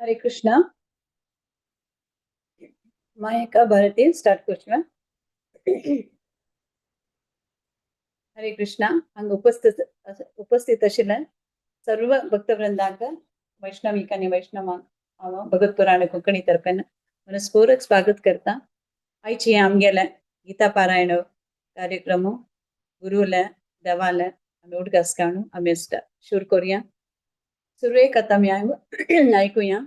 हरे कृष्णा मायका भारती स्टार्ट करचुना हरे कृष्णा हांगा उपस्थित आशिल्ल्या सर्व भक्तवृंदांक वैष्णविक आनी वैष्णवांक हांव भगत पुराण कोंकणी तर्फेन मनस्पूर्वक स्वागत करता। आयची आमगेले गीता पारायण कार्यक्रम गुरुले देवाले आमी उडकास काणू आमी शूर करूया। सुरवेक आतां आमी आयकुया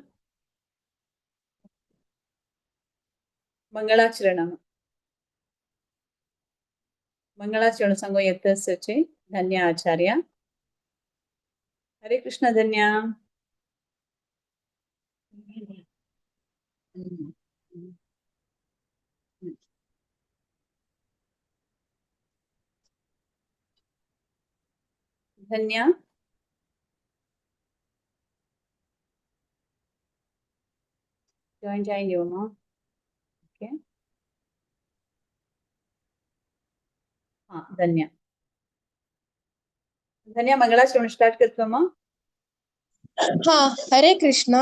मंगलाचरण मंगलाचरण सांगो यत्तसचे धन्य आचार्य। हरे कृष्ण धन्य। धन्य join you no okay हाँ धन्य धन्य मंगलाचरण स्टार्ट करतो मग। हाँ, हरे कृष्णा।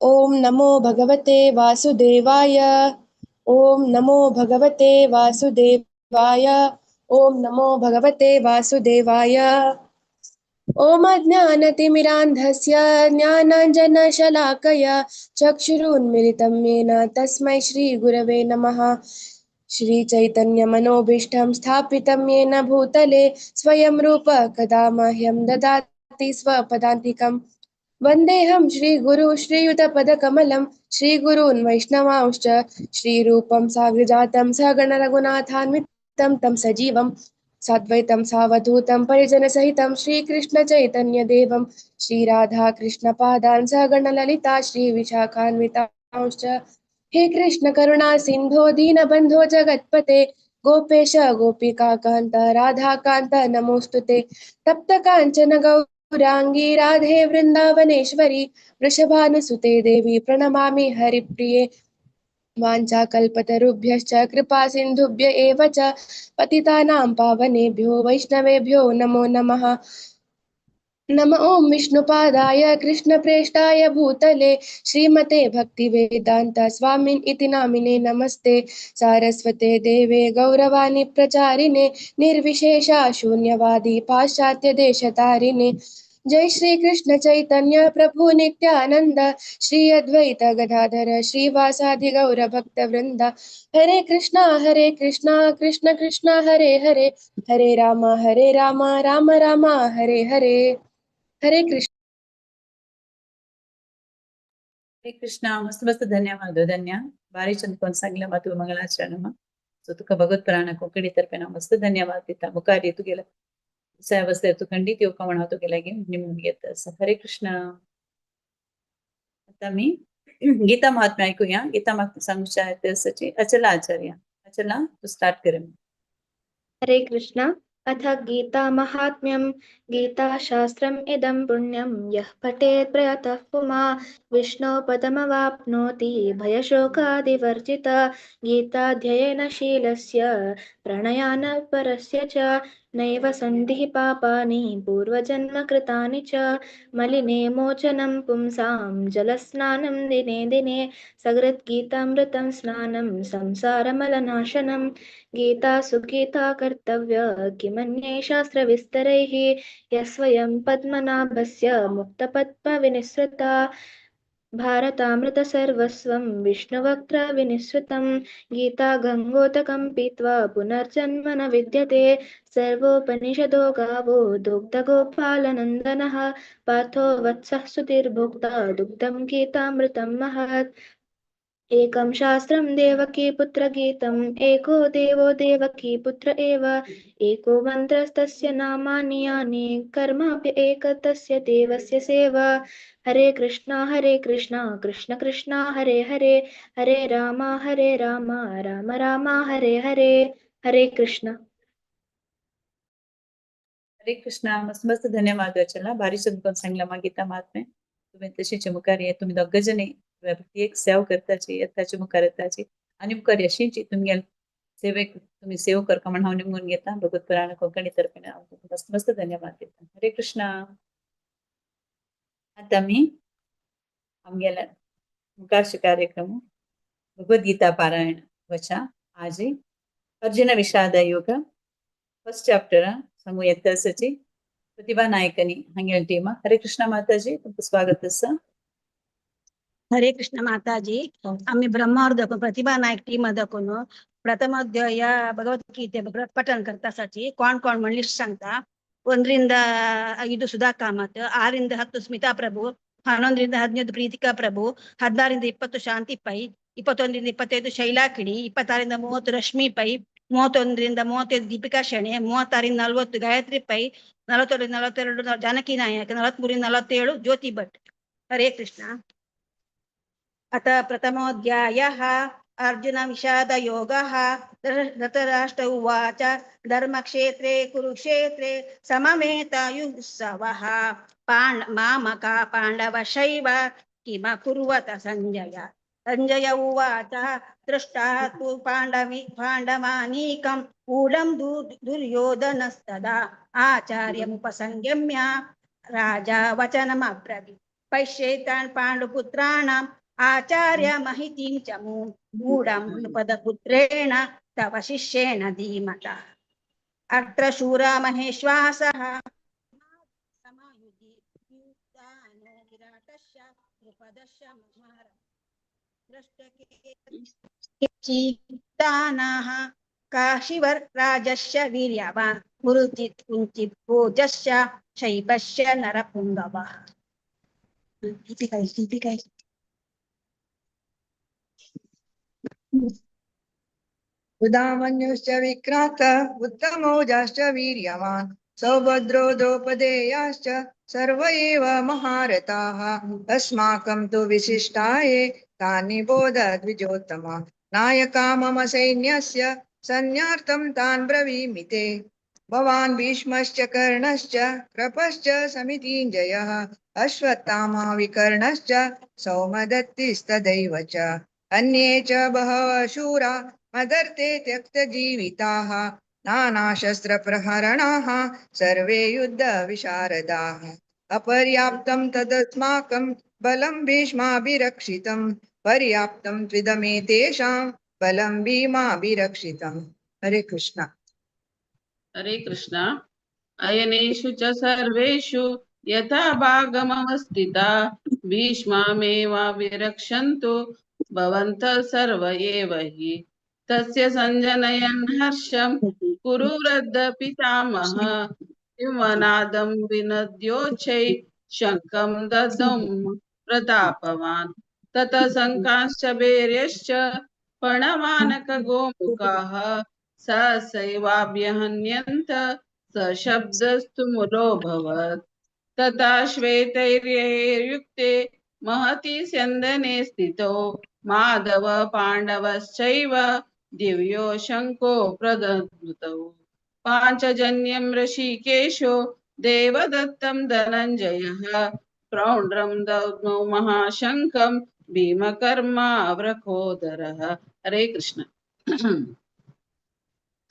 ओम नमो भगवते वासुदेवाय। ओम नमो भगवते वासुदेवाय। ओम नमो भगवते वासुदेवाय। ओम अज्ञानतिमिरान्धस्य ज्ञानाञ्जनशलाकया चक्षुरुन्मिलितं येन तस्मै श्रीगुरवे नमः। श्रीचैतन्यमनोभीष्टं स्थापितं येन भूतले स्वयं रूप कदा मह्यं ददाति स्वपदान्तिकम्। वन्देऽहं श्रीगुरु श्रीयुतपदकमलं श्रीगुरून् वैष्णवांश्च श्रीरूपं साग्रजातं सगणरघुनाथान्वितं तं सजीवं साद्वैतं सावधूतं परिजनसहितं श्रीकृष्णचैतन्यदेवं श्रीराधा कृष्णपादान् सगणललिता श्रीविशाखान्वितांश्च। हे कृष्ण करुणा सिन्धो दीनबन्धो जगत्पते गोपेश गोपिकान्त राधाकान्त नमोऽस्तुते। तप्त काञ्चन गौरांगी राधे वृन्दावनेश्वरी वृषभानुसुते देवी प्रणमामि हरिप्रिये। वाञ्छाकल्पतरुभ्यश्च कृपा सिन्धुभ्य एव च पतितानां पावनेभ्यो वैष्णवेभ्यो नमो नमः। नमः ओं विष्णुपादाय कृष्णप्रेष्ठाय भूतले श्रीमते भक्तिवेदान्त स्वामिन् इति नामिने नमस्ते सारस्वते देवे गौरवाणी प्रचारिणे निर्विशेषा शून्यवादी पाश्चात्य देशतारिणे। जय श्री कृष्ण चैतन्य प्रभु नित्यानंद श्री अद्वैत गदाधर श्रीवासादि गौर भक्त वृंद। हरे कृष्णा कृष्ण कृष्णा हरे हरे हरे राम राम राम हरे हरे। हरे कृष्ण। हरे कृष्णा मस्त मस्त धन्यवाद धन्य बारी चंद सांगले मातु मंगलाचरण सो तुका भगवत पुराण कोंकणी तर्फे मस्त धन्यवाद दिता मुखार येतू गेला सावस्ते तू खंडित येवका म्हणा तू गेला गे निमून घेत हरे कृष्णा। आता मी गीता महात्म्य ऐकूया। गीता महात्म्य सांगूच्या सची अचला आचार्य अचला तू स्टार्ट कर। हरे कृष्ण। अथ गीता महात्म्यं गीताशास्त्रम् इदं पुण्यं यः पठेत् प्रयतः पुमान् विष्णोः पदमवाप्नोति भयशोकादिवर्जितः। गीताध्ययन शीलस्य प्रणयानपरस्य च नैव सन्धिः पापानि पूर्वजन्म कृतानि च मलिने मोचनं पुंसां जलस्नानं दिने दिने सकृद्गीतामृतं स्नानं संसारमलनाशनं। गीता सुगीता कर्तव्य किमन्ये शास्त्रविस्तरैः यस्वयं पद्मनाभस्य मुक्तपद्मविनिसृता भारतामृतसर्वस्वं विष्णुवक्त्रविनिसृतं। गीता गङ्गोदकं पीत्वा पुनर्जन्म न विद्यते सर्वोपनिषदो गावो दुग्धगोपालनन्दनः पार्थो वत्सः सुधीर्भोक्ता दुग्धं गीतामृतं महत्। एकं शास्त्रं देवकी पुत्रगीतम् एको देवो देवकी पुत्र एव एको मन्त्रस्तस्य नामानि यानि कर्माप्य एक तस्य देवस्य सेवा। हरे कृष्णा कृष्ण कृष्णा हरे हरे हरे राम राम राम हरे हरे। हरे कृष्ण। हरे कृष्णा मस्त मस्त धन्यवाद अचला बारी चंद सांगला मा गीता महात्म्य तुम्ही तशीचे मुखार ये तुम्ही दोग जणी एक सेव करताची येताची मुखार येताची आणि मुखार यशीची तुम्ही सेवेक तुम्ही सेव करका म्हणून हांव निमून घेता भगवत पुराण कोंकणी तर्फे मस्त मस्त धन्यवाद देता। हरे कृष्णा। आता मी आमगेला मुखारचे कार्यक्रम भगवद्गीता पारायण वचा आज अर्जुन विषाद योग फर्स्ट चैप्टर संगु एत्तसची प्रतिभा नायकनी हंगेल टीम हरे कृष्ण माताजी तुमचं स्वागत सर. हरे कृष्ण माताजी आम्ही ब्रह्मार्ध प्रतिभा नायक टीम मधून प्रथम अध्याय भगवद्गीते पठण करतासाठी कोण कोण म्हणली सांगता. 1 ರಿಂದ 5 ಸುಧಾ ಕಾಮತ್, 6 ರಿಂದ 10 ಸ್ಮಿತಾ ಪ್ರಭು, 11 ರಿಂದ 15 ಪ್ರೀತಿಕಾ ಪ್ರಭು, 16 ರಿಂದ 20 ಶಾಂತಿ ಪೈ, 21 ರಿಂದ 25 ಶೈಲಾ ಕಿಡಿ, 26 ರಿಂದ 30 ರಶ್ಮಿ ಪೈ, 31 ರಿಂದ 35 ದೀಪಿಕಾ ಶೆಣೆ, 36 ರಿಂದ 40 ಗಾಯತ್ರಿ ಪೈ, 41 ರಿಂದ 42 ಜಾನಕಿ ನಾಯಕ್, 43 ರಿಂದ 47 ಜ್ಯೋತಿ ಭಟ್. ಹರೇ ಕೃಷ್ಣ. अथ प्रथमोऽध्यायः अर्जुन विषाद योगः. धृतराष्ट्र उवाच धर्मक्षेत्रे कुरुक्षेत्रे समवेतायुत्सवः मामका पाण्डवशैव किमकुर्वत सञ्जय. सञ्जय उवाच दृष्टा तु पाण्डवानीकम् ऊढं दुर्योधनस्तदा आचार्यमुपसंगम्य राजा वचनमब्रवीत्. पश्येतान् पाण्डुपुत्राणाम् आचार्य महितीं च मूढं नृपदपुत्रेण तव शिष्येण धीमता. अत्र शूरा महेश्वासः समायुधि युक्तानो विराटस्य नृपदस्य महारथश्च काशीवर्राजस्य वीर्यवान् मुरुचित् कुञ्चित् भोजस्य शैबस्य नरपुङ्गवः. उदामन्युश्च विक्रान्त उत्तमौजाश्च वीर्यवान् सौभद्रो द्रौपदेयाश्च सर्व एव महारथाः. अस्माकं तु विशिष्टाये तानि बोध द्विजोत्तम. नायका मम सैन्यस्य सैन्यार्थं तान् ब्रवीमि ते. भवान् भीष्मश्च कर्णश्च कृपश्च समितिञ्जयः अश्वत्थामा विकर्णश्च सौमदत्तिस्तदैव च. अन्ये च बहवः शूरा मदर्थे त्यक्तजीविताः नानाशस्त्रप्रहरणाः सर्वे युद्धविशारदाः. अपर्याप्तं तदस्माकं बलं भीष्माभिरक्षितं पर्याप्तं त्विदमेतेषां बलं भीमाभिरक्षितं. हरे कृष्ण. हरे कृष्ण. अयनेषु च सर्वेषु यथा भागमवस्थिता भीष्मामेवाभिरक्षन्तु भवन्तः सर्व एव हि. तस्य सञ्जनयन् हर्षं कुरु वृद्धपितामहः सिंहनादं विनद्योच्चै शङ्खं दद्मं प्रतापवान्. ततः शङ्काश्च भैर्यश्च प्रणवानकगोमुखाः सहसैवाभ्यहन्यन्त सशब्दस्तु मुलोऽभवत्. तथा श्वेतैर्युक्ते महति स्यन्दने स्थितो माधव पाण्डवश्चैव दिव्यो शङ्को प्रदद्मतौ. पाञ्चजन्यं ऋषिकेशो देवदत्तं धनञ्जयः प्रौण्ड्रं दद्मौ महाशङ्खं भीमकर्मावृकोदरः. हरे कृष्ण.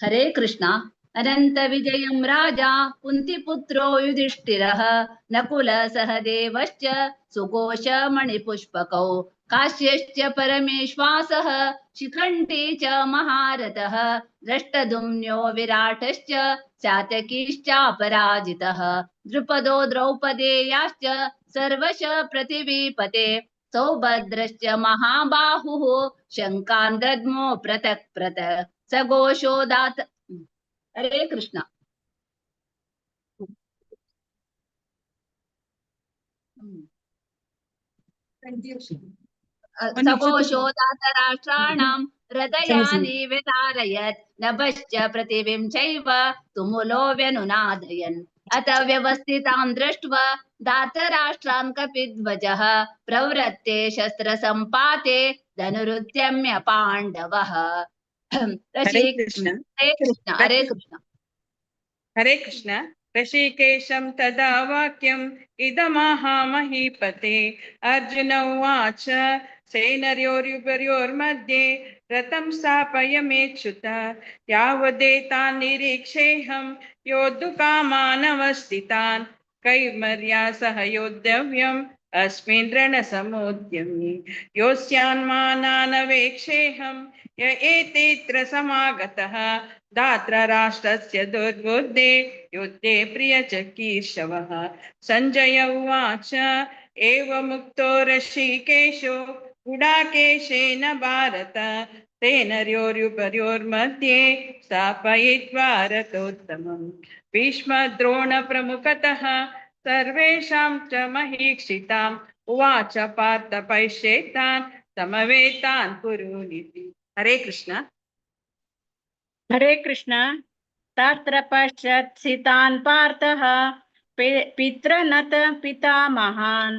हरे कृष्ण. अनंत विजयं राजा कुन्तिपुत्रो युधिष्ठिरः नकुलः सहदेवश्च सुघोष मणिपुष्पकौ काश्यश्च परमेश्वासः शिखण्डी च महारथः दृष्टद्युम्नो विराटश्च सात्यकीश्चापराजितः द्रुपदो द्रौपदेयाश्च सर्वश पृथिवीपते सौभद्रश्च महाबाहुः शङ्कान् दद्मो पृथक् पृथक् सघोषोदात. हरे कृष्ण. सघोषोदातराष्ट्राणां हृदयानि विदारयत् नभश्च पृथिवीं चैव तुमुलो व्यनुनादयन्. अत व्यवस्थितां दृष्ट्वा दातराष्ट्रान् कपिध्वजः प्रवृत्ते शस्त्रसम्पाते धनुरुद्यम्य पाण्डवः. हरे कृष्ण. हरे कृष्ण. हरे कृष्ण. हरे कृष्ण. ऋषिकेशं तदा वाक्यम् इदमाहामहीपते. अर्जुन उवाच सेनयोर्युपर्योर्मध्ये रथं स्थापयमेच्युत यावदेतान् निरीक्षेऽहं योद्धुकामानवस्थितान् कैर्मर्या सह योद्धव्यं अस्मिन् रणसमुद्यमे योऽस्यान्मानानवेक्षेऽहं य एतेऽत्र समागतः धात्र राष्ट्रस्य दुर्बुद्धे युद्धे प्रियचिकीर्षवः। सञ्जय उवाच एवमुक्तो ऋषिकेशो गुडाकेशेन भारत तेन र्योर्युपर्योर्मध्ये स्थापयित्वा रथोत्तमम्। भीष्मद्रोणप्रमुखतः सर्वेषां च महीक्षिताम् उवाच पार्थ पैश्येतान् समवेतान् कुरुनिति। हरे कृष्ण। हरे कृष्ण। तत्र पश्यत् स्थितान् पार्थः पितृनत पितामहान्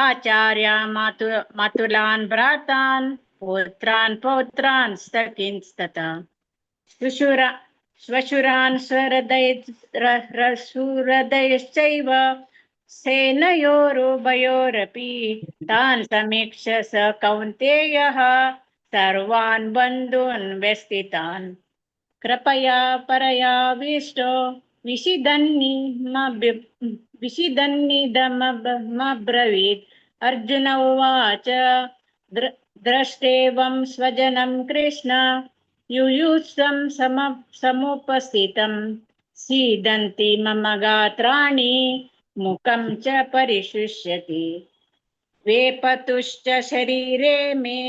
आचार्य मातुलान् भ्रातान् पुत्रान् पौत्रान् सखींस्तथा श्वशुरान् स्वहृदयश्चैव सेनयोरुभयोरपि तान् समीक्ष्य स कौन्तेयः सर्वान् बन्धून् व्यस्थितान् कृपया परयाविष्टो विषिदन्निदमब्रवीत्। अर्जुन उवाच द्रष्टेवं स्वजनं कृष्ण युयुत्सं समुपस्थितं सीदन्ति मम गात्राणि मुखं च परिशुष्यति वेपतुश्च शरीरे मे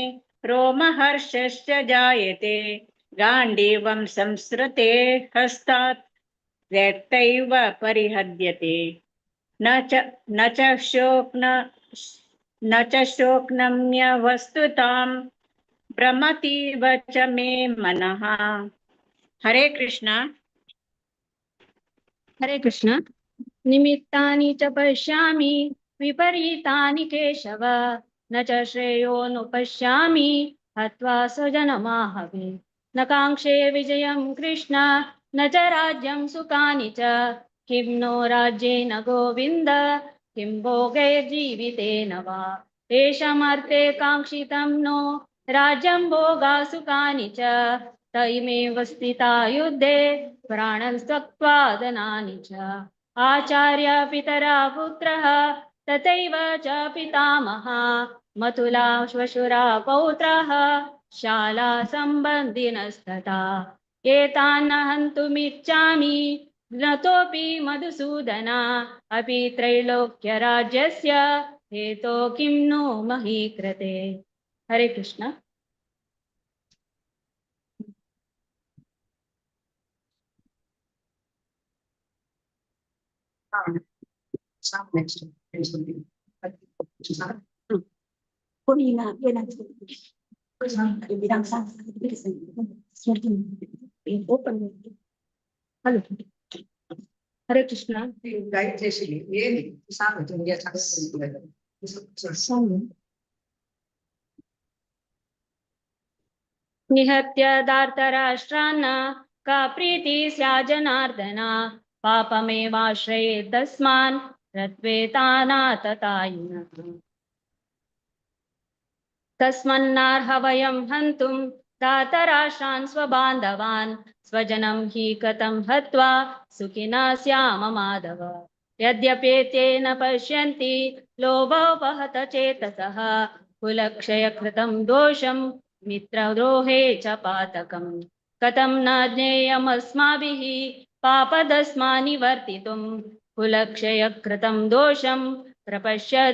रोमहर्षश्च जायते गाण्डीवं संसृते हस्तात् व्यक्तैव परिहद्यते न च शोक्नम्य वस्तुतां भ्रमतीव च मे मनः। हरे कृष्ण। हरे कृष्ण। निमित्तानि च पश्यामि विपरीतानि केशव न च श्रेयोनुपश्यामि हत्वा स्वजनमाहवे न काङ्क्षे विजयं कृष्ण न च राज्यं सुखानि च किं नो राज्येन गोविन्द किं भोगैर्जीवितेन वा तेषामर्थे काङ्क्षितं नो राज्यं भोगा सुखानि च तैमेव स्थिता युद्धे प्राणं त्यक्त्वा धनानि च आचार्य पितरा पुत्रः तथैव च पितामहा मथुला श्वशुरा पौत्राः शाला सम्बन्धिनस्तथा एतान् हन्तुमिच्छामि नतोऽपि मधुसूदना अपि त्रैलोक्यराज्यस्य हेतो किं नो मही कृते। हरे कृष्ण। हरे कृष्ण। निहत्य दार्तराष्ट्रान् का प्रीति स्यात् जनार्दन पापमेवाश्रये तस्मान् रत्वेतानाततायिनः तस्मन्नार्ह वयं हन्तुं दातराष्ट्रान् स्वबान्धवान् स्वजनं हि कथं हत्वा सुखिनः स्याम माधव यद्यपेतेन पश्यन्ति लोभोपहत चेतसः कुलक्षयकृतं दोषं मित्रद्रोहे च पातकम् कथं न ज्ञेयमस्माभिः पापदस्मा निवर्तितुं कुलक्षयकृतं दोषं प्रपश्य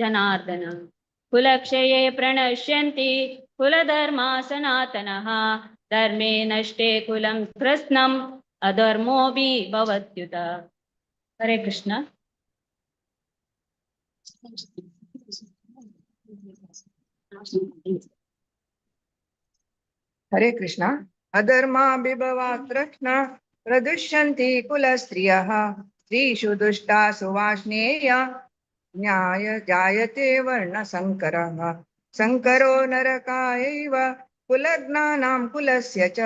जनार्दन कुलक्षये प्रणश्यन्ति कुलधर्मा सनातनः धर्मे नष्टे कुलं कृत्स्नम् अधर्मोऽपि भवत्युत। हरे कृष्ण। हरे कृष्ण। अधर्माभिभवात् कृष्ण प्रदुष्यन्ति कुलस्त्रियः स्त्रीषु दुष्टासु वार्ष्णेय न्याय जायते वर्णसङ्करः संकरो नरकायैव कुलज्ञानां कुलस्य च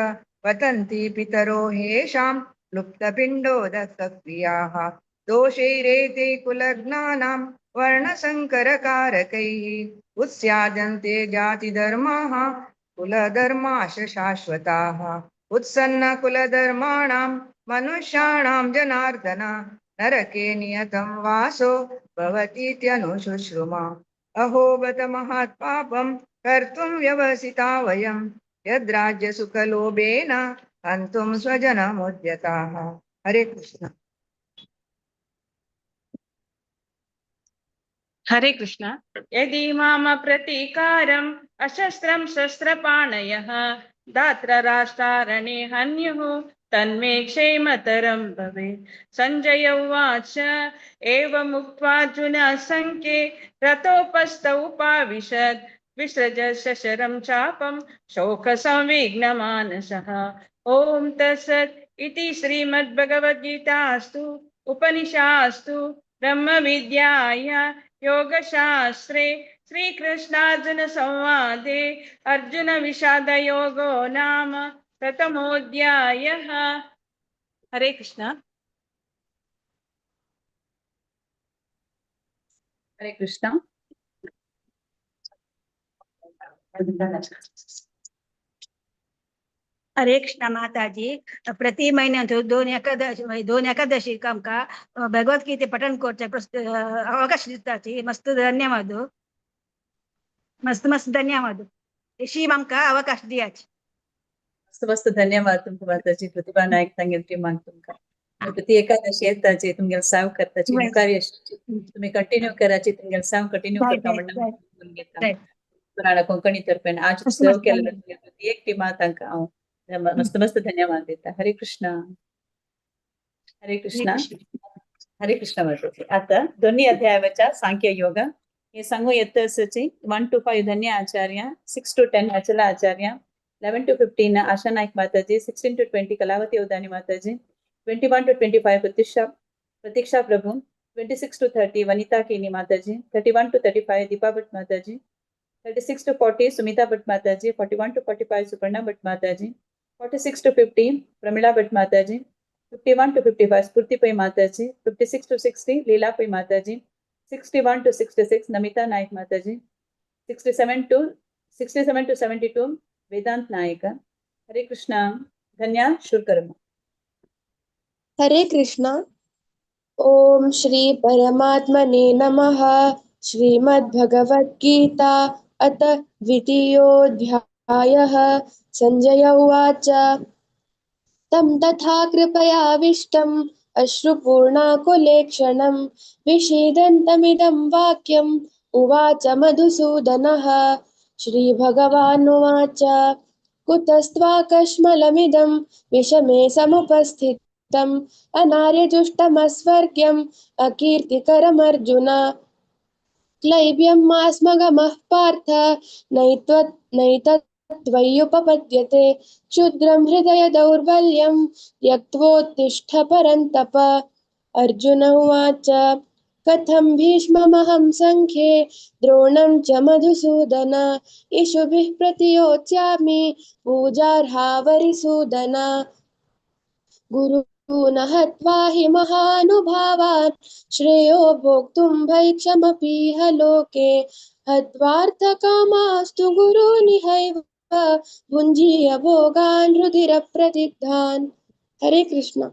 पतन्ति पितरो हेषां लुप्तपिण्डोदकक्रियाः दोषैरेते कुलज्ञानां वर्णसङ्करकारकैः उत्स्याद्यन्ते जातिधर्माः कुलधर्माश शाश्वताः उत्सन्नकुलधर्माणां मनुष्याणां जनार्दन नरके नियतं वासो भवतीत्यनुशुश्रुम अहो बत महत्पापं कर्तुं व्यवसिता वयं यद्राज्यसुखलोभेन हन्तुं स्वजनमुद्यताः। हरे कृष्ण। हरे कृष्ण। यदि माम प्रतीकारम् अशस्त्रं शस्त्रपाणयः दात्रराष्ट्रारणे हन्युः तन्मे क्षेमतरं भवेत्। सञ्जय उवाच एवमुक्त्वार्जुनः सङ्ख्ये रथोपस्थ उपाविशत् विसृज शशरं चापं शोकसंविघ्नमानसः। ॐ तत्सत् इति श्रीमद्भगवद्गीतास्तु उपनिषास्तु ब्रह्मविद्यायां योगशास्त्रे श्रीकृष्णार्जुन संवादे अर्जुन विषाद योगो नाम प्रथमोऽध्यायः। हरे कृष्ण। हरे कृष्ण। हरे कृष्ण माताजी, प्रति महीने दोन एकादशी का भगवद्गीते पठन करते अवकाश दिता मस्त धन्यवाद, मस्त मस्त धन्यवाद शी आमका अवकाश दियाची। मस्त मस्त धन्यवाद तुमका माताजी प्रतिभा नायक सांगेल ती मान तुमका प्रति एकादशी येताची तुमगेल साव करताची मुखार तुम्ही कंटिन्यू कराची तुमगेल साव कंटिन्यू करता म्हणून घेता पुराणा कोंकणी तर्फे आज सर्व केलेलं प्रति एक टीमा तांका हांव मस्त मस्त धन्यवाद देता। हरे कृष्ण। हरे कृष्ण। हरे कृष्ण माताजी। आता दोन्ही अध्यायाच्या सांख्य योग हे सांगू येत असची 1 to 5 धन्य आचार्य, 6 to 10 अचला आचार्य, 11 to 15 आशा नायक माताजी, 16 to 20 कलावती उदानी माताजी, 21 to 25 प्रतीक्षा प्रभु, 26 to 30 वनिता केनी माताजी, 31 to 35 दीपा भट्ट माताजी, 36 to 40 सुमिता भट्ट माताजी, 41 to 45 सुपर्णा भट्ट माताजी, 46 to 50 प्रमिला भट्ट माताजी, 51 to 55 स्फूर्ति पै माताजी, 56 to 60 लीला पै माताजी, 61 to 66 नमिता नायक माताजी, 67 to 72 वेदांत नायक। हरे कृष्णा। धन्या शुरकर्म। हरे कृष्ण। ओम श्री परमात्मने नमः। श्रीमद्भगवद्गीता अथ द्वितीयोऽध्यायः। संजय उवाच तं तथा कृपयाविष्टम् अश्रुपूर्णाकुलेक्षणं विषीदन्तमिदं वाक्यम् उवाच मधुसूदनः। श्रीभगवानुवाच कुतस्त्वाकश्मलमिदं विषमे समुपस्थितम् अनार्यजुष्टमस्वर्ग्यम् अकीर्तिकरमर्जुन। क्लैब्यं मास्मगमः पार्थ नैतत्त्वय्युपपद्यते। क्षुद्रं हृदय दौर्बल्यं त्यक्त्वोत्तिष्ठ परन्तप। अर्जुन उवाच कथं भीष्ममहं सङ्ख्ये द्रोणं च मधुसूदन इषुभिः प्रतियोत्स्यामि पूजार्हावरिसूदन। गुरून् हत्वा हि महानुभावान् श्रेयो भोक्तुं भैक्षमपीह लोके हत्वार्थकामास्तु गुरूनिहैव भुञ्जीय भोगान् रुधिरप्रदिग्धान्। हरे कृष्ण।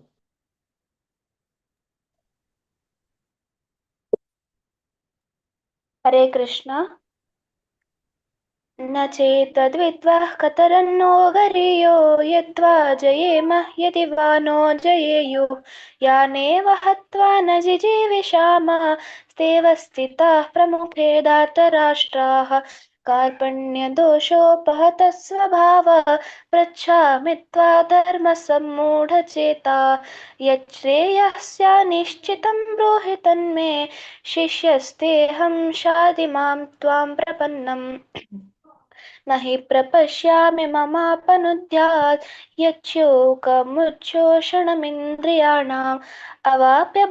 हरे कृष्ण। न चेतद्विद्वाः कतरन्नो गरीयो यद्वा जयेम यदि वा नो जयेयुः यानेव हत्वा न जिजीविषामः स्तेव स्थिताः प्रमुखे धार्तराष्ट्राः कार्पण्यदोषोपहतः स्वभावः पृच्छामि त्वा धर्मसम्मूढचेता यच्छ्रेयः स्यान्निश्चितं ब्रूहि तन्मे शिष्यस्तेऽहं शाधि मां त्वां प्रपन्नम् न हि प्रपश्यामि ममापनुद्यात् यच्छोकमुच्छोषणमिन्द्रियाणाम् अवाप्य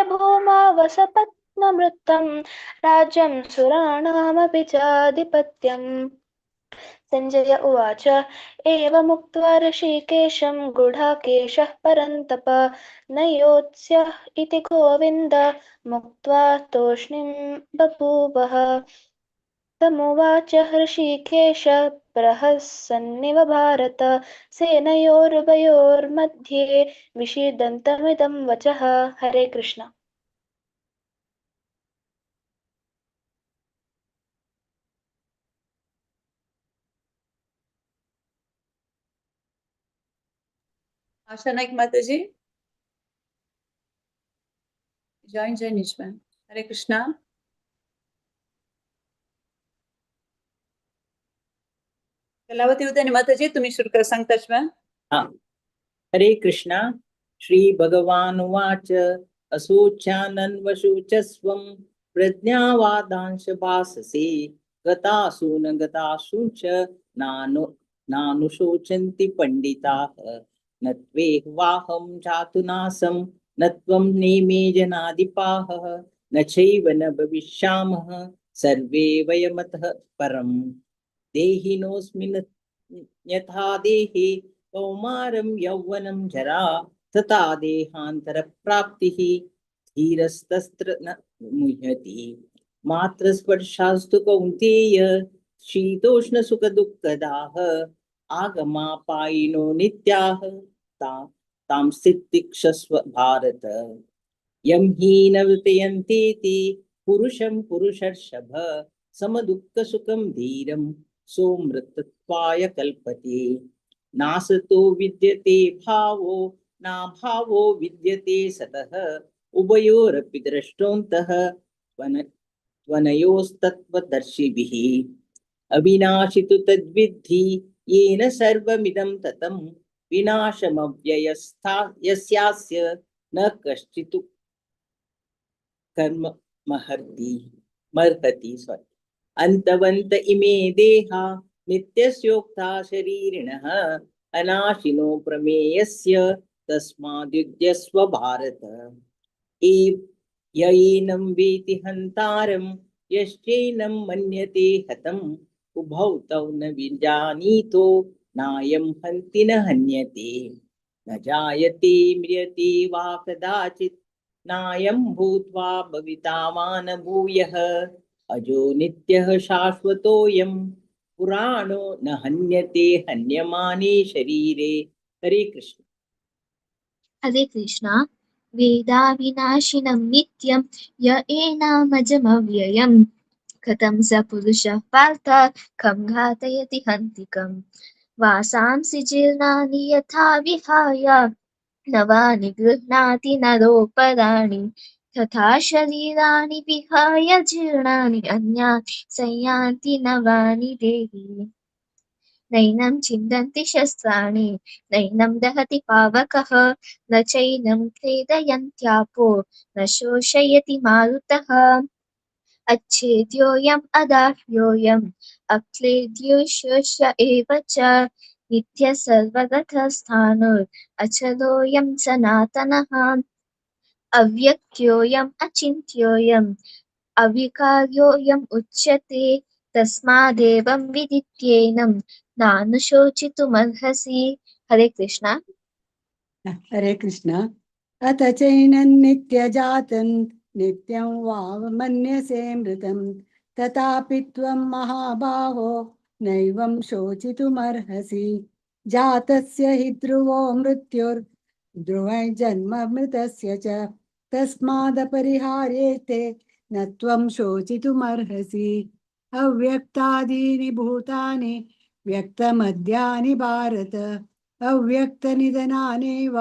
भूमावसपत्नमृतं राज्यं सुराणामपि चाधिपत्यम्। संजय उवाच एवमुक्त्वा ऋषिकेशं गूढाकेशः परन्तप न योत्स्यः इति गोविन्द मुक्त्वा तूष्णीं बभूवः। तमुवाच हृषीकेश प्रहसन्निव भारत सेनयोरुभयोर्मध्ये विषीदन्तमिदं वचः। हरे कृष्ण। आशा नाईक माताजी, जॉईन जैनिश्वर। हरे कृष्णा। कलावती उदयने माताजी, तुम्ही शुल्क सांगताच वा? हरे कृष्णा। श्री भगवान उवाच असोच्यानन्वशोचस्वं प्रज्ञावादांश भाससे गतासु न गतासु च नानुशोचन्ति पंडिताः न त्वेह्वाहं जातुनासं न त्वं नेमे जनाधिपाः न चैव न भविष्यामः सर्वे वयमतः परम् देहिनोऽस्मिन् यथा देहे कौमारं यौवनं जरा तथा देहान्तरप्राप्तिः धीरस्तत्र न मुह्यति मात्र स्पर्शास्तु कौन्तेय शीतोष्णसुखदुःखदाः आगमापायिनो नित्याः तां स्थितिक्षस्व भारत यं हि न वितयन्तीति पुरुषं पुरुषर्षभ समदुःखसुखं धीरं सोमृतत्वाय कल्पते नासतो विद्यते भावो नाभावो विद्यते सतः उभयोरपि द्रष्टोऽन्तः त्वनयोस्तत्त्वदर्शिभिः अविनाशि तु तद्विद्धि येन सर्वमिदं ततं विनाशमव्ययस्था यस्यास्य न कश्चित् कर्म मर्हति अन्तवन्त इमे देहा नित्यस्योक्ता शरीरिणः अनाशिनो प्रमेयस्य तस्माद्युध्यस्व भारत येनं वेति हन्तारं यश्चैनं मन्यते हतम् उभौ तौ न विजानीतो नायं हन्ति न हन्यते न जायते म्रियते वा कदाचित् नायं भूत्वा भवितावान भूयः अजो नित्यः शाश्वतोऽयं पुराणो न हन्यते हन्यमाने शरीरे। हरे कृष्ण। हरे कृष्णा। वेदाविनाशिनं नित्यं य एनामजमव्ययम् कथं स पुरुषः पार्थ खं घातयति हन्तिकम् वासांसि जीर्णानि यथा विहाय नवानि गृह्णाति नरोपराणि तथा शरीराणि विहाय जीर्णानि अन्यानि संयान्ति नवानि देहि नैनं छिन्दन्ति शस्त्राणि नैनं दहति पावकः न चैनं क्लेदयन्त्यापो न शोषयति मारुतः अच्छेद्योऽयम् अदाह्योऽयम् अक्लेद्यो शोष्य एव च नित्यः सर्वगतस्थाणुर् अचलोऽयं सनातनः अव्यक्त्योऽयम् अचिन्त्योऽयम् अविकार्योऽयम् उच्यते तस्मादेवं विदित्येनं नानुशोचितुमर्हसि। हरे कृष्णा। हरे कृष्ण। अथ चैनन्नित्यजातं नित्यं वा मन्यसे मृतं तथापि त्वं महाबाहो नैवं शोचितुमर्हसि जातस्य हि ध्रुवो मृत्युर्ध्रुवं जन्म मृतस्य च तस्मादपरिहार्येते न त्वं शोचितुमर्हसि अव्यक्तादीनि भूतानि व्यक्तमद्यानि भारत अव्यक्तनिधनानेव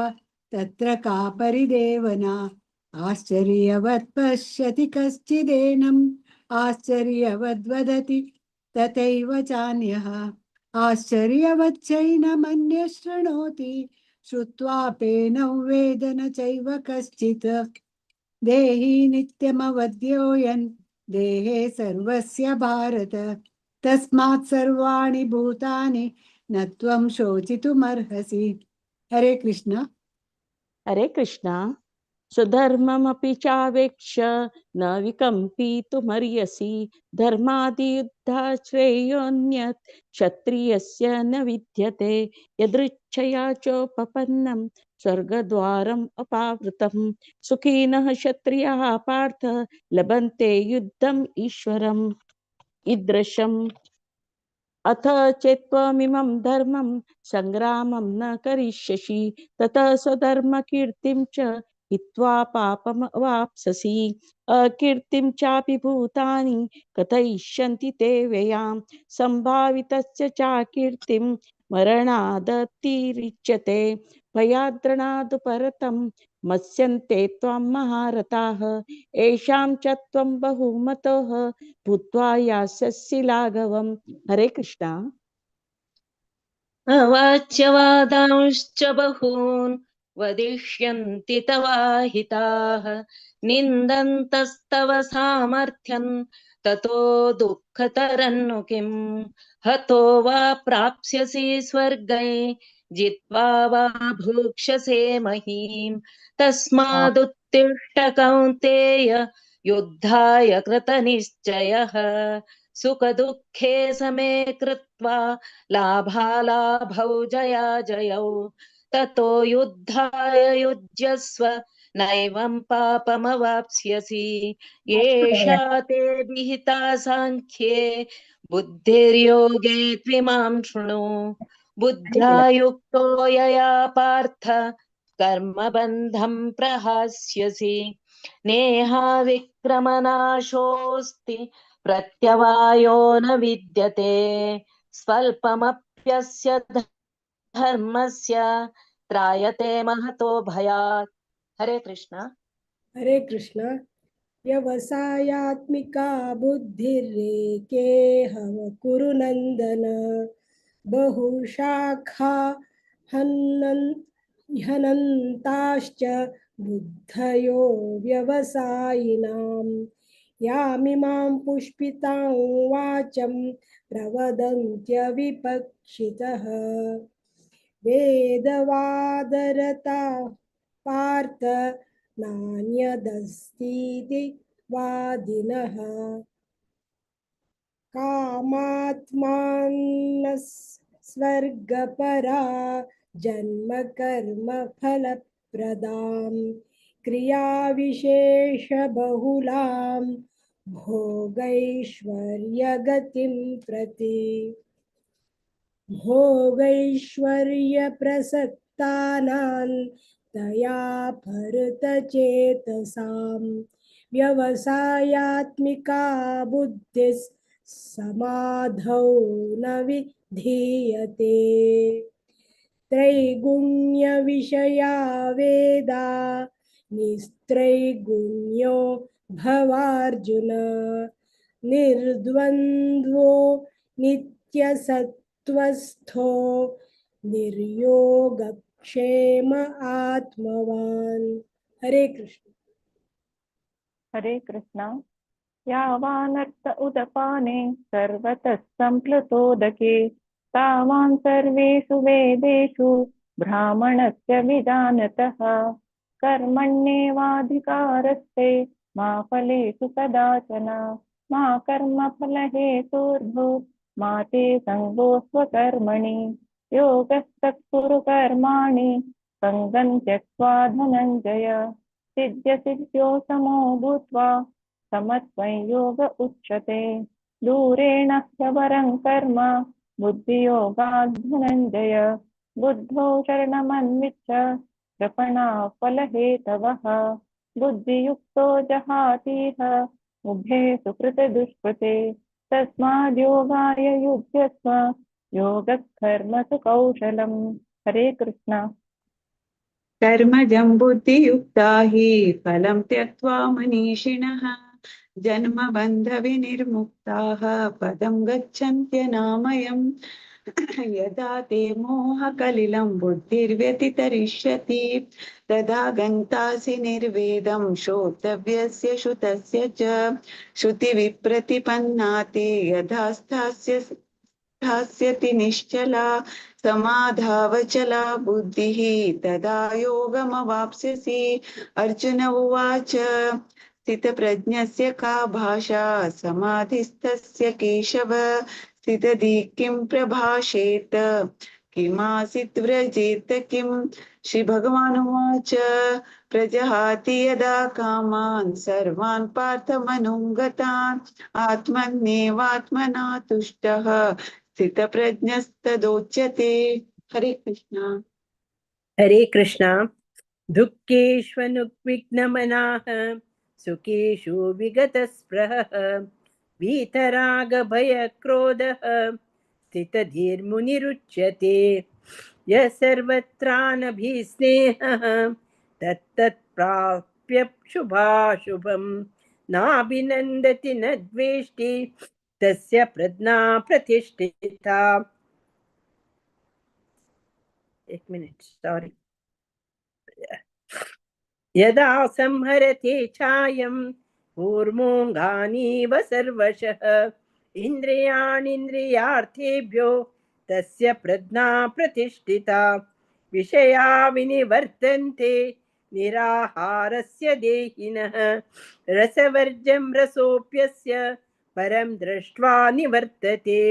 तत्र का परिदेवना आश्चर्यवत् पश्यति कश्चिदेनम् आश्चर्यवद्वदति तथैव चान्यः आश्चर्यवच्चैनमन्यः शृणोति श्रुत्वाप्येनं वेद न चैव कश्चित् देहि नित्यमवद्योऽयन् देहे सर्वस्य भारत तस्मात् सर्वाणि भूतानि न त्वं शोचितुमर्हसि। हरे कृष्ण। हरे कृष्णा। स्वधर्ममपि चावेक्ष्य न विकम्पितुमर्हसि धर्मादियुद्धा श्रेयोऽन्यत् क्षत्रियस्य न विद्यते यदृच्छया चोपपन्नं स्वर्गद्वारम् अपावृतं सुखिनः क्षत्रियाः पार्थ लभन्ते युद्धम् ईश्वरम्। ईदृशम् अथ चेत्त्वमिमं धर्मं सङ्ग्रामं न करिष्यसि ततः स्वधर्मकीर्तिं च हित्वा पापमवाप्स्यसि अकीर्तिं चापि भूतानि कथयिष्यन्ति ते व्ययां सम्भावितस्य चाकीर्तिं मरणादतिरिच्यते भयाद्रणादु परतं मत्स्यन्ते त्वां महारथाः येषां च त्वं बहुमतः भूत्वा यास्यसि लाघवम् हरे कृष्णा अवाच्यवादांश्च बहून् वदिष्यन्ति तवाहिताः निन्दन्तस्तव सामर्थ्यं ततो दुःखतरन्नु किम् हतो वा प्राप्स्यसि स्वर्गै जित्वा वा भोक्ष्यसे महीम् तस्मादुत्तिष्ठ कौन्तेय युद्धाय कृतनिश्चयः सुखदुःखे समे कृत्वा लाभालाभौ जयाजयौ ततो युद्धाय युज्यस्व नैवं पापमवाप्स्यसि येषा ते विहिता साङ्ख्ये बुद्धिर्योगे त्विमां शृणु बुद्ध्या युक्तो यया पार्थ कर्मबन्धं प्रहास्यसि नेहाविक्रमनाशोऽस्ति प्रत्यवायो न विद्यते स्वल्पमप्यस्य धर्मस्य त्रायते महतो भयात् हरे कृष्ण हरे कृष्ण व्यवसायात्मिका बुद्धिरेके हव कुरु नन्दन बहुशाखा हनन्ताश्च बुद्धयो व्यवसायिनां यामिमां पुष्पितां वाचं प्रवदन्त्यविपक्षितः वेदवादरता पार्थ नान्यदस्तीति वादिनः कामात्मानस्वर्गपरा जन्मकर्मफलप्रदां क्रियाविशेषबहुलां भोगैश्वर्यगतिं प्रति भोगैश्वर्यप्रसक्तानां तया भरतचेतसां व्यवसायात्मिका बुद्धिः समाधौ न विधीयते त्रैगुण्यविषया वेदा निस्त्रैगुण्यो भवार्जुन निर्द्वन्द्वो नित्यसत्त्वस्थो निर्योगक्षेम आत्मवान् हरे कृष्ण हरे कृष्ण यावानर्थ उदपाने सर्वतः सम्प्लुतोदके तावान् सर्वेषु वेदेषु ब्राह्मणस्य विजानतः कर्मण्येवाधिकारस्ते मा फलेषु कदाचन मा कर्मफलहेतुर्भू मा ते सङ्गोऽस्त्वकर्मणि योगस्तः कुरु कर्माणि सङ्गं त्यक्त्वा धनञ्जय सिद्ध्यसिद्ध्यो समो भूत्वा समत्वं योग उच्यते दूरेण ह्यवरं कर्म बुद्धियोगात् धनञ्जय बुद्धौ शरणमन्विच्छ कृपणा फलहेतवः बुद्धियुक्तो जहातीह उभे सुकृतदुष्कृते तस्माद्योगाय युज्यस्व योगकर्मसु कौशलम् हरे कृष्ण कर्मजं बुद्धियुक्ता हि फलं त्यक्त्वा मनीषिणः जन्मबन्धविनिर्मुक्ताः पदं गच्छन्त्यनामयम् यदा ते मोहकलिलं बुद्धिर्व्यतितरिष्यति तदा गन्तासि निर्वेदं श्रोतव्यस्य श्रुतस्य च श्रुतिविप्रतिपन्ना ते यदा स्थास्यति निश्चला समाधावचला बुद्धिः तदा योगमवाप्स्यसि अर्जुन उवाच स्थितप्रज्ञस्य का भाषा समाधिस्थस्य केशव स्थितधि किं प्रभाषेत किमासीत् व्रजेत किं श्रीभगवानुवाच प्रजहाति यदा कामान् सर्वान् पार्थमनुगतान् आत्मन्येवात्मना तुष्टः स्थितप्रज्ञस्तदोच्यते। हरे कृष्ण। हरे कृष्ण। दुःखेष्वनुद्विग्नमनाः सुखेषु विगतस्पृहः वीतरागभयक्रोधः स्थितधीर्मुनिरुच्यते। यः सर्वत्रानभिस्नेहः तत्तत्प्राप्य शुभाशुभं नाभिनन्दति न द्वेष्टि तस्य प्रज्ञा प्रतिष्ठिता। एक मिनिट, सॉरी। यदा संहरते छायं कूर्मोऽङ्गानीव सर्वशः इन्द्रियाणीन्द्रियार्थेभ्यो तस्य प्रज्ञा प्रतिष्ठिता। विषया विनिवर्तन्ते निराहारस्य देहिनः रसवर्जं रसोऽप्यस्य परं दृष्ट्वा निवर्तते।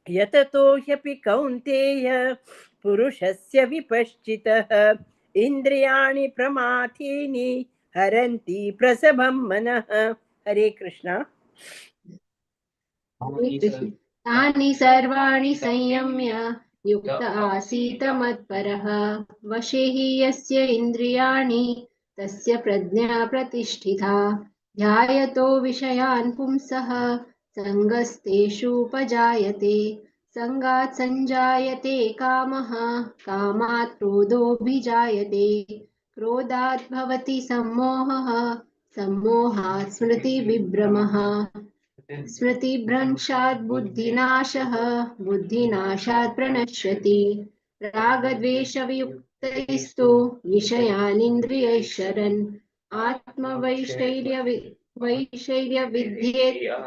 यततो ह्यपि कौन्तेय पुरुषस्य विपश्चितः इन्द्रियाणि प्रमाथीनि हरन्ति प्रसभं मनः। हरे कृष्ण। तानि सर्वाणि संयम्य युक्त आसीत मत्परः वशे हि यस्य इन्द्रियाणि तस्य प्रज्ञा प्रतिष्ठिता। ध्यायतो विषयान् पुंसः सङ्गस्तेषूपजायते सङ्गात् सञ्जायते कामः कामात् क्रोधोऽभिजायते क्रोधात् भवति सम्मोहः सम्मोहात् स्मृतिविभ्रमः स्मृतिभ्रंशात् बुद्धिनाशः बुद्धिनाशात् प्रणश्यति रागद्वेषवियुक्तैस्तु विषयानिन्द्रियैश्चरन्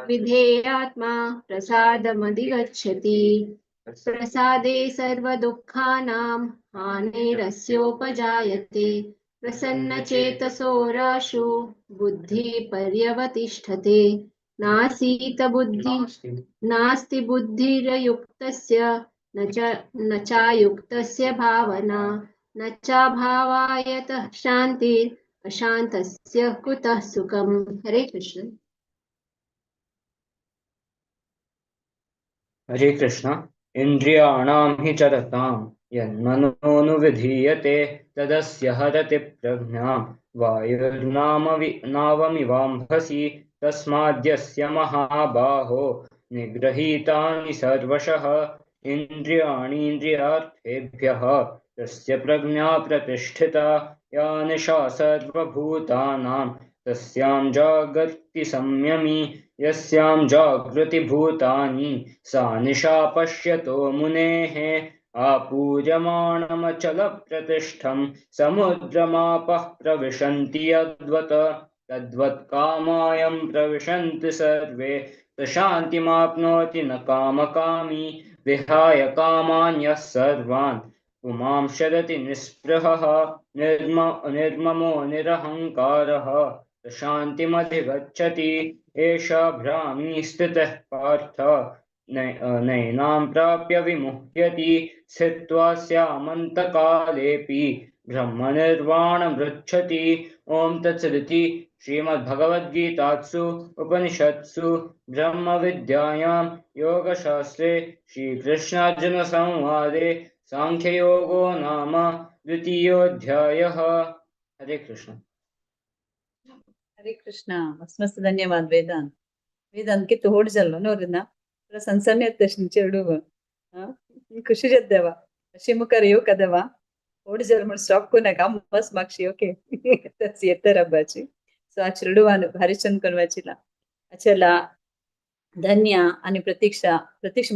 विधेयात्मा प्रसादमधिगच्छति प्रसादे सर्वदुःखानां हानिरस्योपजायते प्रसन्नचेतसो राशु बुद्धिः पर्यवतिष्ठते नास्ति बुद्धिरयुक्तस्य न चायुक्तस्य भावना न चाभावायतः शान्तिः अशान्तस्य कुतः सुखम्। हरे कृष्ण। हरे कृष्ण। इन्द्रियाणां हि चरतां यन्मनोनुविधीयते तदस्य हरति प्रज्ञां वायुर्नावमिवाम्भसि तस्माद्यस्य महाबाहो निगृहीतानि सर्वशः इन्द्रियाणीन्द्रियार्थेभ्यः तस्य प्रज्ञा प्रतिष्ठिता। या निशा सर्वभूतानां तस्यां जागर्ति संयमी यस्यां जागृति भूतानि सा निशा पश्यतो मुनेः आपूर्यमाणमचलप्रतिष्ठं समुद्रमापः प्रविशन्ति यद्वत् तद्वत् कामायं प्रविशन्ति सर्वे शान्तिमाप्नोति न कामकामी विहाय कामान्यः सर्वान् पुमां शरति निःस्पृहः निर्ममो निरहङ्कारः शान्तिमधिगच्छति। एषा भ्रामी स्थितः पार्थ नैनां प्राप्य विमुह्यति स्थित्वा स्यामन्तकालेऽपि ब्रह्मनिर्वाणमृच्छति। ॐ तत्सदिति श्रीमद्भगवद्गीतासु उपनिषत्सु ब्रह्मविद्यायां योगशास्त्रे श्रीकृष्णार्जुनसंवादे सांख्ययोगो नाम द्वितीयोऽध्यायः। हरे कृष्ण। हरे कृष्ण. मस्त ಧನ್ಯವಾದ ವೇದಾಂತ್. ವೇದಾಂತ್ಗೆ ತೋಡ್ ಜಲ್ಲು ನೋರಿನ ಸನ್ಸನ್ನೆ ತಶ್ನಿ ಚೆಡುವ ಖುಷಿ ಜದ್ದೇವ ಅಶಿ ಮುಖರ ಯೋ ಕದವ ಓಡ್ ಜಲ್ ಮುಡ್ ಸ್ಟಾಪ್ कोनाका मस्त मागशी. ओके तस येते रब्बाची. सो आ चिरडुवानु भारी छंद करवाचीला अचला धन्या आणि प्रतीक्षा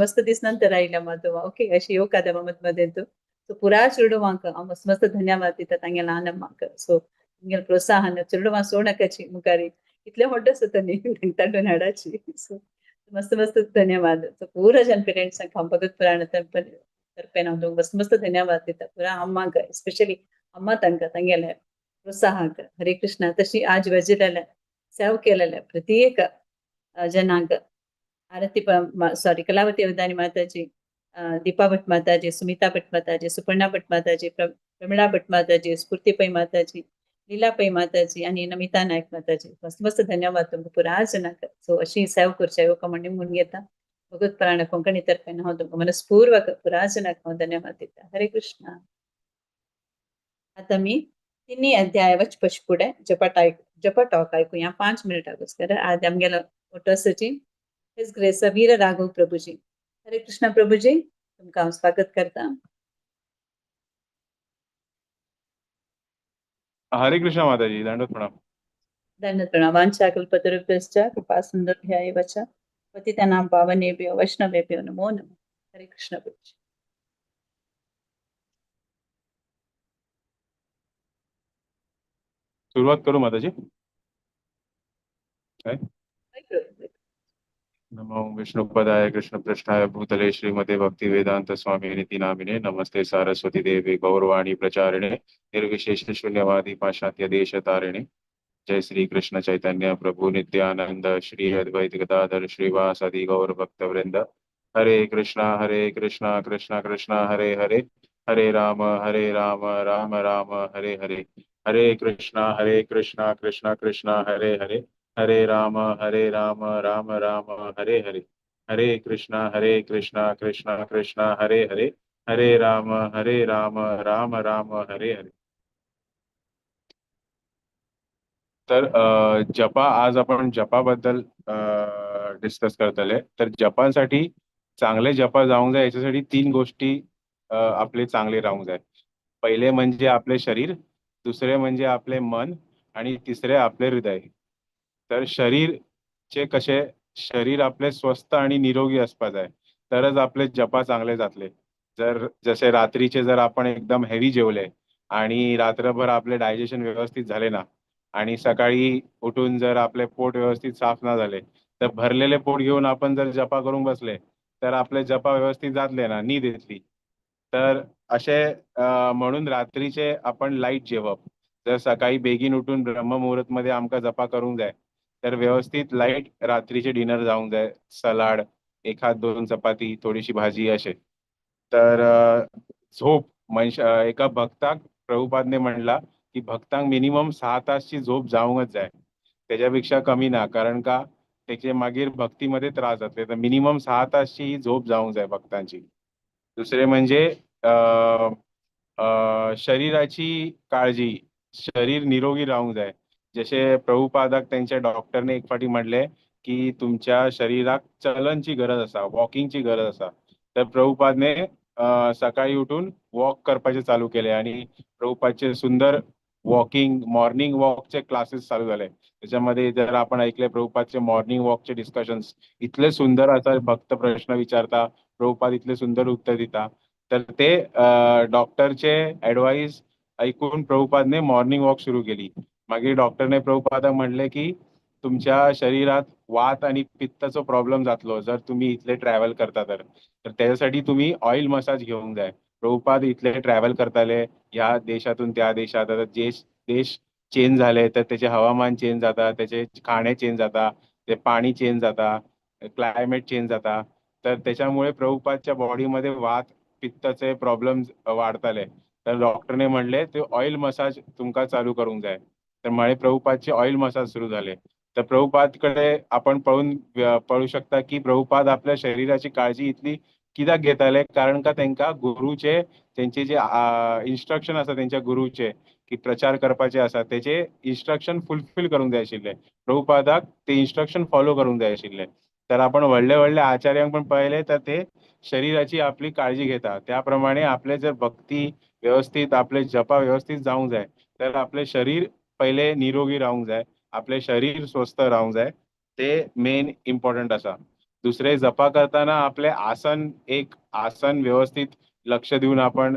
मस्त दिस नंतर आयला माधवा. ओके अशी यो कदव मत मध्ये तो सो पुरा चिरडुवांक मस्त धन्यवाद दिता तांगे नानम्माक. सो तांगे प्रोत्साहन चिरडुवा सोडकची मुखारी इतले मोठं सुतनी तांडून हाडाची. सो मस्त धन्यवाद. सो पूरा जन पेरेंट्स भगवत पुराण तर्फे ನಾವು मस्त धन्यवाद दिता पुरा अम्माक एस्पेशली अम्मा तांगेले प्रोत्साहक. हरे कृष्ण. तशी आज वजिलेले सेव केलेले प्रत्येक जनांक आरती सॉरी कलावती अवधानी माताजी दीपा भट माताजी, सुमिता भट माताजी, सुपर्णा भट माताजी, प्रमिळा भट माताजी, स्फूर्तीपै माताजी, लीलापै माताजी आणि नमिता नायक माताजी मस्त मस्त धन्यवाद तुमकां पुराजनाक. सो अशी सेवा करच्या येवका म्हणून म्हणून घेता भगवत प्राण कोंकणी तर्फे हांव तुमकां मनस्पूर्वक पुराजनाक हांव धन्यवाद दिता. हरे कृष्णा. आता मी तिन्ही अध्याय वचपच फुडें जप टॉक ऐकूया 5 मिनिटां घोस्कर. आज आमगेलो ओटोसची हिज ग्रेस वीर राघव प्रभुजी. हरे कृष्ण प्रभुजी, तुमकां हांव स्वागत करता. हरे कृष्ण माताजी, दंडवत प्रणाम. दंडवत प्रणाम. वांछा कल्पतरुभ्यश्च कृपा सिन्धुभ्य एव च पतितानां पावनेभ्यो वैष्णवेभ्यो नमो नमः. हरे कृष्ण प्रभुजी. सुरुवात करू माताजी. काय नमो विष्णुपदाय कृष्णपृष्ठाय भूतले श्रीमते भक्ति वेदांत स्वामी निति नामिने नमस्ते सारस्वती देवी गौरवाणी प्रचारिणे निर्विशेष शून्यवादी पाश्चात्य देश तारिणे. जय श्री कृष्ण चैतन्य प्रभु नित्यानंद श्री अद्वैत गदाधर श्रीवासादि गौर भक्त वृंद. हरे कृष्णा कृष्णा कृष्णा हरे हरे, हरे राम राम राम हरे हरे. हरे कृष्णा कृष्णा कृष्णा हरे हरे, हरे राम राम राम हरे हरे. हरे कृष्णा कृष्णा कृष्णा हरे हरे, हरे राम राम राम हरे हरे. तर जपा आज आपण जपाबद्दल डिस्कस करतले. तर जपांसाठी चांगले जपा जाऊंक जाय याच्यासाठी 3 गोष्टी आपले चांगले राहूंक जाय. पहिले म्हणजे आपले शरीर, दुसरे म्हणजे आपले मन आणि तिसरे आपले हृदय. तर शरीरचे कसे, शरीर आपले स्वस्थ आणि निरोगी असपा जाय तरच आपले जपा चांगले जातले. जर जसे रात्रीचे जर आपण एकदम हेवी जेवले आणि रात्रभर आपले डायजेशन व्यवस्थित झाले ना आणि सकाळी उठून जर आपले पोट व्यवस्थित साफ ना झाले तर भरलेले पोट घेऊन आपण जर जपा करून बसले तर आपले जपा व्यवस्थित जातले ना, नींद येतली. तर असे म्हणून रात्रीचे आपण लाईट जेवप. जर सकाळी बेगीन उठून ब्रह्ममुहूर्त मध्ये आमका जपा करूंक जाय तर व्यवस्थित लाईट रात्रीचे डिनर जाऊंक जाय. सलाड, 1-2 चपाती, थोडीशी भाजी असे. तर झोप एका भक्ताक प्रभुपादने म्हणला की भक्तांक मिनिमम 6 तासची झोप जाऊंकच जाय, त्याच्यापेक्षा कमी ना. कारण का त्याचे मागीर भक्तीमध्ये त्रास जातले. तर मिनिमम 6 तासची ही झोप जाऊंक जाय भक्तांची. दुसरे म्हणजे शरीराची काळजी, शरीर निरोगी राहूंक जाय. जसे प्रभुपादाक त्यांच्या डॉक्टरने एक फाटी म्हणले की तुमच्या शरीराक चलनची गरज असा, वॉकिंगची गरज असा. तर प्रभुपादने सकाळी उठून वॉक करपाचे चालू केले आणि प्रभुपादचे सुंदर वॉकिंग मॉर्निंग वॉकचे क्लासेस चालू झाले. त्याच्यामध्ये जर आपण ऐकले प्रभुपादचे मॉर्निंग वॉकचे डिस्कशन्स इतले सुंदर असतात. भक्त प्रश्न विचारता, प्रभुपाद इतले सुंदर उत्तर दिता. तर ते डॉक्टरचे ऍडवाइस ऐकून प्रभुपादने मॉर्निंग वॉक सुरू केली. मागीर डॉक्टरने प्रभुपादाक म्हणले की तुमच्या शरीरात वात आणि पित्ताचो प्रॉब्लेम जातलो जर तुम्ही इथले ट्रॅव्हल करता तर त्याच्यासाठी तुम्ही ऑइल मसाज घेऊंक जाय. प्रभुपाद इथले ट्रॅव्हल करताले ह्या देशातून त्या देशात. आता देश चेंज झाले तर त्याचे हवामान चेंज जाता, त्याचे खाणे चेंज जाता, ते पाणी चेंज जाता, क्लायमेट चेंज जाता. तर त्याच्यामुळे प्रभुपादच्या बॉडीमध्ये वात पित्ताचे प्रॉब्लेम वाढताले. तर डॉक्टरने म्हणले ते ऑइल मसाज तुमका चालू करूंक जाय. तर म्हणे प्रभुपादचे ऑइल मसाज सुरू झाले. तर प्रभुपादकडे आपण पळू शकता की प्रभुपाद आपल्या शरीराची काळजी इतली कित्याक घेताले, कारण का त्यांना गुरुचे त्यांचे जे इन्स्ट्रक्शन असतात त्यांच्या गुरुचे की प्रचार करपाचे असतात त्याचे इन्स्ट्रक्शन फुलफिल करून जाय आशिल्ले. प्रभुपादाक ते इन्स्ट्रक्शन फॉलो करून जाय आशिल्ले. तर आपण व्हडले आचार्यांक पण पळयले तर ते शरीराची आपली काळजी घेतात. त्याप्रमाणे आपले जर भक्ती व्यवस्थित, आपले जपा व्यवस्थित जाऊंक जाय तर आपले शरीर पहिले निरोगी राहूंक जाय, आपले शरीर स्वस्थ राहूंक जाय. ते मेन इम्पॉर्टंट असा. दुसरे जपा करताना आपले एक आसन व्यवस्थित लक्ष देऊन आपण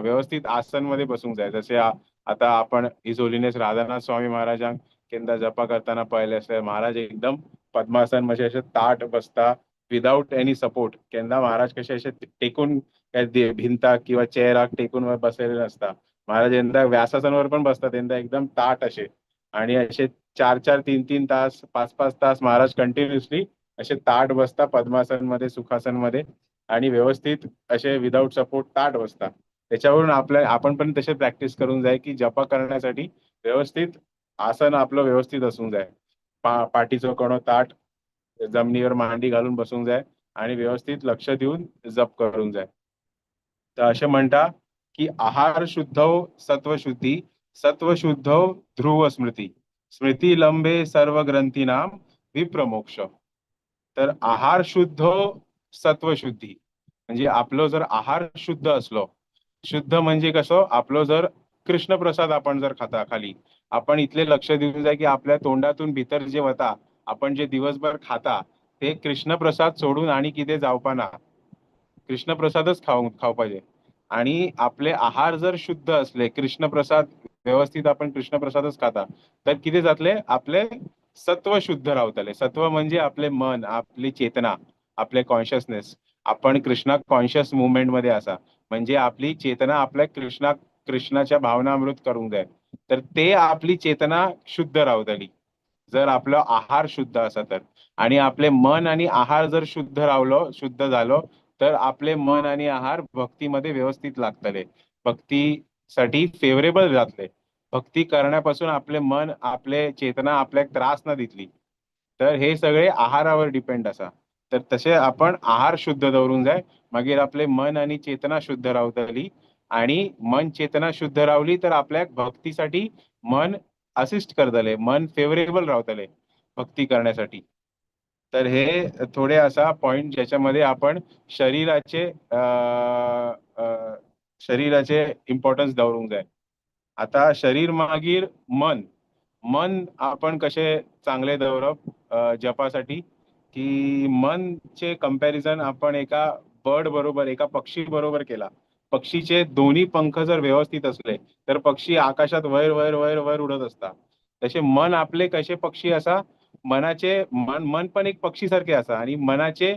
व्यवस्थित आसन मध्ये बसूंक जाय. जसे आता आपण हिज होलिनेस राधानाथ स्वामी महाराजांक केन्ना जपा करताना पळयले असले, महाराज एकदम पद्मासन म्हणजे असे ताट बसता विदाउट एनी सपोर्ट. केन्ना महाराज कसे असे टेकून भिंताक किंवा चेअराक टेकून बसलेले नसता. महाराज यंदा व्यासासनवर पण बसतात, यंदा एकदम ताट असे आणि असे 4-4, 3-3 तास, 5-5 तास महाराज कंटिन्युअसली असे ताट बसता पद्मासन मध्ये, सुखासन मध्ये आणि व्यवस्थित असे विदाऊट सपोर्ट ताट बसता. त्याच्यावरून आपण पण तसे प्रॅक्टिस करून जाय की जपा करण्यासाठी व्यवस्थित आसन आपलं व्यवस्थित असून जाय. पाठीचं कणं ताट, जमिनीवर मांडी घालून बसून जाय आणि व्यवस्थित लक्ष देऊन जप करून जाय. तर असे म्हणता की आहार शुद्धौ सत्वशुद्धी, सत्वशुद्धौ ध्रुव स्मृती, स्मृती लंबे सर्व ग्रंथीनाम विप्रमोक्ष. तर आहार शुद्ध सत्वशुद्धी म्हणजे आपलं जर आहार शुद्ध असलो, शुद्ध म्हणजे कसं, आपलं जर कृष्ण प्रसाद आपण जर खाली आपण इथले लक्ष देऊन जाय की आपल्या तोंडातून भीतर जे वता आपण जे दिवसभर खाता ते कृष्ण प्रसाद सोडून आणि किती जावपाना कृष्ण प्रसादच खाऊ पाहिजे. आणि आपले आहार जर शुद्ध असले, कृष्ण प्रसाद व्यवस्थित आपण कृष्ण प्रसादच खाता, तर किती जातले आपले सत्व शुद्ध रावतले. सत्व म्हणजे आपले मन, आपली चेतना, आपले कॉन्शियसनेस. आपण कृष्णा कॉन्शियस मुवमेंट मध्ये असा म्हणजे आपली चेतना आपल्या कृष्णाच्या भावनामृत करून जाय. तर ते आपली चेतना शुद्ध रावतली जर आपलं आहार शुद्ध असा तर. आणि आपले मन आणि आहार जर शुद्ध झालो तर आपले मन आणि आहार भक्तीमध्ये व्यवस्थित लागतले, भक्तीसाठी फेवरेबल जातले. भक्ती करण्यापासून आपले मन, आपले चेतना आपल्याक त्रास न दितली. तर हे सगळे आहारावर डिपेंड असा. तर तसे आपण आहार शुद्ध दवरून जाय, मागीर आपले मन आणि चेतना शुद्ध रावतली. आणि मन चेतना शुद्ध रावली तर आपल्याक भक्तीसाठी मन असिस्ट करतले, मन फेवरेबल रावतले भक्ती करण्यासाठी. तर हे थोडे असा पॉइंट ज्याच्यामध्ये आपण शरीराचे इम्पॉर्टन्स दवरूंक जाय. आता शरीर मागीर मन आपण कसे चांगले दवरप जपासाठी की मनचे कंपॅरिझन आपण एका बर्ड बरोबर, एका पक्षी बरोबर केला. पक्षीचे दोन्ही पंख जर व्यवस्थित असले तर पक्षी आकाशात वैर वैर वैर वैर उडत असता. तसे मन आपले कसे पक्षी असा, मन पण एक पक्षी सारखे असा आणि मनाचे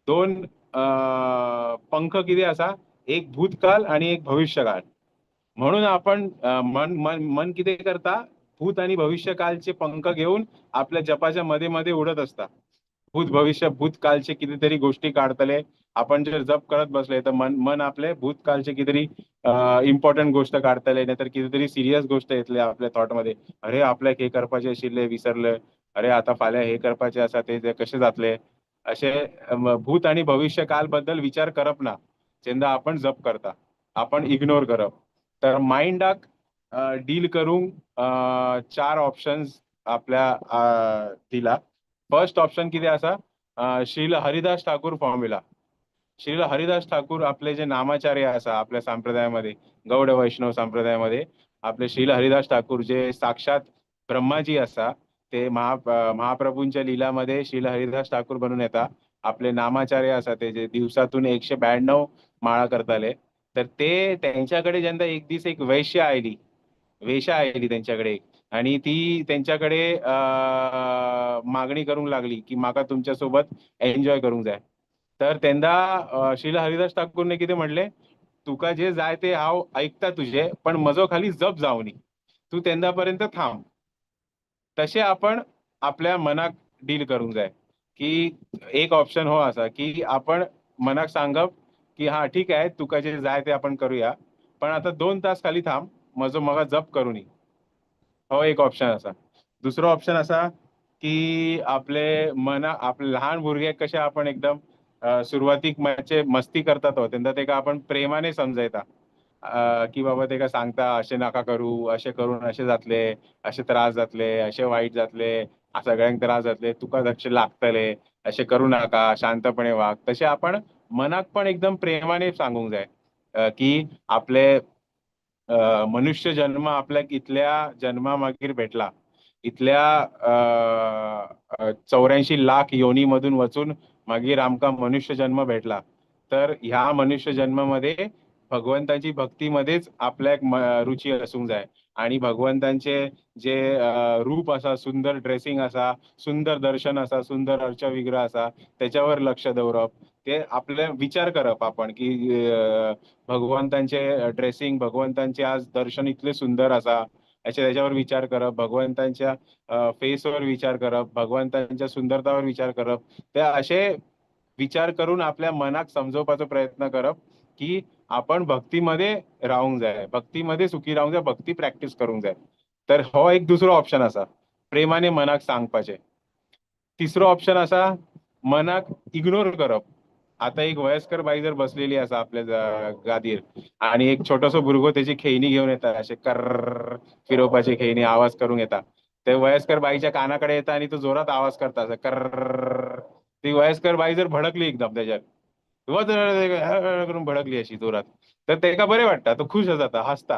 दोन पंख किती असा, एक भूतकाल आणि एक भविष्यकाळ. म्हणून आपण मन किती करता, भूत आणि भविष्यकालचे पंख घेऊन आपल्या जपाच्या मध्ये मध्ये उडत असता. भूतकालचे कितीतरी गोष्टी काढतले. आपण जर जप करत बसले तर मन आपले भूतकालचे कितीतरी इम्पॉर्टंट गोष्ट काढतले, नाहीतर कितीतरी सिरियस गोष्ट येतले आपल्या थॉट मध्ये. अरे आपल्याक हे करपाचे आशिल्ले विसरले, अरे आता फाल्या हे करपाचे असा, ते कसे जातले. असे भूत आणि भविष्य काल बद्दल विचार करप ना जेंदा आपण जप करता, आपण इग्नोर करप. तर माइंडाक डील करूंक 4 ऑप्शन्स आपल्या दिला. फर्स्ट ऑप्शन किती असा, श्रील हरिदास ठाकूर फॉर्म्युला. श्रील हरिदास ठाकूर आपले जे नामाचार्य असा आपल्या संप्रदायामध्ये, गौड वैष्णव संप्रदायामध्ये आपले श्रील हरिदास ठाकूर जे साक्षात ब्रह्माजी असा, ते महाप्रभूंच्या लीलामध्ये श्रील हरिदास ठाकूर बनून येता. आपले नामाचार्य असा ते जे दिवसातून 192 माळा करताले. तर ते त्यांच्याकडे ज्यांना एक दिवस एक वेश्या आयली त्यांच्याकडे आणि ती त्यांच्याकडे मागणी करून लागली की माका तुमच्यासोबत एन्जॉय करून जाय. तर त्यांना श्रील हरिदास ठाकूरने किती म्हणले, तुका जे जाय ते हाव ऐकता तुझे, पण मजो खाली जप जावनी, तू त्यांच्यापर्यंत थांब. तसे आपण आपल्या मनाक डील करून जाय की एक ऑप्शन हो असा की आपण मनाक सांगप की हा ठीक आहे, तुका जे जाय ते आपण करूया, पण आता 2 तास खाली थांब, मगा जप करूनी. हो एक ऑप्शन असा. दुसरं ऑप्शन असा की आपले लहान भुरगे कसे आपण एकदम सुरुवातीक मस्ती करतात हो, त्यांना ते का आपण प्रेमाने समजायता की बाबा ते का सांगता असे नका करू, असे करून असे जातले, असे त्रास जातले, असे वाईट जातले, सगळ्यांक त्रास जातले, तुका लक्ष लागतले, असे करू नका, शांतपणे वाग. तसे आपण मनाक पण एकदम प्रेमाने सांगूक जाय की आपले मनुष्य जन्म आपल्याक इथल्या जन्मा मागीर भेटला, इथल्या 84 लाख योनीमधून वचून मागीर आमका मनुष्य जन्म भेटला. तर ह्या मनुष्य जन्मामध्ये भगवंताची भक्तीमध्येच आपल्याक रुची असूंक जाय. आणि भगवंतांचे जे रूप असा, सुंदर ड्रेसिंग असा, सुंदर दर्शन असा, सुंदर अर्चविग्रह असा, त्याच्यावर लक्ष दवरप. ते आपले विचार करप आपण की भगवंतांचे ड्रेसिंग, भगवंतांचे आज दर्शन इतले सुंदर असा, त्याच्यावर विचार करप. भगवंतांच्या फेसवर विचार करप, भगवंतांच्या सुंदरतावर विचार करप. ते असे विचार करून आपल्या मनाक समजवपाचो प्रयत्न करप की आपण भक्तीमध्ये रावूंक जाय, भक्तीमध्ये सुखी रावूंक जाय, भक्ती प्रॅक्टीस करूंक जाय. तर हो एक दुसरो ऑप्शन आसा, प्रेमाने मनाक सांगपाचें. तिसरो ऑप्शन आसा मनाक इग्नोर करप. आता एक वयस्कर बाई जर बसलेली आसा आपल्या गादीर आणि एक छोटोसो भुरगो त्याची खेळणी घेऊन येता, अशे कर्र फिरवपाची खेळणी आवाज करूंक येता. ते वयस्कर बाईच्या कानाकडे येता आणि तो जोरात आवाज करता असं कर्र. ती वयस्कर बाई जर भडकली एकदम त्याच्यात करून भडकली अशी जोरात, तर तेका बरें वाटता, तो खुश जाता, हसता.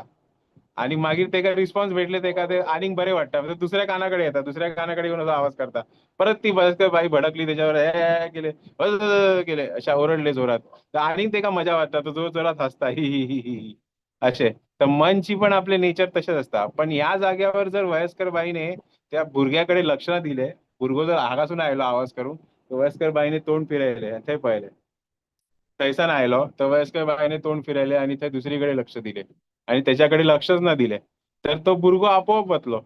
आणि मागीर तेका रिस्पॉन्स भेटले तेका ते आनीक बरें वाटता, म्हणजे दुसऱ्या कानाकडे येता, दुसऱ्या कानाकडे येऊन असो आवाज करता. परत ती वयस्कर बाई भडकली त्याच्यावर हे केले केले अशा ओरडले जोरात, तर आनीक तेका मजा वाटता, तो जोर जोरात हसता ही ही ही ही असे. तर मनची पण आपले नेचर तसेच असता. पण या जाग्यावर जर वयस्कर बाईने त्या भुरग्याकडे लक्ष न दिले, भुरगो जर आगासून आयलो आवाज करून, तर वयस्कर बाईने तोंड फिरयले आणि थंय पळयले. थंयसान आयलो तर वयस्कर बाईने तोंड फिरयले आणि थंय दुसरीकडे लक्ष दिले आणि त्याच्याकडे लक्षच न दिले, तर तो भुरगो आपोआप वतलो.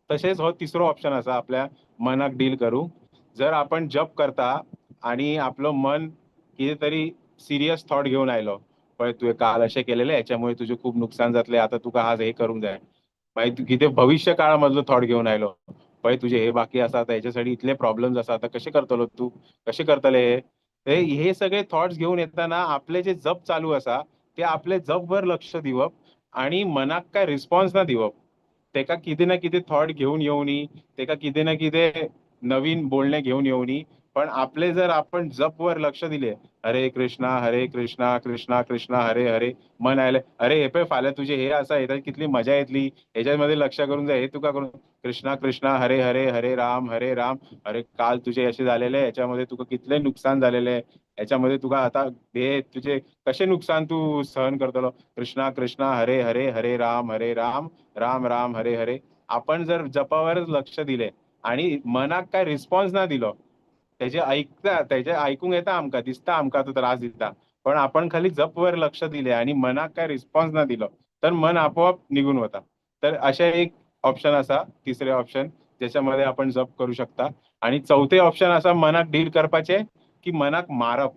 तसेच हो तिसरो ऑप्शन आसा आपल्या मनाक डील करूंक. जर आपण जप करता आणि आपलं मन कितें तरी सिरियस थॉट घेऊन आयलो, पळय तुवें काल अशें केलेलें, याच्यामुळे तुझे खूप नुकसान जातले, आता तुका आज हे करूंक जाय. मागीर तू कितें भविष्य काळामधलो थॉट घेऊन आयलो, पळय तुझे हे बाकी आसा, आता याच्यासाठी इतले प्रॉब्लेम्स आसा, आता कशें करतलो तू, कशें करतले हे सगळे थॉट्स घेऊन येताना आपले जे जप चालू आसा ते आपले जपवर लक्ष दिवप आणि मनाक काय रिस्पॉन्स ना दिवप. तेका कितें ना कितें थॉट घेऊन येवनी, तेका कितें ना कितें नवीन बोलणे घेऊन येवनी, पण आपले जर आपण जपवर लक्ष दिले, हरे कृष्णा कृष्णा कृष्णा हरे हरे, मन आयले अरे हे पळय फाल्यां तुझे हे आसा, हेच्यात कितली मजा येतली, हेच्यामध्ये लक्ष करून जाय, हे तुका करून कृष्णा कृष्णा हरे हरे हरे राम अरे काल तुझे असे झालेले, याच्यामध्ये तुका कितले नुकसान झालेले, याच्यामध्ये तुका आता हे तुझे कसे नुकसान तू सहन करतलो. कृष्णा कृष्णा हरे हरे हरे राम राम राम हरे हरे. आपण जर जपावरच लक्ष दिले आणि मनाक काय रिस्पॉन्स ना दिलो, त्याचे ऐकूंक येता, आमकां दिसता आमकां तो त्रास दिता, पण आपण खाली जपवर लक्ष दिले आणि मनाक काय रिस्पॉन्स ना दिलो, तर मन आपोआप निघून होता. तर अशा एक ऑप्शन असा, तिसरे ऑप्शन ज्याच्यामध्ये आपण जप करू शकता. आणि चौथे ऑप्शन असा मनाक डील करपाचे की मनाक मारप.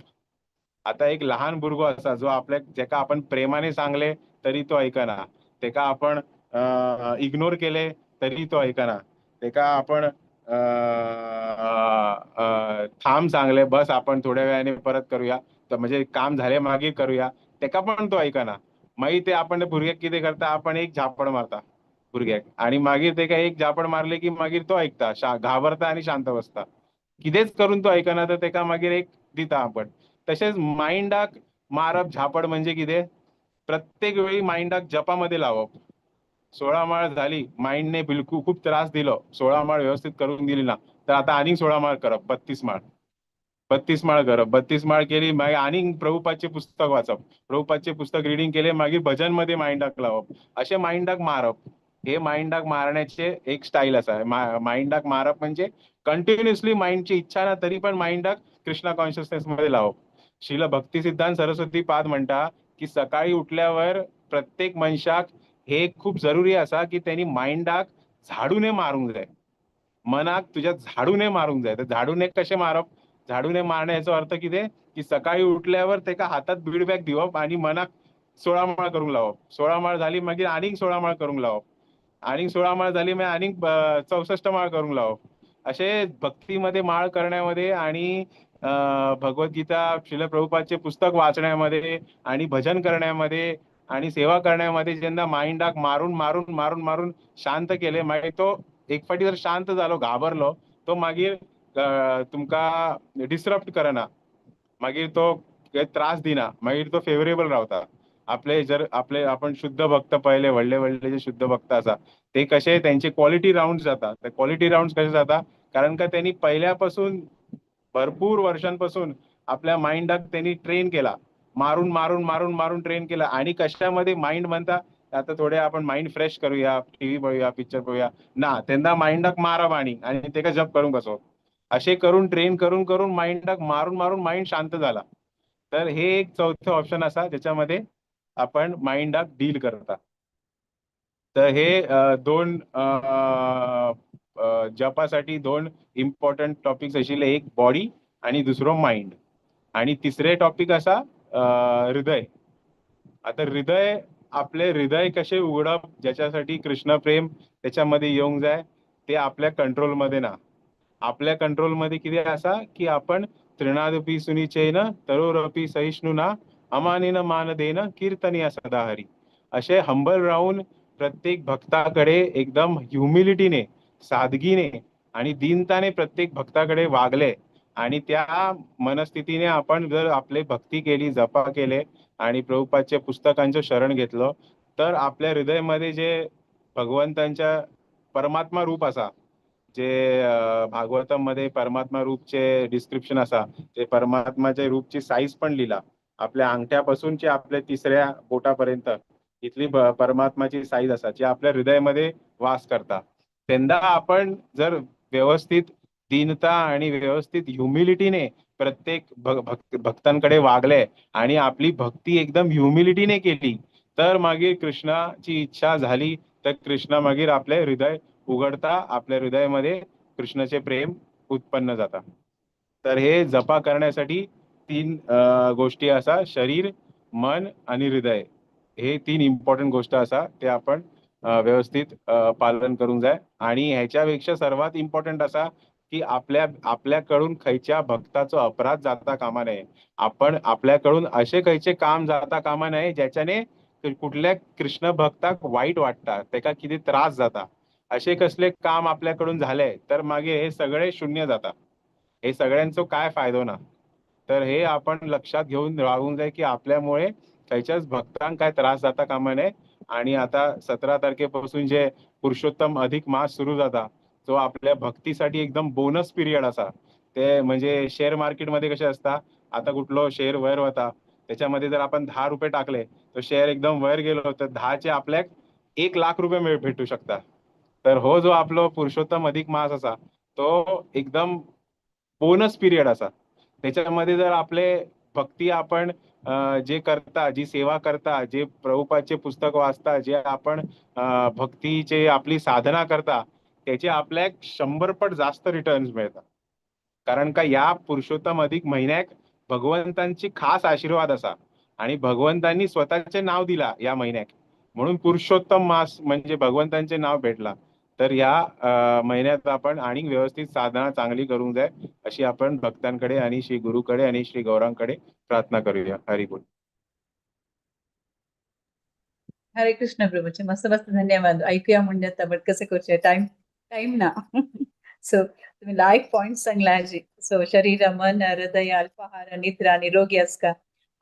आता एक लहान भुरगो असा जो आपल्या जेका आपण प्रेमाने सांगले तरी तो ऐकना, तेका आपण इग्नोर केले तरी तो ऐकना, तेका आपण थांब सांगले, बस आपण थोड्या वेळाने परत करूया, तर म्हणजे काम झाले मागीर करूया, तेका पण तो ऐकना. मागीर ते आपण भुरग्याक कितें करता, आपण एक झापड मारता भुरग्याक आणि मागीर तेका एक झापड मारले की मागीर तो ऐकता, घाबरता आणि शांत बसता. कितेंच करून तो ऐकना, तर तेका मागीर एक दिता आपण. तसेच माइंडाक मारप झापड म्हणजे कितें, प्रत्येक वेळी माइंडाक जपामध्ये लावप. 16 माळ झाली, माइंडने बिलकुल खूप त्रास दिलो, 16 माळ व्यवस्थित करून दिली ना, तर आता आणि 16 माळ करप, 32 माळ 32 माळ करप. 32 माळ केली मागीर आणि प्रभुपादचे पुस्तक वाचप, प्रभुपादचे पुस्तक रिडिंग केले मागीर भजन मध्ये माइंडाक लावप, असे माइंडाक मारप. हे माइंडाक मारण्याचे एक स्टाईल असा. माइंडाक मारप म्हणजे कंटिन्युअसली माइंडची इच्छा ना तरी पण माइंडाक कृष्णा कॉन्शियसनेस मध्ये लावप. श्रील भक्ती सिद्धांत सरस्वती पाद म्हणता की सकाळी उठल्यावर प्रत्येक मनशाक हे खूप जरुरी असा की त्यांनी माइंडाक झाडूने मारूंक जाय, मनाक तुझ्या झाडूने मारूंक जाय. तर झाडूने कशे मारप, झाडूने मारणे याचा अर्थ कितें की सकाळी उठल्यावर तेका हातात फीडबॅक दिवप आणि मनाक 16 माळ करूंक लावप. 16 माळ झाली मागीर आनीक 16 माळ करूंक लावप, आनीक 16 माळ झाली मागीर आनीक 64 माळ करूंक लावप. असे भक्तीमध्ये माळ करण्यामध्ये आणि भगवद्गीता श्रील प्रभुपादचे पुस्तक वाचण्यामध्ये आणि भजन करण्यामध्ये आणि सेवा करण्यामध्ये जेन्ना माइंडाक मारून मारून मारून मारून शांत केले, मागीर तो एक फाटी जर शांत जालो, घाबरलो, तो मागीर तुमका डिस्टर्ब करना, मागीर तो त्रास दिना, मागीर तो फेवरेबल रावता. आपले जर आपण शुद्ध भक्त पळयले, व्हडले व्हडले जे शुद्ध भक्त आसा ते कसे त्यांचे क्वालिटी राउंड जाता. ते क्वालिटी राउंड कसे जाता, कारण का त्यांनी पहिल्यापासून भरपूर वर्षांपासून आपल्या माइंडाक त्यांनी ट्रेन केला, मारून मारून मारून मारून ट्रेन केला. आणि कशामध्ये माइंड म्हणता, आता थोडे आपण माइंड फ्रेश करूया, टीव्ही बघूया, पिक्चर बघूया ना, त्यांना माइंडाक मारप आणि तेका जप करून बसवप. असे करून ट्रेन करून करून माइंडाक मारून मारून माइंड शांत झाला. तर हे एक चौथं ऑप्शन असा ज्याच्यामध्ये आपण माइंडाक डील करता. तर हे दोन जपासाठी दोन इम्पॉर्टंट टॉपिक्स आशिल्ले, एक बॉडी आणि दुसरो माइंड. आणि तिसरे टॉपिक असा हृदय. आता हृदय, आपले हृदय कसे उघडप, ज्याच्यासाठी कृष्ण प्रेम त्याच्यामध्ये येऊन जाय, ते आपल्या कंट्रोलमध्ये ना. आपल्या कंट्रोलमध्ये किती असा की आपण तृणादपी सुनिचेन तरोरपी सहिष्णुना अमानेन मान देन कीर्तनीय सदा हरी. असे हंबल राहून प्रत्येक भक्ताकडे एकदम ह्युमिलिटीने, सादगीने आणि दीनताने प्रत्येक भक्ताकडे वागले. आणि त्या मनस्थितीने आपण जर आपले भक्ती केली, जपा केले आणि प्रभुपादच्या पुस्तकांचं शरण घेतलं, तर आपल्या हृदयामध्ये जे भगवंतांच्या परमात्मा रूप असा, जे भागवतम मध्ये परमात्मा रूपचे डिस्क्रिप्शन असा, ते परमात्माच्या रूपची साईज पण लिहिला. आपल्या अंगठ्यापासूनची आपल्या तिसऱ्या बोटापर्यंत इथली परमात्माची साईज असा, जी आपल्या हृदयामध्ये वास करता. त्यांना आपण जर व्यवस्थित दीनता आणि व्यवस्थित ह्युमिलिटीने प्रत्येक भक्तांकडे वागले आणि आपली भक्ती एकदम ह्युमिलिटीने केली, तर मागे कृष्णाची इच्छा झाली तर कृष्ण मागीर आपले हृदय उघडता, आपल्या हृदयामध्ये कृष्णाचे प्रेम उत्पन्न जाता. तर हे जपा करण्यासाठी 3 गोष्टी असा, शरीर, मन आणि हृदय. हे 3 इम्पॉर्टंट गोष्ट असा, ते आपण व्यवस्थित पालन करून जाय. आणि ह्याच्यापेक्षा सर्वात इम्पॉर्टंट असा की आपल्याकडून खयच्या भक्ताचा अपराध जाता कामा नये. आपण आपल्याकडून असे खयचे काम जाता कामा नये ज्याच्याने कुठल्या कृष्ण भक्ताक वाईट वाटता, त्याका किती त्रास जाता. असे कसले काम आपल्याकडून झाले तर मागे हे सगळे शून्य जाता. हे सगळ्यांचा काय फायदो ना. तर हे आपण लक्षात घेऊन राहून जाय की आपल्यामुळे खयच्याच भक्तांक काय त्रास जाता कामा नये. आणि आता 17 तारखेपासून जे पुरुषोत्तम अधिक मास सुरू जाता, जो आपल्या भक्तीसाठी एकदम बोनस पिरियड असा. ते म्हणजे शेअर मार्केटमध्ये कसे असता, आता कुठलो शेअर वर होता, त्याच्यामध्ये जर आपण 10 रुपये टाकले तर शेअर एकदम वर गेलो तर 10चे आपल्याक 1 लाख रुपये भेटू शकता. तर हो जो आपलो पुरुषोत्तम अधिक मास असा, तो एकदम बोनस पिरियड असा. त्याच्यामध्ये जर आपले भक्ती आपण जे करता, जी सेवा करता, जे प्रभुपादचे पुस्तक वाचता, जे आपण भक्तीचे आपली साधना करता, त्याचे आपल्याक 100 पट जास्त रिटर्न्स मिळतात. कारण का या पुरुषोत्तम अधिक महिन्याक भगवंतांची खास आशीर्वाद असा आणि भगवंतांनी स्वतःचे नाव दिला या महिन्याक, म्हणून पुरुषोत्तम मास म्हणजे भगवंतांचे नाव भेटला. तर या महिन्यात आपण आणि व्यवस्थित साधना चांगली करून जाय, अशी आपण भक्तांकडे आणि श्री गुरुकडे आणि श्री गौरांकडे प्रार्थना करूया. हरी बोल. हरे कृष्ण प्रभूचे मस्त मस्त धन्यवाद. ऐकूया म्हणजे आता बट कसं करूया, टाइम ना. सो तुम्ही लाईक पॉइंट सांगला आजी. सो शरीर, मन, हृदय, अल्पाहार, निद्रा, निरोगी असका,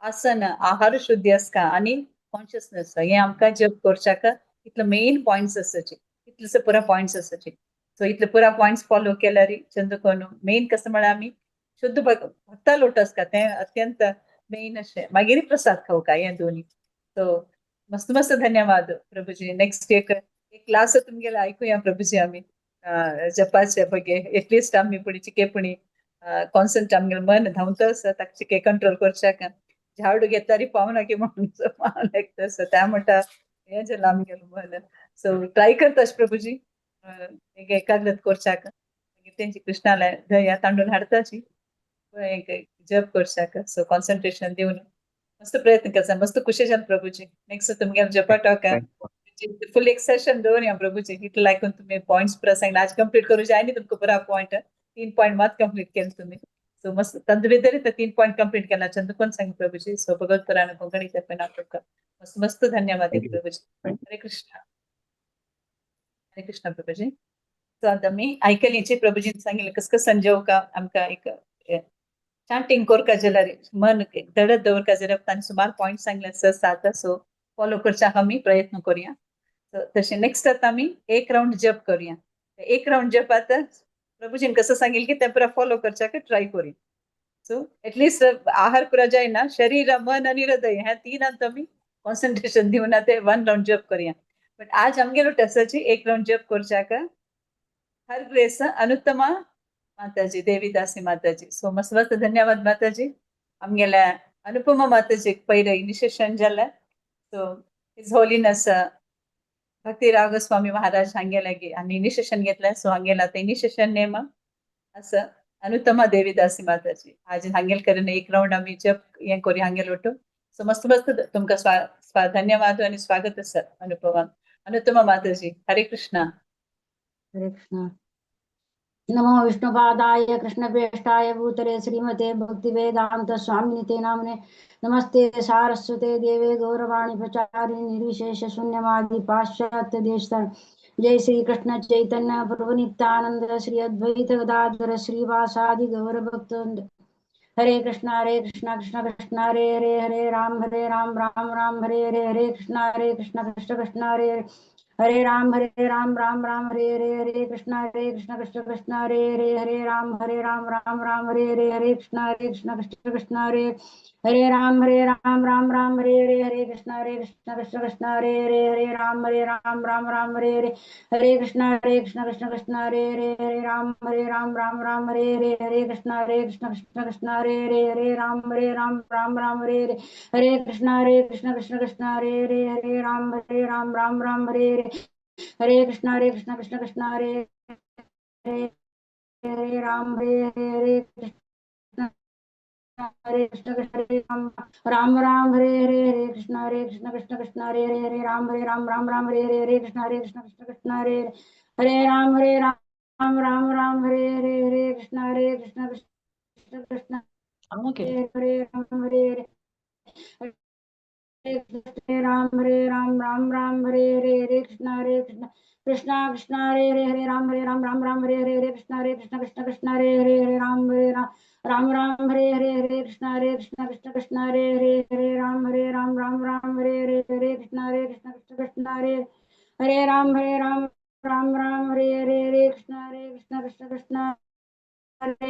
आसन, आहार शुद्धी असका आणि कॉन्शियसनेस हे आमकां जप करच्याक इतलं मेन पॉइंट्स असाचे, इतलंसं पुरा पॉइंट्स असाचे. सो इतले पुरा पॉइंट्स फॉलो केल्यार चंदकोन मेन कसं म्हळ्यार आमी शुद्ध भक्ता लोट असका ते अत्यंत मेन असे. मागीर प्रसाद खावका हे दोन्ही. सो मस्त मस्त धन्यवाद प्रभूजी. नेक्स्ट एक क्लास तुमगेला ऐकूया प्रभूजी आम्ही जपाचे बघे. एटलिस्ट आम्ही पुढे चिकेपणी कॉन्संट आमगे मन धांवत असं ताका चिके कंट्रोल करच्याक झाडू घेतारी पावना की म्हणून तसं त्या म्हणटा हे झालं आमगेलं मन. सो ट्राय करतास प्रभूजी एकाग्रत करच्याक त्यांची कृष्णाला धया तांडून हाडताची जप करच्याक. सो कॉन्सन्ट्रेशन देऊन मस्त प्रयत्न करता. मस्त खुशी प्रभूजी. नेक्स्ट तुमगे जपा टॉका फुल एक सेशन दवरया प्रभूजी. इतलं ऐकून तुम्ही पॉइंट्स पुरा सांगला. आज कंप्लीट करू जाय न्ही तुमकां पुरा पॉइंट 3 पॉइंट मात कंप्लीट केले तुम्ही. सो मस्त तंदुरी 3 पॉइंट कंप्लीट केला चंद्रकोन सांग प्रभूजी. सो भगवत पुराण कोंकणी तर्फे नाटक मस्त मस्त धन्यवाद प्रभूजी. हरे कृष्ण. हरे कृष्ण प्रभूजी. सो आता मी ऐकलीची प्रभूजीन सांगितलं कसं संजोवका आमकां एक चांटिंग कोरका जाल्यार मन धडत दवरका जाल्यार तांणी सुमार पॉइंट सांगले 6-7. सो फॉलो करच्याक आमी प्रयत्न करूया. तशें नेक्स्ट आता आमी 1 राउंड जप करूया. 1 राउंड जप आता प्रभूजीन कसं सांगितलं की ते पुरा फॉलो करच्याक ट्राय करूया. सो एटलिस्ट आहार पुरा जायना, शरीर, मन आणि हृदय ह्या 3 आमी कॉन्सन्ट्रेशन दिवन ते 1 राउंड जप करूया. बट आज आमगेलो टसाची 1 राउंड जप करच्याक हर ग्रेस अनुत्तमा माताजी, देवीदासी माताजी. सो मस्त मस्त धन्यवाद माताजी. आमगेल्या अनुपमा माताजी पहिले इनिशिएशन जालें. सो हिज होलीनेस भक्ती राव गोस्वामी महाराज हांगे लागी आनी इनिशिएशन घेतलें. सो हांगेला ते इनिशिएशन नेम असं अनुतमा देवीदासी माताजी आज हांगेल करून एक राउंड आम्ही जप हे करी हांगेल वटू सो मस्त मस्त तुमका धन्यवाद आणि स्वागत सर अनुतमा माताजी. हरे कृष्णा. हरे कृष्ण. नमो विष्णुपादाय कृष्णप्रेष्ठाय भूतले श्रीमते भक्तिवेदांत स्वामिनिते नामने नमस्ते सारस्वते देवे गौरवाणी प्रचारिणी निर्विशेष शून्यवादी पाश्चात्य देश. जय श्री कृष्ण चैतन्य प्रभु नित्यानंद श्री अद्वैत गदाधर श्रीवासादि गौर भक्त. हरे कृष्ण कृष्ण कृष्ण हरे राम राम राम हरे कृष्ण कृष्ण कृष्ण हरे राम राम राम हरे कृष्ण कृष्ण कृष्ण हरे राम राम राम हरे कृष्ण कृष्ण कृष्ण हरे राम राम राम हरे कृष्ण कृष्ण कृष्ण हरे राम राम राम हरे कृष्ण कृष्ण कृष्ण हरे राम राम राम हरे कृष्ण कृष्ण कृष्ण हरे राम राम राम हरे कृष्ण कृष्ण कृष्ण हरे राम राम राम हरे कृष्ण कृष्ण कृष्ण हरे राम कृष्ण हरे कृष्ण हरे राम राम हरे कृष्ण कृष्ण कृष्ण हरे राम राम हरे कृष्ण कृष्ण कृष्ण हरे राम राम राम हरे कृष्ण कृष्ण कृष्ण हरे राम राम हरे कृष्ण कृष्ण कृष्ण हरे राम राम हरे कृष्ण कृष्ण कृष्ण हरे राम राम हरे कृष्ण कृष्ण हरे राम राम हरे कृष्ण कृष्ण हरे राम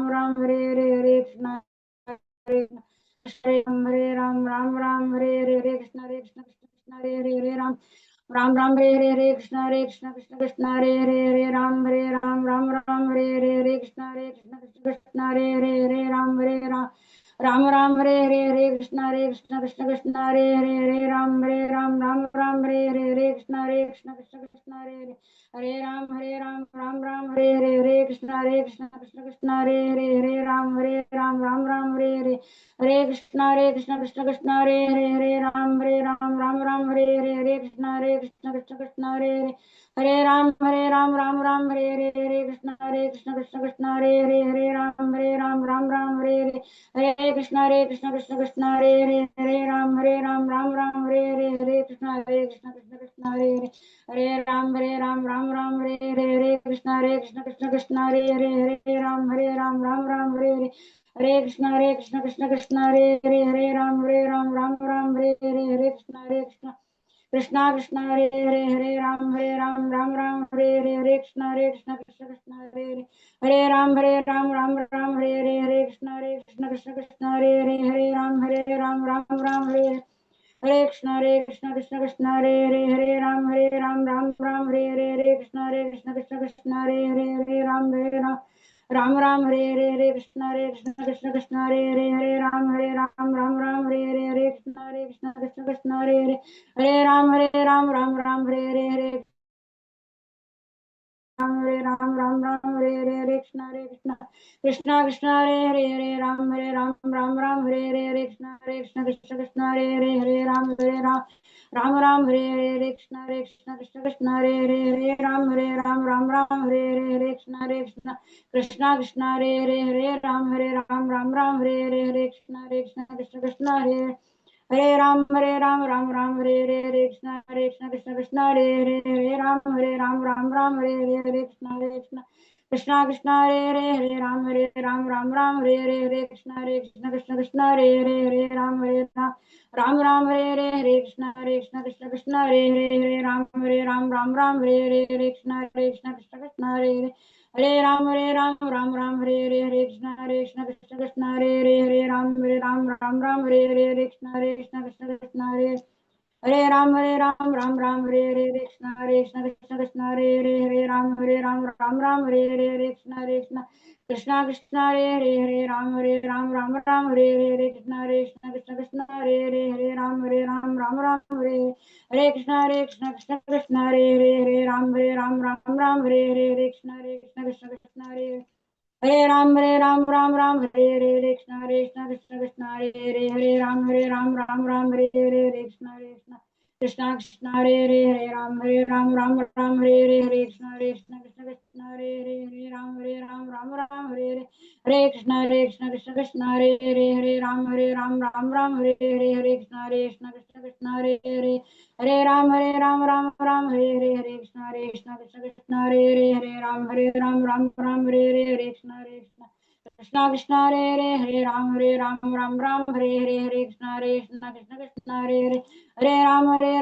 राम हरे कृष्ण कृष्ण हरे राम हरे कृष्ण हरे राम हरे कृष्ण कृष्ण हरे राम हरे कृष्ण कृष्ण हरे राम राम हरे कृष्ण कृष्ण हरे राम हरे कृष्ण कृष्ण हरे राम राम हरे कृष्ण कृष्ण हरे राम हरे कृष्ण कृष्ण हरे राम हरे कृष्ण कृष्ण हरे राम कृष्ण कृष्ण हरे राम हरे कृष्ण कृष्ण हरे राम हरे कृष्ण कृष्ण हरे राम हरे कृष्ण कृष्ण कृष्ण हरे राम हरे कृष्ण कृष्ण हरे राम हरे कृष्ण कृष्ण हरे राम हरे कृष्ण कृष्ण हरे राम हरे कृष्ण हरे राम हरे कृष्ण हरे राम कृष्ण कृष्ण हरे राम कृष्ण हरे राम कृष्ण कृष्ण हरे राम कृष्ण कृष्ण हरे राम हरे कृष्ण कृष्ण हरे राम हरे कृष्ण कृष्ण हरे राम हरे कृष्ण कृष्ण हरे राम हरे कृष्ण कृष्ण हरे राम हरे कृष्ण कृष्ण हरे राम हरे कृष्ण कृष्ण हरे राम हरे कृष्ण हरे राम हरे कृष्ण कृष्ण हरे राम हरे कृष्ण कृष्ण हरे राम हरे कृष्ण कृष्ण हरे राम हरे कृष्ण कृष्ण हरे राम हरे कृष्ण कृष्ण हरे राम राम राम हरे हरे हरे कृष्ण कृष्ण कृष्ण हरे हरे राम राम राम हरे हरे कृष्ण कृष्ण हरे राम राम हरे हरे कृष्ण कृष्ण हरे राम राम हरे कृष्ण कृष्ण हरे राम राम हरे हरे कृष्ण कृष्ण हरे राम हरे हरे कृष्ण कृष्ण हरे राम राम हरे हरे कृष्ण कृष्ण हरे राम राम हरे कृष्ण कृष्ण हरे राम हरे कृष्ण कृष्ण हरे राम हरे कृष्ण कृष्ण हरे राम हरे कृष्ण हरे राम हरे कृष्ण हरे राम हरे कृष्ण हरे राम हरे कृष्ण हरे राम हरे कृष्ण हरे राम कृष्ण हरे राम हरे कृष्ण राम हरे कृष्ण हरे राम हरे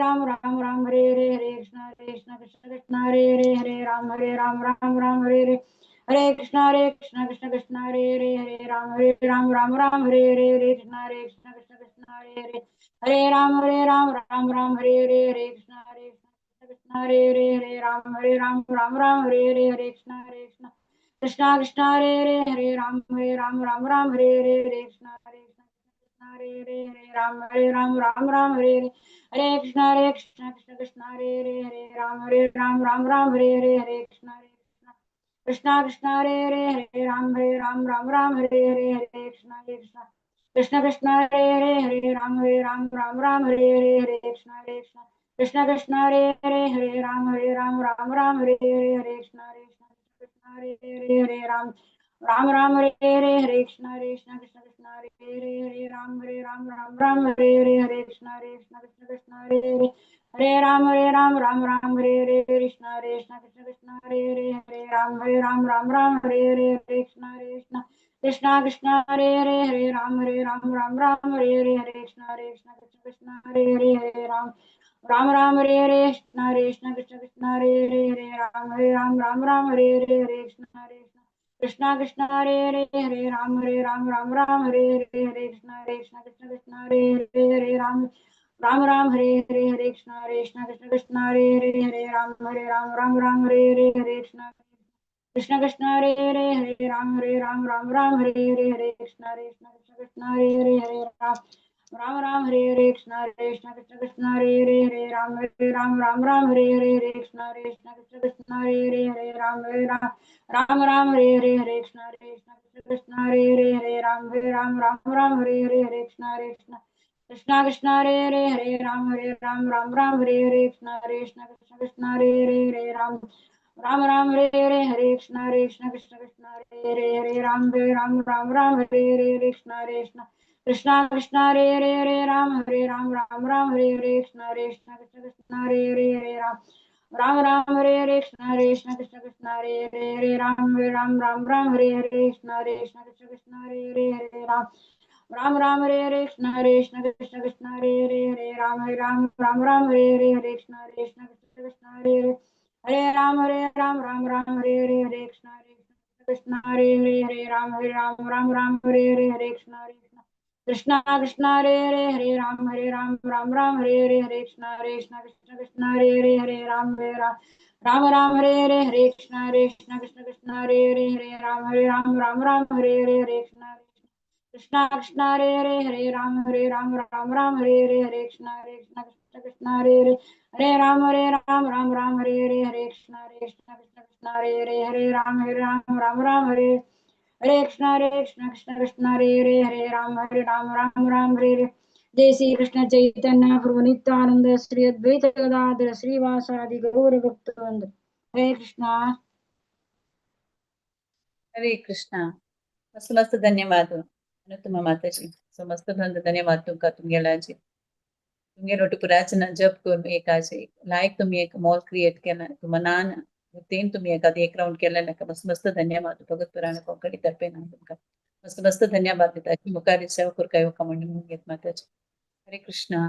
राम हरे कृष्ण हरे राम हरे कृष्ण हरे राम कृष्ण हरे राम हरे कृष्ण हरे राम हरे हरे राम हरे कृष्ण हरे राम हरे कृष्ण हरे राम हरे कृष्ण हरे राम हरे कृष्ण हरे राम कृष्ण हरे राम कृष्ण हरे राम कृष्ण हरे राम कृष्ण हरे राम कृष्ण हरे राम कृष्ण हरे राम कृष्ण हरे कृष्ण हरे राम कृष्ण हरे राम कृष्ण हरे राम कृष्ण हरे राम कृष्ण हरे राम हरे कृष्ण हरे राम कृष्ण हरे राम हरे कृष्ण हरे राम हरे कृष्ण हरे राम हरे कृष्ण हरे राम हरे कृष्ण हरे राम हरे कृष्ण हरे राम हरे कृष्ण हरे राम हरे कृष्ण हरे राम हरे कृष्ण हरे राम हरे कृष्ण हरे राम हरे कृष्ण हरे राम हरे कृष्ण राम हरे कृष्ण हरे राम हरे कृष्ण हरे राम हरे जय श्री कृष्ण चैतन्य प्रभु नित्यानंद श्री अद्वैत गदाधर श्रीवासादि गौर भक्तवृंद हरे कृष्णा हरे कृष्णा मस्त मस्त धन्यवाद अनुत्तम माताजी सो मस्त धन्यवाद तुमका तुमगेलाचे तुमगे पुराचना जप करून एकाचे लायक तुम्ही एक मॉल क्रिएट केला मनान तेन तुम्ही एक राउंड केला नका मस्त मस्त धन्यवाद भगत पुराण कोकणी तर्फे ना तुमका मस्त मस्त धन्यवाद देता मुखारी सेवा करकायो का म्हणून घेत माताजी हरे कृष्णा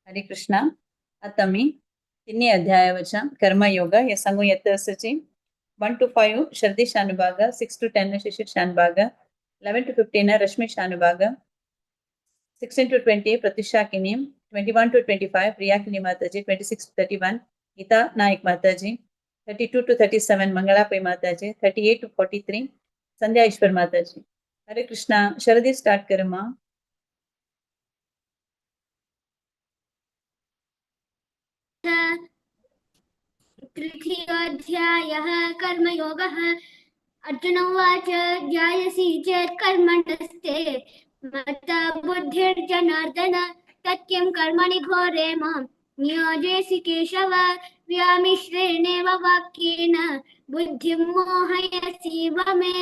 हरे कृष्णा आता मी तिन्ही अध्यायावरच्या कर्मयोग हे सांगू येत असची 1 to 5 शर्दी शानुभाग 6 to 10 Shishir शानुभाग 11 to 15 Rashmi शानुभाग 16 to 20 Pratishakinim, 21 to 25 Priyakini Mataji, 26 to 31 Gita Naik Mataji, 32 to 37 Mangala Pai Mataji, 38 to 43 Sandhya Ishwar Mataji. Hare Krishna. Sharadi start karama. तृतीयोऽध्यायः कर्मयोगः। Arjuna उवाच ध्यायसि चेत् कर्मणस्ते मत्ता बुद्धिर्जनार्दन तत्किं कर्मणि घोरे मां नियोजयसि केशव व्यामिश्रेणेव वाक्येन बुद्धिं मोहयसीव मे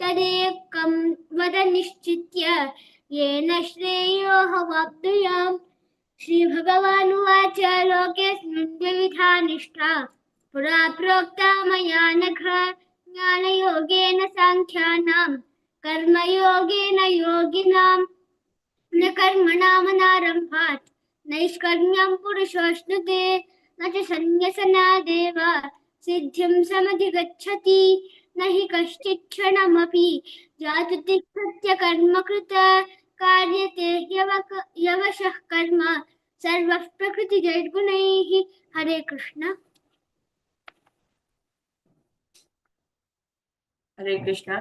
तदेकं वद निश्चित्य येन श्रेयोऽहवाप्नुयाम्। श्रीभगवानुवाच लोकेऽस्मिन् द्विविधा निष्ठा पुरा प्रोक्ता मया नघ ज्ञानयोगेन साङ्ख्यानां कर्मयोगेन योगिनां न कर्मणामनारम्भात् नैष्कर्म्यं पुरुषोऽश्नुते न च सन्न्यसनादेव सिद्धिं समधिगच्छति न हि कश्चित् क्षणमपि जातु तिष्ठत्य कर्म कृत कार्यते ह्यवशः कर्म सर्वः प्रकृतिजैर्गुणैः। हरे कृष्ण। हरे कृष्ण।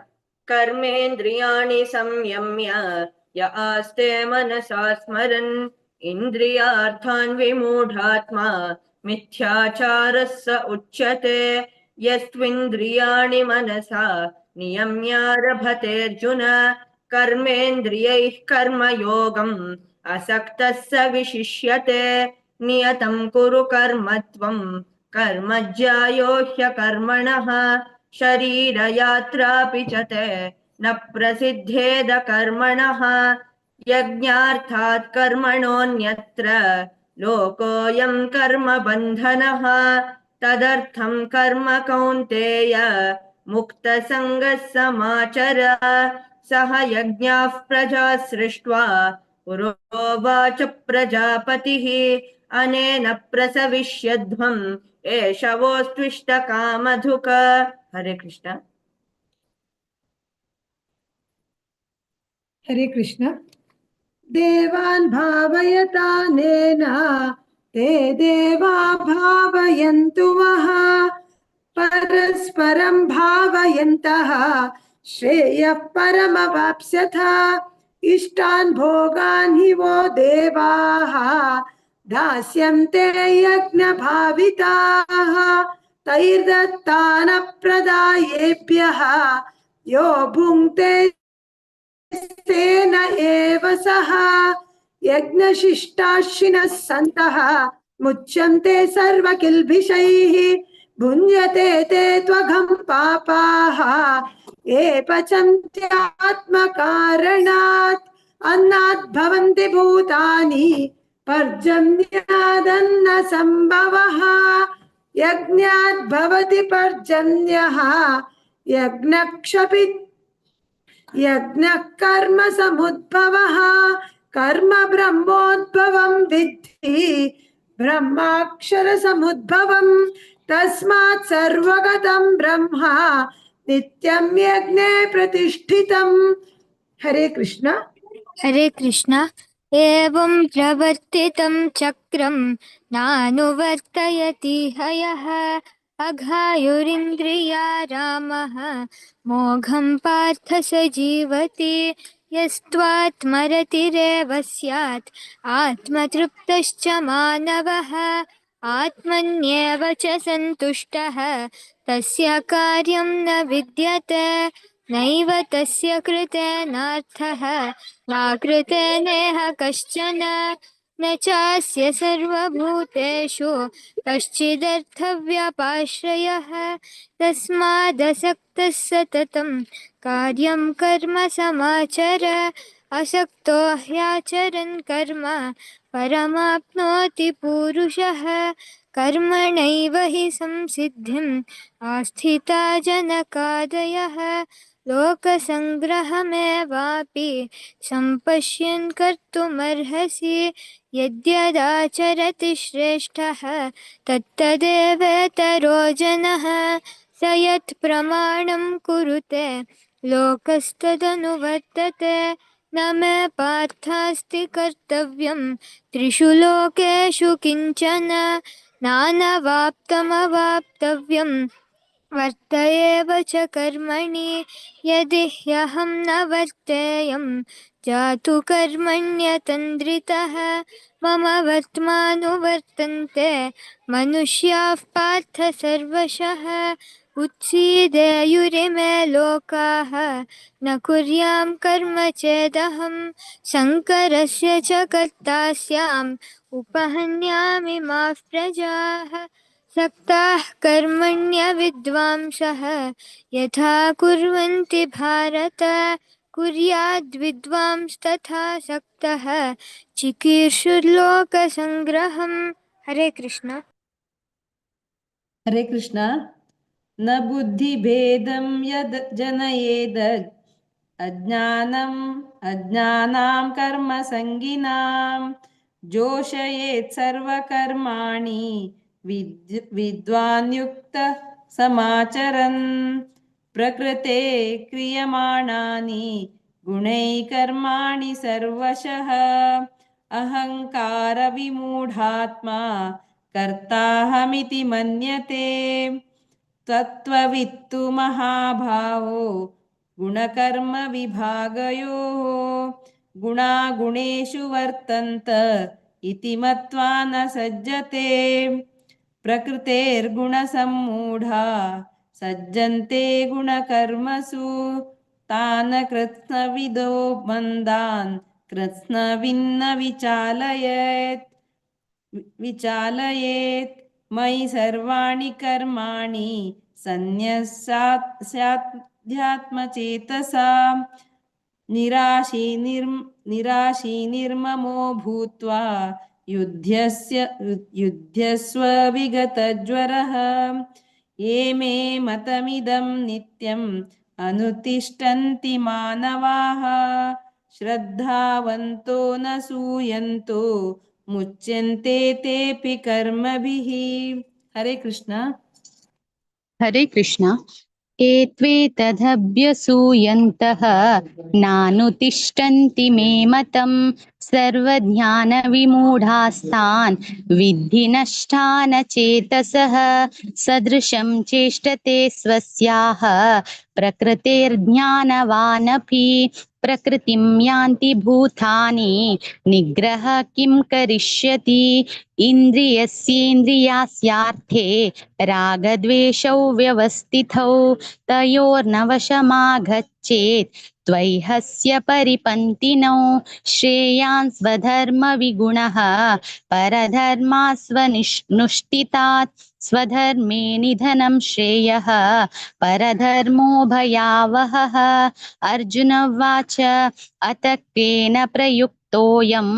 कर्मेन्द्रियाणि संयम्य य आस्ते मनसा स्मरन् इन्द्रियार्थान् विमूढात्मा मिथ्याचारः स उच्यते यस्त्विन्द्रियाणि मनसा नियम्यारभतेऽर्जुन कर्मेन्द्रियैः कर्मयोगम् असक्तः स विशिष्यते नियतं कुरु कर्म त्वं कर्म ज्यायो ह्यकर्मणः शरीरयात्रापि च ते न प्रसिद्धेद कर्मणः यज्ञार्थात् कर्मणोऽन्यत्र लोकोऽयं कर्म बन्धनः तदर्थं कर्म कौन्तेय मुक्तसङ्गः समाचर सह यज्ञाः प्रजा सृष्ट्वा पुरोवाच प्रजापतिः अनेन प्रसविष्यध्वम् एषवोऽस्त्विष्टकामधुक्। हरे कृष्ण। हरे कृष्ण। देवान् भावयतानेन ते देवा भावयन्तु वः परस्परं भावयन्तः श्रेयः परमवाप्स्यथ इष्टान् भोगान् हि वो देवाः दास्यन्ते यज्ञभाविताः तैर्दत्तानप्रदायेभ्यः यो भुङ्क्ते तेन एव सः यज्ञशिष्टाशिनः सन्तः मुच्यन्ते सर्वकिल्बिषैः भुञ्जते ते त्वघं पापाः ये पचन्त्यात्मकारणात् अन्नात् भवन्ति भूतानि पर्जन्यादन्न सम्भवः यज्ञात् भवति पर्जन्यः यज्ञः कर्म समुद्भवः कर्म ब्रह्मोद्भवं विद्धि ब्रह्माक्षर समुद्भवं तस्मात् सर्वगतं ब्रह्म नित्यं यज्ञे प्रतिष्ठितं। हरे कृष्ण। हरे कृष्ण। एवं प्रवर्तितं चक्रं नानुवर्तयति हयः अघायुरिन्द्रिया रामः मोघं पार्थ स जीवति यस्त्वात्मरतिरेव स्यात् आत्मतृप्तश्च मानवः आत्मन्येव च सन्तुष्टः तस्य कार्यं न विद्यते नैव तस्य कृतेनार्थः नाकृतेनेह कश्चन न चास्य सर्वभूतेषु कश्चिदर्थव्यपाश्रयः तस्मादसक्तः सततं कार्यं कर्म समाचर असक्तो ह्याचरन् कर्म परमाप्नोति पूरुषः कर्मणैव हि संसिद्धिम् आस्थिता जनकादयः लोकसङ्ग्रहमेवापि सम्पश्यन् कर्तुमर्हसि यद्यदाचरति श्रेष्ठः तत्तदेवेतरो जनः स यत् प्रमाणं कुरुते लोकस्तदनुवर्तते न मे पार्थास्ति कर्तव्यं त्रिषु लोकेषु किञ्चन नानवाप्तमवाप्तव्यं वर्त एव च कर्मणि यदि ह्यहं न वर्तेयं जातु कर्मण्यतन्द्रितः मम वर्त्मानुवर्तन्ते मनुष्याः पार्थ सर्वशः उत्सीदेयुरिमे लोकाः न कुर्यां कर्म चेदहं शङ्करस्य च कर्तास्याम् उपहन्यामि माः प्रजाः सक्ताः कर्मण्य विद्वांसः यथा कुर्वन्ति भारत कुर्याद् विद्वांस्तथा सक्तः चिकीर्षुर्लोकसङ्ग्रहम्। हरे कृष्ण। हरे कृष्ण। न बुद्धिभेदं यद् जनयेद अज्ञानां कर्मसङ्गिनां जोषयेत् सर्वकर्माणि विद्वान् युक्तः समाचरन् प्रकृते क्रियमाणानि गुणैः कर्माणि सर्वशः अहङ्कारविमूढात्मा कर्ताहमिति मन्यते तत्त्ववित्तु महाभावो गुणकर्म विभागयोः गुणागुणेषु वर्तन्त इति मत्वा न सज्जते प्रकृतेर्गुणसम्मूढा सज्जन्ते गुणकर्मसु तान् कृत्स्नविदो मन्दान् कृत्स्नविन्न विचालयेत् मयि सर्वाणि कर्माणि सन्न्यस्याध्यात्मचेतसा निराशी निर्ममो भूत्वा युध्यस्व विगतज्वरः ये मे मतमिदं नित्यम् अनुतिष्ठन्ति मानवाः श्रद्धावन्तो न सूयन्तो मुच्यन्ते तेऽपि कर्मभिः। हरे कृष्ण। हरे कृष्ण। एत्वेतदभ्यसूयन्तः नानुतिष्ठन्ति मे मतम् सर्वज्ञानविमूढास्तान् विद्धि नष्टान चेतसः सदृशं चेष्टते स्वस्याः प्रकृतेर्ज्ञानवानपि प्रकृतिं यान्ति भूतानि निग्रह किं करिष्यति इन्द्रियस्येन्द्रियास्यार्थे रागद्वेषौ व्यवस्थितौ तयोर्नवशमागच्छेत् त्वय्हस्य परिपन्तिनौ श्रेयान् स्वधर्मविगुणः परधर्मास्वनुष्ठितात् स्वधर्मे निधनं श्रेयः परधर्मो भयावहः। अर्जुन उवाच अत केन प्रयुक्तोऽयं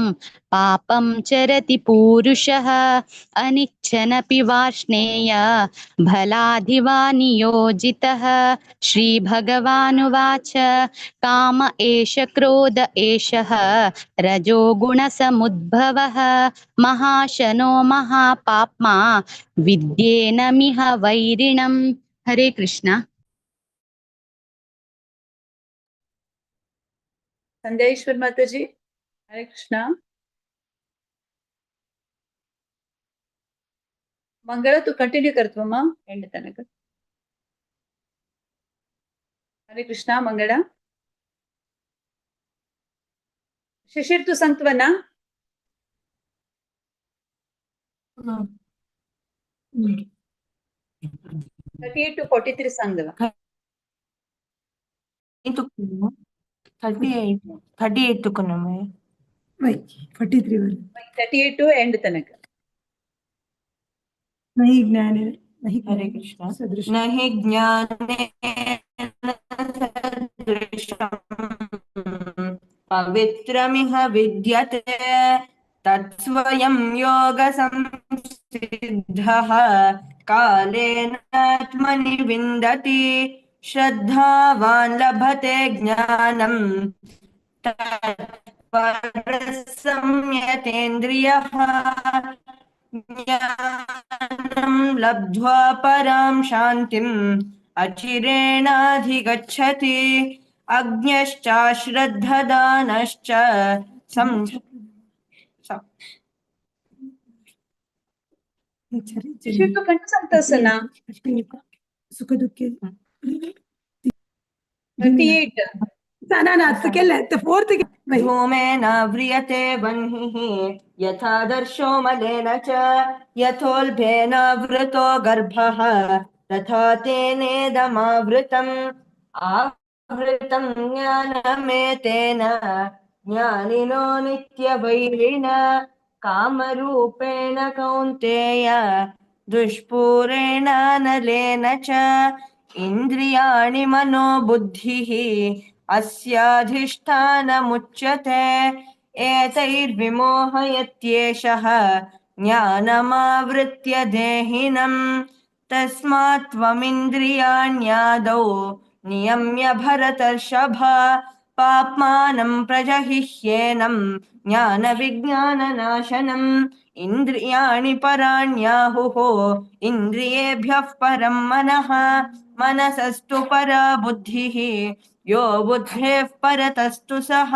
पापं चरति पूरुषः अनिच्छनपि वार्ष्णेय भलाधिवा नियोजितः। श्रीभगवानुवाच काम एष क्रोध एषः रजोगुणसमुद्भवः महाशनो महापाप्मा विद्येनमिह वैरिणम्। हरे कृष्ण। संजयेश्वर माताजी। हरे कृष्ण। मंगळ तू कंटिन्यू करतो मा एंड तनक। हरे कृष्ण मंगळ शिशिर तू सांगतवना 38 to 43 सांगदवा 38 तुकुनमे 43 वर 38 to end तनक। नहि ज्ञाने नहि हरे कृष्ण नहि ज्ञाने पवित्रमिह विद्यते तत्स्वयं योगसंसिद्धः कालेनात्मनि विन्दति श्रद्धावान् लभते ज्ञानं तत्परसंयतेन्द्रियः ज्ञानं लब्ध्वा परां शान्तिम् अचिरेणाधिगच्छति अज्ञश्च श्रद्धदानश्च सं तू कंठ सांगतोस ना सुख दुःखे 38 धूमेन व्रियते वह्निः यथा दर्शो मलेन च यथोल्बेन वृतो गर्भः तथा तेनेदमावृतम् आवृतं ज्ञानमेतेन ज्ञानिनो नित्यवैरिणा कामरूपेण कौन्तेय दुष्पूरेणानलेन च इन्द्रियाणि मनोबुद्धिः अस्याधिष्ठानमुच्यते एतैर्विमोहयत्येषः ज्ञानमावृत्य देहिनम् तस्मात् त्वमिन्द्रियाण्यादौ नियम्य भरतर्षभ पाप्मानं प्रजहिह्येनं ज्ञानविज्ञाननाशनम् इन्द्रियाणि पराण्याहुः इन्द्रियेभ्यः परं मनः मनसस्तु परा बुद्धिः यो बुद्धेः परतस्तु सः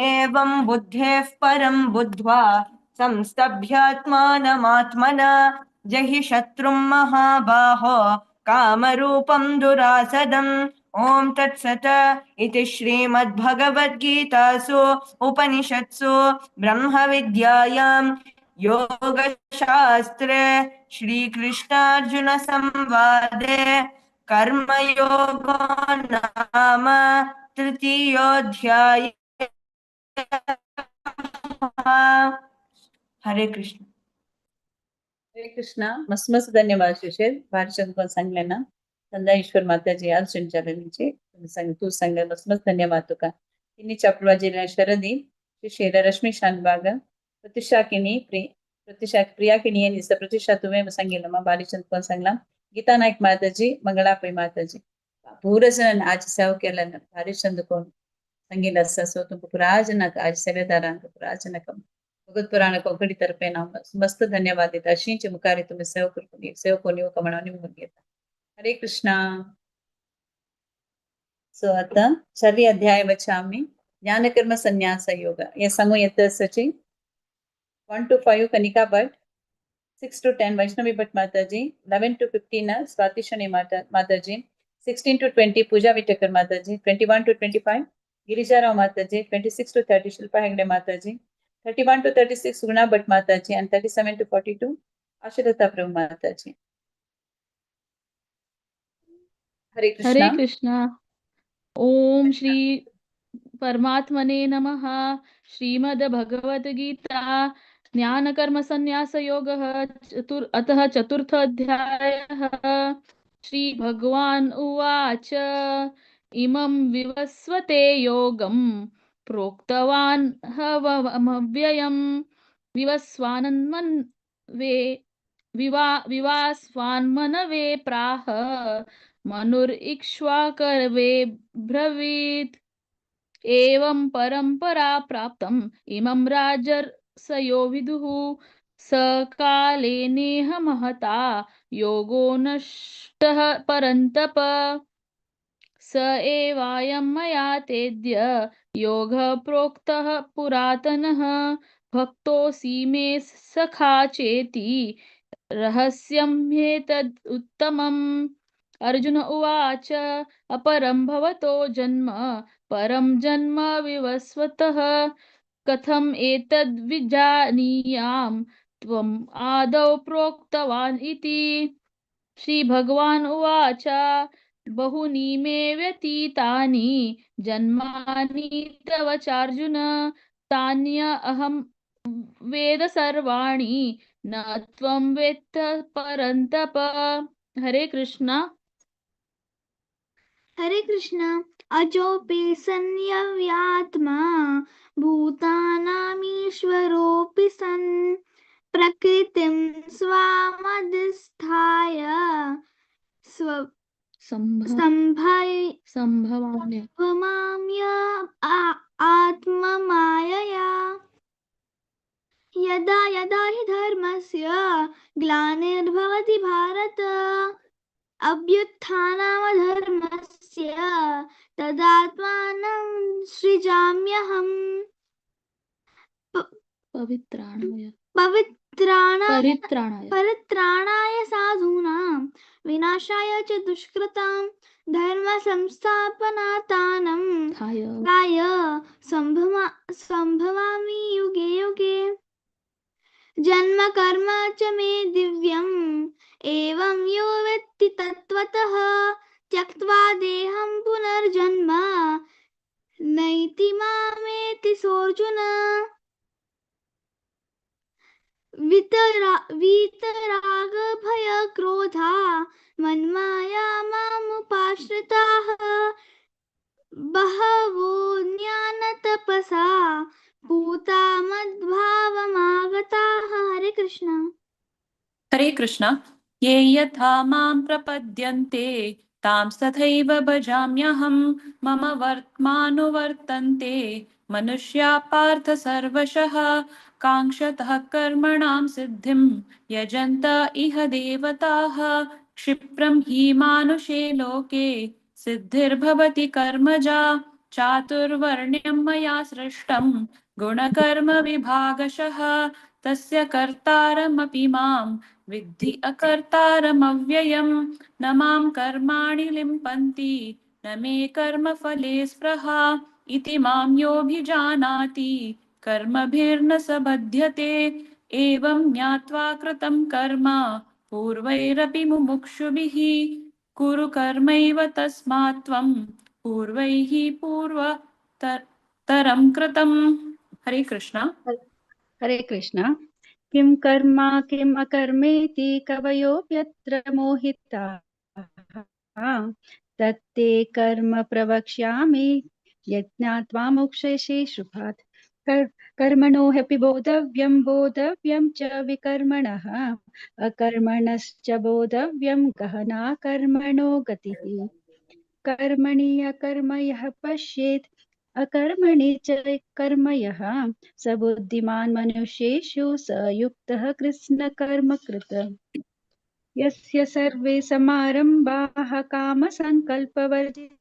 एवं बुद्धेः परं बुद्ध्वा संस्तभ्यात्मानमात्मना जहि शत्रुं महाबाहो कामरूपं दुरासदम् ॐ तत्सत् इति श्रीमद्भगवद्गीतासु उपनिषत्सु ब्रह्मविद्यायां योगशास्त्रे श्रीकृष्णार्जुनसंवादे कर्मयोगो नाम तृतीयोऽध्याय हरे कृष्ण हरे कृष्णा मस्त मस्त धन्यवाद सुशील भाषण पण सांगले ना संदा ईश्वर माताजी आज संचालनीचे तू सांग मस्त मस्त धन्यवाद तुका तिन्ही चापडवा जिल्हा शरदी शिशेर रश्मी शानबाग प्रतिशाकिनी प्रियाकिनी यांनी प्रतिशा तुम्ही सांगितलं मग बालीचंद पण सांगला गीता नाईक माताजी मंगळापै माताजी पूरजन आज सेव केलं भारीचंद कोण संगीत असं सो तुमको पुराजनक आज सेवेदारांक पुराजनकम भगवत पुराण कोकणी तर्फे नाम मस्त धन्यवाद देता अशींचे मुखारी तुम्ही सेव कोणी कमणा निवडून घेता हरे कृष्णा सो आता 6 अध्याय वचामी ज्ञानकर्म संन्यास योग ये सांगू येतं सची 1 to 5 Kanika Bhat 6 to 10 Vaishnavi भट माताजी 11 to 15 स्वाति शनि माताजी 16 to 20 पूजा विटेकर माताजी 21 to 25 गिरिजाराव माताजी 26 to 30 शिल्पा हेगड़े माताजी 31 to 36 गुणा भट माताजी and 37 to 42 आशीर्वादा प्रभु माताजी हरे हरे कृष्णा कृष्णा ओम श्री परमात्मने नमः श्रीमद् भगवद गीता ज्ञान कर्म संन्यास योगः अतः चतुर्थ अध्यायः श्री भगवान उवाच इमं विवस्वते योगं प्रोक्तवान् हवमव्ययं विवास्वान्मनवे प्राह मनुरिक्ष्वाकवे ब्रवीत् एवं परंपरा प्राप्तम् इमं राजर्षयो विदुः सकाले नेह महता योगो नष्टः परन्तप स एवायं मया तेद्य योगः प्रोक्तः पुरातनः भक्तोऽसि मे सखा चेति रहस्यं ह्येतद् उत्तमम् अर्जुन उवाच अपरं भवतो जन्म परं जन्म विवस्वतः कथम् एतद् विजानीयाम् त्वम् आदौ प्रोक्तवान् इति श्रीभगवान् उवाच बहुनि मे व्यतीतानि जन्मानि तव चार्जुन तान्य अहं वेद सर्वाणि न त्वं वेत्थ परन्तप हरे कृष्णा हरे कृष्ण अजोऽपि संयव्यात्मा भूतानामीश्वरोऽपि सन् प्रकृतिं स्वामधिष्ठाय संभवाम्य आत्ममायया यदा यदा हि धर्मस्य ग्लानिर्भवति भारत अभ्युत्थानमधर्मस्य तदात्मा पवित्राणाय परित्राणाय साधूनां विनाशाय च दुष्कृतां धर्म संस्थापनार्थानं काय संभवामि युगे युगे जन्म कर्म च मे दिव्यम् एवं यो वेत्ति तत्त्वतः त्यक्त्वा देहं पुनर्जन्म नैति मामेति सोऽर्जुन वीतराग भय क्रोधा मन्माया मामुपाश्रिताः बहवो ज्ञानतपसा पूता मद्भावमागताः। हरे कृष्ण। हरे कृष्ण। ये यथा मां प्रपद्यन्ते तां तथैव भजाम्यहं मम वर्त्मानुवर्तन्ते मनुष्या पार्थ सर्वशः काङ्क्षतः कर्मणां सिद्धिं यजन्त इह देवताः क्षिप्रं हि मानुषे लोके सिद्धिर्भवति कर्मजा चातुर्वर्ण्यं मया सृष्टं गुणकर्म विभागशः तस्य कर्तारमपि मां विद्धि अकर्तारमव्ययम् न मां कर्माणि लिम्पन्ति न मे कर्मफले स्पृहा इति मां योऽभिजानाति कर्मभिर्न स बध्यते एवं ज्ञात्वा कृतं कर्म पूर्वैरपि मुमुक्षुभिः कुरु कर्मैव तस्मात् त्वं पूर्वैः पूर्वतरं कृतम्। हरे कृष्ण। हरे कृष्ण। किं कर्म किम् अकर्मेति कवयोऽप्यत्र मोहिताः तत्ते कर्म प्रवक्ष्यामि यज्ञात्वा मोक्षयसे शुभात् कर्मणो ह्यपि बोधव्यं च विकर्मणः अकर्मणश्च बोधव्यं गहना कर्मणो गतिः कर्मणि अकर्म यः पश्येत् अकर्मणि च कर्म यः स बुद्धिमान् मनुष्येषु स युक्तः कृत्स्नकर्मकृत् यस्य सर्वे समारम्भाः कामसङ्कल्पवर्जिताः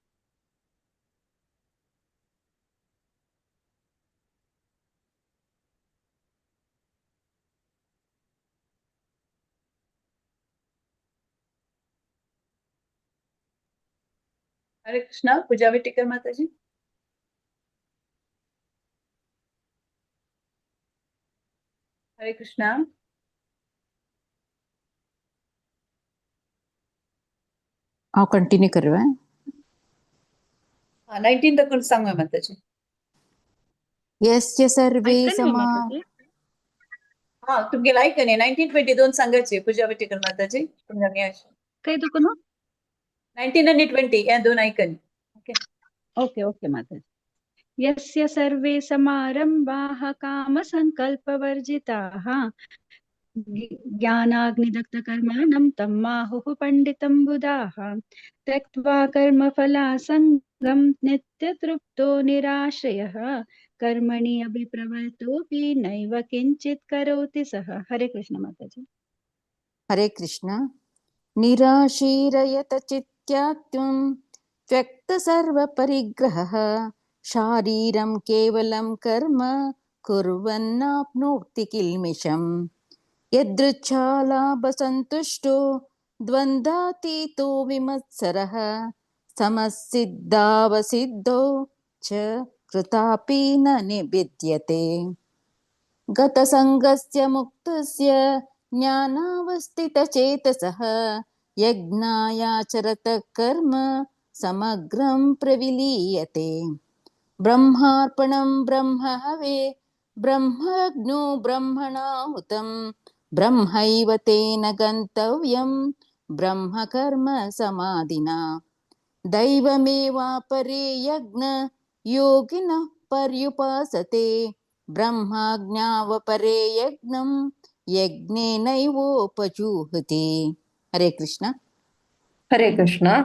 हरे कृष्णा। पूजा विटेकर माताजी। हरे कृष्णा। हांव कंटिन्यू करूं 19 तक सांगा माताजी। यस्य सर्वे समा हा तुमगे आयकने 19-22 सांगायचे पूजा विटेकर माताजी तुमगे काही दुखून 19 आणि 20 या दोन ऐकन ओके ओके माताजी। यस्य सर्वे समारंभाः कामसङ्कल्पवर्जिताः ज्ञानाग्निदग्धकर्माणं तं माहुः पण्डितं बुधाः त्यक्त्वा कर्मफलासङ्गं नित्यतृप्तो निराश्रयः कर्मणि अभिप्रवृत्तोऽपि नैव किञ्चित् करोति सः। हरे कृष्ण माताजी। हरे कृष्ण। निराशीरयत चित्त्यात्वं त्यक्त सर्वपरिग्रहः शारीरं केवलं कर्म कुर्वन्नाप्नोति किल्मिषम् यदृच्छालाभसन्तुष्टो द्वन्द्वातीतो विमत्सरः समसिद्धावसिद्धौ च कृतापि न निविद्यते गतसङ्गस्य मुक्तस्य ज्ञानावस्थितचेतसः यज्ञायाचरतः कर्म समग्रं प्रविलीयते ब्रह्मार्पणं ब्रह्महवे ब्रह्मज्ञो ब्रह्मणाहुतं ब्रह्मैव तेन गन्तव्यं ब्रह्मकर्म समाधिना दैवमेवापरे यज्ञ योगिनः पर्युपासते ब्रह्माज्ञावपरे यज्ञं यज्ञेनैवोपजुह्वति। हरे कृष्ण। हरे कृष्ण।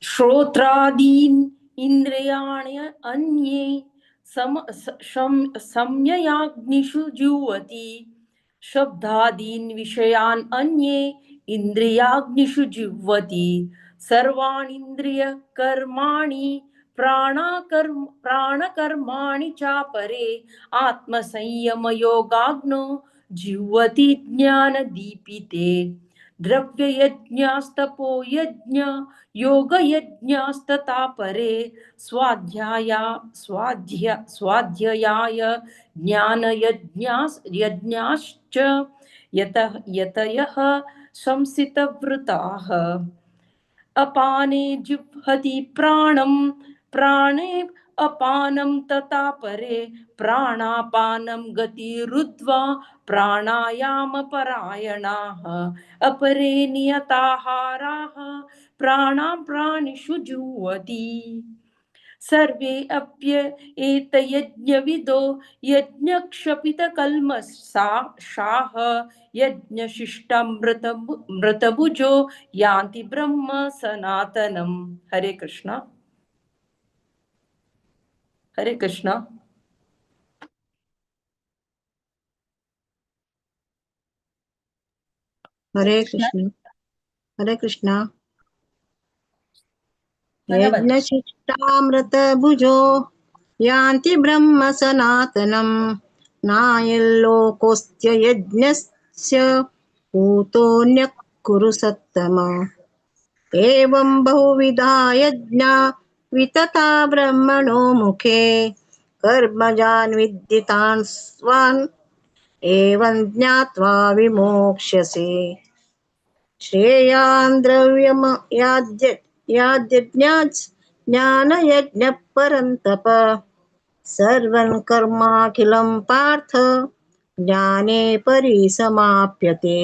श्रोत्रादीन् इन्द्रियाणि अन्ये सम्ययाग्निषु जुह्वति शब्दादीन् विषयान् अन्ये इन्द्रियाग्निषु जुह्वति सर्वाणि इन्द्रियकर्माणि प्राणकर्माणि चापरे आत्मसंयमयोगाग्नो जिह्वति ज्ञानदीपिते द्रव्ययज्ञास्तपो यज्ञ योगयज्ञास्तथा परे स्वाध्यायाय ज्ञानयज्ञाश्च यतयः संसितवृताः अपाने जिह्वति प्राणं प्राणे अपानं तथा परे प्राणापानं गतिरुद्ध्वा प्राणायामपरायणाः अपरे नियताहाराः प्राणिषु जुह्वति सर्वे अप्येतयज्ञविदो यज्ञक्षपितकल्मषाः यज्ञशिष्टामृतभुजो यान्ति ब्रह्म सनातनम्। हरे कृष्ण। हरे कृष्ण। हरे कृष्ण। हरे कृष्ण। यज्ञशिष्टामृतभुजो यान्ति ब्रह्म सनातनम् नायल्लोकोऽस्त्य यज्ञस्य पूतोऽन्यः कुरु सत्तम एवं बहुविधा यज्ञा वितता ब्रह्मणो मुखे कर्मजान् विद्दितान् स्वान् एवं ज्ञात्वा विमोक्ष्यसे श्रेयान् द्रव्यम याज्ञात् ज्ञानयज्ञः परन्तप सर्वं कर्माखिलं पार्थ ज्ञाने परिसमाप्यते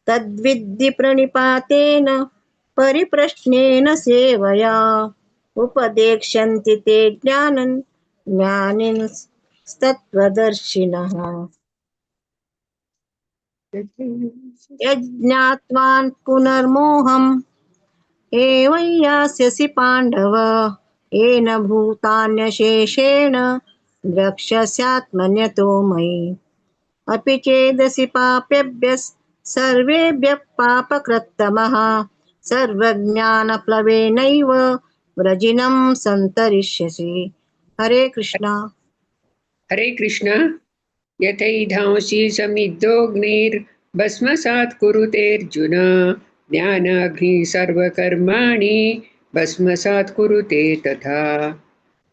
तद्विद्धि प्रणिपातेन परिप्रश्नेन सेवया उपदेक्ष्यन्ति ते ज्ञानं ज्ञानिनस्तत्त्वदर्शिनः यज्ञात्वान् पुनर्मोहम् एवं यास्यसि पाण्डव येन भूतान्यशेषेण द्रक्ष्यस्यात्मन्यतो मयि अपि चेदसि पापेभ्यः सर्वेभ्यः पापकृत्तमः सर्वज्ञानप्लवेनैव व्रजिनं सन्तरिष्यसि। हरे कृष्ण। हरे कृष्ण। यथैधांसि समिद्धोऽग्निर्भस्मसात् कुरुतेऽर्जुन ज्ञानाग्निः सर्वकर्माणि भस्मसात् कुरुते तथा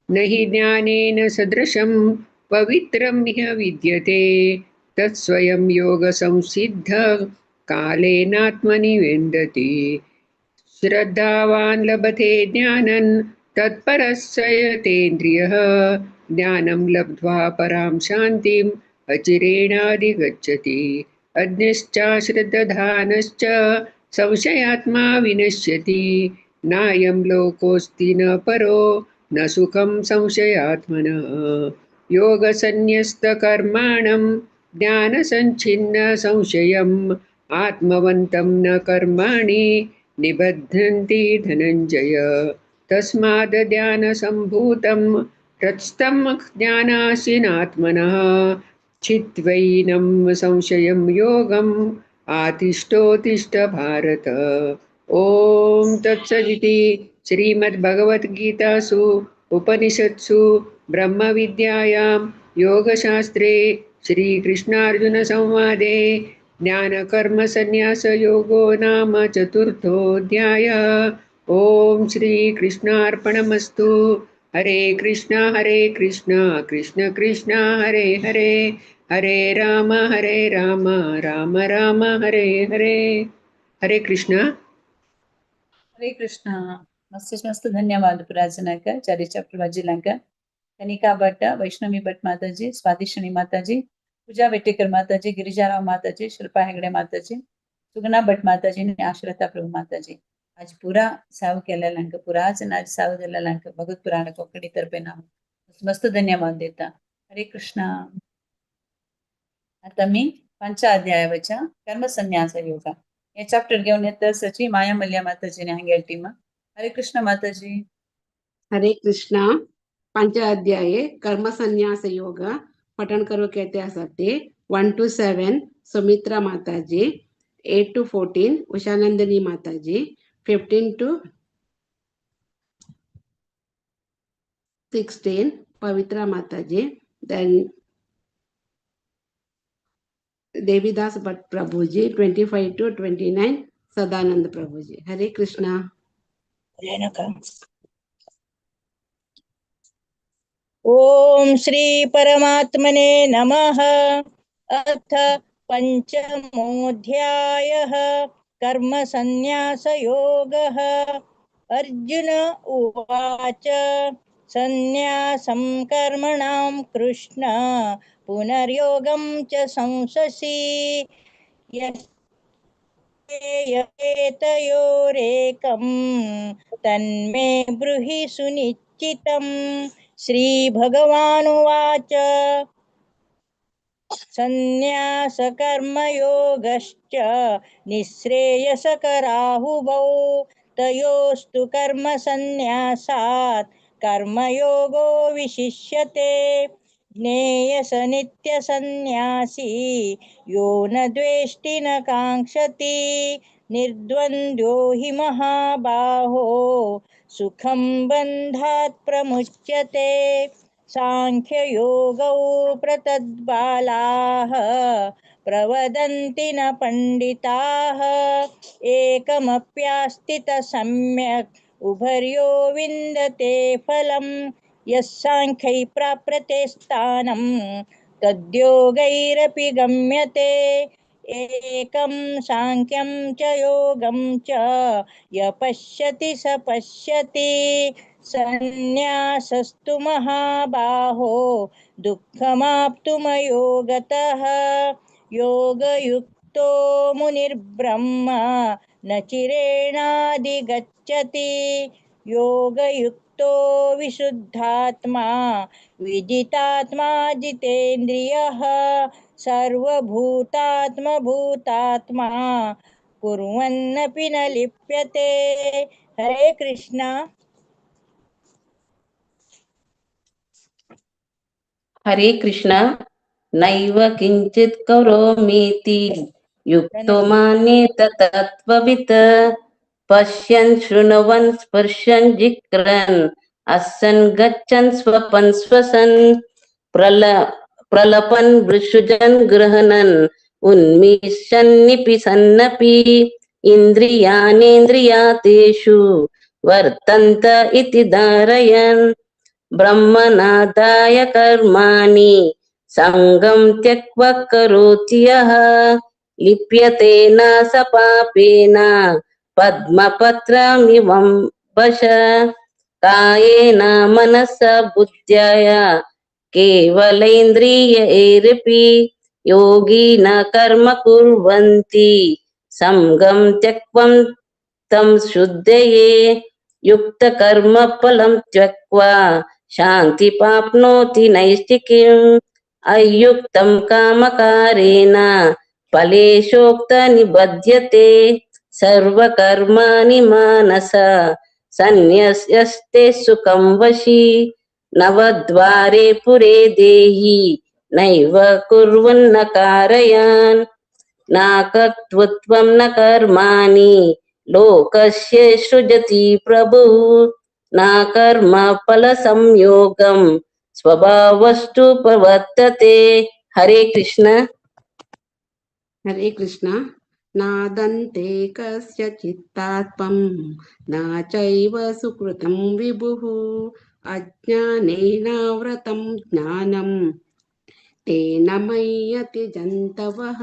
न हि ज्ञानेन सदृशं पवित्रं ह्य विद्यते तत्स्वयं योगसंसिद्ध कालेनात्मनि विन्दति श्रद्धावान् लभते ज्ञानं तत्परः स यतेन्द्रियः ज्ञानं लब्ध्वा परां शान्तिम् अचिरेणाधिगच्छति अज्ञश्च श्रद्धानश्च संशयात्मा विनश्यति नायं लोकोऽस्ति न परो न सुखं संशयात्मनः योगसन्न्यस्तकर्माणं ज्ञानसञ्छिन्न संशयम् आत्मवन्तं न कर्माणि निबध्नन्ति धनञ्जय तस्माद् ध्यानसम्भूतं हृत्स्थं ज्ञानासीनात्मनः चित्वैनं संशयं योगम् आतिष्ठोत्तिष्ठ भारत। ॐ तत्सदिति श्रीमद्भगवद्गीतासु उपनिषत्सु ब्रह्मविद्यायां योगशास्त्रे श्रीकृष्णार्जुनसंवादे ज्ञानकर्मसन्न्यासयोगो नाम चतुर्थोऽध्यायः। ॐ श्रीकृष्णार्पणमस्तु। हरे कृष्ण कृष्ण कृष्ण हरे हरे हरे राम राम राम हरे हरे। हरे कृष्ण। हरे कृष्ण। मस्त धन्यवाद प्रार्थनाक चरित्र प्रभाजीलांक कनिका भट्ट वैष्णवी भट्ट माताजी स्वादिशनी माताजी पूजा वेटेकर माताजी गिरिजाराव माताजी शिल्पा हेगडे माताजी सुगना भट्ट माताजी ने आश्रता प्रभु माताजी आज पूरा साव केलेलांक पुराच आज साव दिलेलांक भगवत पुराण कोकणी तर्फे नाम मस्त धन्यवाद देता। हरे कृष्ण। आता मी 5 अध्यायावरच्या कर्म संन्यास योग या चॅप्टर घेऊन येत सची माया मल्ल्या माताजीने हांगेल टीम। हरे कृष्ण माताजी। हरे कृष्ण। 5 अध्याये कर्म संन्यास योग पठन करो कहते आसते 1 to 7 सुमित्रा माताजी 8 to 14 उषानंदिनी माताजी 15 to 16 Pavitra Mataji, then Devidas Bhatt Prabhuji, 25 to 29 Sadanand Prabhuji. Hare Krishna. ॐ श्री परमात्मने नमः। अथ पंचमोऽध्यायः कर्म संन्यास योगः। अर्जुन उवाच संन्यासं कर्मणां कृष्ण पुनर्योगं च संससि एतयोरेकं तन्मे ब्रूहि सुनिश्चितम्। श्रीभगवानुवाच संन्यासकर्मयोगश्च निःश्रेयसकराहुभौ तयोस्तु कर्मसन्न्यासात् कर्मयोगो विशिष्यते। ज्ञेयस नित्यसन्न्यासी यो न द्वेष्टि न काङ्क्षति निर्द्वन्द्वो हि महाबाहो सुखं बन्धात् प्रमुच्यते। सांख्ययोगौ प्रतद्बालाः प्रवदन्ति न पण्डिताः एकमप्यास्थित सम्यक् उभर्यो विन्दते फलम्। यः सांख्यै प्राप्यते स्थानं तद्योगैरपि गम्यते। एकं सांख्यं च योगं च य पश्यति स पश्यति। संन्यासस्तु महाबाहो दुःखमाप्तुमयोगतः। योगयुक्तो मुनिर्ब्रह्म न चिरेणाधिगच्छति। योगयुक्तो विशुद्धात्मा विजितात्मा जितेन्द्रियः सर्वभूतात्मभूतात्मा कुर्वन्नपि न लिप्यते। हरे कृष्णा। हरे कृष्ण। नैव किञ्चित् करोमीति युक्तो मान्येत तत्त्ववित्। पश्यन् शृण्वन् स्पृशन् जिघ्रन् अस्सन् गच्छन् स्वपन् श्वसन् प्रलपन् विसृजन् गृह्णन् उन्मिषन्निपिसन्नपि इन्द्रियाणीन्द्रियातेषु वर्तन्त इति धारयन्। ब्रह्मनादाय कर्माणि सङ्गं त्यक्त्वा करोति यः लिप्यते न स पापेन पद्मपत्रमिवं वश। कायेन मनसा बुद्ध्या केवलेन्द्रियैरपि योगी न कर्म कुर्वन्ति सङ्गं त्यक्त्वा तं शुद्धये। युक्तकर्म फलं त्यक्त्वा शान्ति प्राप्नोति नैष्ठिकीम्। अयुक्तं कामकारेण फलेषोक्त निबध्यते। सर्वकर्माणि मानसा सन्न्यस्यस्ते सुखं वशी। नवद्वारे पुरे देहि नैव कुर्वन्न कारयान्। न कर्तृत्वं न कर्माणि लोकस्य सृजति प्रभुः। न कर्म फल संयोगं स्वभावस्तु प्रवर्तते। हरे कृष्ण। हरे कृष्ण। नादन्ते कस्यचित्तात्मं न चैव सुकृतं विभुः। अज्ञानेनावृतं ज्ञानं तेन मय्यति जन्तवः।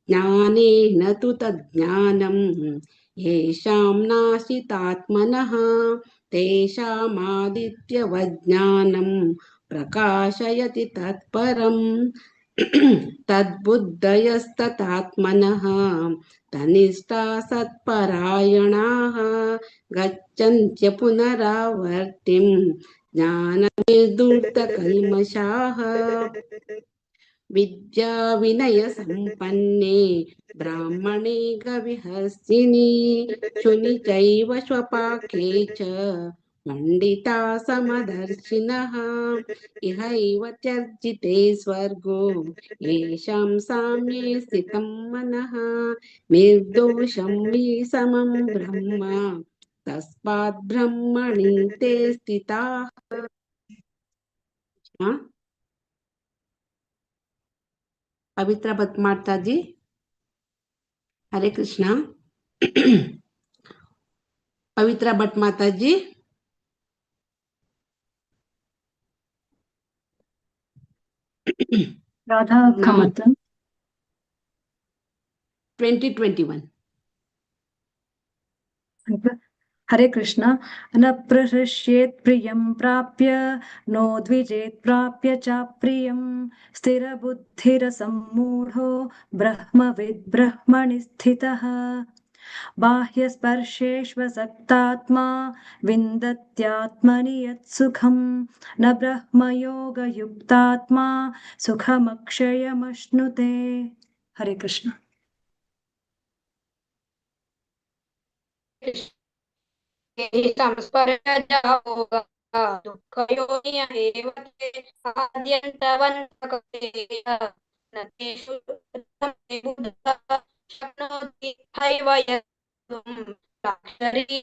ज्ञानेन तु तज्ज्ञानं येषां नाशितात्मनः तेषामादित्यवज्ञानं प्रकाशयति तत्परम्। तद्बुद्धयस्तथात्मनः तनिष्ठा सत्परायणाः गच्छन्त्य पुनरावर्तिं ज्ञाननिर्धूतकल्मषाः। विद्या विनय संपन्ने ब्राह्मणे गविहस्तिनि शुनि चैव स्वपाके च पंडिता समदर्शिनः। इहैव चर्चिते स्वर्गो येषां साम्ये स्थितं मनः। निर्दोषं हि समं ब्रह्म तस्मात् ब्रह्मणि ते स्थिताः। हाँ पवित्रा भट्ट माता जी हरे कृष्णा पवित्रा भट्ट माता जी राधा कामत 2021 हरे कृष्ण न प्रहृष्येत् प्रियं प्राप्य नो द्विजेत् प्राप्य च प्रियं स्थिरबुद्धिरसम्मूढो ब्रह्मविद् ब्रह्मणि स्थितः बाह्यस्पर्शेष्वसक्तात्मा विन्दत्यात्मनि यत्सुखं न ब्रह्मयोगयुक्तात्मा सुखमक्षयमश्नुते हरे कृष्ण संस्पर्शजा होगा दुःखयोनि एव ते आद्यन्तवन्तकतेय न तेषु बुद्धः शक्नोति हैव यत्तुं साक्षरी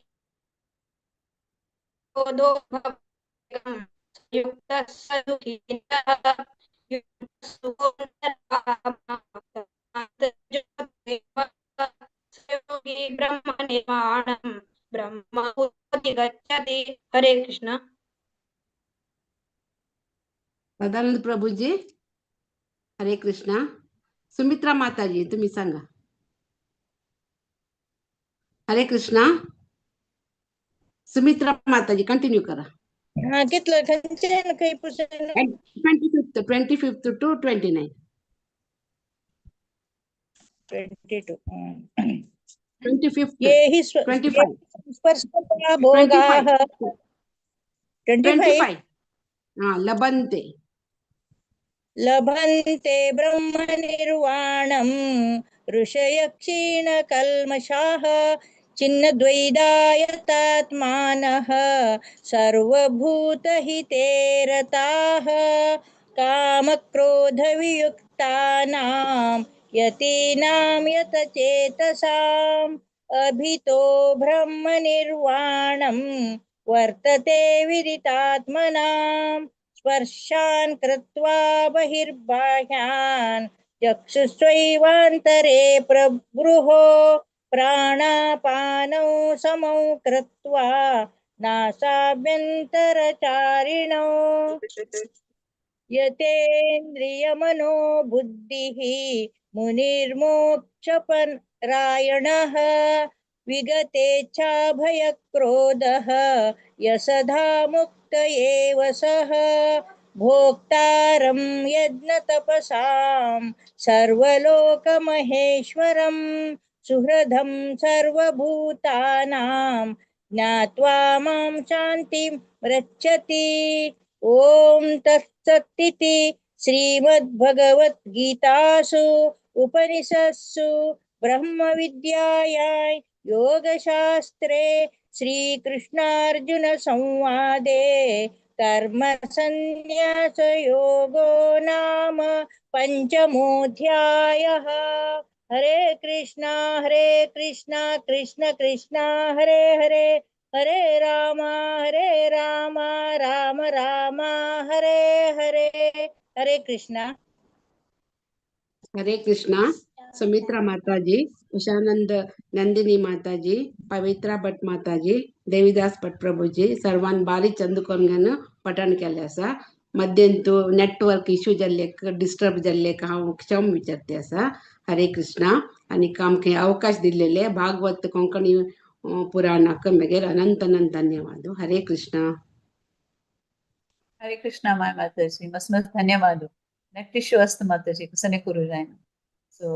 बोधो भवेकं युक्तः स दुःखितः युक्तः सुखोऽन्तरात्मा ब्रह्मनिर्वाणम् ब्रह्म गच्छति हरे कृष्ण सदानंद प्रभु जी हरे कृष्णा सुमित्रा माता जी तुम्ही सांगा हरे कृष्णा सुमित्रा माता जी कंटिन्यू करा हा कितलं खंचन काही पुस्तक 25th to 29 25th ये हि 25 स्पर्शता भोगाः 25 हाँ लभन्ते लभन्ते ब्रह्मनिर्वाणम् ऋषयः क्षीणकल्मषाः छिन्नद्वैधायतात्मानः सर्वभूतहिते रताः कामक्रोधवियुक्तानां यतीनां यतचेतसाम् अभितो ब्रह्मनिर्वाणं वर्तते विदितात्मनाम् स्पर्शान् कृत्वा बहिर्बाह्यान् चक्षुष्वैवान्तरे प्रबृहो प्राणापानौ समौ कृत्वा नासाभ्यन्तरचारिणौ यतेन्द्रियमनो बुद्धिः मुनिर्मोक्षपरायणः विगतेच्छाभयक्रोधः यसधा मुक्त एव सः भोक्तारं यज्ञतपसां सर्वलोकमहेश्वरं सुहृदं सर्वभूतानां ज्ञात्वा मां शान्तिं रक्षति ॐ तत्सत्तिति श्रीमद्भगवद्गीतासु उपनिषत्सु ब्रह्मविद्यायां योगशास्त्रे श्रीकृष्णार्जुनसंवादे कर्मसन्न्यासयोगो नाम पञ्चमोऽध्यायः हरे कृष्णा कृष्ण कृष्ण हरे हरे हरे राम राम राम हरे हरे हरे कृष्णा हरे कृष्णा सुमित्रा माता जी उषानंद नंदिनी माता जी पवित्रा भट माता जी देवीदास भट प्रभू जी सर्वान बारी चंदुकोन घेन पठण केले आसा मध्यंतू नेटवर्क इश्यू जाल्ले डिस्टर्ब जाल्ले हांव क्षम विचारते आसा हरे कृष्णा आणि काम अवकाश दिलेले भागवत कोंकणी पुराणाक मगेर अनंत अनंत धन्यवाद हरे कृष्णा हरे कृष्णा माय माताजी मस्त मस्त ಧನ್ಯವಾದ ನೆಟ್ ಇಶ್ಯೂ ಅಸ್ತು ಮಾತಾಜಿ ಕುಸನೆ ಕುರುಜಾಯನ so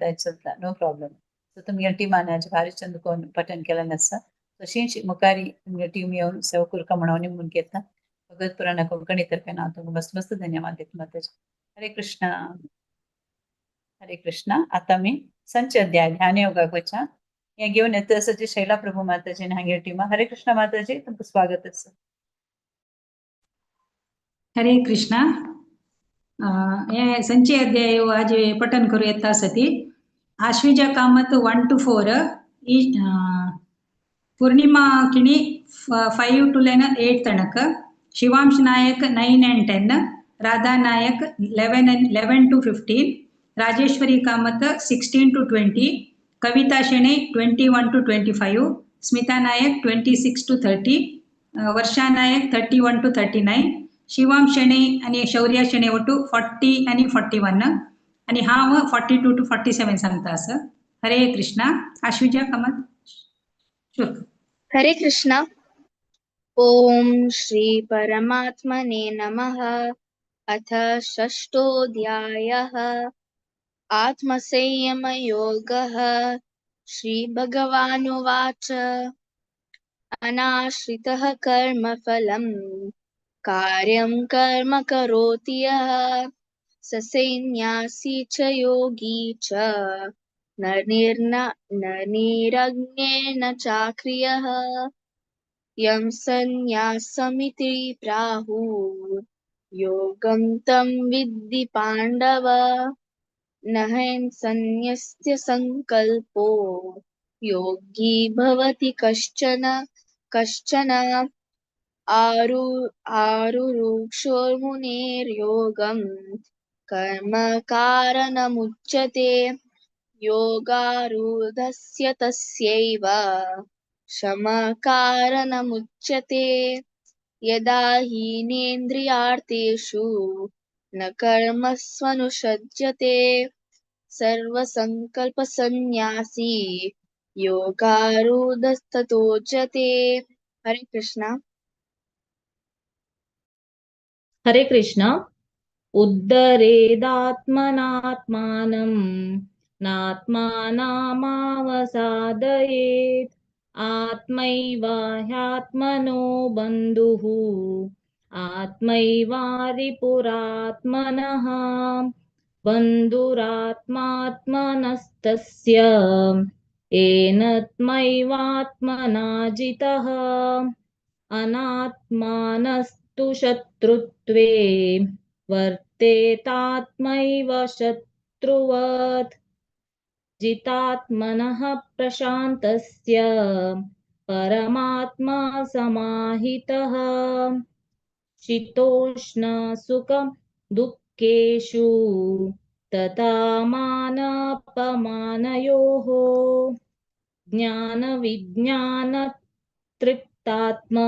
that's no problem so तुमगे टीम आनाचे भारी चंद कोण पठन केलं नसतं so शिंशी मुकारी तुमगे टीम येऊन सेवकुरका म्हणून निमून घेता भगवत पुराण कोंकणी तर्फे ना तुमगे मस्त मस्त धन्यवाद देतो माताजी हरे कृष्णा आता मी संच अध्याय ध्यान योगाक वचा हे घेऊन येतं असं जे शैला प्रभू माताजी हांगे टीम हरे कृष्णा माताजी तुमचं स्वागत असं हरे कृष्णा हे संचय अध्याय आज पठन करू येता सती आश्विजा कामत 1 to 4 पूर्णिमा किणी 5 to 8 तनक शिवांश नायक 9 and 10 Radha Nayak 11 to 15, Rajeshwari Kamath 16 to 20, Kavita Shene 21 to 25, Smita Nayak 26 to 30, Varsha Nayak 31 to 39, शिवाम शेणे आणि शौर्य शेणे ಒಟ್ಟು 40 आणि 41 आणि हाव 42 to 47 सांगता असं. हरे कृष्णा. आश्विजा कामत श्लोक. हरे कृष्ण. ओम श्री परमात्मने नमः. अथ षष्ठोऽध्यायः आत्मसंयमयोगः. श्रीभगवानुवाच अनाश्रितः कर्मफलम् कार्यं कर्म करोति यः स संन्यासी च योगी च न निरग्नेन चाक्रियः यं संन्यासमिति प्राहुः योगं तं विद्धि पाण्डव न संन्यस्य संकल्पो योगी भवति कश्चन आरुरुक्षोर्मुनेर्योगं कर्म कारणमुच्यते योगारूढस्य तस्यैव शमकारणमुच्यते यदा हीनेन्द्रियार्थेषु न कर्मस्वनुषज्यते सर्वसंकल्पसन्न्यासी योगारूढस्ततोच्यते. हरे कृष्णा. हरे कृष्ण. उद्धरेदात्मनात्मानं नात्मानामावसादयेत् आत्मैव ह्यात्मनो बन्धुः आत्मैवारिपुरात्मनः बन्धुरात्मात्मनस्तस्य येनत्मैवात्मना जितः अनात्मानस्तु शत्रुत्वे वर्तेतात्मैव शत्रुवत् जितात्मनः प्रशान्तस्य परमात्मा समाहितः शीतोष्ण सुखं दुःखेषु तथा मानापमानयोः ज्ञानविज्ञानतृप्तात्मा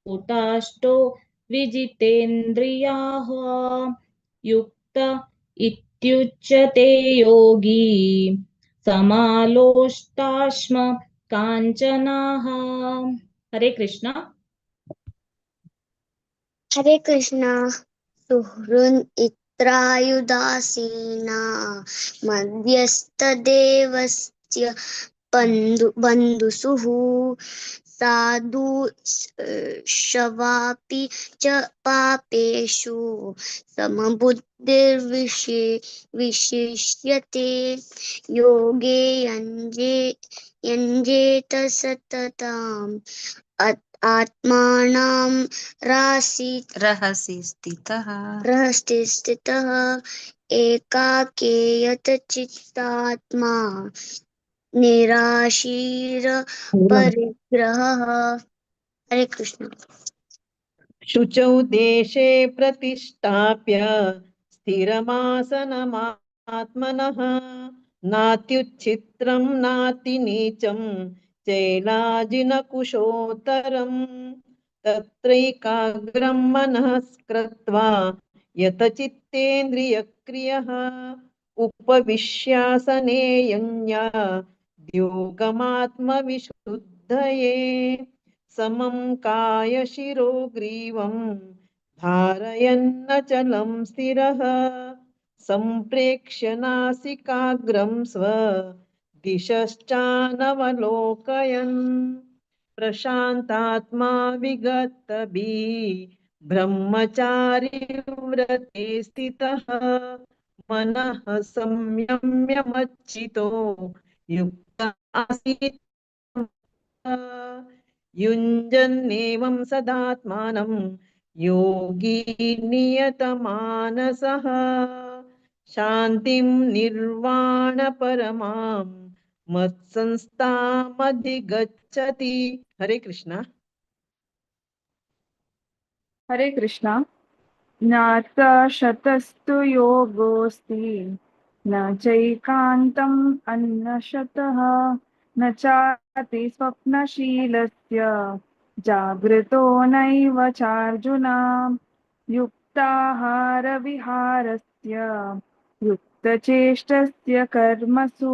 कुटाष्टो विजितेन्द्रियाः युक्त इत्युच्यते योगी समालोष्टाश्म काञ्चनाः. हरे कृष्ण. हरे कृष्ण. सुहृन् इत्रायुदासीना मध्यस्थदेवस्य बन्धुसुः साधु शवापि च पापेषु समबुद्धिर्विशिष्यते योगे यञ्जेत सततम् आत्मानं रहसि स्थितः एकाकेयत चित्तात्मा निराशीर परिग्रहः. हरे कृष्ण. शुचौ देशे प्रतिष्ठाप्य स्थिरमासनमात्मनः नात्युच्छित्रं नातिनीचं चैलाजिनकुशोत्तरम् तत्रैकाग्रं मनः कृत्वा यतचित्तेन्द्रियक्रियः उपविश्यासने योगमात्मविशुद्धये समं कायशिरो ग्रीवं धारयन्नचलं स्थिरः सम्प्रेक्ष्य नासिकाग्रं स्वदिशश्चानवलोकयन् प्रशान्तात्मा विगतभिः ब्रह्मचारी व्रते स्थितः मनः संयम्य मच्चितो युक्त आसीत् युञ्जन्नेवं सदात्मानं योगी नियतमानसः शान्तिं निर्वाणपरमां मत्संस्थामधिगच्छति. हरे कृष्ण. हरे कृष्णा. ज्ञातशतस्तु योगोऽस्ति न चैकान्तम् अन्नशतः न चाति स्वप्नशीलस्य जागृतो नैव चार्जुन युक्ताहारविहारस्य युक्तचेष्टस्य कर्मसु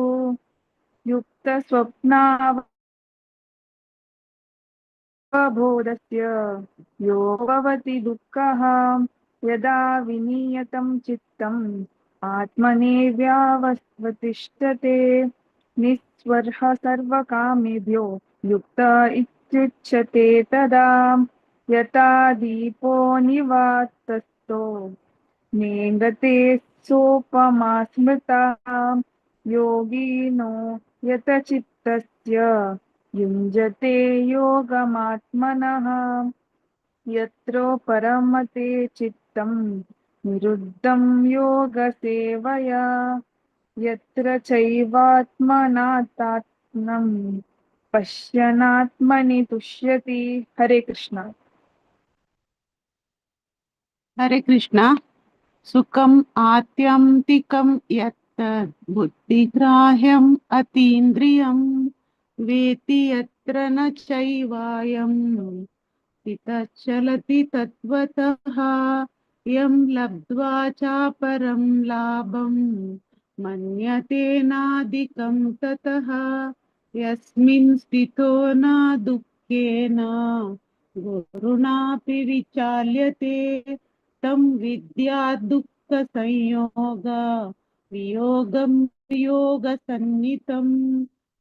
युक्तस्वप्नावबोधस्य योगो भवति दुःखः यदा विनियतं चित्तम् आत्मनेव्यावतिष्ठते निःस्पृहः सर्वकामेभ्यो युक्त इत्युच्यते तदा यथा दीपो निवातस्थो नेङ्गते सोपमा स्मृता योगिनो यतचित्तस्य युञ्जते योगमात्मनः यत्र परमते चित्तं निरुद्धं योगसेवया यत्र चैवात्मनात्मानं पश्यनात्मनि तुष्यति। हरे कृष्ण। हरे कृष्ण। सुखम् आत्यन्तिकं यत् बुद्धिग्राह्यम् अतीन्द्रियं वेति यत्र न चैवायं स्थितश्चलति तत्त्वतः यं लब्ध्वा चापरं लाभं मन्यते नाधिकं ततः यस्मिन् स्थितो न दुःखेन गुरुणापि विचाल्यते तं विद्या दुःखसंयोग वियोगं योगसन्नितं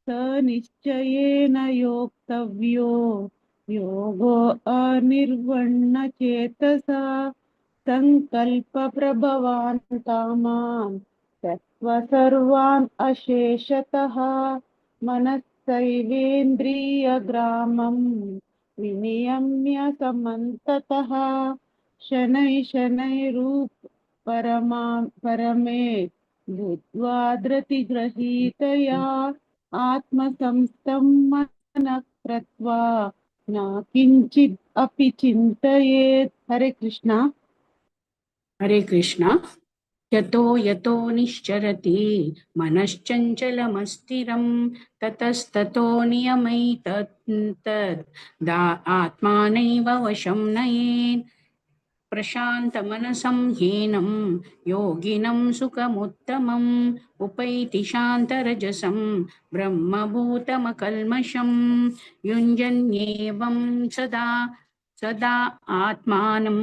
स निश्चयेन योक्तव्यो योगो अनिर्वण्णचेतसा सङ्कल्पप्रभवान् कामान् त्यक्त्वा सर्वान् अशेषतः मनस्सैवेन्द्रियग्रामं विनियम्य समन्ततः शनैः शनैरूप परमे भूत्वा धृतिगृहीतया आत्मसंस्थं मनः कृत्वा न किञ्चित् अपि चिन्तयेत्। हरे कृष्ण। हरे कृष्ण। यतो यतो निश्चरति मनश्चञ्चलमस्थिरं ततस्ततो नियमैतत् आत्मानैव वशं नयेत् प्रशान्तमनसं हीनं योगिनं सुखमुत्तमम् उपैति शान्तरजसं ब्रह्मभूतमकल्मषं युञ्जन्येवं सदा सदा आत्मानं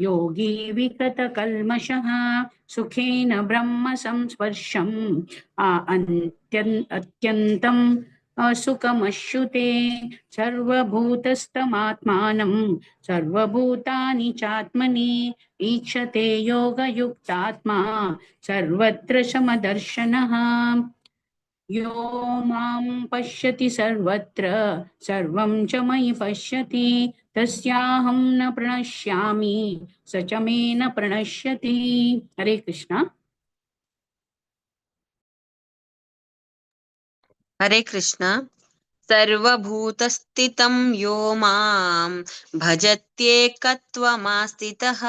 योगी विगतकल्मषः सुखेन ब्रह्म संस्पर्शम् अत्यन्तम् असुखमश्नुते सर्वभूतस्थमात्मानं सर्वभूतानि चात्मनि ईक्षते योगयुक्तात्मा सर्वत्र समदर्शनः यो मां पश्यति सर्वत्र सर्वं च मयि पश्यति तस्याहं न प्रणश्यामि स च मे न प्रणश्यति। हरे कृष्ण। हरे कृष्ण। सर्वभूतस्थितं यो मां भजत्येकत्वमास्थितः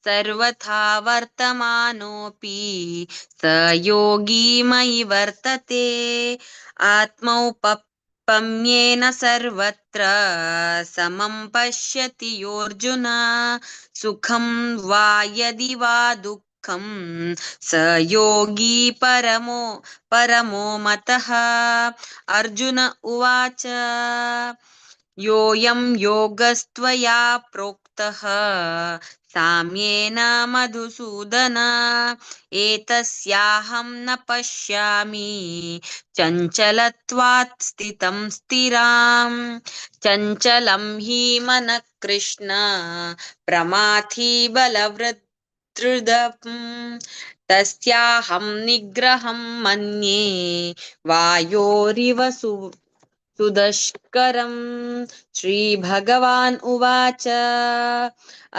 सर्वथा वर्तमानोऽपि स योगी मयि वर्तते आत्मौपम्येन सर्वत्र समं पश्यति योऽर्जुन सुखं वा यदि वा दुःखं स योगी परमो मतः। अर्जुन उवाच योऽयं योगस्त्वया प्रोक्तः साम्येन मधुसूदन एतस्याहं न पश्यामि चञ्चलत्वात् स्थितं स्थिराम् चञ्चलं हि मनः कृष्ण प्रमाथि बलवृद्धम् तस्याहं निग्रहं मन्ये वायोरिव सुदुष्करम्। श्रीभगवान् उवाच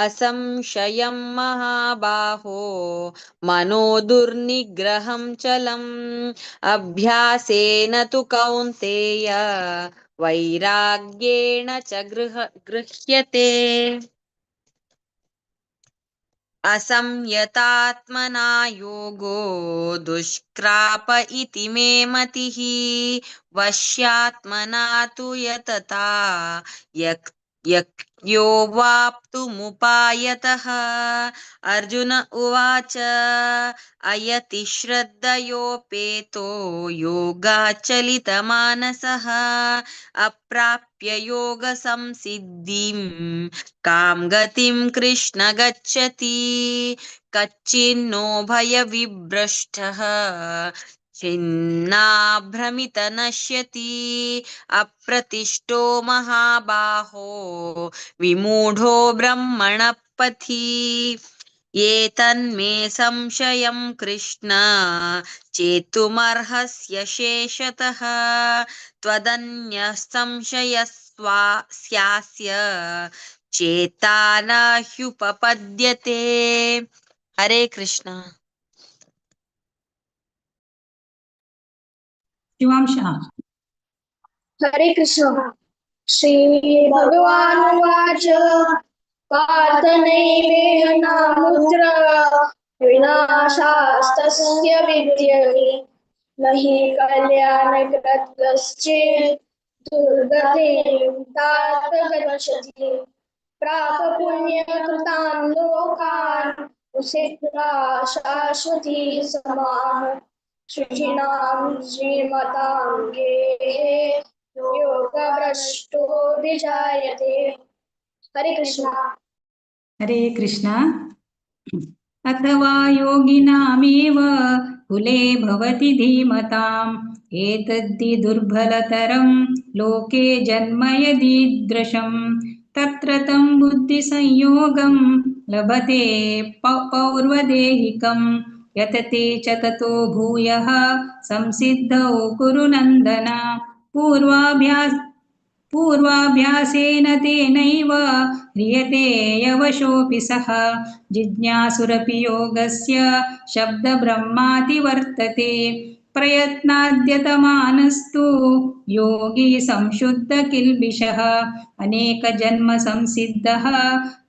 असंशयं महाबाहो मनो दुर्निग्रहं चलम् अभ्यासेन तु कौन्तेय वैराग्येण च गृह्यते। असंयतात्मना योगो दुष्क्राप इति मे मतिः वश्यात्मना तु यतता यो वाप्तुमुपायतः। अर्जुन उवाच अयति श्रद्धयोपेतो योगाचलितमानसः अप्राप्य योगसंसिद्धिं कां गतिं कृष्ण गच्छति। कच्चिन्नो भयविभ्रष्टः छिन्नाभ्रमित नश्यति अप्रतिष्ठो महाबाहो विमूढो ब्रह्मणः पथि। एतन्मे संशयं कृष्ण चेतुमर्हस्य शेषतः त्वदन्यः संशयस्यास्य चेता न ह्युपपद्यते। हरे कृष्ण। शिवांश हरे कृष्ण। श्रीभगवानुवाच पार्थ नैवेह नामुत्र विनाशास्तस्य विद्यते न हि कल्याणकृत् कश्चित् दुर्गतिं तात गच्छति। प्राप पुण्यकृतान् लोकान् उषित्वा शाश्वती समाः शुचिनां श्रीमतां गेहे योगभ्रष्टो विजायते। हरे कृष्ण। हरे कृष्ण। अथवा योगिनामेव कुले भवति धीमताम् एतद्धि दुर्बलतरं लोके जन्म यदीदृशं तत्र तं बुद्धिसंयोगं लभते पौर्वदेहिकं यतते च ततो भूयः संसिद्धौ कुरु नन्दन। पूर्वाभ्यासेन तेनैव ह्रियते यवशोऽपि सः जिज्ञासुरपि योगस्य शब्दब्रह्माति वर्तते प्रयत्नाद्यतमानस्तु योगी संशुद्ध किल्बिषः अनेकजन्म संसिद्धः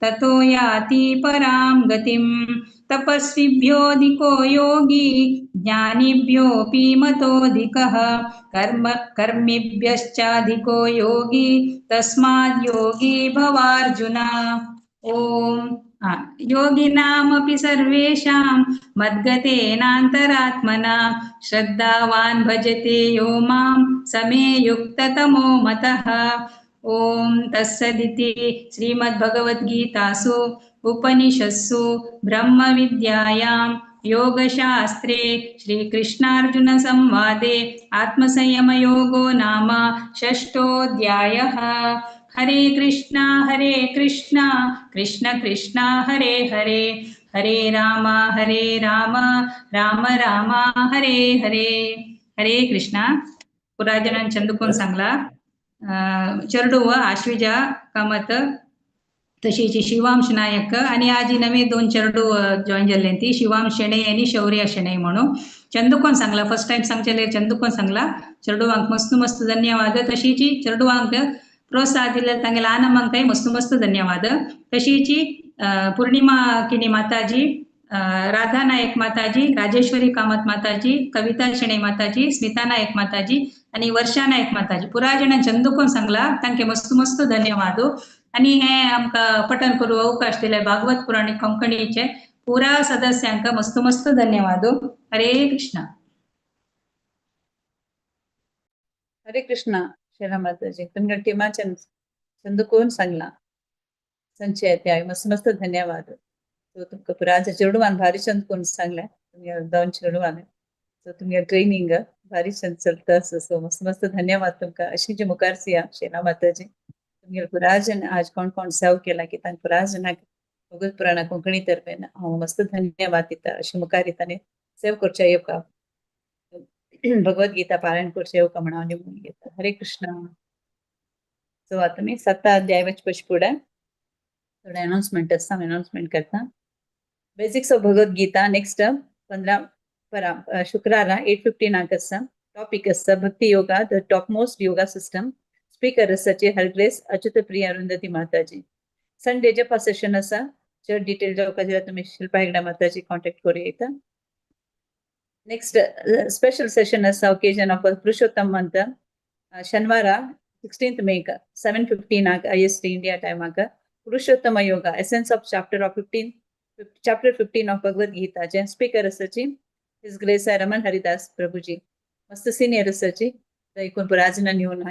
ततो याति परां गतिम्। तपस्विभ्योऽधिको योगी ज्ञानिभ्योऽपि मतोऽधिकः कर्मिभ्यश्चाधिको योगी तस्माद् योगी भवार्जुन। ओम योगिनामपि सर्वेषां मद्गतेनान्तरात्मना श्रद्धावान् भजते यो मां समे युक्ततमो मतः। ओम तत्सदिति श्रीमद्भगवद्गीतासु उपनिषत्सु ब्रह्मविद्यायां योगशास्त्रे श्रीकृष्णार्जुनसंवादे आत्मसंयमयोगो नाम षष्ठोऽध्यायः। हरे कृष्णा कृष्ण कृष्णा हरे हरे हरे राम राम राम हरे हरे। हरे कृष्णा. पुराजनान चंदुकोन सांगला चरडुव आश्विजा कामत तशीची शिवांश नायक आणि आजी नवे दोन चरडू जॉईन जाल्ले ती शिवांश शेणे आणि शौर्य शेणे म्हणून चंदुकोन सांगला फर्स्ट टाइम सांगचेले चंदुकोन सांगला चरडुवांक मस्त मस्त धन्यवाद. तशीची चरडुवांक प्रोत्साह दिले तांगेला आनमांकाय मस्त मस्त धन्यवाद. तशीची पूर्णिमा किनी माताजी, राधा नायक माताजी, राजेश्वरी कामत माताजी, कविता शेणे माताजी, स्मिता नायक माताजी आणि वर्षा नायक माताजी पुरा जणां चंदुकोन सांगला तांके मस्त मस्त धन्यवाद. आणि हे आमकां पठन करू अवकाश दिले भागवत पुराण कोंकणीचे पुरा सदस्यांक मस्त मस्त धन्यवाद. हरे कृष्ण. हरे कृष्णा. शेरा माताजी तुमच्या टिमाच्या चंदुकोन सांगला संचय त्या मस्त मस्त धन्यवाद. सो तुमकां पुराचे चेडवान भारी चंद कोण सांगला तुमगे दोन चेडवान सो तुमगे ट्रेनिंग भारी चंद चलता सो मस्त मस्त धन्यवाद तुमकां. अशी जी मुखार सिया शेरा माताजी तुमगे पुराजन आज कोण कोण सेव केला की तांकां पुराजनाक भगवत पुराण कोंकणी तर्फेन हांव मस्त धन्यवाद दिता. अशी मुखार दिताने सेव करचे येवका भगवत गीता पारायण करचे येवका म्हणून हांव निमून घेता. हरे कृष्णा. सो आता मी 7 अध्याय वचपा फुडें थोडे अनाउन्समेंट आसा अनाउन्समेंट करता. Basics of Bhagavad Gita next 15 शुक्रारा 8:15 आसा. टॉपिक आसा भक्ती yoga the top most yoga system. Speaker आसा हर ग्रेस अच्युत प्रिया अरुंधती माताजी. संडेचे फर्स्ट सेशन आसा चड डिटेल जावपाक जाल्यार तुमी शिल्पा हेगडे माताजी कॉन्टेक्ट करूं. नेक्स्ट स्पेशल सेशन आसा ओकेजन ऑफ पुरुषोत्तम मंथ शनिवार 16th May 7:15 IST India time Purushottam yoga essence of chapter 15 of Bhagavad Gita जे स्पीकर आसाची His Grace रमण हरिदास प्रभुजी मस्त सिनियर आसाची देखून पुराजनान येवन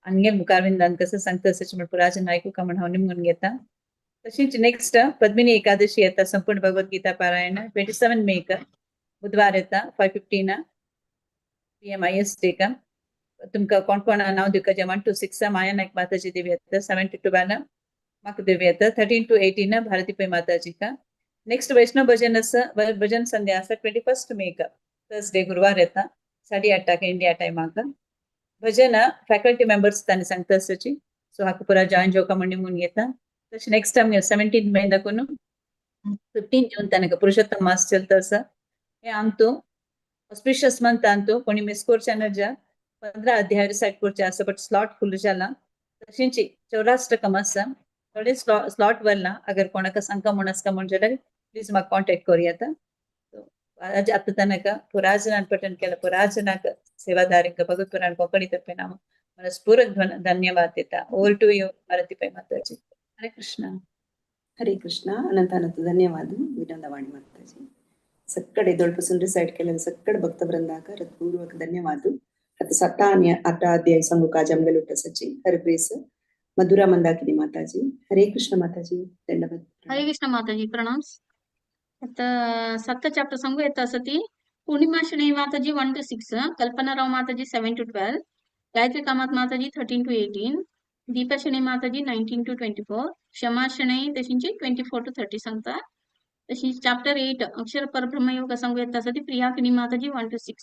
हांगे मुखारविंदान कसं सांगता आसाची म्हण पुराजन आयकू का म्हण हांव निमगून घेता. तशीच नेक्स्ट पद्मिनी एकादशी येता संपूर्ण भगवत गीता पारायण 27 May बुधवार येता 5:15 PM IST तुमकां कोण कोण नांव दिवका जे 1 to 6 माया नायक माताजी देवी येता 7 to 12 म्हाका देवी येता 13 to 18 भारती पै माताजी का. नेक्स्ट वैष्णव भजन आसा भजन संध्या आसा 21 May थर्सडे गुरुवार येता 8:30 इंडिया टायमाक. भजन फॅकल्टी मेंबर्स तांणी सांगता आसाची सो हाका पुरा जॉइन जावका म्हण निमून घेता. तशें नेक्स्ट टायम 17 May दाखून 15 June तनक पुरुषोत्तम मास चलता आसा. हे आमतो ऑस्पिशियस मंथ आमतो कोणी मिस करचे नजा 15 अध्याय रिसाइट करचे आसा बट स्लॉट फुल जाला. तशींची 84 आसा थोडे स्लॉट वरना अगर कोणाक सांगका म्हण आसका म्हण जाल्यार प्लीज म्हाका कॉन्टेक्ट करूं येता. आता तनक पुराजनान पठन केला पुराजनाक सेवादारींक भगवत पुराण कोंकणी तर्फे नाम मनस्पूर्वक धन्यवाद देता. ओवर टू यू भारती पै माताजी. हरे कृष्ण. हरे कृष्ण. अनंत अनंत ಧನ್ಯವಾದ ವಿನಂದವಾಣಿ ಮಾತಾಜಿ. ಸಕ್ಕಡೆ ದೊಳಪಸನ್ ರಿಸೈಡ್ ಕೆಲ ಸಕ್ಕಡೆ ಭಕ್ತ ವೃಂದಾಕ ಹೃತ್ಪೂರ್ವಕ ಧನ್ಯವಾದ. ಅತ ಸತಾನ್ಯ ಅಟ ಅಧ್ಯಾಯ ಸಂಗು ಕಾಜಂಗಲುಟ ಸಚಿ ಹರ ಗ್ರೇಸ್ मधुरा मंदाकिनी माताजी. हरे कृष्ण माताजी. धन्यवाद. हरे कृष्ण माताजी प्रणाम. आता 7 चॅप्टर सांगू येता सती पूर्णिमा शनी माताजी 1 to 6 कल्पना राव माताजी 7 to 12 गायत्री कामत माताजी 13 to 18 दीपा शनी माताजी 19 to 24 क्षमा शनी तशींची 24 to 30 सांगता. तशी चॅप्टर 8 अक्षर परब्रह्म योग सांगू येता सती प्रियाकिनी माताजी 1 to 6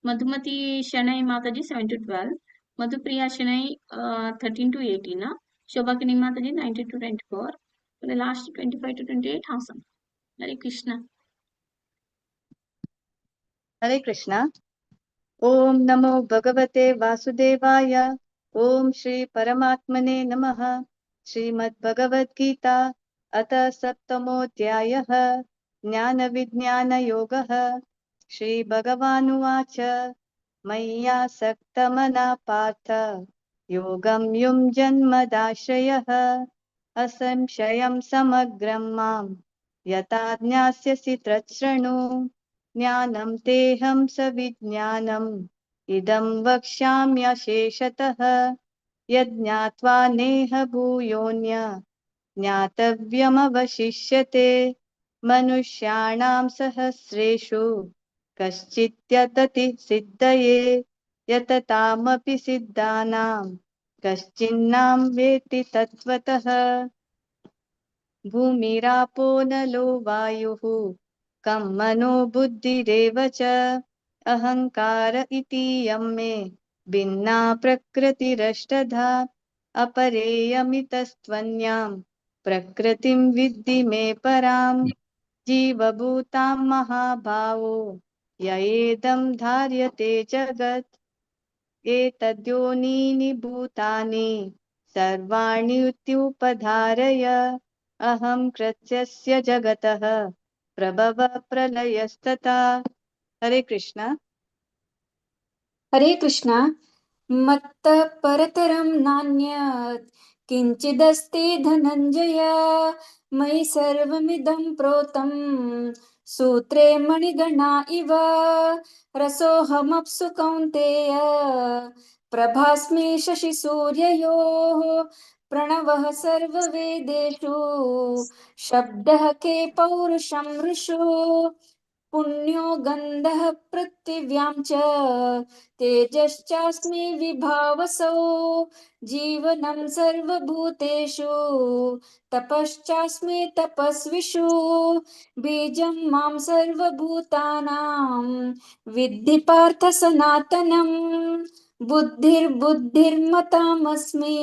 मधुमती शनी माताजी 7 to 12 मधुप्रिया शनी 13 to 18 शोभाकिनी माताजी 19 to 24 लास्ट 25 to 28 हाँ सांग. हरे कृष्ण. हरे कृष्ण. ओम नमो भगवते वासुदेवाय. ओम श्री परमात्मने नमः. श्रीमद् भगवद गीता अथ सप्तमोऽध्यायः ज्ञान विज्ञान योगः. श्री भगवानुवाच मय्यासक्तमना पार्थ योगं युञ्जन्मदाश्रयः असंशयं समग्रं मां यथा ज्ञास्यसि तच्छृणु. ज्ञानं तेहं सविज्ञानम् इदं वक्ष्याम्यशेषतः यज्ञात्वा नेह भूयोऽन्य ज्ञातव्यमवशिष्यते. मनुष्याणां सहस्रेषु कश्चिद्यतति सिद्धये यततामपि सिद्धानां कश्चिन्नां वेत्ति तत्त्वतः. भूमिरापो नलो वायुः कं मनो बुद्धिरेव च अहंकार इतीयं मे भिन्ना प्रकृतिरष्टधा. अपरेयमितस्त्वन्यां प्रकृतिं विद्धि मे परां. जीवभूतां महाभावो ययेदं धार्यते जगत्. एतद्योनीनि भूतानि सर्वाणि इत्युपधारय अहं कृत्यस्य जगतः प्रभव प्रलयस्तथा. हरे कृष्ण. हरे कृष्ण. मत्तः परतरं नान्यत् किंचिदस्ति धनंजय. मयि सर्वमिदं प्रोतं सूत्रे मणिगणा इव. रसोऽहमप्सु कौन्तेय प्रभास्मि शशिसूर्ययोः. प्रणवः सर्ववेदेषु शब्दः के पौरुषं ऋषु. पुण्यो गन्धः पृथिव्यां च तेजश्चास्मि विभावसौ. जीवनं सर्वभूतेषु तपश्चास्मि तपस्विषु. बीजं मां सर्वभूतानां विद्धि पार्थ सनातनम्. बुद्धिर्बुद्धिर्मतामस्मि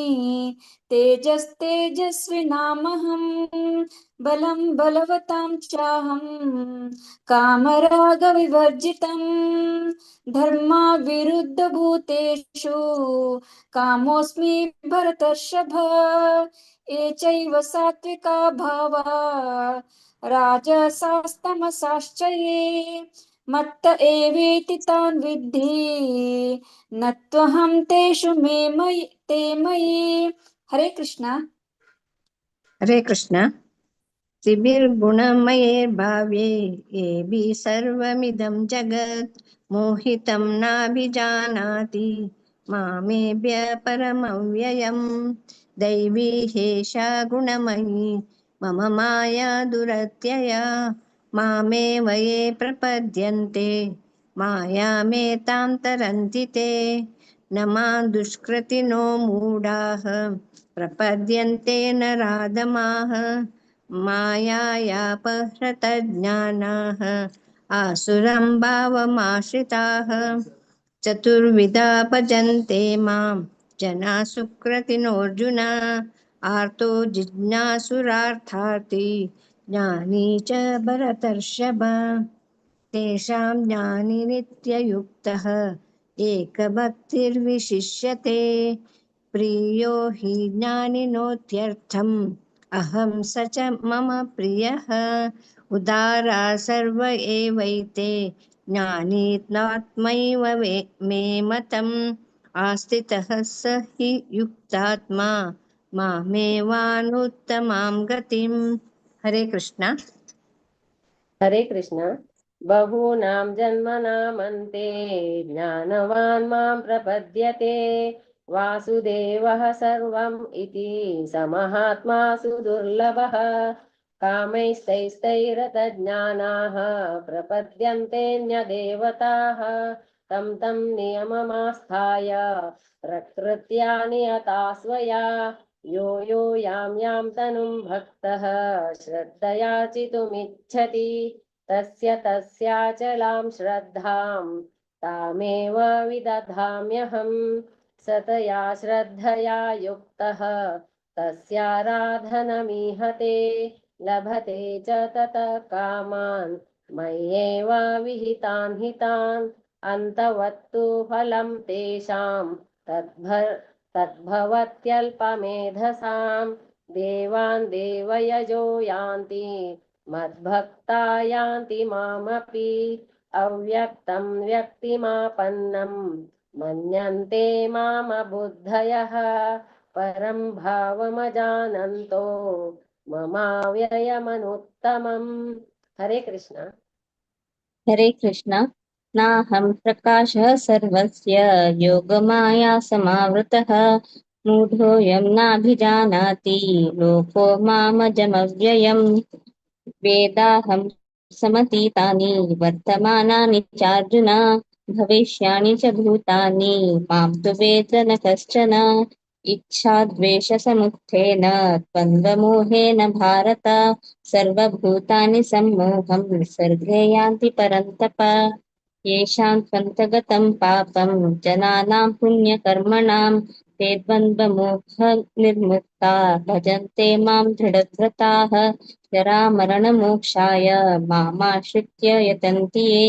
तेजस्तेजस्विनामहम्. बलं बलवतां चाहं कामरागविवर्जितं. धर्माविरुद्धभूतेषु कामोऽस्मि भरतर्षभ. ये चैव सात्विका भावा राजसास्तमसाश्च ये मत्त एवेति तान् विद्धि न त्वहं तेषु ते मयि। हरे कृष्णा। हरे कृष्ण। त्रिभिर्गुणमयैर्भाव्ये येभिः सर्वमिदं जगत् मोहितं नाभिजानाति मामेभ्य परमव्ययम्। दैवी हेषा गुणमयी मम माया दुरत्यया मामेव ये प्रपद्यन्ते मायामेतां तरन्ति ते। न मां दुष्कृतिनो मूढाः प्रपद्यन्ते नराधमाः मायायापहृतज्ञानाः आसुरं भावमाश्रिताः। चतुर्विधा भजन्ते मां जना सुकृतिनोऽर्जुन आर्तो जिज्ञासुरार्थार्थी ज्ञानी च भरतर्षभ। तेषां ज्ञानी नित्ययुक्तः एकभक्तिर्विशिष्यते प्रियो हि ज्ञानिनोत्यर्थम् अहं स च मम प्रियः। उदारा सर्व एवैते ज्ञानीत्वात्मैव मे मतम् आस्थितः स हि युक्तात्मा मामेवानुत्तमां गतिम्। हरे कृष्ण। हरे कृष्ण। बहूनां जन्मनामन्ते ज्ञानवान् मां प्रपद्यते वासुदेवः सर्वम् इति समहात्मा सुदुर्लभः। कामैस्तैस्तैरतज्ञानाः प्रपद्यन्तेऽन्यदेवताः तं तं नियममास्थाय प्रकृत्या नियता स्वया यो यो यां तनुं भक्तः श्रद्धया चितुमिच्छति तस्य तस्याचलां श्रद्धां तामेव विदधाम्यहम्। सतया श्रद्धया युक्तः तस्याराधनमीहते लभते च ततः कामान् मय्येव विहितान् हितान्। अन्तवत्तु फलं तेषां तद्भवत्यल्पमेधसां देवान् देवयजो यान्ति मद्भक्ता यान्ति मामपि। अव्यक्तं व्यक्तिमापन्नं मन्यन्ते मामबुद्धयः परं भावमजानन्तो ममाव्ययमनुत्तमम्। हरे कृष्ण। हरे कृष्ण। नाहं प्रकाशः सर्वस्य योगमाया समावृतः मूढोऽयं नाभिजानाति लोको मामजमव्ययम्। वेदाहं समतीतानि वर्तमानानि चार्जुन भविष्याणि च भूतानि मां तु वेद न कश्चन। इच्छाद्वेषसमुत्थेन द्वन्द्वमोहेन भारत सर्वभूतानि सम्मोहं सर्गे यान्ति परन्तप। येषां त्वन्तगतं पापं जनानां पुण्यकर्मणां ते द्वन्द्वमोहनिर्मुक्ता भजन्ते मां दृढव्रताः। जरामरणमोक्षाय मामाश्रित्य यतन्ति ये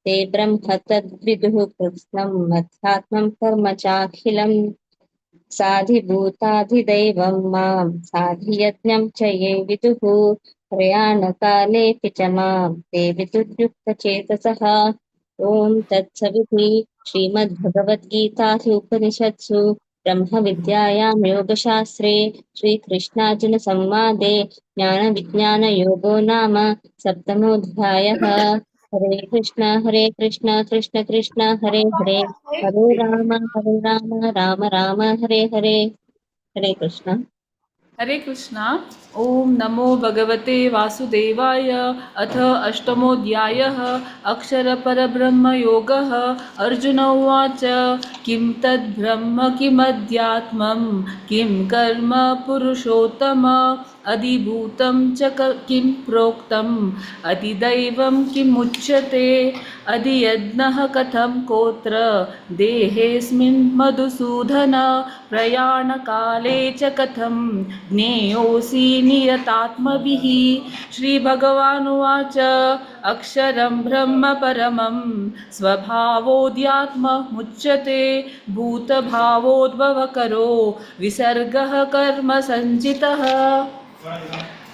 ते ब्रह्म तद्विदुः कृत्स्नं मध्यात्मं कर्म चाखिलम्। साधिभूताधिदैवं मां साधियज्ञं च ये विदुः प्रयाणकालेऽपि च मां ते विदुर्युक्तचेतसः। ॐ तत्सविति श्रीमद्भगवद्गीतासु उपनिषत्सु ब्रह्मविद्यायां योगशास्त्रे श्रीकृष्णार्जुनसंवादे ज्ञानविज्ञानयोगो नाम सप्तमोऽध्यायः। हरे कृष्ण कृष्ण कृष्ण हरे हरे हरे राम राम राम हरे हरे। हरे कृष्ण। हरे कृष्णा। ओम नमो भगवते वासुदेवाय। अथ अष्टमोऽध्यायः अक्षरपरब्रह्मयोगः। अर्जुन उवाच किं तद्ब्रह्म किमध्यात्मं किं कर्म पुरुषोत्तम अधिभूतं च किं प्रोक्तम् अधिदैवं किमुच्यते अधियज्ञः कथं कोत्र देहेऽस्मिन् मधुसूदन प्रयाणकाले च कथं ज्ञेयोऽसि नियतात्मभिः। श्रीभगवानुवाच अक्षरं ब्रह्म परमं स्वभावोऽध्यात्ममुच्यते भूतभावोद्भवकरो विसर्गः कर्म सञ्चितः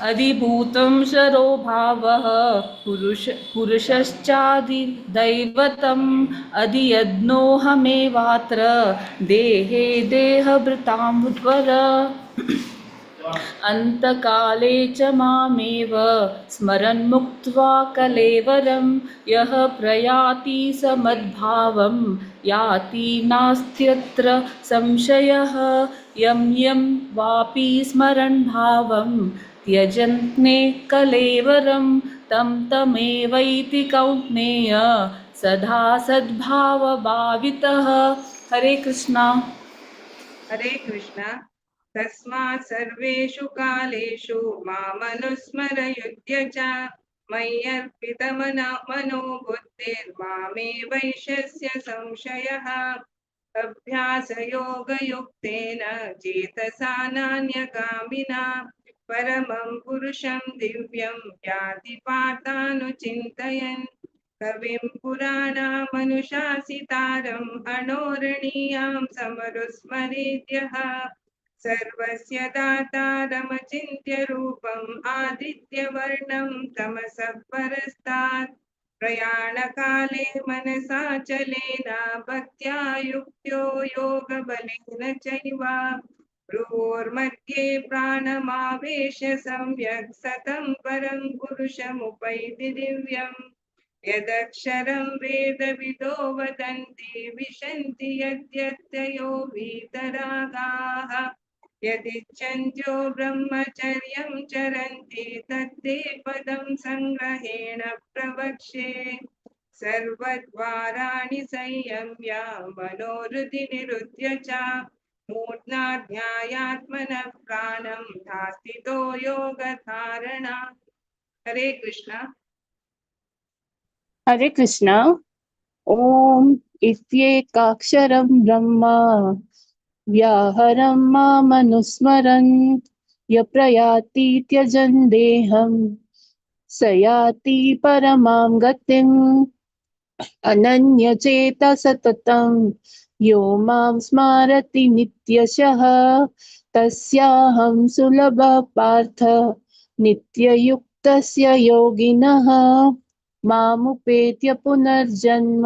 अधिभूतं शरो भावः पुरुषश्चादिदैवतम् अधियज्ञोऽहमेवात्र देहे देहभृतामुद्वर अन्तकाले च मामेव स्मरन् मुक्त्वा कलेवरं यः प्रयाति समद्भावं याति नास्त्यत्र संशयः। यं यं वापि स्मरन् भावं त्यजन्ते कलेवरं तं तमेवैति कौन्तेय सदा सद्भावभावितः। हरे कृष्णा। हरे कृष्णा। तस्मात् सर्वेषु कालेषु मामनुस्मरयुध्य च मय्यर्पितमनो बुद्धिर्मामे वैश्यस्य संशयः। अभ्यासयोगयुक्तेन चेतसा नान्यगामिना परमं पुरुषं दिव्यं याति पार्थानुचिन्तयन्। कविं पुराणामनुशासितारम् अणोरणीयां समरुस्मरेद्यः सर्वस्य दातारमचिन्त्य रूपम् आदित्यवर्णं तमसः परस्तात् प्रयाणकाले मनसा चलेन भक्त्या युक्तो योगबलेन चैव भ्रुवोर्मध्ये प्राणमावेश्य सम्यक् सतं परं पुरुषमुपैति दिव्यम्। यदक्षरं वेदविदो वदन्ति विशन्ति यद्यत्ययो वीतरागाः यदिच्छन्त्यो ब्रह्मचर्यं चरन्ति तत्ते पदं संग्रहेण प्रवक्ष्ये। सर्वद्वाराणि संयम्य मनोहृदि निरुध्य च मूर्ध्ना ध्यायात्मनः प्राणं धास्तितो योगधारणा। हरे कृष्ण। हरे कृष्ण। ओम इत्येकाक्षरं ब्रह्म व्याहरं मामनुस्मरन् य प्रयाति त्यजन् देहं स याति परमां गतिम्। अनन्यचेता सततं यो मां स्मरति नित्यशः तस्याहं सुलभः पार्थ नित्ययुक्तस्य योगिनः। मामुपेत्य पुनर्जन्म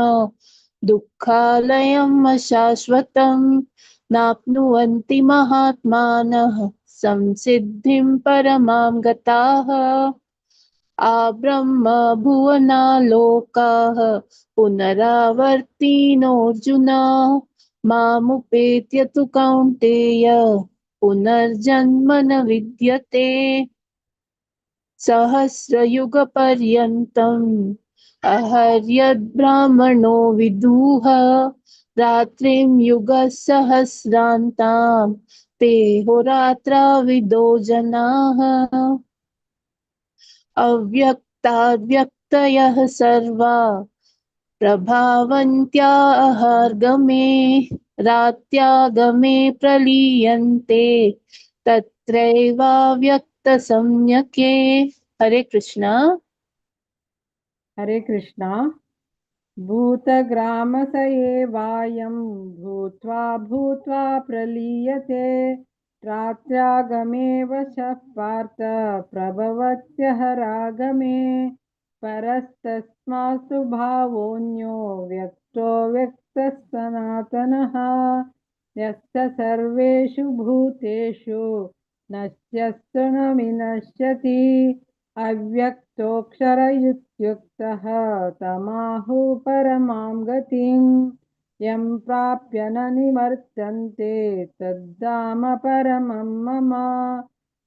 दुःखालयम् अशाश्वतम् नाप्नुवन्ति महात्मानः संसिद्धिं परमां गताः। आब्रह्म भुवनालोकाः पुनरावर्तिनोऽर्जुन मामुपेत्य तु कौन्तेय पुनर्जन्म न विद्यते। सहस्रयुगपर्यन्तम् अहर्यद्ब्राह्मणो विदुः रात्रिं युगसहस्रान्तां ते होरात्राविदो जनाः। अव्यक्ताद्व्यक्तयः सर्वा प्रभावन्त्या अहर्गमे रात्यागमे प्रलीयन्ते तत्रैवाव्यक्तसंज्ञके। हरे कृष्णा। हरे कृष्णा। भूतग्रामस एवायं भूत्वा भूत्वा प्रलीयते रात्र्यागमे वशः पार्थ प्रभवत्यहरागमे परस्तस्मात्सु भावोऽन्यो व्यक्तो व्यक्तः सनातनः यस्य सर्वेषु भूतेषु नश्यस्तु न विनश्यति अव्यक्तोऽक्षरयुक्तः तमाहुः परमां गतिम् यं प्राप्य न निवर्तन्ते तद्धाम परमं मम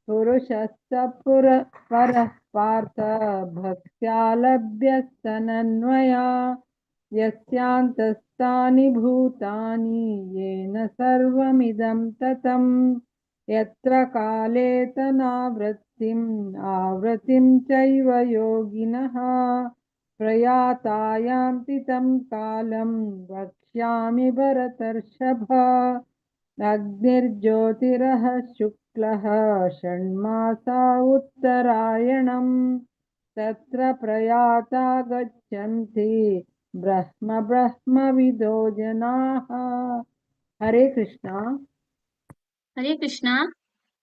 पुरुषस्य परः पार्थ भक्त्या लभ्यस्तनन्वया यस्यान्तस्थानि भूतानि येन सर्वमिदं ततम् यत्र काले आवृत्तिं चैव योगिनः प्रयातायां तं कालं वक्ष्यामि भरतर्षभ अग्निर्ज्योतिरः शुक्लः षण्मासा उत्तरायणम् तत्र प्रयाता गच्छन्ति ब्रह्मविदो जनाः। हरे कृष्णा। हरे कृष्णा।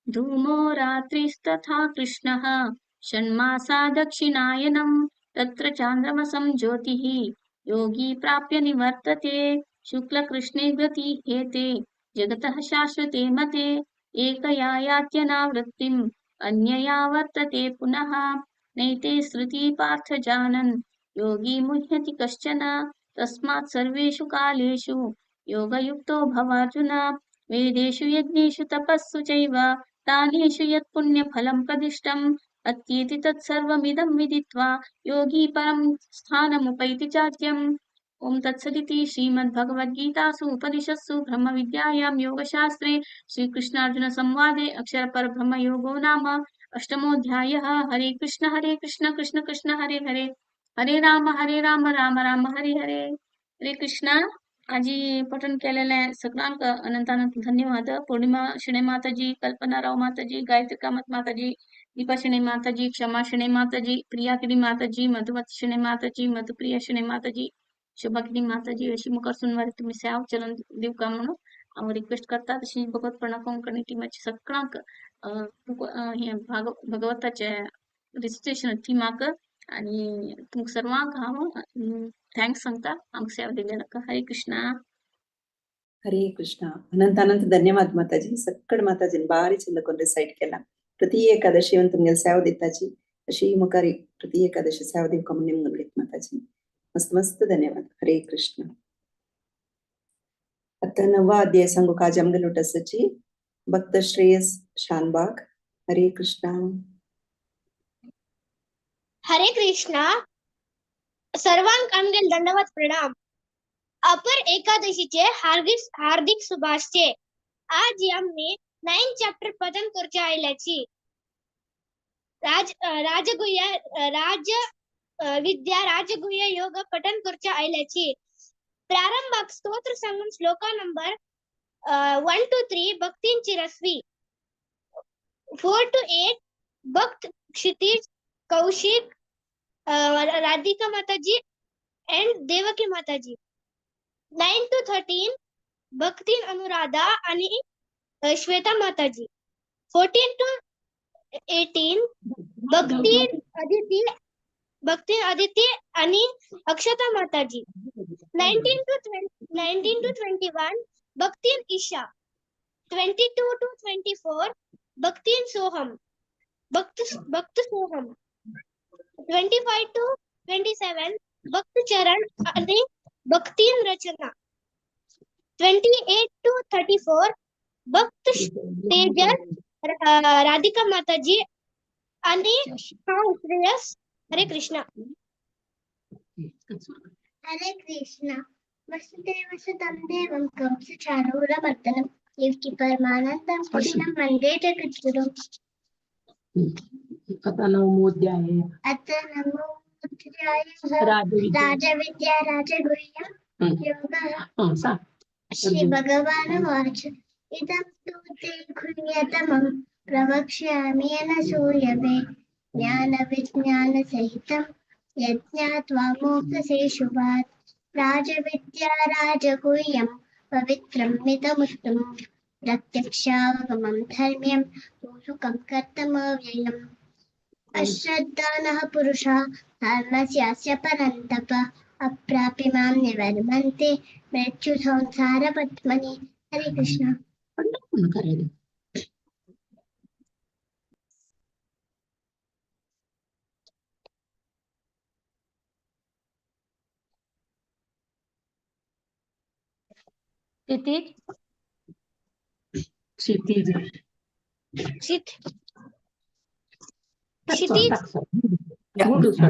धूमो रात्रिस्तथा कृष्णः षण्मासा दक्षिणायनम् तत्र चान्द्रमसं ज्योतिः योगी प्राप्य निवर्तते शुक्लकृष्णे गतिहेते जगतः शाश्वते मते एकया यात्यनावृत्तिम् अन्यया वर्तते पुनः नैते श्रुति पार्थ जानन् योगी मुह्यति कश्चन तस्मात् सर्वेषु कालेषु योगयुक्तो भवार्जुन वेदेषु यज्ञेषु तपस्सु चैव दानेषु यत् पुण्यफलं प्रदिष्टम् अत्येति तत्सर्वमिदं विदित्वा योगी परं स्थानमुपैति चाद्यम्। ॐ तत्सदिति श्रीमद्भगवद्गीतासु उपनिषत्सु ब्रह्मविद्यायां योगशास्त्रे श्रीकृष्णार्जुनसंवादे अक्षरपरब्रह्मयोगो नाम अष्टमोऽध्यायः। हरे कृष्ण कृष्ण कृष्ण हरे हरे हरे राम राम राम हरे हरे। हरे कृष्ण। आजी पठन केलेल्या सगळ्यांक अनंत अनंत धन्यवाद। पौर्णिमा शिणे माताजी, कल्पनाराव माताजी, गायत्री कामत माताजी, दीपा शिणे माताजी, क्षमा शिणे माताजी, प्रिया किडी माताजी, मधुमती शिणे माताजी, मधुप्रिया शिणे माताजी, शोभा किडी माताजी अशी मुखार सुनवारी तुम्ही सेवा चलन देऊ का म्हणून हांव रिक्वेस्ट करता। तशी भगवतपणा कोंकणी टिमाची सगळ्यांक हे भगवताचे रिजिस्ट्रेशन थिमाक आणि तुमकां सर्वांक हांव थँक्स सांगता आमकां सेवा दिलेल्या। हरे कृष्णा। ಹರೇ ಕೃಷ್ಣ. ಅನಂತ ಅನಂತ ಧನ್ಯವಾದ ಮಾತಾಜಿ. ಸಕ್ಕಡ್ ಮಾತಾಜಿನ ಬಾರಿ ಚಂದ ಕೊಂಡ್ರೆ ಸೈಡ್ ಕೆಲ್ಲ ಪ್ರತಿ ಏಕಾದಶಿ ಅಂತ ನಿಮ್ಗೆ ಸೇವ ದಿತ್ತಾಜಿ ಅಶಿ ಮುಖಾರಿ ಪ್ರತಿ ಏಕಾದಶಿ ಸೇವ ದಿವ್ಕ ನಿಮ್ ಮುಂದೆ ಮಾತಾಜಿ मस्त मस्त धन्यवाद. हरे कृष्ण. आता 9वा अध्याय सांगू का जमगल उटसची भक्त श्रेयस शानबाग. हरे कृष्णा. हरे कृष्णा. सर्वांक आमगेल दंडवत प्रणाम. अपर एकादशीचे हार्दिक शुभाशय. आज आम्ही 9 चॅप्टर पठन करचे आयल्याची विद्या राजगुह्य योग पठन करचे आयल्याची प्रारंभात स्तोत्र सांगून श्लोका नंबर 1 to 3 भक्तींची रसवी 4 to 8 भक्त क्षितिज कौशिक राधिका माताजी and देवकी माताजी 9 to 13 भक्तीन अनुराधा आणि श्वेता माताजी 14 to 18 भक्तीन अदिती आणि अक्षता माताजी 19 to 21 भक्तीन ईशा 22 to 24 भक्तीन सोहम भक्त सोहम 25 to 27 भक्त चरण आणि भक्तीन रचना 28 to 34 भक्त तेजस राधिका माताजी आणि श्रेयस. हरे कृष्णा. हरे कृष्णा. वसुदेव सुतं देवं कंसचाणूरमर्दनं देवकी परमानन्दं कृष्णं वन्दे जगद्गुरुम्. आता 9मोऽध्याय. राजविद्या राजगुह्यं योगः. श्रीभगवानुवाच इदं तु ते गुह्यतमं प्रवक्ष्यामि अनसूयवे ज्ञानविज्ञानसहितं यज्ञात्वा मोक्षसे शुभात्. राजविद्या राजगुह्यं पवित्रं मितमुत्तमं प्रत्यक्षावगमं धर्म्यं सुखं कर्तमव्ययम्. अश्रद्धानः पुरुषः धर्मस्यास्य परन्तप अप्राप्य मां निवर्तन्ते मृत्युसंसारपद्मनि. हरे कृष्ण.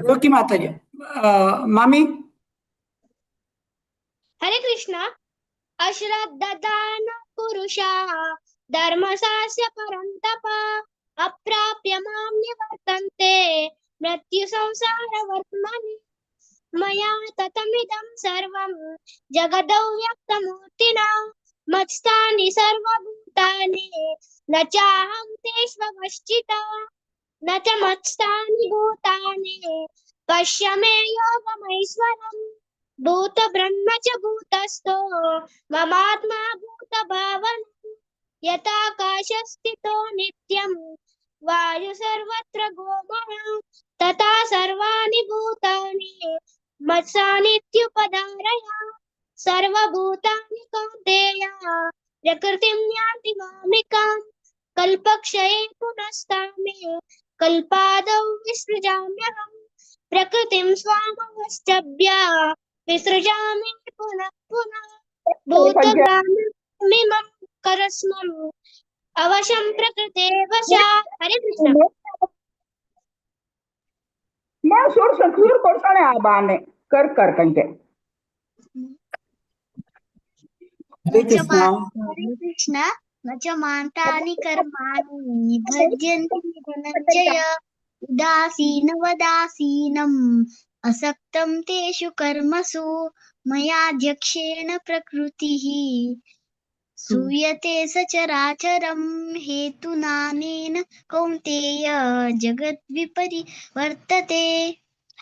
योगी माताजी मामी. हरे कृष्णा. अश्रद्धान पुरुषाः धर्मशास्त्र परन्तप अप्राप्य मां निवर्तन्ते मृत्युसंसारवर्त्मनि. मया ततमिदं सर्वं जगदौ व्यक्तमूर्तिना मत्स्थानि सर्वभूतानि न चाहं तेष्वस्थिता न च मत्स्थानि भूतानि पश्य मे योगमैश्वरम् भूतब्रह्म च भूतस्थो ममात्मा भूतभावनम् यथाकाशस्थितो नित्यं वायु सर्वत्र गोमः तथा सर्वाणि भूतानि मत्सानित्युपधारय सर्वभूतानि कौन्तेय प्रकृतिं यान्ति मामिकाम् कल्पक्षये पुनस्तामि कल्पादौ विसृजाम्यहम् प्रकृतिं स्वामवष्टभ्य विसृजामि पुनः पुनः भूतग्राममिमं करस्मम् अवशं प्रकृते वशात् हरे कृष्ण मैं सुर कोर्सने आबाने कर कंके हरे कृष्ण हरे कृष्ण न च मान्तानि कर्माणि निभज्यन्ति धनञ्जय उदासीनवदासीनम् असक्तं तेषु कर्मसु मयाध्यक्षेण प्रकृतिः सूयते सचराचरं हेतुनानेन कौन्तेय जगद्विपरिवर्तते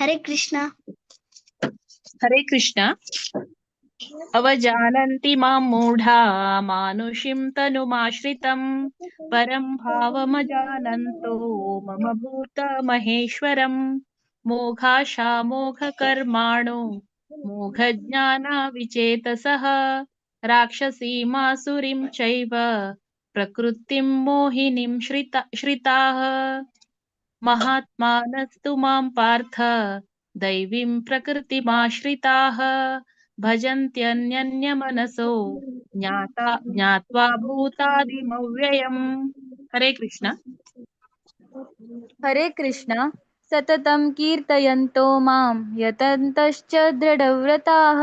हरे कृष्ण हरे कृष्ण अवजानन्ति मां मूढा मानुषीं तनुमाश्रितं परं भावमजानन्तो मम भूतमहेश्वरं मोघाशा मोघकर्माणो मोघज्ञानाविचेतसः राक्षसीमासुरीं चैव प्रकृतिं मोहिनीं श्रिताः महात्मानस्तु मां पार्थ दैवीं प्रकृतिमाश्रिताः भजन्त्यन्यन्यमनसो ज्ञात्वा भूतादिमव्ययम् हरे कृष्ण हरे कृष्ण सततं कीर्तयन्तो मां यतन्तश्च दृढव्रताः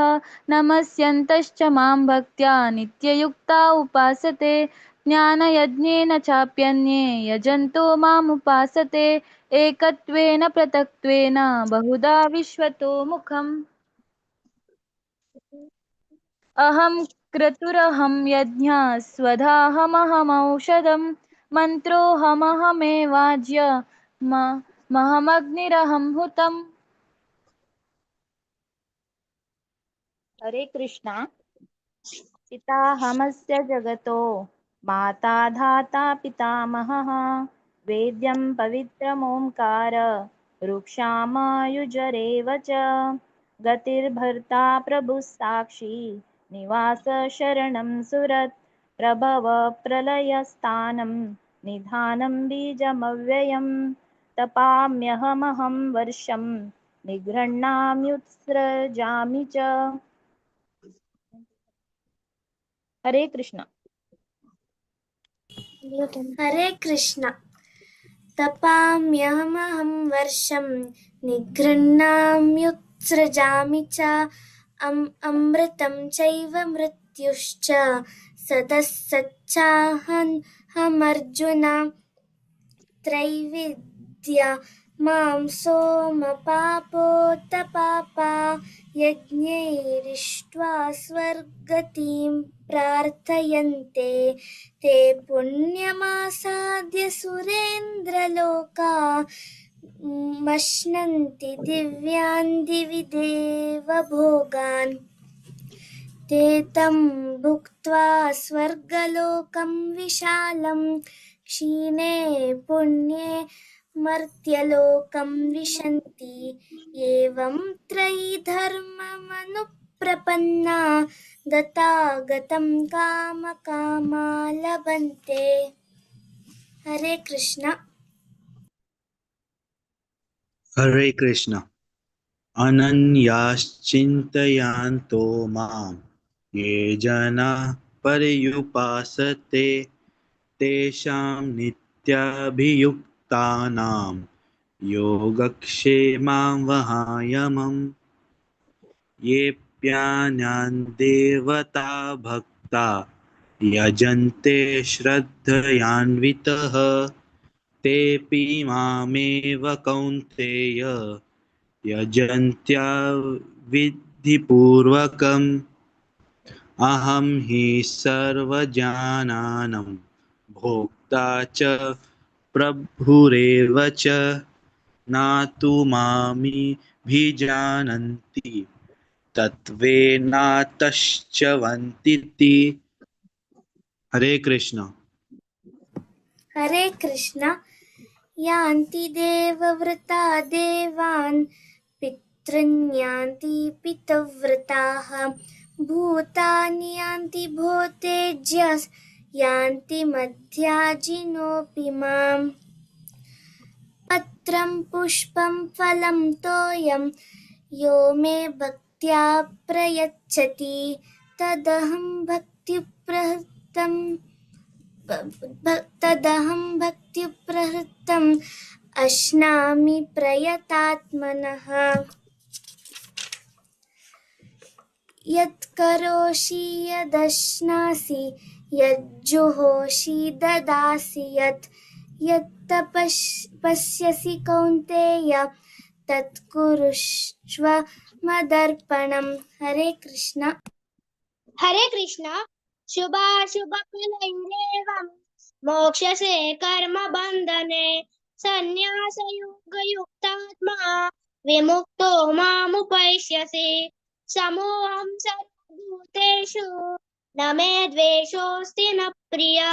नमस्यन्तश्च मां भक्त्या नित्ययुक्ता उपासते ज्ञानयज्ञेन चाप्यन्ये यजन्तो मामुपासते एकत्वेन पृथक्त्वेन बहुधा विश्वतो मुखम् अहं क्रतुरहं यज्ञः स्वधाहमहमौषधं मन्त्रोऽहमहमेवाज्य महमग्निरहं हुतम् हरे कृष्णा पिताहमस्य जगतो माता धाता पितामहः वेद्यं पवित्रमोङ्कार रुक्षामयुजरेव च गतिर्भर्ता प्रभुः साक्षी निवास शरणं सुरत् प्रभव प्रलयस्थानं निधानं बीजमव्ययं तपाम्यहमहं वर्षं निगृह्णाम्युत्सृजामि च हरे कृष्ण हरे कृष्ण तपाम्यहमहं वर्षं निगृह्णाम्युत्सृजामि च अमृतं चैव मृत्युश्च सतः सच्चाहमर्जुन त्रैविद्या मां सोमपापोत्तपापा यज्ञैरिष्ट्वा स्वर्गतिं प्रार्थयन्ते ते पुण्यमासाद्य सुरेन्द्रलोका मश्नन्ति दिव्यान् दिवि देवभोगान् ते तं भुक्त्वा स्वर्गलोकं विशालं क्षीणे पुण्ये मर्त्यलोकं विशन्ति एवं त्रयीधर्ममनुप्रपन्ना गतागतं कामकामा लभन्ते हरे कृष्ण हरे कृष्ण अनन्याश्चिन्तयन्तो मां ये जनाः पर्युपासते तेषां नित्याभियुक्तानां योगक्षेमां वहाम्यहम् येऽप्यन्यान् देवता भक्ता यजन्ते श्रद्धयान्वितः तेऽपि मामेव कौन्तेय यजन्त्या विधिपूर्वकम् अहं हि सर्वजानानं भोक्ता च प्रभुरेव च न तु मामिभिजानन्ति तत्त्वेनातश्च्यवन्तीति। हरे कृष्ण। हरे कृष्ण। यान्ति देवव्रता देवान् पितॄन् यान्ति पितव्रताः भूतानि यान्ति भूतेज्यः यान्ति मध्याजिनोऽपि माम् पत्रं पुष्पं फलं तोयं यो मे भक्त्या प्रयच्छति तदहं भक्त्युप्रहृतम् अश्नामि प्रयतात्मनः। यत्करोषि यदश्नासि यज्जुहोषि ददासि यत्तपस्यसि कौन्तेय तत्कुरुष्व मदर्पणम्। हरे कृष्ण। हरे कृष्ण। शुभाशुभफलैरेवं मोक्षसे कर्म बन्धने संन्यासयोगयुक्तात्मा विमुक्तो मामुपैष्यसि समोऽहं सर्वभूतेषु न मे द्वेषोऽस्ति न प्रिया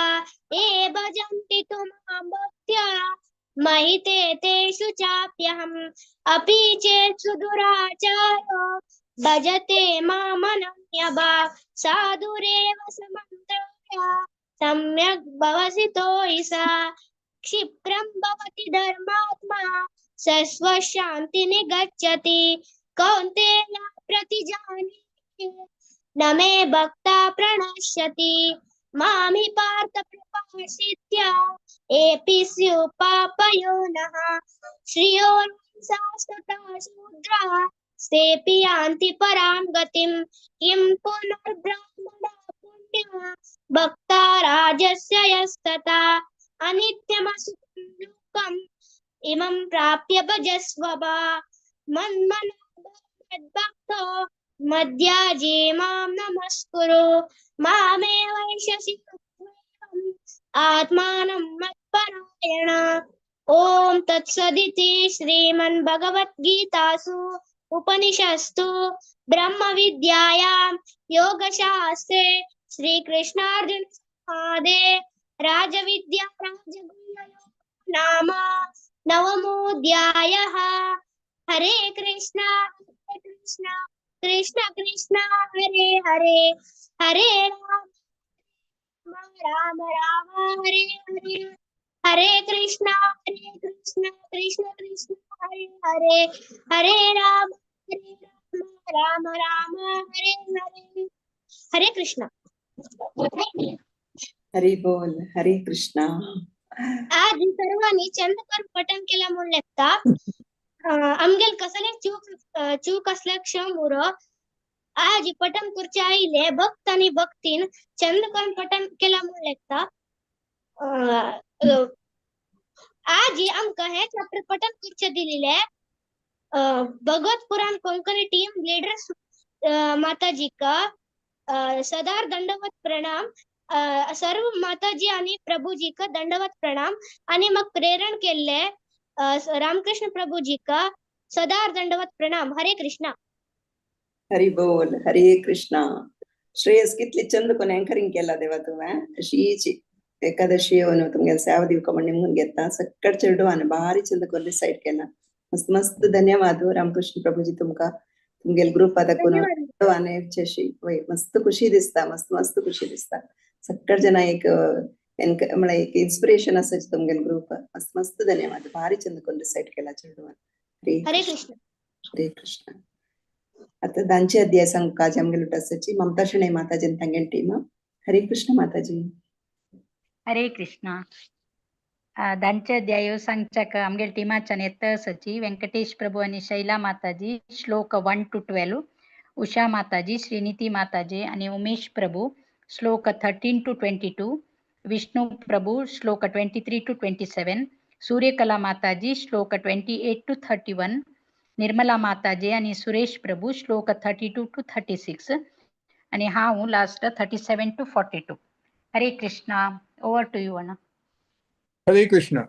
ये भजन्ति तु मां भक्त्या मयि ते तेषु चाप्यहम् अपि चेत् सुदुराचारो भजते मामनन्यभाक् साधुरेव समन्त्राय सम्यक् भवसितो हि सा क्षिप्रं भवति धर्मात्मा सस्वशान्तिनिगच्छति कौन्तेय प्रतिजानीहि न मे भक्ता प्रणश्यति मामि पार्थ प्रपाश्रित्य एपि स्युः पापयोनः श्रियो शाश्वता शूद्रा तेऽपि यान्ति परां गतिं किं पुनर्ब्रह्मणा पुण्या भक्ता राजस्य यस्तथा अनित्यमसुखं दुःखम् इमं प्राप्य भजस्व मन्मनो मद्याजी मां नमस्कुरु मामे वैशसि आत्मानं मत्परायण। ओम तत्सदिति श्रीमद्भगवद्गीतासु उपनिषत्सु ब्रह्म विद्यायां योगशास्त्रे श्रीकृष्णार्जुन संवादे राजविद्या राजगुह्ययोगो नाम नवमोऽध्यायः। हरे कृष्ण कृष्ण कृष्ण हरे हरे हरे राम राम राम हरे हरे हरे कृष्ण कृष्ण कृष्ण हरे हरे हरे राम राम राम हरे हरे। हरे कृष्ण। हरी बोल। हरे कृष्णा। आज सर्वांनी चंद्रकर पठन केल्यामुळे लेखता आमगेल कसले चूक असल्या क्षमूर आज पठन करचे आईले भक्त आणि भक्तीन चंद्रकर पठन केल्यामुळे लेखता आज आमका हे चॅप्टर पठन करचे दिलेले भगवत पुराण कोंकणी टीम लीडर्स माताजी का सदार दंडवत प्रणाम। सर्व माताजी आणि प्रभुजी का दंडवत प्रणाम आणि मग प्रेरण केले रामकृष्ण प्रभुजी का सदार दंडवत प्रणाम। हरे कृष्णा। हरी बोल। हरे कृष्णा। श्रेयस कितली चंद कोण अँकरिंग केला देवा तुवें अशीची एकादशी येवन तुमगे सेवा दिवका म्हण निमून घेता सक्कड चेडू आणि भारी चंद कोण डिसाइड केला मस्त मस्त धन्यवाद रामकृष्ण प्रभुजी तुमका तुमगेल ग्रुप आता कोण आणि वय मस्त खुशी दिसता मस्त मस्त खुशी दिसता सक्कड जना एक म्हळ्यार एक इन्स्पिरेशन असायची तुमगेल ग्रुप मस्त मस्त धन्यवाद भारी चंद कोण डिसाइड केला चेडू। हरे कृष्ण। हरे कृष्ण। आता दांचे अध्याय सांग काज आमगे लुटासाची ममता शणै माताजी तांगेल टीम। हरे कृष्ण माताजी। हरे कृष्ण। दांचे अध्याय सांगचाक आमगे टीमाच्या नेतसची वेंकटेश प्रभु आणि शैला माताजी श्लोक 1 to 12, उषा माताजी, श्रीनिती माताजी आणि उमेश प्रभु श्लोक 13 to 22, विष्णु प्रभु श्लोक 23 to 27, सूर्यकला माताजी श्लोक 28 to 31, निर्मला माताजी आणि सुरेश प्रभु श्लोक 32 to 36, आणि हा लास्ट 37 to 42. हरे कृष्णा. ओव्हर टू यू अना. हरे कृष्ण.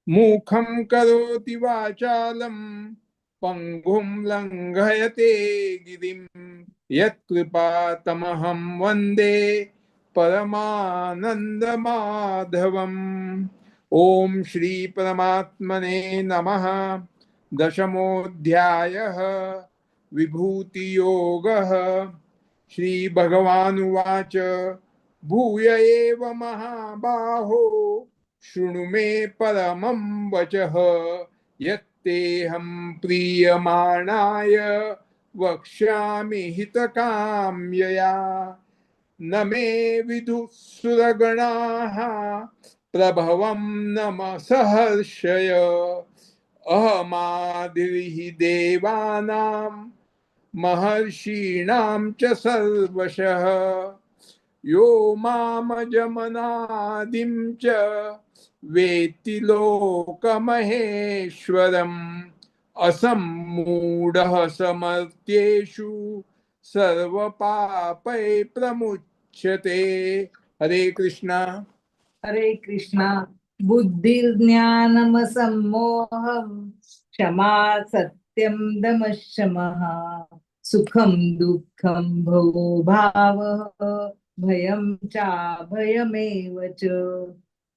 मूखं करोति वाचालं पंगुं लंघयते गिरिं यत्कृपातमहं वन्दे परमानन्दमाधवम्. ओम श्री परमात्मने नमः. दशमोऽध्यायः विभूतियोगः. श्री भगवानुवाच भूय एव महाबाहो शृणु मे परमं वचः यत्तेऽहं प्रीयमाणाय वक्ष्यामि हितकाम्यया. न मे विदुः सुरगणाः प्रभवं न सहर्षय अहमादिर्हि देवानां महर्षीणां च सर्वशः. यो मामजमनादिं च वेत्ति लोकमहेश्वरम् असम्मूढः समर्थ्येषु सर्वपापै प्रमुच्यते. हरे कृष्णा. हरे कृष्णा. बुद्धिर्ज्ञानमसम्मोहं क्षमा सत्यं दमः शमः सुखं दुःखं भवो भावः भयं चाभयमेव च.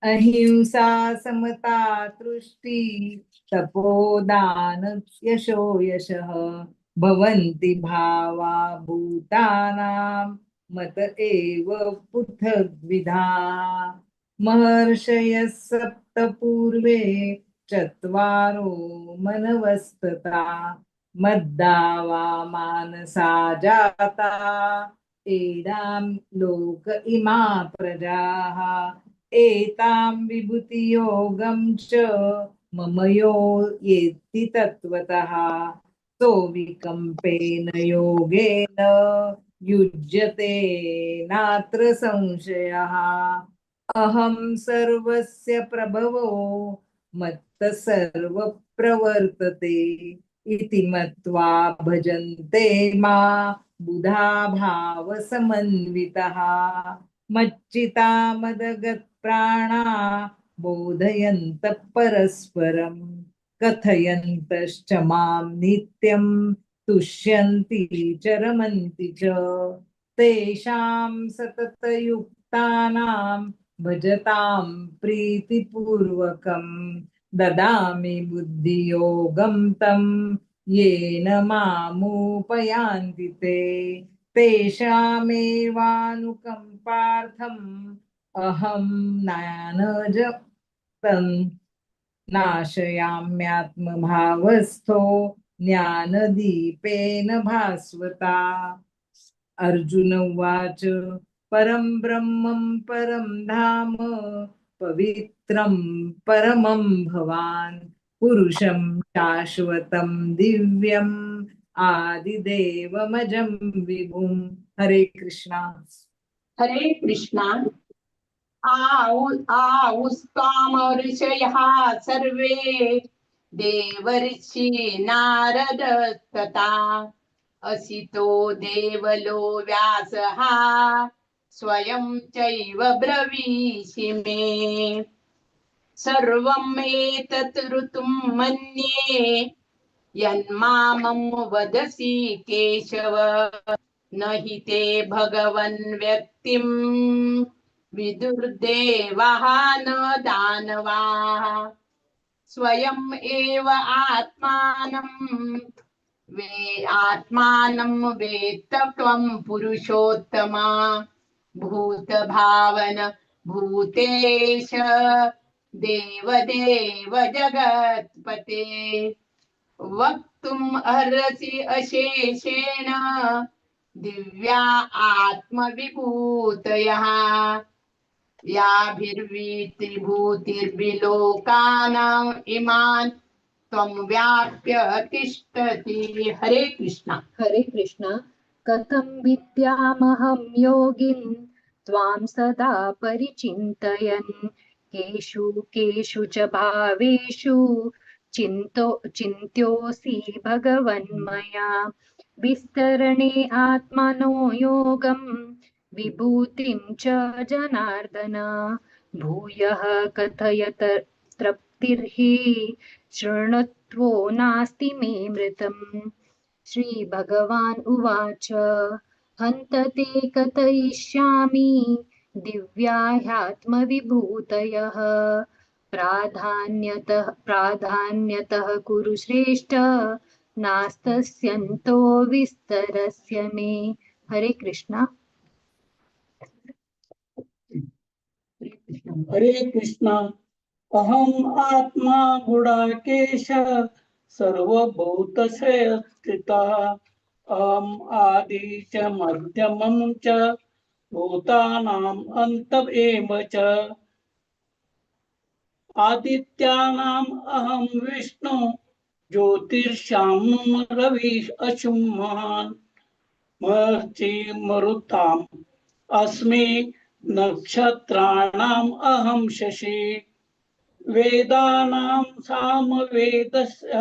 अहिंसा समता तुष्टि तपोदान यशो यशः भवन्ति भावा भूतानां मत एव पृथग्विधा. महर्षयः सप्त पूर्वे चत्वारो मनवस्तथा मद्दावा मानसा जाता एडां लोक इमा प्रजाः. एतां विभूतियोगं च मम यो येत्ति तत्त्वतः तो विकम्पेन योगेन युज्यते नात्र संशयः. अहं सर्वस्य प्रभवो मत्तः सर्वप्रवर्तते इति मत्वा भजन्ते मा बुधा भावसमन्वितः. मच्चिता मदगत्प्राणा बोधयन्तः परस्परं कथयन्तश्च मां नित्यं तुष्यन्ति च रमन्ति च. तेषां सततयुक्तानां भजतां प्रीतिपूर्वकं ददामि बुद्धियोगं तं येन मामुपयान्ति ते. तेषामेवानुकम्पार्थम् अहं नाशयाम्यात्मभावस्थो ज्ञानदीपेन भास्वता. अर्जुन उवाच परं ब्रह्मं परं धाम पवित्रं परमं भवान् पुरुषं शाश्वतं दिव्यम् आदिदेवमजं विभुम्. हरे कृष्णा. हरे कृष्णा. आहुस्त्वाम ऋषयः सर्वे देवर्षि नारद तथा असितो देवलो व्यासः स्वयं चैव ब्रवीषि मे. सर्वम् एतत् ऋतुं मन्ये यन्मामं वदसि केशव न हि ते भगवन् व्यक्तिं विदुर्देवाः न दानवाः. स्वयम् एव आत्मानं वेत्त त्वं पुरुषोत्तमा भूतभावन भूतेश देवदेव जगत्पते. वक्तुम् अर्हसि अशेषेण दिव्या आत्मविभूतयः याभिर्वित्रिभूतिर्विलोकानाम् इमान् त्वं व्याप्य तिष्ठति. हरे कृष्णा. हरे कृष्णा. कथं विद्यामहं योगिन् त्वां सदा परिचिन्तयन् केषु केषु च भावेषु चिन्त्योऽसि भगवन्मया. विस्तरणे आत्मनो योगं विभूतिं च जनार्दन भूयः कथयत तृप्तिर्हि शृणुत्वो नास्ति मे मृतम्। श्रीभगवान् उवाच हन्त ते कथयिष्यामि दिव्याह्यात्मविभूतयः प्राधान्यतः कुरु श्रेष्ठ नास्तस्यन्तो विस्तरस्य मे। हरे कृष्ण। हरे कृष्ण। अहम आत्मा गुडाकेश सर्वभूतश्रय स्थितः अहम आदि च मध्यमं च भूतानां अन्त एव च आदित्यानाम् अहं विष्णु ज्योतिषां रवि अशुमान् महर्षि मरुताम् अस्मि नक्षत्राणाम् अहं शशि वेदानां सामवेदस्य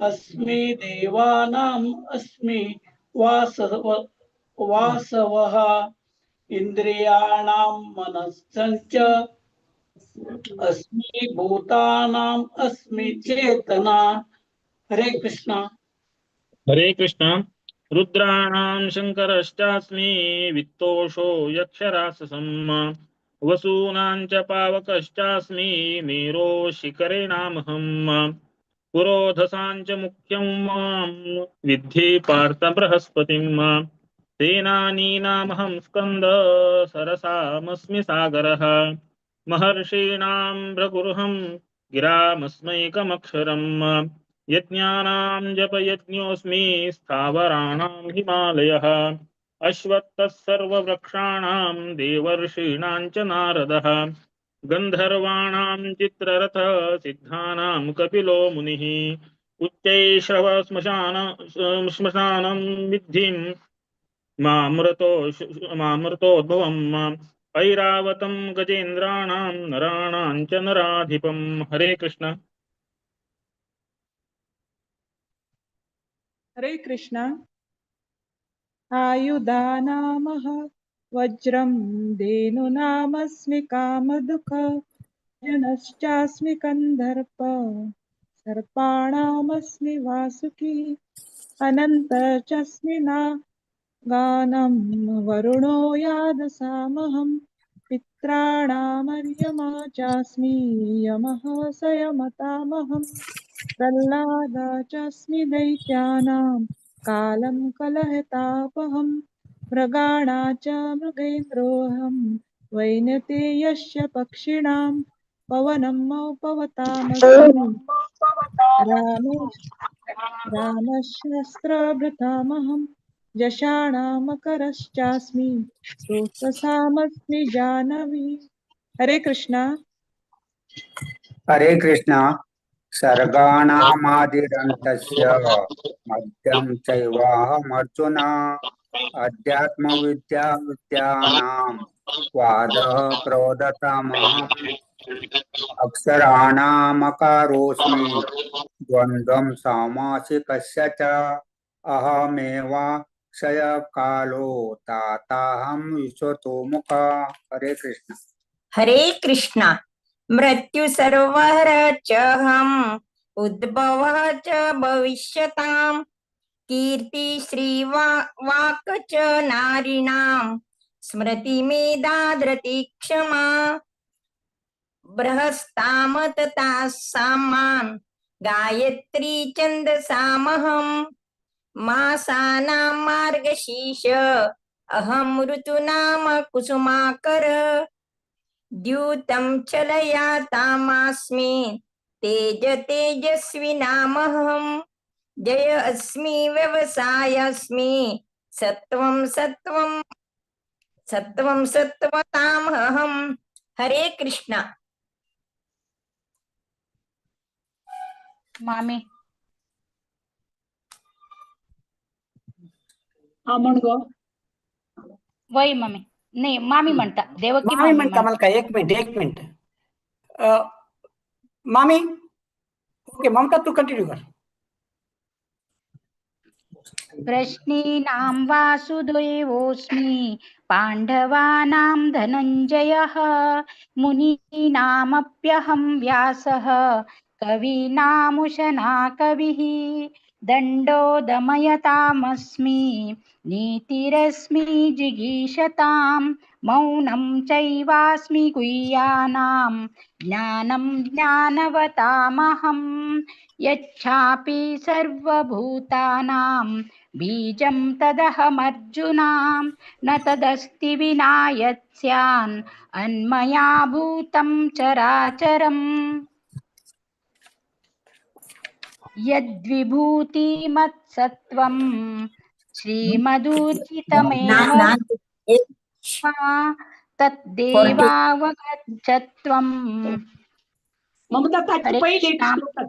अस्मि देवानाम् अस्मि वासवः इन्द्रियाणां मनश्च अस्मि भूतानाम् अस्मि चेतना। हरे कृष्ण। हरे कृष्ण। रुद्राणां शङ्करश्चास्मि वित्तोषो यक्षराक्षसम् वसूनां च पावकश्चास्मि मेरो शिखरेणामहम् पुरोधसां च मुख्यं मां विद्धि पार्थ बृहस्पतिम् सेनानीनामहं स्कन्द सरसामस्मि सागरः महर्षीणां भृगुर्हं गिरामस्मैकमक्षरम् यज्ञानां जपयज्ञोऽस्मि स्थावराणां हिमालयः अश्वत्थः सर्ववृक्षाणां देवर्षीणां च नारदः गन्धर्वाणां चित्ररथ सिद्धानां कपिलो मुनिः उच्चैषव श्मशानं विद्धिं मामृतोद्भवम् ऐरावतं गजेन्द्राणां नराणां च नराधिपम्। हरे कृष्ण। हरे कृष्ण। आयुधानामः वज्रं धेनुनामस्मि कामदुःख जनश्चास्मि कन्दर्प सर्पाणामस्मि वासुकी अनन्तश्चास्मि नागानं वरुणो यादसामहं पित्राणामर्यमा चास्मि यमः संयमतामहं प्रह्लादा चास्मि दैत्यानां कालं कलहतापहं मृगाणा च मृगेन्द्रोऽहं वैनतेयस्य पक्षिणां पवनं पवतामस्मि रामशस्त्रभृतामहं जषाणामकरश्चास्मि रोषसामस्मि जानवी। हरे कृष्ण। हरे कृष्ण। सर्गाणामादिरन्तस्य मध्यं चैवाहमर्जुन अध्यात्मविद्यानां वादः प्रोदतामहम् अक्षराणामकारोऽस्मि द्वन्द्वं सामासिकस्य च अहमेवाक्षयकालो ताताहं विश्वतोमुखः। हरे कृष्ण। हरे कृष्ण। मृत्यु सर्वहर च हम उद्भवः च भविष्यताम् कीर्ति श्रीवाक् च नारीणां स्मृति मेधा धृति क्षमा बृहस्तामतता सामान् गायत्री छन्दसामहम् मासानां मार्गशीर्ष अहं ऋतूनां कुसुमाकर द्यूतं चलयातामस्मि तेजस्विनामहं जय अस्मि व्यवसायस्मि सत्वं सत्वतामहं। हरे कृष्ण। मामी हा म्हण ग. वय मम्मी नाही मामी म्हणता देवकी मामी म्हणता मला काय. एक मिनिट मामी. ओके ममता तू कंटिन्यू कर. कृष्णीनां वासुदेवोऽस्मि पाण्डवानां धनञ्जयः मुनीनामप्यहं व्यासः कवीनामुशना कविः दण्डो दमयतामस्मि नीतिरस्मि जिगीषतां मौनं चैवास्मि गुह्यानां ज्ञानं ज्ञानवतामहम् यच्छापि सर्वभूतानां बीजं तदहमर्जुना न तदस्ति विना यत्स्यान् अन्मया भूतं चराचरम् यद्विभूतिमत्सत्त्वं श्रीमदूर्जितमेव तद्देवावगच्छत्वम् ममता ताची हरे पहिली कृष्णा श्लोकात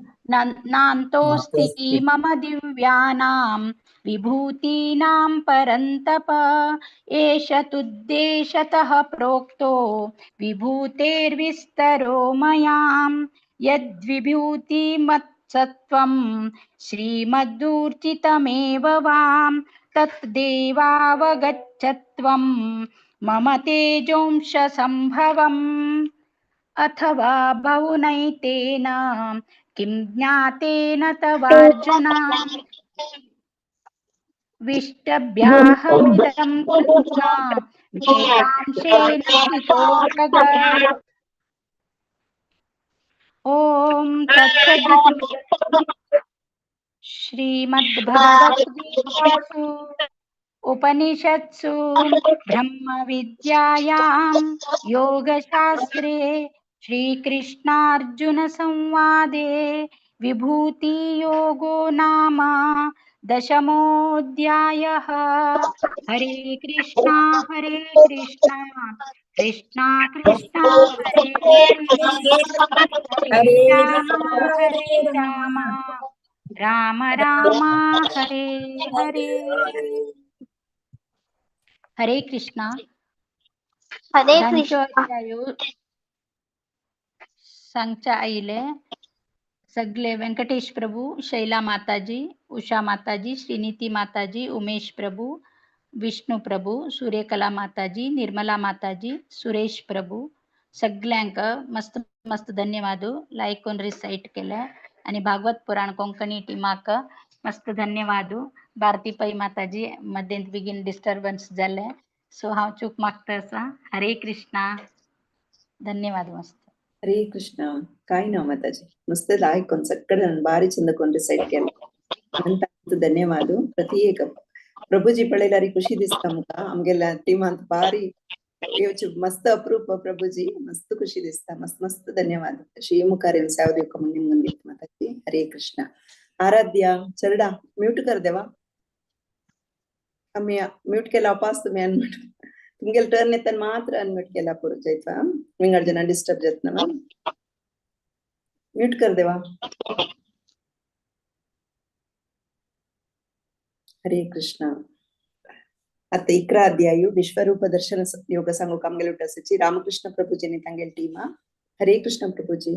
नान्तोऽस्ति मम दिव्यानां विभूतीनां परन्तप एष तुद्देशतः प्रोक्तो विभूतेर्विस्तरो मयां यद्विभूतिमत्सत्त्वं श्रीमदूर्जितमेव वां तत्देवावगच्छत्वं मम तेजोंशसम्भवम् अथवा बहुनैतेन किं ज्ञातेन तवार्जुन विष्टभ्याहमिदं कृष्ण वेदांशेन स्थितो जगत् ॐ तत्सदिति श्रीमद्भगवद्गीतासु उपनिषत्सु ब्रह्मविद्यायां योगशास्त्रे श्रीकृष्णार्जुनसंवादे विभूतियोगो नाम दशमोऽध्यायः। हरे कृष्णा कृष्णा कृष्णा हरे हरे राम राम राम हरे हरे हरे कृष्णा हरे धांचो कृष्ण अध्यायो सांगच्या आईले सगळे व्यंकटेश प्रभू, शैला माताजी, उषा माताजी, श्रीनीती माताजी, उमेश प्रभू, विष्णू प्रभू, सूर्यकला माताजी, निर्मला माताजी, सुरेश प्रभू सगळ्यांक मस्त मस्त धन्यवाद लाईक कोण रिसाईट केलं आणि भागवत पुराण कोंकणी टीमाक मस्त धन्यवाद. भारती पै माताजी मध्यंत बेगीन डिस्टर्बन्स झाले सो हांव चूक मागता असा. हरे कृष्णा धन्यवाद मस्त. हरे कृष्ण काय ना माताजी मस्त लायक सಕ್ಕಡೆ ಬಾರಿ ಚಂದ ಕೊಂಡು ಸೈಡ್ ಕೇಳ ಅಂತ ಧನ್ಯವಾದ. ಪ್ರತ್ಯೇಕ ಪ್ರಭುಜಿ ಪಳೆಲಾರಿ ಖುಷಿ ದಿಸ್ತಾ ಮುಖ ಆಮ್ಗೆಲ್ಲ ಟೀಮ್ ಅಂತ ಬಾರಿ ಯೋಚು ಮಸ್ತ್ ಅಪರೂಪ ಪ್ರಭುಜಿ ಮಸ್ತ್ ಖುಷಿ ದಿಸ್ತಾ ಮಸ್ತ್ ಮಸ್ತ್ ಧನ್ಯವಾದ. ಶ್ರೀಮುಖಾರ್ಯನ್ ಸಾವದೇವಕ ಮುಂದಿನ ಮುಂದಿತ್ತು ಮಾತಾಜಿ. हरे कृष्ण. आराध्या चरडा म्यूट कर देवा आम्ही म्यूट केला वापस तुम्ही अनम्यूट तुमगेल टर्न येताना मात्र अनम्यूट केला पुरो जायचा विंगड जण डिस्टर्ब जात ना म्यूट कर देवा. हरे कृष्ण. आता 11 अध्याय विश्वरूप दर्शन योग सांगू कामगेलुटसची रामकृष्ण प्रभुजीने तांगेल टीमा. हरे कृष्ण प्रभुजी.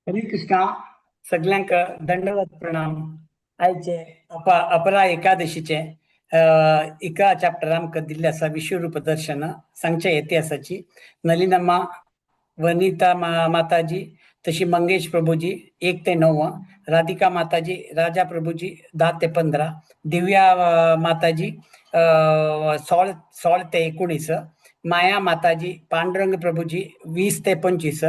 हरे कृष्ण सगळ्यांक दंडवत प्रणाम. आयचे अपरा एकादशीचे एका चॅप्टर आमकां दिल्ले आसा विश्वरूप दर्शन सांगच्या इतिहासाची. नलिनम्मा वनिता माताजी तशी मंगेश प्रभुजी 1 ते 9, राधिका माताजी राजा प्रभुजी 10 ते 15, दिव्या माताजी 16 ते 19, माया माताजी पांडुरंग प्रभुजी 20 ते 25,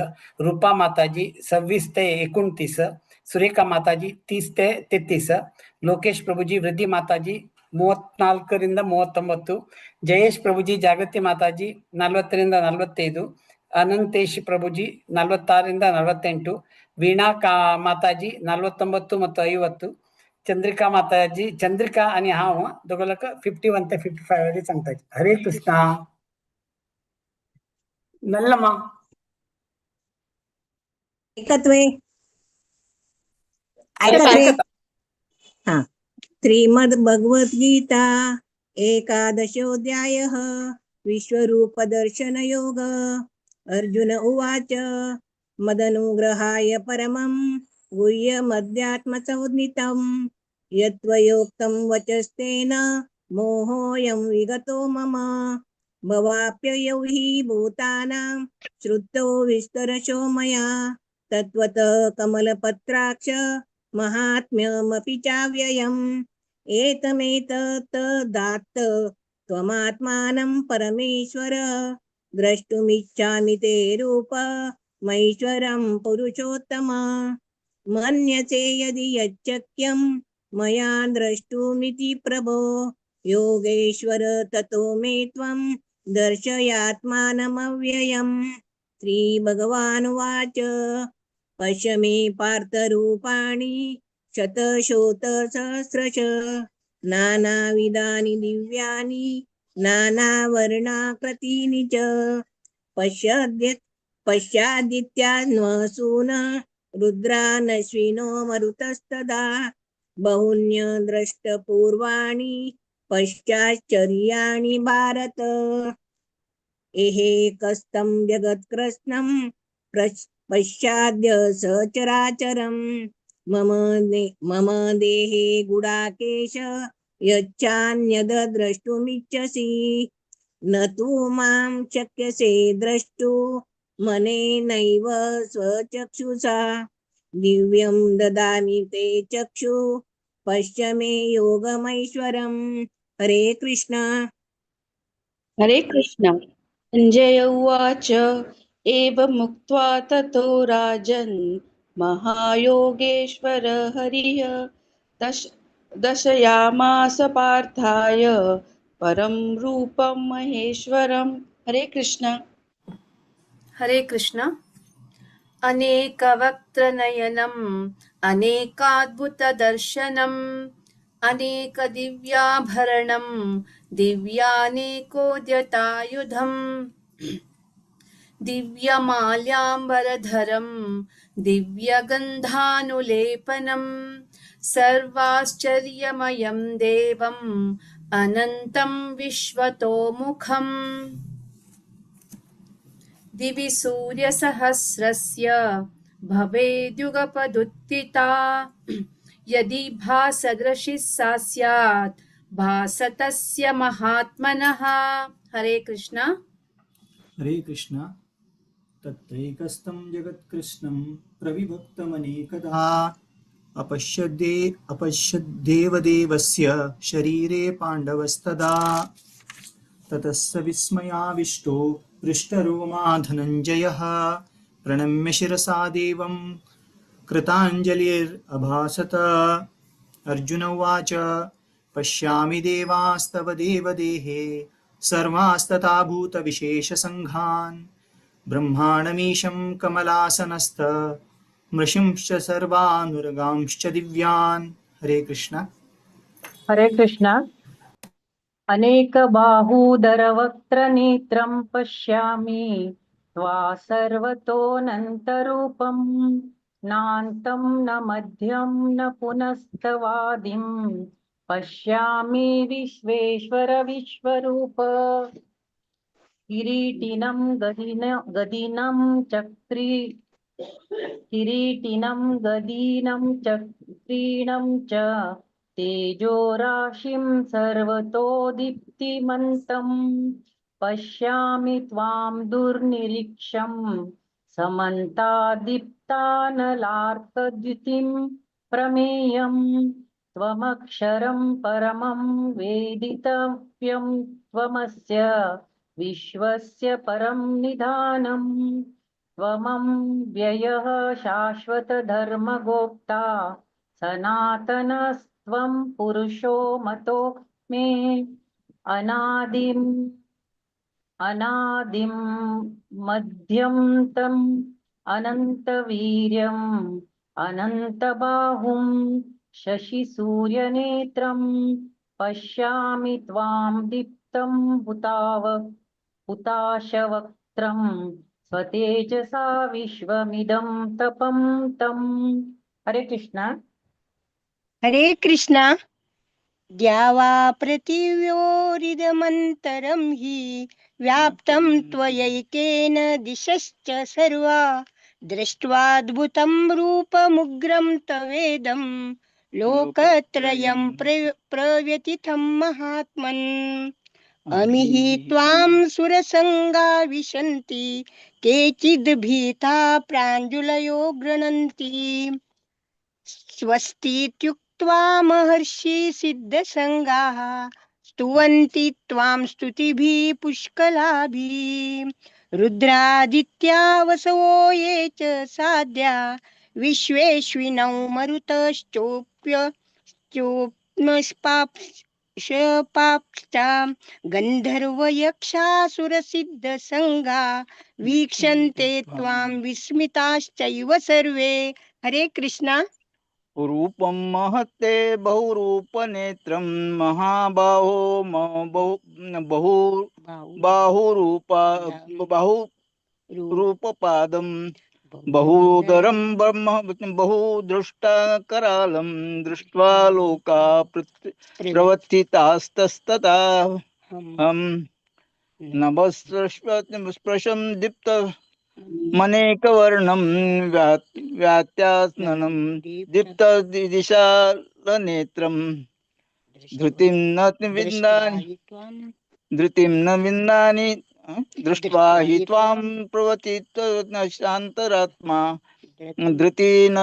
रूपा माताजी 26 ते 29, सुरेखा माताजी 30 ते 33, लोकेश प्रभुजी वृद्धि माताजी 34 ರಿಂದ 39, ಜಯೇಶ್ ಪ್ರಭುಜಿ ಜಾಗೃತಿ ಮಾತಾಜಿ 40 ರಿಂದ 45, ಅನಂತೇಶ್ ಪ್ರಭುಜಿ 46 ರಿಂದ 48, ವೀಣಾ ಮಾತಾಜಿ 49 ಮತ್ತು 50, ಚಂದ್ರಿಕಾ ಮಾತಾಜಿ ಚಂದ್ರಿಕಾ आणि हांव दोगलक 51 ते 55 वरी सांगता. हरे कृष्ण. नल्लಮ್ಮ ऐकत्वे ऐकत्वे हा. श्रीमद् भगवद्गीता एकादशोऽध्यायः विश्वरूपदर्शनयोग. अर्जुन उवाच मदनुग्रहाय परमं गुह्यमध्यात्मसंज्ञितम् यत्त्वयोक्तं वचस्तेन मोहोऽयं विगतो मम भवाप्ययौ हि भूतानां श्रुतौ विस्तरशो मया तत्त्वतः कमलपत्राक्ष महात्म्यमपि चाव्ययम् एतमेतत् दात्त त्वमात्मानं परमेश्वर द्रष्टुमिच्छामि ते रूप महेश्वरं पुरुषोत्तम मन्यसे यदि यच्चक्यं मया द्रष्टुमिति प्रभो योगेश्वर ततो मे त्वं दर्शयात्मानमव्ययम् श्रीभगवानुवाच पश्य मे पार्थरूपाणि शतशोतसहस्रश नानाविधानि दिव्यानि नानावर्णाकृतीनि च पश्यादित्यान्वसून रुद्रानश्विनो मरुतस्तदा बहुन्यद्रष्टपूर्वाणि पश्चाश्चर्याणि भारत एहेकस्तं जगत्कृत्स्नं पश्चाद्य सचराचरम् मम देहे गुडाकेश यच्चान्यद् द्रष्टुमिच्छसि न तु मां शक्यसे द्रष्टु मनेनैव स्वचक्षुषा दिव्यं ददामि ते चक्षु पश्य मे योगमैश्वरम् हरे कृष्ण हरे कृष्ण संजय उवाच एवमुक्त्वा ततो राजन् महायोगेश्वर हरिः दर्शयामास पार्थाय परं रूपं महेश्वरं हरे कृष्ण हरे कृष्ण अनेकवक्त्रनयनम् अनेकाद्भुतदर्शनम् अनेकदिव्याभरणम् दिव्यानेकोद्यतायुधम् दिव्यमाल्याम्बरधरम् दिव्यगन्धानुलेपनम् सर्वाश्चर्यमयं देवम् अनन्तं विश्वतोमुखम् दिवि सूर्यसहस्रस्य भवेद्युगपदुत्थिता यदि भासदृशिः सा स्यात् भासतस्य महात्मनः हरे कृष्ण हरे कृष्ण तत्रैकस्तं जगत्कृष्णं प्रविभक्तमनेकदा अपश्यद्देवदेवस्य शरीरे पाण्डवस्तदा ततः स विस्मयाविष्टो पृष्ठरोमा धनञ्जयः प्रणम्य शिरसा देवं कृताञ्जलिरभासत अर्जुन उवाच पश्यामि देवास्तव देवदेहे सर्वास्तथा भूतविशेषसङ्घान् ब्रह्माणमीशं कमलासनस्थ मृषिंश्च सर्वानुरगांश्च दिव्यान् हरे कृष्ण हरे कृष्ण अनेकबाहूदरवक्त्रनेत्रं पश्यामि त्वा सर्वतोऽनन्तरूपं नान्तं न मध्यं न पुनस्तवादिं पश्यामि विश्वेश्वर विश्वरूप किरीटिनं गदीनं चक्रीणं च तेजोराशिं सर्वतो दीप्तिमन्तं पश्यामि त्वां दुर्निरीक्षं समन्तादीप्तानलार्कद्युतिं प्रमेयम् त्वमक्षरं परमं वेदितव्यं त्वमस्य विश्वस्य परं निधानम् त्वमं व्ययः शाश्वतधर्मगोप्ता सनातनस्त्वं पुरुषो मतो मे अनादिं मध्यन्तम् अनन्तवीर्यम् अनन्तबाहुं शशिसूर्यनेत्रं पश्यामि त्वां दीप्तं हुताशवक्त्रं स्वतेजसा विश्वमिदं तपं तम् हरे कृष्ण हरे कृष्ण द्यावा पृथिव्योरिदमन्तरं हि व्याप्तं त्वयैकेन दिशश्च सर्वा दृष्ट्वाद्भुतं रूपमुग्रं तवेदं लोकत्रयं प्रव्यतिथं महात्मन् अमिहि त्वां सुरसङ्गा विशन्ति केचिद् भीता प्राञ्जलयो गृह्णन्ति स्वस्तीत्युक्त्वा महर्षि सिद्धसङ्गाः स्तुवन्ति त्वां स्तुतिभिः पुष्कलाभिः रुद्रादित्या वसवो ये च साध्या विश्वेश्विनौ मरुतश्चोप्यश्चोप्मस्पाप्ष्टा गन्धर्वयक्षासुरसिद्धसङ्गा वीक्षन्ते त्वां विस्मिताश्चैव सर्वे। हरे कृष्णा। रूपं महत्ते बहुरूपनेत्रं महाबाहो बहुरूपपादं बहुदरं ब्रह्म बहुदृष्टकरालं दृष्ट्वा लोका प्रवर्तितास्तस्तता हम नभस्पृशं दीप्त मनेकवर्णं व्यात्यात्मनं दीप्तदिशालनेत्रं धृतिं न विन्दानि दृष्ट्वा हि त्वां प्रवर्तितशान्तरात्मा धृति न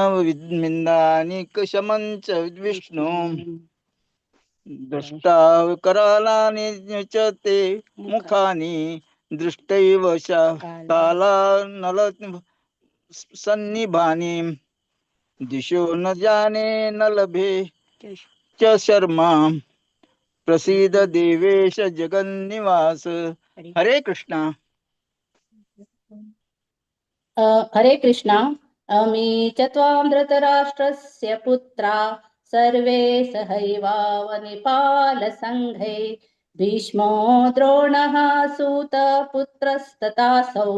विन्दानि शमं च विष्णु दृष्टा करालानि च ते मुखानि दृष्टैव कालानल सन्निभानि दिशो न जाने न लभे च शर्मा प्रसीद देवेश जगन्निवास। हरे कृष्णा। हरे कृष्णा। अमी च त्वां धृतराष्ट्रस्य पुत्रा सर्वे सहैवावनिपालसङ्घै भीष्मो द्रोणः सूतपुत्रस्तथासौ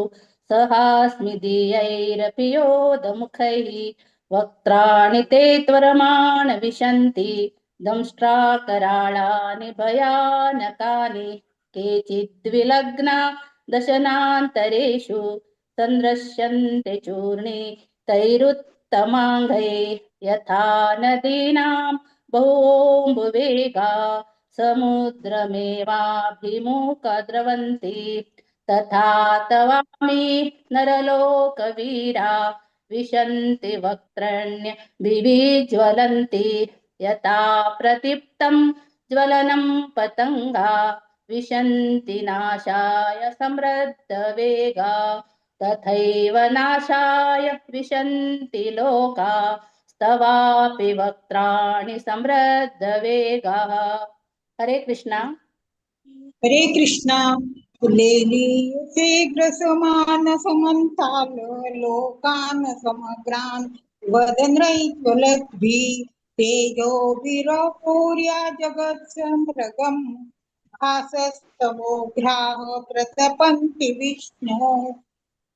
सहास्मि दीयैरपि योधमुखैः वक्त्राणि ते त्वरमाण विशन्ति दंष्ट्राकराळानि भयानकानि केचिद्विलग्ना दशनान्तरेषु संदृश्यन्ते चूर्णे तैरुत्तमाङ्गै यथा नदीनां बहूम्बुवेगा समुद्रमेवाभिमुखा द्रवन्ति तथा तवामि नरलोकवीरा विशन्ति वक्त्रण्य विज्वलन्ति यथा प्रदीप्तं ज्वलनं पतङ्गा विशन्ति नाशाय समृद्धवेगा तथैव नाशाय विशन्ति लोका स्तवापि वक्त्राणि समृद्धवेगाः। हरे कृष्णा। हरे कृष्णा। लेलीयसे ग्रसमान समन्ताल लोकान समग्रान वदनैज्वलद्भि तेजो विरपूर्या जगत् सम्रगम् भासस्तमोघ्राः प्रतपन्ति विष्णो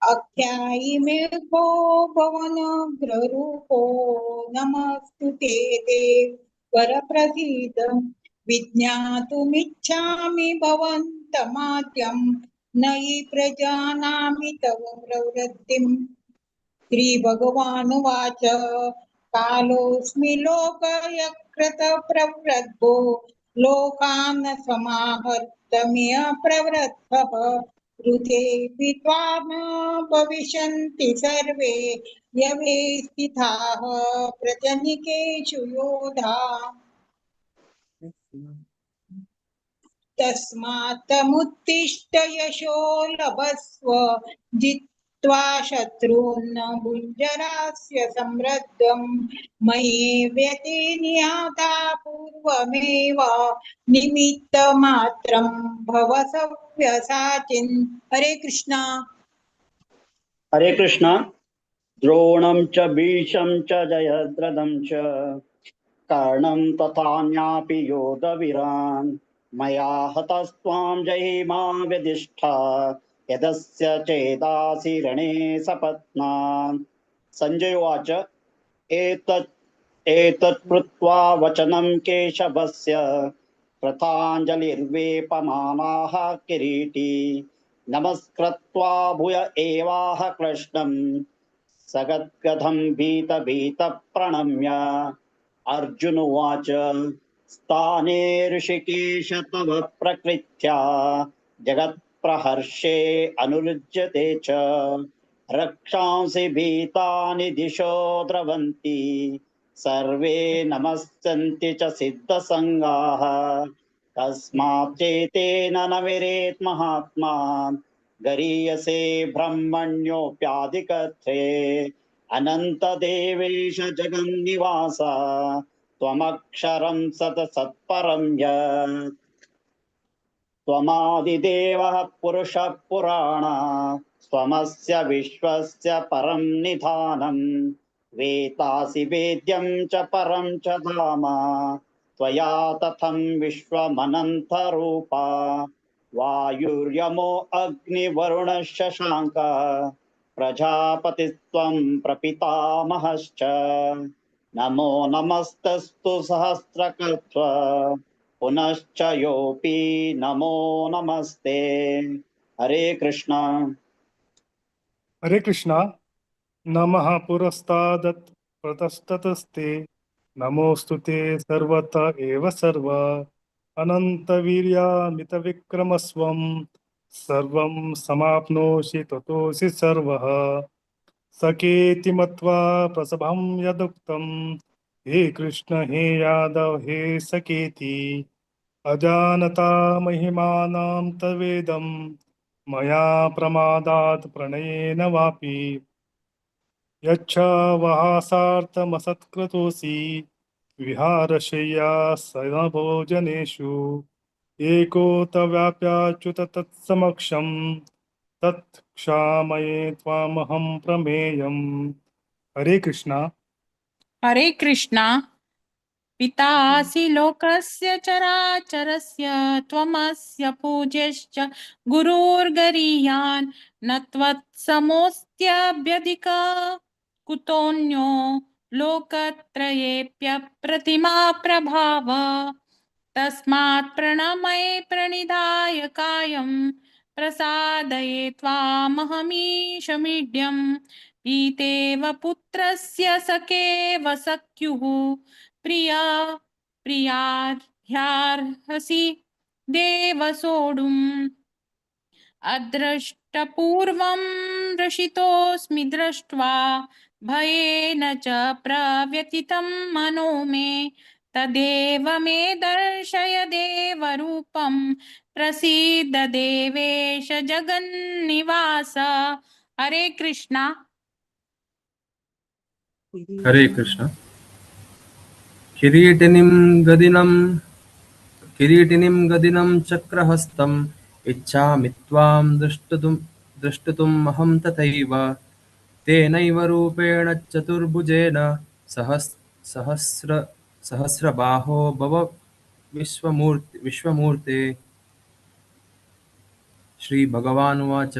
अख्यायिमेघो भवनग्ररूपो नमस्तुते देव वरप्रसीद विज्ञातुमिच्छामि भवन्तमाद्यं नयि प्रजानामि तव प्रवृत्तिम्। श्रीभगवानुवाच कालोऽस्मि लोकयकृत प्रवृद्धो लोकान् समाहर्तमिह प्रवृद्धः ऋतेऽपि त्वां भविष्यन्ति सर्वे यवे स्थिताः प्रजनिकेषु योधा तस्मात्तमुत्तिष्ठ यशो लभस्व जित्वा शत्रून् भुञ्जरास्य समृद्धम् मयि व्यतिनिहता पूर्वमेव निमित्तमात्रं भव सव्यसाचिन्। हरे कृष्णा। हरे कृष्णा। द्रोणं च भीषं च जयद्रथं च कर्णं तथान्यापि योधवीरान् मया हतस्त्वां जयिमा व्यधिष्ठा यदस्य चेदासि रणे सपत्नान्। संजय उवाच एतत् कृत्वा वचनं केशवस्य कृताञ्जलिर्वेपमानाः किरीटी नमस्कृत्वा भूय एवाह कृष्णं सगद्गदं भीत प्रणम्य अर्जुन उवाच स्थाने ऋषिकेश तव प्रकृत्या जगत्प्रहर्षे अनुरुज्यते च रक्षांसि भीतानि दिशो द्रवन्ति सर्वे नमस्यन्ति च सिद्धसङ्गाः तस्मात् चेतेन न विरेत् महात्मान् गरीयसे ब्रह्मण्योऽप्याधिकर्त्रे अनन्तदेवेश जगन्निवास त्वमक्षरं सत्परं यत् त्वमादिदेवः पुरुषः पुराण त्वमस्य विश्वस्य परं निधानं वेतासि वेद्यं च परं च धाम त्वया तथं विश्वमनन्तरूपा वायुर्यमो अग्निवरुणः शशाङ्क प्रजापतिस्त्वं प्रपितामहश्च नमो नमस्तस्तु सहस्रकृत्व पुनश्च योऽपि नमो नमस्ते। हरे कृष्ण। हरे कृष्णा। नमः पुरस्तादत् प्रतस्ततस्ते नमोऽस्तु ते सर्वत एव सर्व अनन्तवीर्यामितविक्रमस्वं सर्वं समाप्नोषि ततोऽसि सर्वः सकेति मत्वा प्रसभं यदुक्तं हे कृष्ण हे यादव हे सकेति अजानता महिमानां तवेदं मया प्रमादात् प्रणयेन वापि यच्छ वहासार्थमसत्कृतोऽसि विहारशय्या सनभोजनेषु एको तव्याप्याच्युत तत्समक्षं तत्क्षामये त्वामहं प्रमेयम्। हरे कृष्णा। हरे कृष्णा। पितासि लोकस्य चराचरस्य त्वमस्य पूज्यश्च गुरुर्गरीयान् न त्वत्समोऽस्त्यभ्यधिका कुतोऽन्यो लोकत्रयेऽप्यप्रतिमा प्रभाव तस्मात् प्रणमये प्रणिधाय कायं प्रसादये त्वामहमीशमीड्यं पीतेव पुत्रस्य सखेव सख्युः प्रिया प्रियार्हसि देव सोढुम् अदृष्टपूर्वं रषितोऽस्मि दृष्ट्वा भयेन च प्रव्यथितं मनो मे तदेव मे दर्शय देवरूपं प्रसीद देवेश जगन्निवास। हरे कृष्णा। हरे कृष्ण। किरीटिनीं गदिनं चक्रहस्तम् इच्छामि त्वां द्रष्टुम् अहं तथैव तेनैव रूपेण चतुर्भुजेन सहस्रबाहो भव विश्वमूर्ते। श्रीभगवानुवाच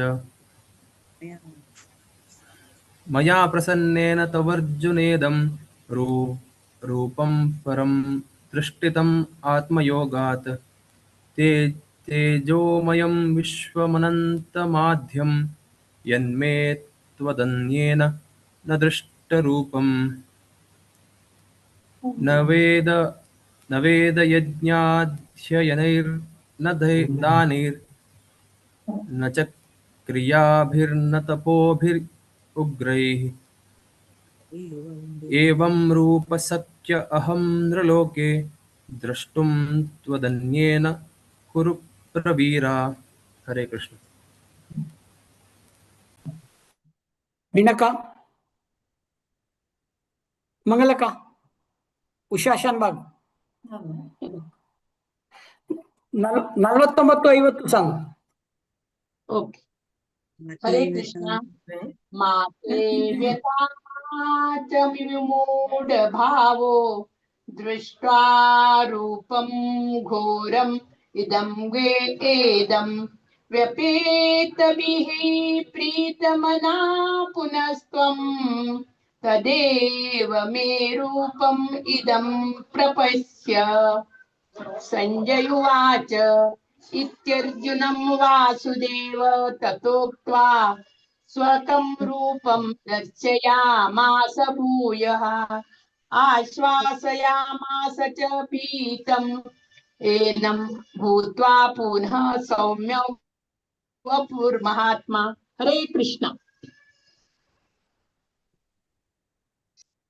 मया प्रसन्नेन तवर्जुनेदं रूपं परं दृष्टितम् आत्मयोगात् तेजोमयं विश्वमनन्तमाध्यं यन्मे त्वदन्येन न दृष्टरूपम् न वेदयज्ञाध्ययनैर्न दानैर्न च क्रियाभिर्न तपोभिरुग्रैः एवं रूपशक्य अहं नृलोके द्रष्टुं त्वदन्येन कुरु प्रवीरा। हरे कृष्ण। बिनका मंगलಕ ಉಷಾ ಶಾನ್ಭಾಗ್ 49-50 सांग. ओके. हरे कृष्णा. माते व्यथा च विमूढ भावो दृष्ट्वा रूपं घोरम् इदं वेदं व्यपेतभिः प्रीतमना पुनस्त्वं तदेव मे रूपम् इदं प्रपश्य। संजय उवाच इत्यर्जुनं वासुदेव ततोक्त्वा स्वकं रूपं दर्शयामास भूयः आश्वासयामास च पीतम् एनं भूत्वा पुनः सौम्य वपुर्महात्मा। हरे कृष्ण।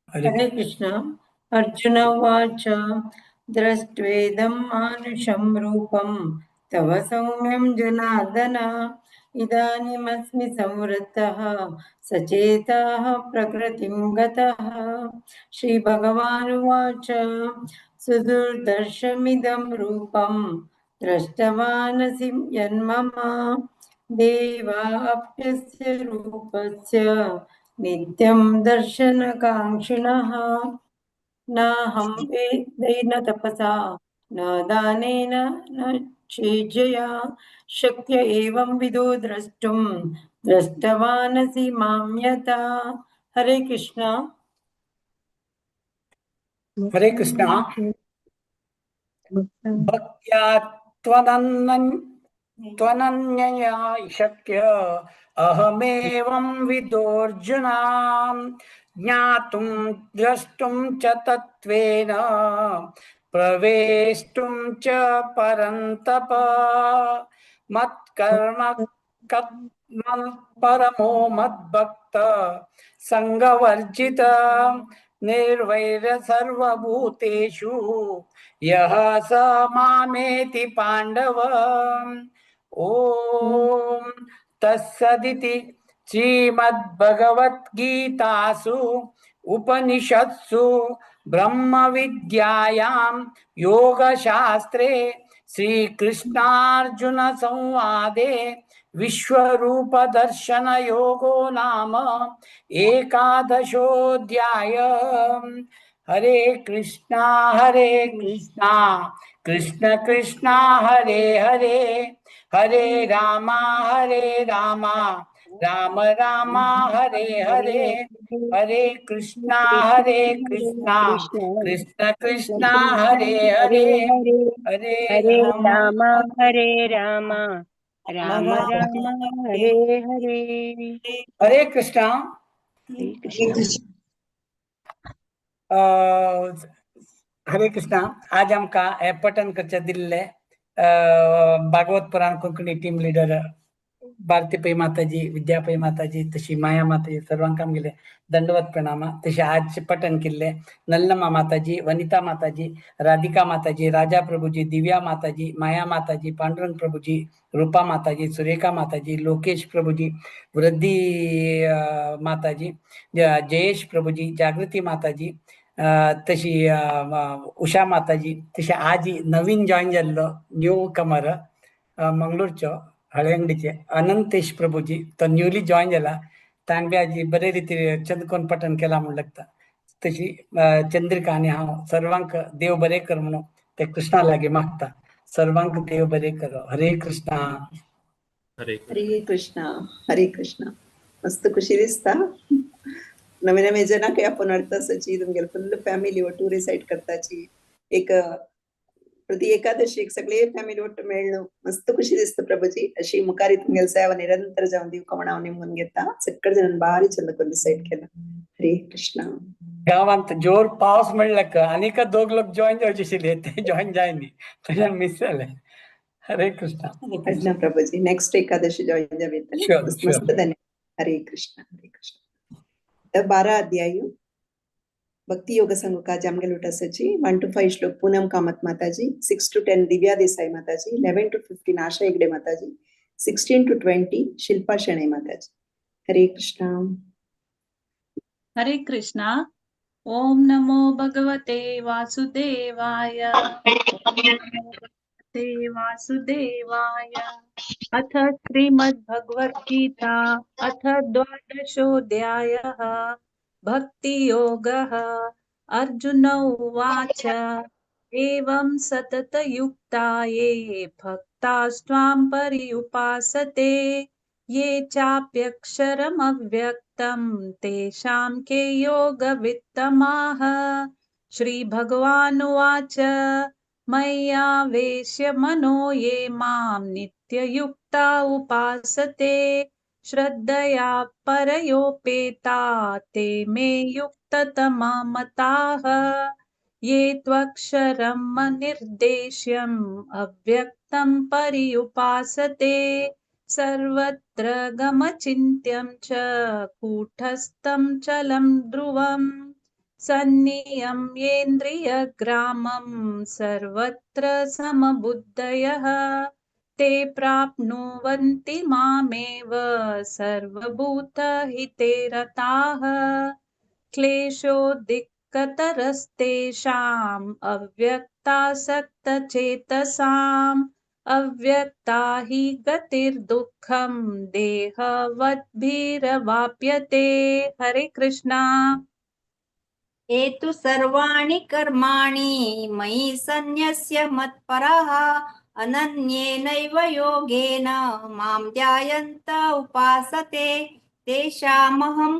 हरे कृष्ण। अर्जुन उवाच दृष्ट्वेदं मानुषं रूपं तव सौम्यं जनार्दन इदानीमस्मि संवृत्तः सचेतः प्रकृतिं गतः। श्रीभगवानुवाच सुदुर्दर्शमिदं रूपं दृष्टवानसि यन्मम देवाप्यस्य रूपस्य नित्यं दर्शनकाङ्क्षिणः। नाहं वेदैर्न तपसा न दानेन न चेज्जया शक्य एवं विदो द्रष्टुं दृष्टवानसि मां यथा। हरे कृष्ण। हरे कृष्ण। भक्त्या त्वनन्यया शक्य अहमेवं विदोऽर्जुन ज्ञातुं द्रष्टुं च तत्त्वेन प्रवेष्टुं च परन्तप मत्कर्म परमो मद्भक्त संगवर्जित निर्वैर सर्वभूतेषु यः स मामेति पांडव। ओम तत्सदिति श्रीमद्भगवद्गीतासु उपनिषत्सु ब्रह्मविद्यायां योगशास्त्रे श्रीकृष्णार्जुन संवादे विश्वरूपदर्शन योगो नाम एकादशोऽध्याय। हरे कृष्णा कृष्ण कृष्णा हरे हरे हरे रामा राम राम हरे हरे हरे कृष्णा कृष्ण कृष्ण हरे हरे हरे राम हरे राम राम राम हरे हरे। हरे कृष्णा। हरे कृष्ण। हरे कृष्णा। आज आमकां पठन करचे दिल्ले भागवत पुराण कोंकणी टीम लीडर भारती पै माताजी, विद्या पै माताजी, तशी माया माताजी सर्वांक आमगेले दंडवत प्रणाम। तशें आज पठन केल्ले नल्लमा माताजी, वनिता माताजी, राधिका माताजी, राजा प्रभुजी, दिव्या माताजी, माया माताजी, पांडुरंग प्रभुजी, रूपा माताजी, सुरेखा माताजी, लोकेश प्रभुजी, वृद्धी माताजी, जयेश प्रभुजी, जागृती माताजी, तशी उषा माताजी, तशी आज नवीन जॉईन जाल्लो न्यू कमर मंगळूरचो हळंगडीचे अनंतेश प्रभुजी, तो न्यूली जॉईन जाला। ताण बी आज बरे रितीन चंद्रकोन पठन केला म्हणून लागता। तशी चंद्रिका आनी हांव सर्वांक देव बरे कर म्हणून ते कृष्णा लागी मागता। सर्वांक देव बरे करो। हरे कृष्णा। हरे कृष्णा। हरे कृष्णा। मस्त खुशी दिसता नवे नवे जनाक आपण अर्थाची तुमगेले फुल्ल फॅमिली ಒಟ್ಟು रिसाइट करताची एक प्रति एकादशी सगळे फॅमिली ಒಟ್ಟು मेळणं मस्त खुशी दिसत प्रभूजी। अशी मुखारी तुमगेल सेवा निरंतर जाऊन दिव कमणाव निमून घेता सगळे जण भारी चंद करून डिसाइड केला। हरे कृष्णा। गावांत जोर पावस म्हणल्याक आनीक दोग लोक जॉईन जावचे आशिल्ले ते जॉईन जायनी तशें मिस जाले। हरे कृष्णा। अज्ञा प्रभुजी नेक्स्ट एकादशी जॉईन जावे मस्त मस्त धन्यवाद। हरे कृष्णा। हरे कृष्णा। 12 अध्याय भक्ति योग संघ का जामगे लुटा सची 1 to 5 श्लोक पूनम कामत माताजी, 6 to 10 दिव्या देसाई माताजी, 11 to 15 आशा हेगड़े माताजी, 16 to 20 शिल्पा शणे माताजी। हरे कृष्णा। हरे कृष्णा। ओम नमो भगवते वासुदेवाय। अथ श्रीमद्भगवद्गीता अथ द्वादशोऽध्यायः भक्तियोगः। अर्जुन उवाच एवं सततयुक्ता ये भक्तास्त्वां पर्युपासते ये चाप्यक्षरमव्यक्तं तेषां के योगवित्तमाः। श्रीभगवानुवाच मय्यावेश्य मनो ये मां नित्ययुक्ता उपासते श्रद्धया परयोपेता ते मे युक्ता ततमामताः ये त्वक्षरम् अनिर्देश्यम् अव्यक्तं पर्युपासते सर्वत्र गमचिन्त्यं च कूटस्थं चलं ध्रुवम् सन्नियम्येन्द्रियग्रामं सर्वत्र समबुद्धयः ते प्राप्नुवन्ति मामेव सर्वभूतहिते रताः क्लेशोदिक्कतरस्तेषाम् अव्यक्तासक्तचेतसाम् अव्यक्ता हि गतिर्दुःखं देहवद्भिरवाप्यते। हरे कृष्णा। एतु सर्वाणि कर्माणि मयि सन्न्यस्य मत्पराः अनन्येनैव योगेन मां ध्यायन्त उपासते तेषामहं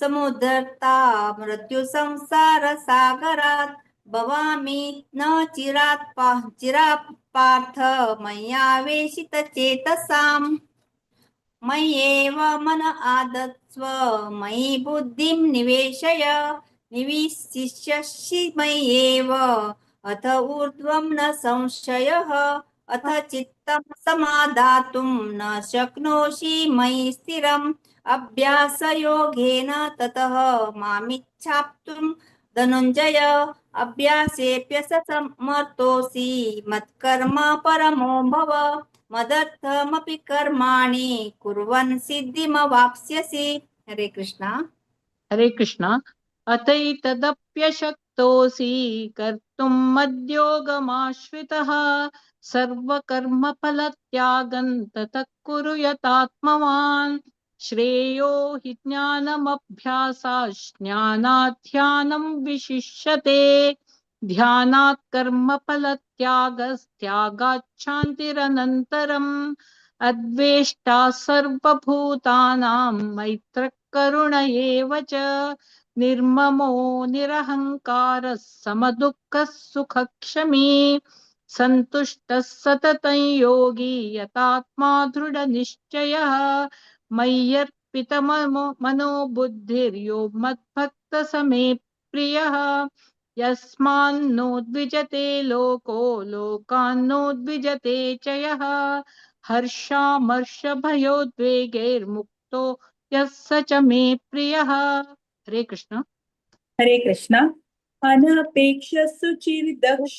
समुद्धर्ता मृत्युसंसारसागरात् भवामि न चिरात् पार्थ मय्यावेशितचेतसाम् मय्येव मन आदत्स्व मयि बुद्धिं निवेशय निविशिष्यसि मय्येव अथ ऊर्ध्वं न संशयः अथ चित्तं समादातुं न शक्नोषि मयि स्थिरम् अभ्यासयोगेन ततः मामिच्छाप्तुं धनञ्जय अभ्यासेऽप्यसमर्थोऽसि मत्कर्म परमो भव मदर्थमपि कर्माणि कुर्वन् सिद्धिमवाप्स्यसि। हरे कृष्णा। हरे कृष्णा। अतैतदप्यशक्तोऽसि कर्तुं मद्योगमाश्रितः सर्वकर्मफलत्यागं ततः कुरु यतात्मवान् श्रेयो हि ज्ञानमभ्यासात् ज्ञानात् ध्यानं विशिष्यते ध्यानात् कर्मफलत्यागस्त्यागात् शान्तिरनन्तरम् अद्वेष्टा सर्वभूतानां मैत्रः करुण एव च निर्ममो निरहङ्कारः समदुःखः सुखक्षमी सन्तुष्टः सततं योगी यतात्मा दृढनिश्चयः मय्यर्पितमनो बुद्धिर्यो मद्भक्तः स मे प्रियः यस्मान्नो द्विजते लोको लोकान्नो द्विजते च यः हर्षामर्षभयोद्वेगैर्मुक्तो यः स च मे प्रियः। हरे कृष्ण। हरे कृष्ण। अनपेक्ष सुचिर्दक्ष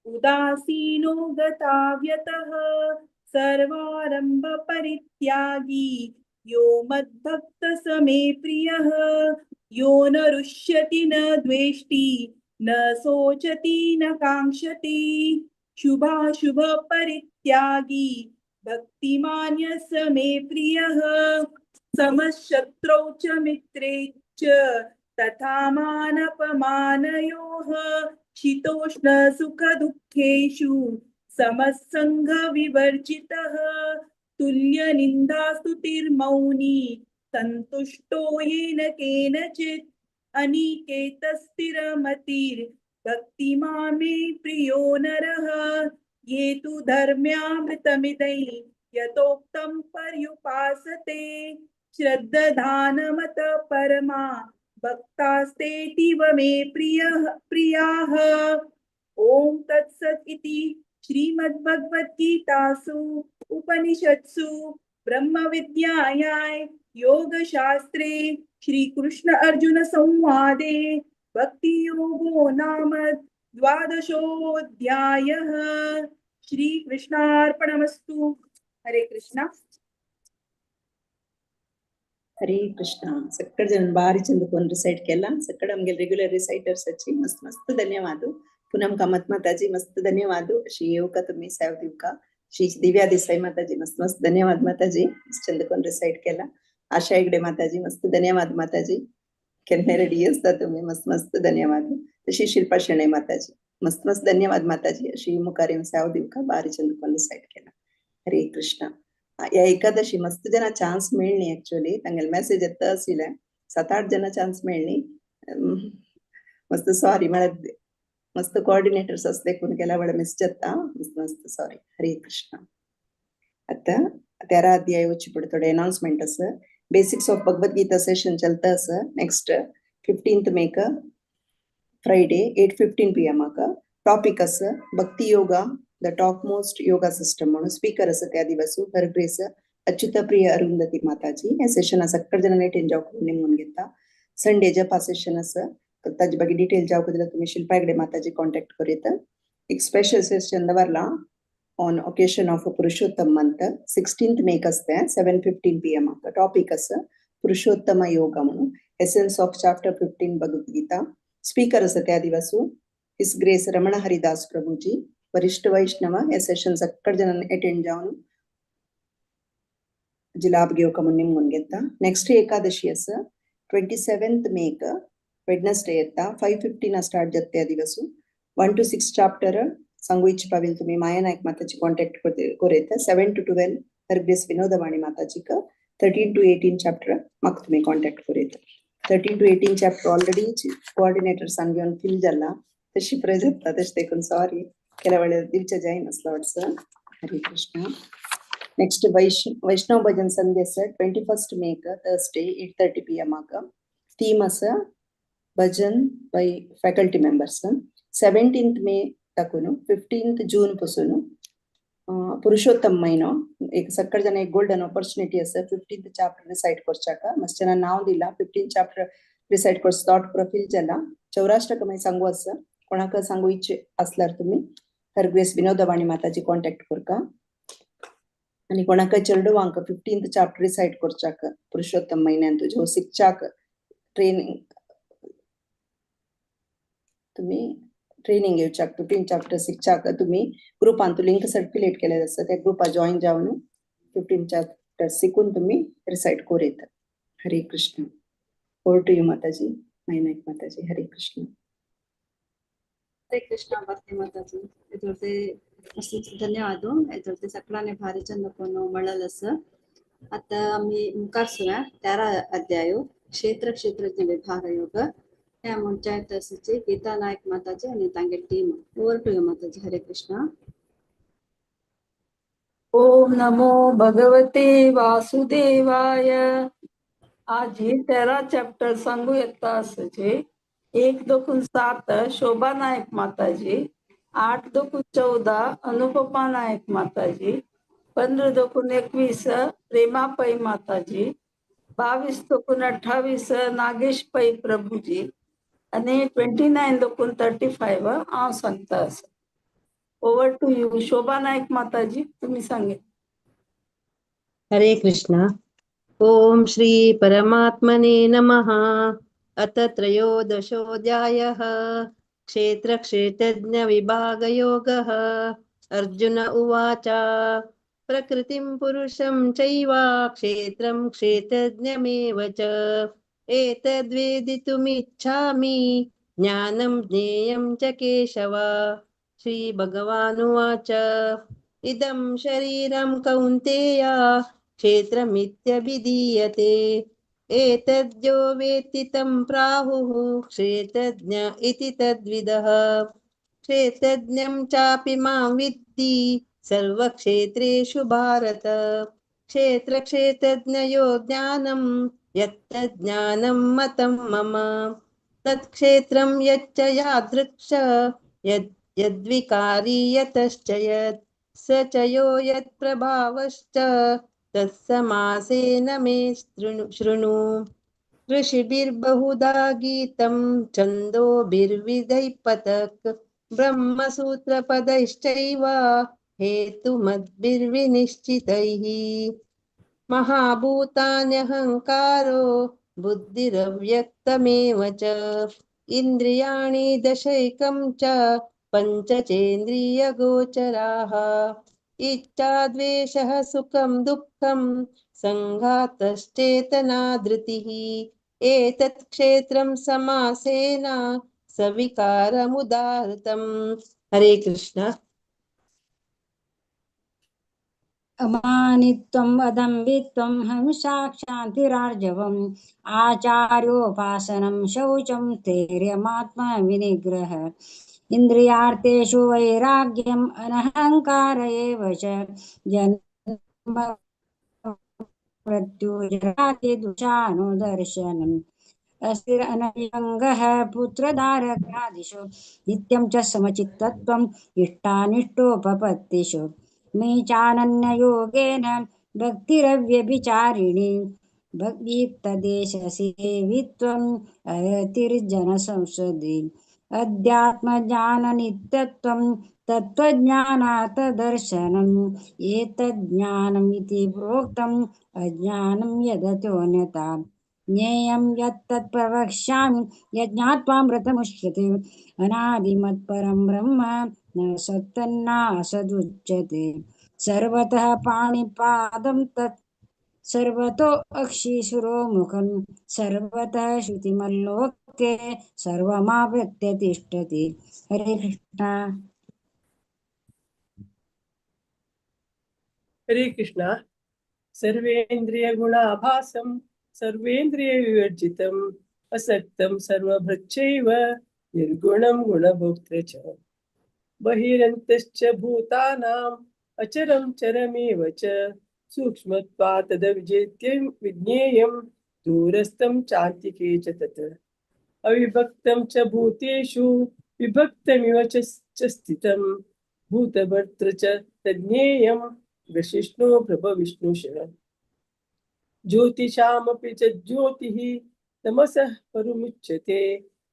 उदासीनो गताव्यतः सर्वारंभ परित्यागी यो मद्भक्त स मे प्रियः यो न रुष्यति न द्वेष्टि न शोचति न कांक्षति शुभाशुभ परित्यागी भक्तिमान् स मे प्रियः समशत्रौ च मित्रे च तथा मानपमानयोः शीतोष्ण सुख दुःखेषु समसंग विवर्जितः तुल्य निंदा स्तुतिर्मौनी संतुष्टो येन केनचित् अनिकेत स्थिरमतिर् भक्तिमान् मे प्रियो नरः ये तु धर्म्यामृतमिदै यतोक्तं पर्युपासते श्रद्धानमत परमा भक्तास्तेतीव मे प्रियाः। ओम तत्सत् इति श्रीमद्भगवद्गीतासु उपनिषत्सु ब्रह्मविद्यायां योगशास्त्रे श्रीकृष्ण अर्जुन संवादे भक्तियोगो नाम द्वादशोऽध्यायः। श्रीकृष्णार्पणमस्तु। हरे कृष्णा। ಹರೇ ಕೃಷ್ಣ. ಸಕ್ಕಡ ಜನ ಬಾರಿ ಚಂದಕೊಂಡು ರಿಸೈಟ್ ಕೆಲ್ಲ ಸಕ್ಕಡ ನಮ್ಗೆ ರೆಗ್ಯುಲರ್ ರಿಸೈಟರ್ಸ್ ಹಚ್ಚಿ ಮಸ್ತ್ ಮಸ್ತ್ ಧನ್ಯವಾದ. ಪೂನಂ ಕಾಮತ್ ಮಾತಾಜಿ ಮಸ್ತ್ ಧನ್ಯವಾದ. ಶ್ರೀ ಯೋಗ तुम्ही साव दिवका श्री दिव्या देसाई माताजी मस्त मस्त धन्यवाद माताजी मस्त चंदकोन रिसाइट केला. आशा हेगडे माताजी मस्त धन्यवाद माताजी केन्ने रेडी असता तुम्ही मस्त मस्त धन्यवाद. तशी शिल्पा शेणे माताजी मस्त मस्त धन्यवाद माताजी. श्री मुकारेम साव दिवका बारी चंदकोन रिसाइट केला. हरे कृष्ण. या एकादशी मस्त जना चान्स मिळणी ऍक्च्युअली तांगेल मेसेज येता आशिल्ले 7-8 जना चान्स मिळणी मस्त सॉरी मला मस्त कोऑर्डिनेटर्स असते कोण केला बडा मिस जाता मस्त मस्त सॉरी. हरे कृष्ण. आता 13 अध्याय వచ్చి ఇప్పుడు थोडे अनाउंसमेंट असं basics of Bhagavad Gita session चलता असं नेक्स्ट 15th ಮೇಕ ಫ್ರೈಡೇ 8:15 PM ಟಾಪಿಕ್ ಅಸ bhakti yoga the top most yoga system म्हणून ಸ್ಪೀಕರ್ ಅಸ त्या दिवस हरग्रेस अच्युत प्रिय अरुंधती माताजी हे सेशन सगळं जण नेट एन्जॉय करून निमून घेता संडे जपा सेशन असं ताजे ಬಗ್ಗೆ डिटेल जाव कदला तुम्ही शिल्पा हेगडे माताजी कॉन्टॅक्ट करीत एक स्पेशल सेशन दवरला on occasion of Purushottam month 16th ಮೇक असते 7:15 PM टॉपिक असं पुरुषोत्तम योग म्हणून essence of chapter 15 Bhagavad Gita speaker असं त्या दिवस हिस ग्रेस रमण हरिदास प्रभुजी वरिष्ठ वैष्णव हे सेशन सगळं जण अटेंड जाऊन जी लाभ घेऊ का म्हणून निमून घेता नेक्स्ट एकादशी असं 27th ಮೇक वेडनेसडे येता 5:15 स्टार्ट जात त्या दिवस 1 to 6 चॅप्टर सांगू इच्छा पाविल तुम्ही माया नायक माताची कॉन्टॅक्ट करेत 7 to 12 हरग्रेस विनोदवाणी माताजी का 13 to 18 चॅप्टर मग तुम्ही कॉन्टॅक्ट करेत 13 to 18 चॅप्टर ऑलरेडी कोऑर्डिनेटर सांगून फिल झाला तशी प्रेज येता तशी देखून सॉरी केल्या वेळेस दिवच्या जाईन असलं वाटतं हरे कृष्ण नेक्स्ट वैष्णव भजन संध्या 21st ಮೇक थर्सडे 8:30 PM थीम असं भजन बाय फॅकल्टी मेंबर्स 17th मे टाकून 15th जून पासून पुरुषोत्तम महिनो एक सगळं जण एक गोल्डन ऑपॉर्च्युनिटी असं 15th चॅप्टर रिसाइड करचाका मस्तना नाव दिला 15th चॅप्टर रिसाइड कोर्स थॉट प्रोफाइल झाला 84 कमाई सांगू असं कोणाक सांगू इच्छे असल्यार तुम्ही हरग्रेस विनोदवाणी माताची कॉन्टॅक्ट करका आणि कोणाक चेडू वांक 15th चॅप्टर रिसाइड करचाक पुरुषोत्तम महिन्यान तुझ्या शिक्षाक ट्रेनिंग तुम्ही ट्रेनिंग घेवचाक 15 चॅप्टर शिक्षाक तुम्ही ग्रुपान तू लिंक सर्क्युलेट केलेलं असतं त्या ग्रुपा जॉईन जाऊन 15 चॅप्टर शिकून तुम्ही रिसाइड करेत हरे कृष्ण ओव्हर टू यू माताजी नायक माताजी हरे कृष्ण ಹರೇ ಕೃಷ್ಣ ಭಕ್ತಿ ಮಾತಾಜಿ ಇದ್ರತೆ ಅಷ್ಟು ಧನ್ಯವಾದ ಇದ್ರತೆ ಸಕಲಾನೆ ಭಾರಿ ಚಂದಕೊಂಡು ಮಳಲಸ आता आम्ही मुखार सुना 13 अध्याय क्षेत्र क्षेत्रज्ञ विभाग योग या पंचायत असे गीता नायक माताजी आणि तांगे टीम ओव्हर टू यू माताजी हरे कृष्ण ओम नमो भगवते वासुदेवाय आज ही 13 चॅप्टर सांगू येता असचे 1-7 शोभा नायक माताजी 8-14 अनुपमा नायक माताजी 15-21 प्रेमा पै माताजी 22-28 नागेश पै प्रभुजी आणि 29-35 हांव सांगता ओव्हर टू यू शोभा नायक माताजी तुम्ही सांगे हरे कृष्ण ओम श्री परमात्मने नमः अथ त्रयोदशोऽध्यायः क्षेत्र क्षेत्रज्ञ विभाग योगः अर्जुन उवाच प्रकृतिं पुरुषं चैव क्षेत्रं क्षेत्रज्ञमेव च एतद्वेदितुमिच्छामि ज्ञानं ज्ञेयं च केशव श्रीभगवानुवाच इदं शरीरं कौन्तेय क्षेत्रमित्यभिधीयते एतद्यो वेत्ति तं प्राहुः क्षेत्रज्ञ इति तद्विदः क्षेत्रज्ञं चापि मां विद्धि सर्वक्षेत्रेषु भारत क्षेत्रक्षेत्रज्ञयो ज्ञानं यत्तज्ज्ञानं मतं मम तत्क्षेत्रं यच्च यादृक्ष यद्विकारी यतश्च यत् स च यो यत्प्रभावश्च तत्समासेन मे शृणु ऋषिभिर्बहुधा गीतं छन्दोभिर्विधैः पृथक् ब्रह्मसूत्रपदैश्चैव हेतुमद्भिर्विनिश्चितैः महाभूतान्यहङ्कारो बुद्धिरव्यक्तमेव च इन्द्रियाणि दशैकं च पञ्चचेन्द्रियगोचराः इच्छा द्वेषः सुखं दुःखं सङ्घातश्चेतना धृतिः एतत् क्षेत्रं समासेन सविकारमुदाहृतम् हरे कृष्ण अमानित्वं वदम्बित्वं हिंसा क्षान्तिरार्जवम् आचार्योपासनं शौचं स्थैर्यमात्मविनिग्रह इन्द्रियार्थेषु वैराग्यम् अनहङ्कार एव च जन्म मृत्युजराति दुःखानुदर्शनम् अस्थिरनयङ्गः पुत्रधारकादिषु नित्यं च समचित्तत्वम् इष्टानिष्टोपपत्तिषु मे चानन्ययोगेन भक्तिरव्यभिचारिणी भक्तियुक्तदेशसेवित्वम् अरतिर्जनसंसदि अध्यात्मज्ञाननित्यत्वं तत्त्वज्ञानात् दर्शनम् एतज्ज्ञानमिति प्रोक्तम् अज्ञानं यदतोऽन्यथा ज्ञेयं यत्तत् प्रवक्ष्यामि यज्ञात्वामृतमुच्यते अनादिमत्परं ब्रह्म न सत्तन्नासदुच्यते सर्वतः पाणिपादं तत् सर्वतो अक्षिशिरोमुखं सर्वतः श्रुतिमल्लोके सर्वमावृत्य तिष्ठति। हरे कृष्ण। हरे कृष्ण। सर्वेन्द्रियगुणाभासं सर्वेन्द्रियविवर्जितम् असक्तं सर्वभृच्चैव निर्गुणं गुणभोक्तृ च बहिरन्तश्च भूतानाम् अचरं चरमेव च सूक्ष्मत्वात् तदविजेत्यं विज्ञेयं दूरस्थं चान्तिके च तत् अविभक्तं च भूतेषु विभक्तमिव च स्थितं भूतभर्तृ च तज्ज्ञेयं विशिष्णु प्रभविष्णुश ज्योतिषामपि च ज्योतिः तमसः परमुच्यते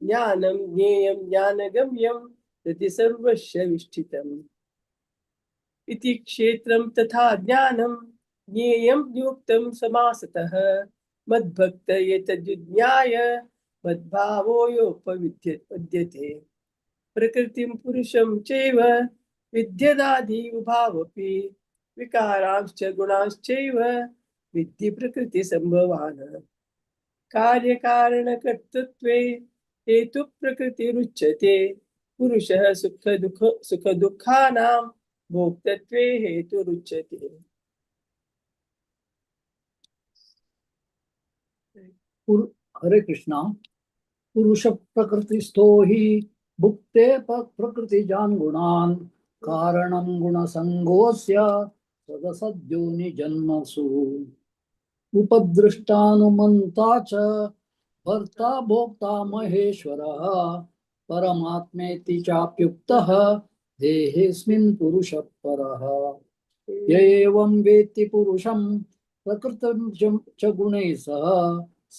ज्ञानं ज्ञेयं ज्ञानगम्यं हृदि सर्वस्य विष्ठितम् इति क्षेत्रं तथा ज्ञानं ज्ञेयं युक्तं समासतः मद्भक्त एतद्विज्ञाय मद्भावो योपविद्यते प्रकृतिं पुरुषं चैव विद्यदादि उभावपि विकारांश्च गुणांश्चैव विद्धि प्रकृति संभवान् कार्यकारणकर्तृत्वे हेतु प्रकृतिरुच्यते पुरुषः सुख दुःखानां भोक्तृत्वे हेतुरुच्यते। हरे कृष्णा। पुरुष प्रकृतिस्थो हि भुक्ते प्रकृतिजान् गुणान् कारणं गुणसङ्गोऽस्य सदसद्योनि जन्मसु उपदृष्टानुमन्ता च भर्ता भोक्ता महेश्वरः परमात्मेति चाप्युक्तः देहेऽस्मिन् पुरुषः परः य एवं वेत्ति पुरुषं प्रकृतिं च गुणैः सह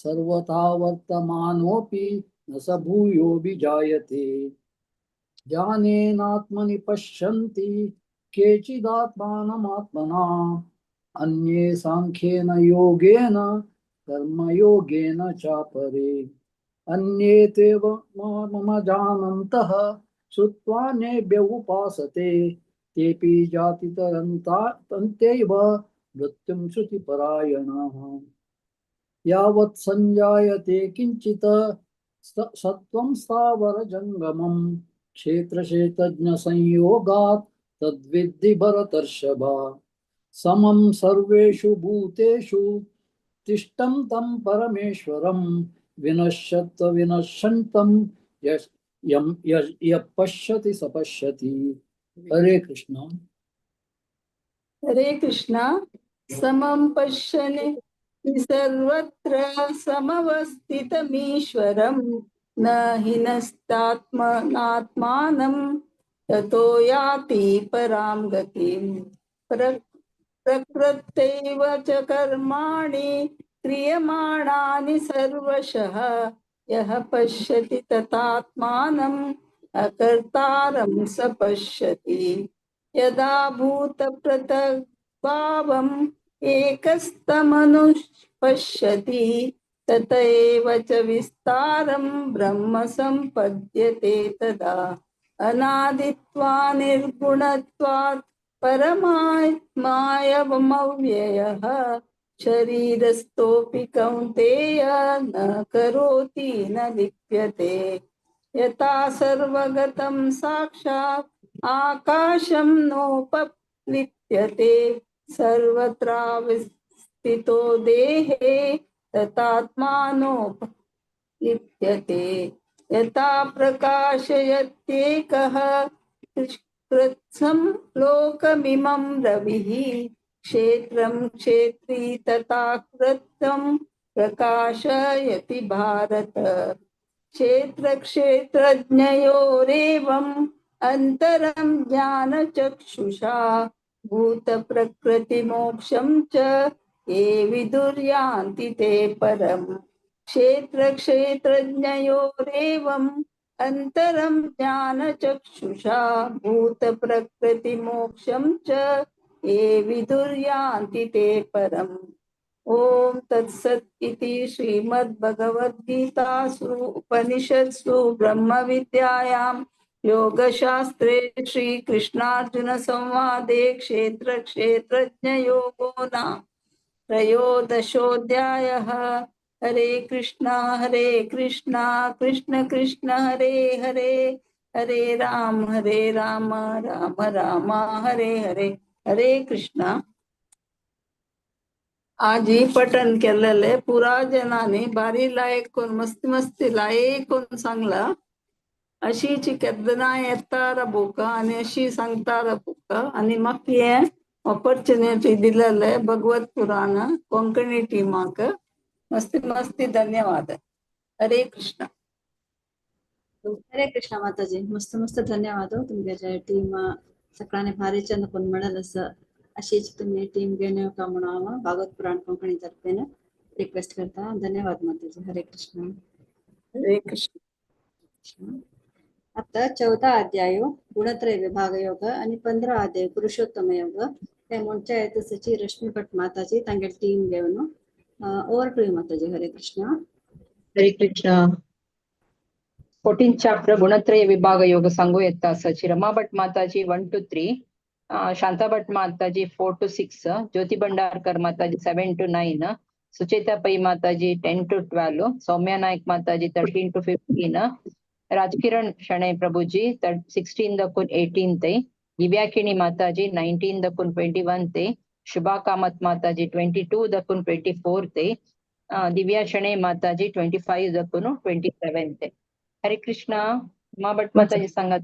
सर्वथा वर्तमानोऽपि न स भूयोऽभिजायते ज्ञानेनात्मनि पश्यन्ति केचिदात्मानमात्मना अन्ये सांख्येन योगेन कर्मयोगेन चापरे अन्ये ते मम जानन्तः श्रुत्वा नेभ्य उपासते तेऽपि जातितरन्त्यैव मृत्युं श्रुतिपरायणाः यावत् संजायते किंचित सत्वं स्थावरजंगमं क्षेत्रक्षेत्रज्ञसंयोगात् तद्विद्धि भरतर्षभ समं सर्वेषु भूतेषु तिष्ठं तं परमेश्वरं विनश्यत्व विनश्यन्तं यः पश्यति स पश्यति। हरे कृष्ण। हरे कृष्ण। समं पश्यन् सर्वत्र समवस्थितमीश्वरं न हिनस्तात्मनात्मानं ततो याति परां गतिं प्रकृत्यैव च कर्माणि क्रियमाणानि सर्वशः यः पश्यति तथात्मानम् अकर्तारं स पश्यति यदा भूतपृथग्भावम् एकस्तमनुपश्यति तत एव च विस्तारं ब्रह्म सम्पद्यते तदा अनादित्वा निर्गुणत्वात् परमात्मायमव्ययः शरीरस्थोऽपि कौन्तेय न करोति न लिप्यते यथा सर्वगतं साक्षात् आकाशं नोपलिप्यते सर्वत्रावस्थितो देहे तथात्मानोपलिप्यते यथा प्रकाशयत्येकः कृत्स्नं लोकमिमं रविः क्षेत्रं क्षेत्री तथा कृत्स्नं प्रकाशयति भारत। क्षेत्रक्षेत्रज्ञयोरेवम् अन्तरं ज्ञानचक्षुषा भूतप्रकृतिमोक्षं च ये विदुर्यान्ति ते परम्। क्षेत्रक्षेत्रज्ञयोरेवम् अन्तरं ज्ञानचक्षुषा भूतप्रकृतिमोक्षं च ये विदुर्यान्ति ते परम्। ओम तत्सत् इति श्रीमद्भगवद्गीतासु उपनिषत्सु ब्रह्मविद्यायां योगशास्त्रे श्रीकृष्णार्जुन संवादे क्षेत्रक्षेत्रज्ञयोगो नाम त्रयोदशोऽध्यायः। हरे कृष्णा कृष्ण कृष्ण हरे हरे, हरे राम राम राम हरे हरे। हरे कृष्णा। आज ही पठन केलेले पुराजनाने भारी लायक कोण मस्ती लायक कोण सांगला अशीची केदना येतार बुका आणि अशी सांगतार बुका आणि म्हाका हे ऑपॉर्च्युनिटी दिलेले भगवत पुराण कोंकणी टीमाक मस्ती धन्यवाद। हरे कृष्ण। हरे कृष्ण माताजी, मस्त धन्यवाद हो तुमच्या टीम सगळ्यांनी भारी चंद कोण मिळाल असं अशीच तुम्ही टीम घेऊन येऊ का म्हणून भागवत पुराण कोंकणी तर्फे रिक्वेस्ट करता। धन्यवाद माताजी। हरे कृष्ण। हरे कृष्ण। आता 14 अध्याय गुणत्रय विभाग योग आणि 15 अध्याय पुरुषोत्तम योग त्या मोठ्या येतसची रश्मी भट माताजी तांगे टीम घेऊन ओवर टू माताजी। हरे कृष्ण। हरे कृष्ण। 14th chapter ಗುಣತ್ರಯ ವಿಭಾಗ ಯೋಗ ಸಂಗು ಎತ್ತ ಸಚಿ Rama Bhat mataji 1 to 3, Shanta Bhat mataji 4 to 6, Jyoti Bhandarkar mataji 7 to 9, Sucheta Pai mataji 10 to 12, Soumya Naik mataji 13 to 15, Rajkiran Shenoy Prabhuji 16 ದಕ್ಕುನ್ 18 ತೈ, ದಿವ್ಯಾಕಿಣಿ ಮಾತಾಜಿ 19 ದಕ್ಕುನ್ 21 ತೈ, ಶುಭಾ ಕಾಮತ್ ಮಾತಾಜಿ 22 ದಕ್ಕುನ್ 24 ತೈ, ದಿವ್ಯಾ ಶಣೈ ಮಾತಾಜಿ 25 ದಕ್ಕುನು 27 ತೈ। हरे कृष्णा। मा भट माताजी सांगा।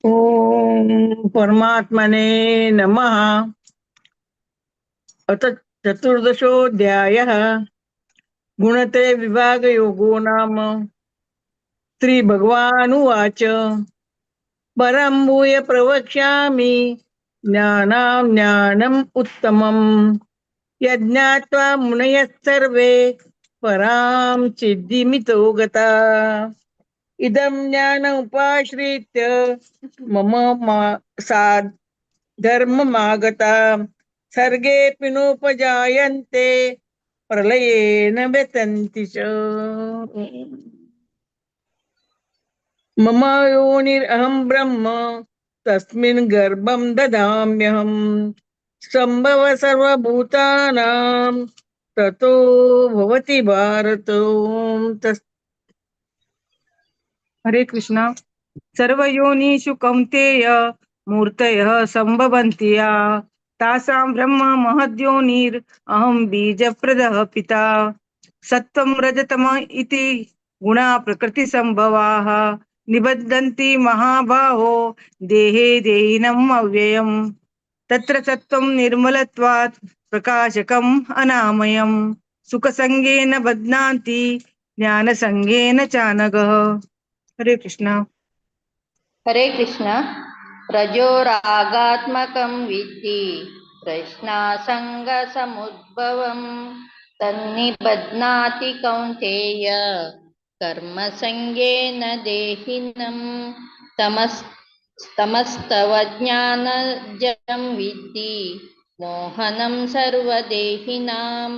ओम परमात्मने नमः। अथ चतुर्दशोऽध्यायः गुणत्रय विभाग योगो नाम। श्री भगवानुवाच परं भूय प्रवक्ष्यामि ज्ञानां ज्ञानम् उत्तमम् यज्ञात्वा मुनयः सर्वे परां सिद्धिमितो गता। इदं ज्ञान उपाश्रित्य मम धर्ममागता सर्गेऽपि नोपजायन्ते प्रलयेन व्यतन्ति च। मम योनिरहं ब्रह्म तस्मिन् गर्भं ददाम्यहम् सम्भव सर्वभूतानां ततो भवति भारत। हरे कृष्णा। सर्वयोनिषु कौन्तेय मूर्तयः सम्भवन्ति या तासां ब्रह्म महद्योनिर् अहं बीजप्रदः पिता। सत्त्वं रजतम इति गुणा प्रकृतिसम्भवाः निबध्नन्ति महाबाहो देहे देहिनम् अव्ययम्। तत्र सत्त्वं निर्मलत्वात् प्रकाशकम् अनामयम् सुखसंगेन बध्नान्ति ज्ञानसंगेन चानघः। हरे कृष्णा। हरे कृष्ण। रजोरागात्मकं विद्धि प्रश्नासङ्गसमुद्भवम् तन्निबध्नाति कौन्तेय कर्मसंगेन देहिनम्। तमस्तवज्ञानजं विद्धि मोहनं सर्वदेहिनां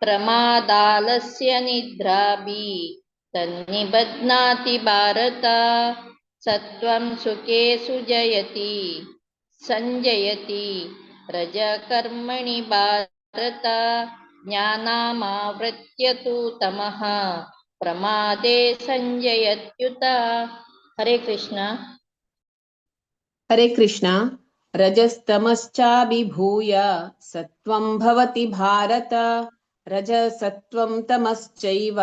प्रमादालस्य निद्राभि तन्निबध्नाति भारत। सत्वं सुखेषु जयति संजयति रजकर्मणि भारत ज्ञानामावृत्य तु तमः प्रमादे संजयत्युत। हरे कृष्ण। हरे कृष्णा। रजस्तमश्चाभिभूय सत्वं भवति भारत रजसत्वं तमश्चैव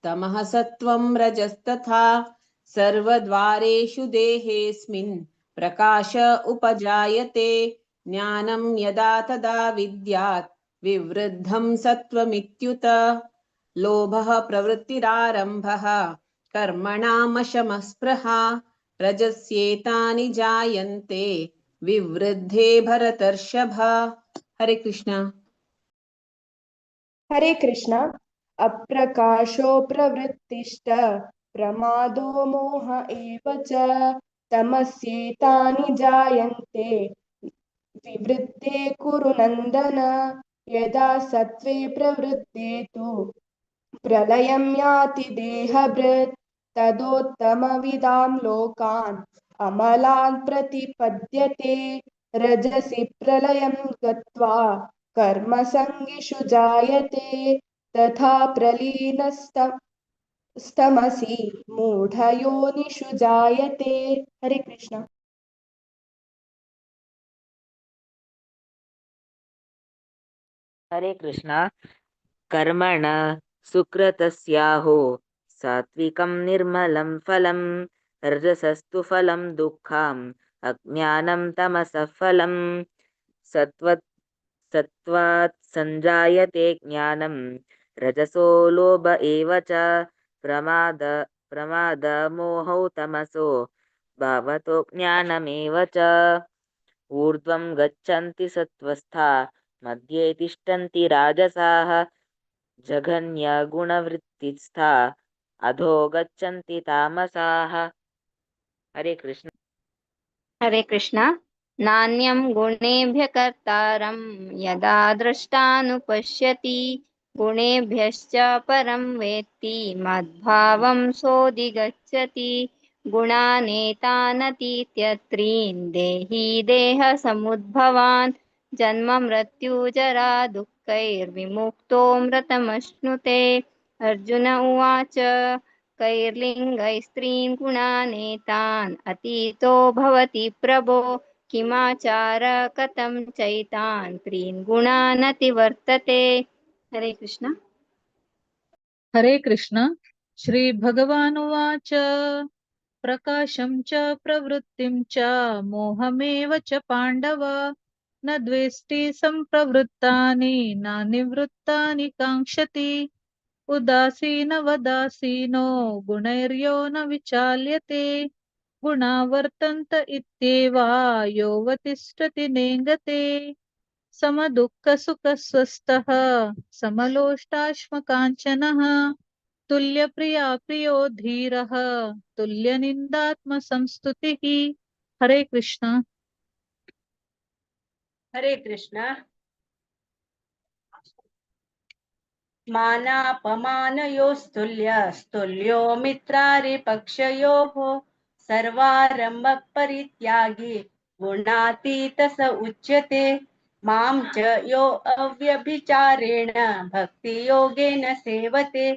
तमः सत्वं रजस्तथा सर्वद्वारेषु देहेऽस्मिन् प्रकाश उपजायते ज्ञानं यदा तदा विद्यात् विवृद्धं सत्त्वमित्युत लोभः प्रवृत्तिरारम्भः कर्मणामशमस्पृहा रजस्येतानि जायन्ते विवृद्धे भरतर्षभ। हरे कृष्ण। हरे कृष्ण। अप्रकाशो प्रवृत्तिश्च प्रमादो मोह एव च तमस्येतानि जायन्ते विवृद्धे कुरु नन्दन। यदा सत्त्वे प्रवृद्धे तु प्रलयं याति देहभृत् तदोत्तमविदां लोकान् अमलान् प्रतिपद्यते। रजसि प्रलयं गत्वा कर्मसङ्गिषु जायते तथा प्रलीनस्तमसि मूढयोनिषु जायते। हरे कृष्ण। हरे कृष्ण। कर्मण सुकृतस्याहो सात्विकं निर्मलं फलं रजसस्तु फलं दुःखम् अज्ञानं तमसः फलं सत्त्वात् संजायते ज्ञानं रजसो लोभ एव च प्रमादमोहौ तमसो भावतो ज्ञानमेव च ऊर्ध्वं गच्छन्ति सत्त्वस्था मध्ये तिष्ठन्ति राजसाः जघन्यगुणवृत्तिस्था अधो गच्छन्ति तामसाः। हरे कृष्ण। हरे कृष्ण। नान्यं गुणेभ्यः कर्तारं यदा द्रष्टानुपश्यति गुणेभ्यश्च परं वेत्ति मद्भावं सोऽधिगच्छति गुणानेतानतीत्यत्रीन् देहि देहसमुद्भवान् जन्म मृत्युजरा दुःखैर्विमुक्तोऽमृतमश्नुते। अर्जुन उवाच कैर्लिङ्गैस्त्रीन् गुणानेतान् अतीतो भवति प्रभो किमाचार कथं चैतान् त्रीन् गुणानतिवर्तते। हरे कृष्ण। हरे कृष्ण। श्रीभगवानुवाच प्रकाशं च प्रवृत्तिं च मोहमेव च पाण्डव न द्वेष्टि सम्प्रवृत्तानि न निवृत्तानि काङ्क्षति उदासीनवदासीनो गुणैर्यो न विचाल्यते गुणा वर्तन्त इत्येव योऽवतिष्ठति नेङ्गते समदुःखसुखस्वस्थः समलोष्टाश्मकाञ्चनः तुल्यप्रिया प्रियो धीरः तुल्यनिन्दात्मसंस्तुतिः। हरे कृष्ण। हरे कृष्ण। मानापमानयोस्तुल्यो मित्रारिपक्षयोः सर्वारम्भ परित्यागी गुणातीत स उच्यते। मां च यो अव्यभिचारेण भक्तियोगेन सेवते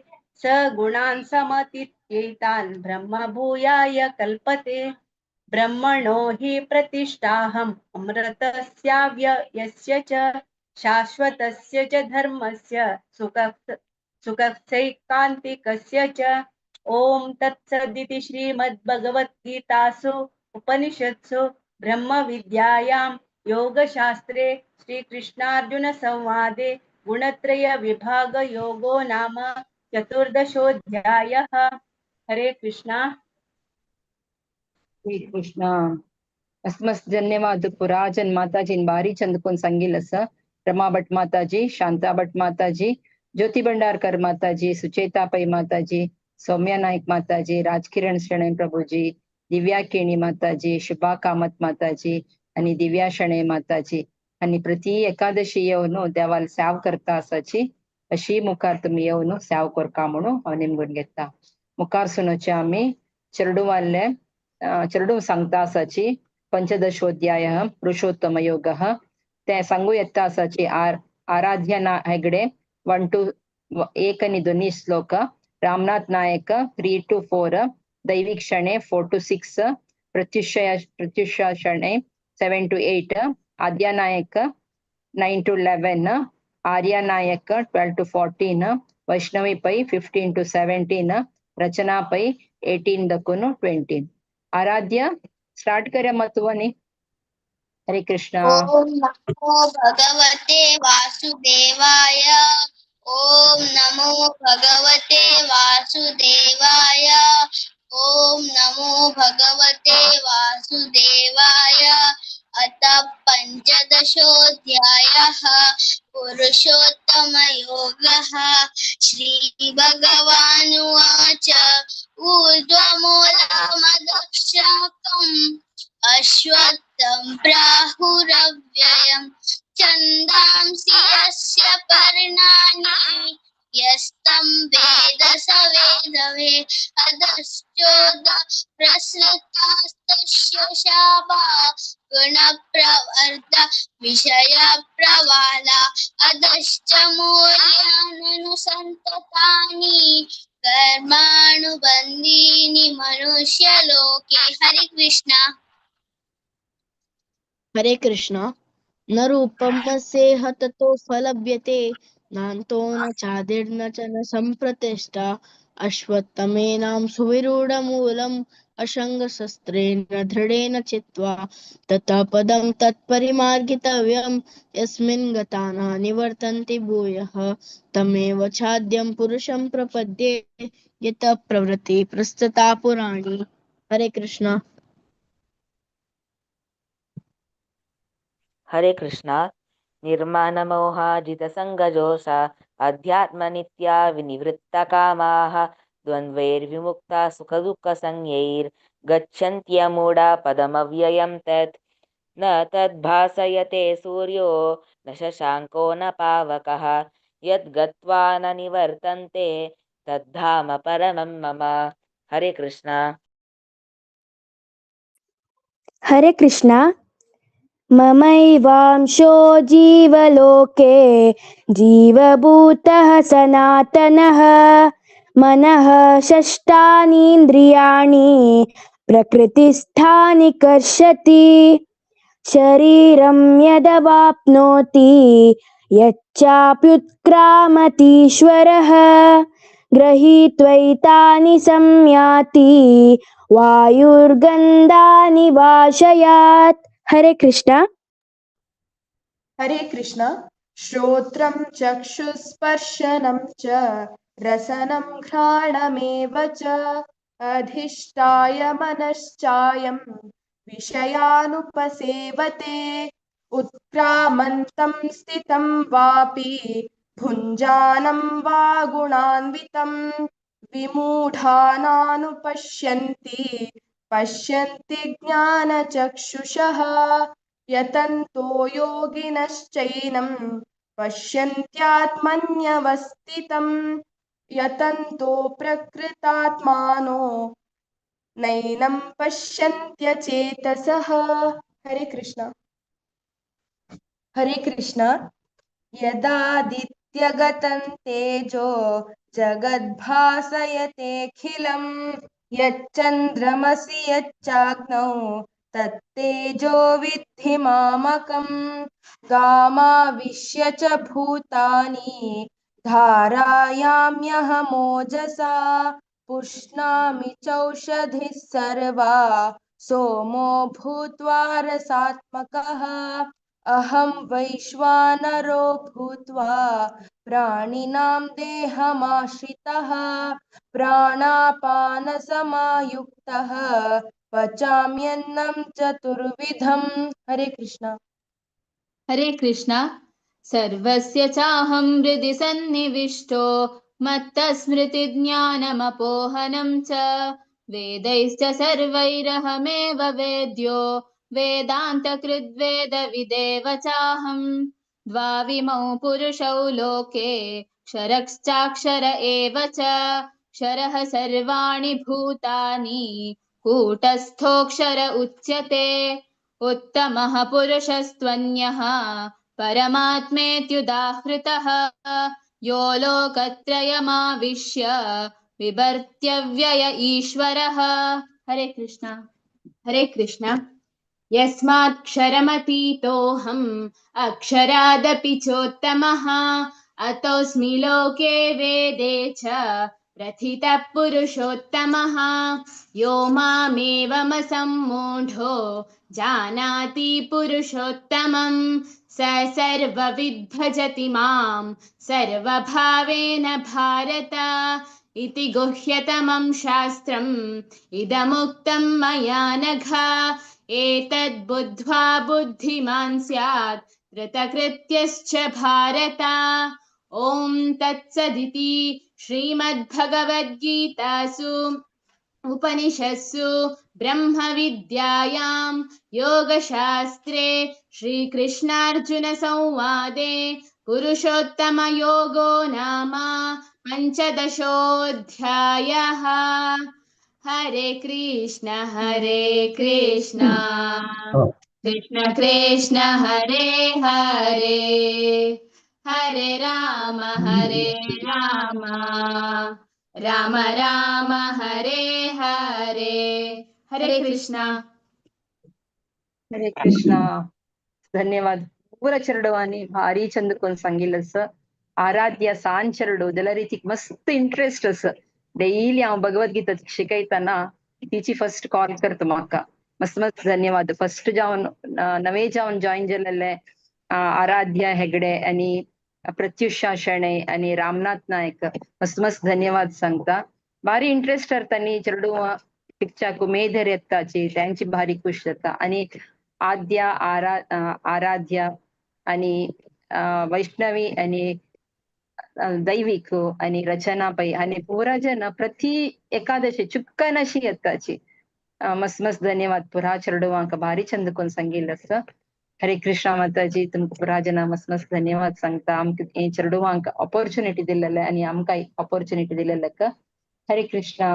स गुणान् समतीत्यैतान् ब्रह्मभूयाय कल्पते। ब्रह्मणो हि प्रतिष्ठाहम् अमृतस्याव्ययस्य च शाश्वतस्य च धर्मस्य सुखस्यैकान्तिकस्य च। ॐ तत्सदिति श्रीमद्भगवद्गीतासु उपनिषत्सु ब्रह्मविद्यायां योगशास्त्रे श्रीकृष्णार्जुनसंवादे गुणत्रयविभागयोगो नाम चतुर्दशोऽध्यायः। हरे कृष्णा। ಶ್ರೀ ಕೃಷ್ಣ. ಮಸ್ತ್ ಧನ್ಯವಾದ ಪುರಾಜನ್ ಮಾತಾಜಿನ್ ಬಾರಿ ಚಂದಕೊಂಡ್ ಸಂಗಿಲಸ ರಮಾ ಭಟ್ ಮಾತಾಜಿ, ಶಾಂತಾ ಭಟ್ ಮಾತಾಜಿ, ಜ್ಯೋತಿ ಭಂಡಾರ್ಕರ್ ಮಾತಾಜಿ, ಸುಚೇತಾ ಪೈ ಮಾತಾಜಿ, ಸೌಮ್ಯ ನಾಯ್ಕ್ ಮಾತಾಜಿ, राजकिरण शणै प्रभुजी, दिव्या केणी माताजी, शुभा कामत माताजी आणि दिव्या शणै माताजी आणि प्रति एकादशी येवन देवाला सेव करता आसाची अशी मुखार तुम्ही येवन सेव करका म्हणून हांव निमगून घेता. मुखार सुनोचे आमी चेरडूवाल्ले चेरडू सांगता आसाची पंचदशोध्याय पुरुषोत्तम योग ते सांगू येता आसाची आराध्यना हेगडे 1 to 1 आणि 2 श्लोक, रामनाथ नायक 3 to 4, दैविक शणे 4 to 6, प्रत्युषा शणे 7 to 8, आद्या नायक 9 to 11, आर्या नायक 12 to 14, वैष्णवी पै 15 to 17, रचना पै 18 दकुन 20. आराध्य स्टार्ट करूया महत्वानी. हरे कृष्ण। ॐ नमो भगवते वासुदेवाय। ॐ नमो भगवते वासुदेवाय। ॐ नमो भगवते वासुदेवाय। अथ पञ्चदशोऽध्यायः पुरुषोत्तमयोगः। श्रीभगवानुवाच ऊर्ध्वमूलमदक्षकम् अश्वत्थं प्राहुरव्ययम् छन्दांसि यस्य पर्णानि यस्तं वेद स वेदवित् अधश्चोद प्रसृतास्तस्य शापा गुणप्रवर्ध विषयप्रवाला अधश्च मूल्याननुसन्ततानि कर्मानुबन्धीनि मनुष्यलोके। हरे कृष्ण। हरे कृष्ण। न रूपं न सेह ततो फलभ्यते नान्तो न चादिर्न च न सम्प्रतिष्ठा अश्वत्थमेनां सुविरूढमूलम् असङ्गशस्त्रेण दृढेन चित्वा ततः पदं तत्परिमार्गितव्यं यस्मिन् गता न निवर्तन्ते भूयः तमेव चाद्यं पुरुषं प्रपद्ये यतः प्रवृत्ति प्रस्तुता पुराणी। हरे कृष्ण। हरे कृष्णा। निर्मानमोहाजितसङ्गजोषा अध्यात्मनित्या विनिवृत्तकामाः द्वन्द्वैर्विमुक्ता सुखदुःखसंज्ञैर्गच्छन्त्यमूढा पदमव्ययं तत् न तद्भासयते सूर्यो न शशाङ्को न पावकः यद्गत्वा न निवर्तन्ते तद्धाम परमं मम। हरे कृष्णा। हरे कृष्णा। ममैवांशो जीवलोके जीवभूतः सनातनः मनः षष्ठानीन्द्रियाणि प्रकृतिस्थानि कर्षति शरीरं यदवाप्नोति यच्चाप्युत्क्रामतीश्वरः गृहीत्वैतानि संयाति वायुर्गन्धानि वाशयात्। हरे कृष्णा। हरे कृष्ण। श्रोत्रं चक्षुस्पर्शनं च रसनं घ्राणमेव च अधिष्ठाय मनश्चायं विषयानुपसेवते उत्क्रामन्तं स्थितं वापि भुञ्जानं वा गुणान्वितं विमूढानानुपश्यन्ति पश्यन्ति ज्ञानचक्षुषः यतन्तो योगिनश्चैनं पश्यन्त्यात्मन्यवस्थितं यतन्तो प्रकृतात्मानो नैनं पश्यन्त्यचेतसः। हरे कृष्ण। हरे कृष्ण। यदादित्यगतं तेजो जगद्भासयतेऽखिलं यच्चन्द्रमसि यच्चाग्नौ तत्तेजो विद्धि मामकं गामाविश्य च भूतानि धारायाम्यहमोजसा पुष्णामि चौषधिः सर्वा सोमो भूत्वा रसात्मकः अहं वैश्वानरो भूत्वा प्राणिनां देहमाश्रितः प्राणापानसमायुक्तः पचाम्यन्नं चतुर्विधं। हरे कृष्ण। हरे कृष्ण। सर्वस्य चाहं हृदि सन्निविष्टो मत्तस्मृतिज्ञानमपोहनं च वेदैश्च सर्वैरहमेव वेद्यो वेदान्तकृद्वेदविदेव चाहं द्वाविमौ पुरुषौ लोके क्षरश्चाक्षर एव च क्षरः सर्वाणि भूतानि कूटस्थोऽक्षर उच्यते उत्तमः पुरुषस्त्वन्यः परमात्मेत्युदाहृतः यो लोकत्रयमाविश्य विभर्त्यव्यय ईश्वरः। हरे कृष्ण। हरे कृष्ण। यस्मात्क्षरमतीतोऽहम् अक्षरादपि चोत्तमः अतोऽस्मि लोके वेदे च प्रथितः पुरुषोत्तमः यो मामेवमसम्मूढो जानाति पुरुषोत्तमं स सर्वविद्भजति मां सर्वभावेन भारत इति गुह्यतमं शास्त्रम् इदमुक्तं मया नघ एतद्बुद्ध्वा बुद्धिमान् स्यात् कृतकृत्यश्च भारत ॐ तत्सदिति श्रीमद्भगवद्गीतासु उपनिषत्सु ब्रह्मविद्यायां योगशास्त्रे श्रीकृष्णार्जुनसंवादे पुरुषोत्तमयोगो नाम पञ्चदशोऽध्यायः। हरे कृष्ण कृष्ण कृष्ण हरे हरे हरे राम राम राम हरे हरे हरे कृष्ण. हरे कृष्णा. ಧನ್ಯವಾದ. ಪೂರ ಚರಡವಾನಿ ಭಾರಿ ಚಂದಕ್ಕೊಂದು ಸಂಗಿಲ್ಲಸ ಆರಾಧ್ಯ ಸಾಂಚರಡು ಇದೆಲ್ಲ ರೀತಿ ಮಸ್ತ್ ಇಂಟ್ರೆಸ್ಟ್ ಅಸ ಡೈಲಿ ಅವ ಭಗವದ್ಗೀತಾ ಶಿಕೈತಾನ तिची फर्स्ट कॉल करतो म्हाका मस्त मस्त धन्यवाद. फर्स्ट जावन नवे जावन जॉईन जालेले आराध्या हेगडे आणि प्रत्युषा शेणे आणि रामनाथ नायक मस्त मस्त धन्यवाद सांगता. भारी इंटरेस्ट असतानी चरडू पिक्चाकू मेधर येताची त्यांची भारी खुश जाता. आणि आद्या आराध्य आणि वैष्णवी आणि दैविक आणि रचनाबाई आणि पुरा जन प्रति एकादशी चुक्कनशी येताची मस्त मस्त धन्यवाद. पुरा चरडवांक भारी चंदकोन संगीलस. हरे कृष्णा माताजी तुमका पुरा जन मस्त मस्त धन्यवाद सांगता. आमका हे चरडवांक ऑपॉर्च्युनिटी दिलेले आणि आमकां ऑपॉर्च्युनिटी दिलेले. हरे कृष्णा.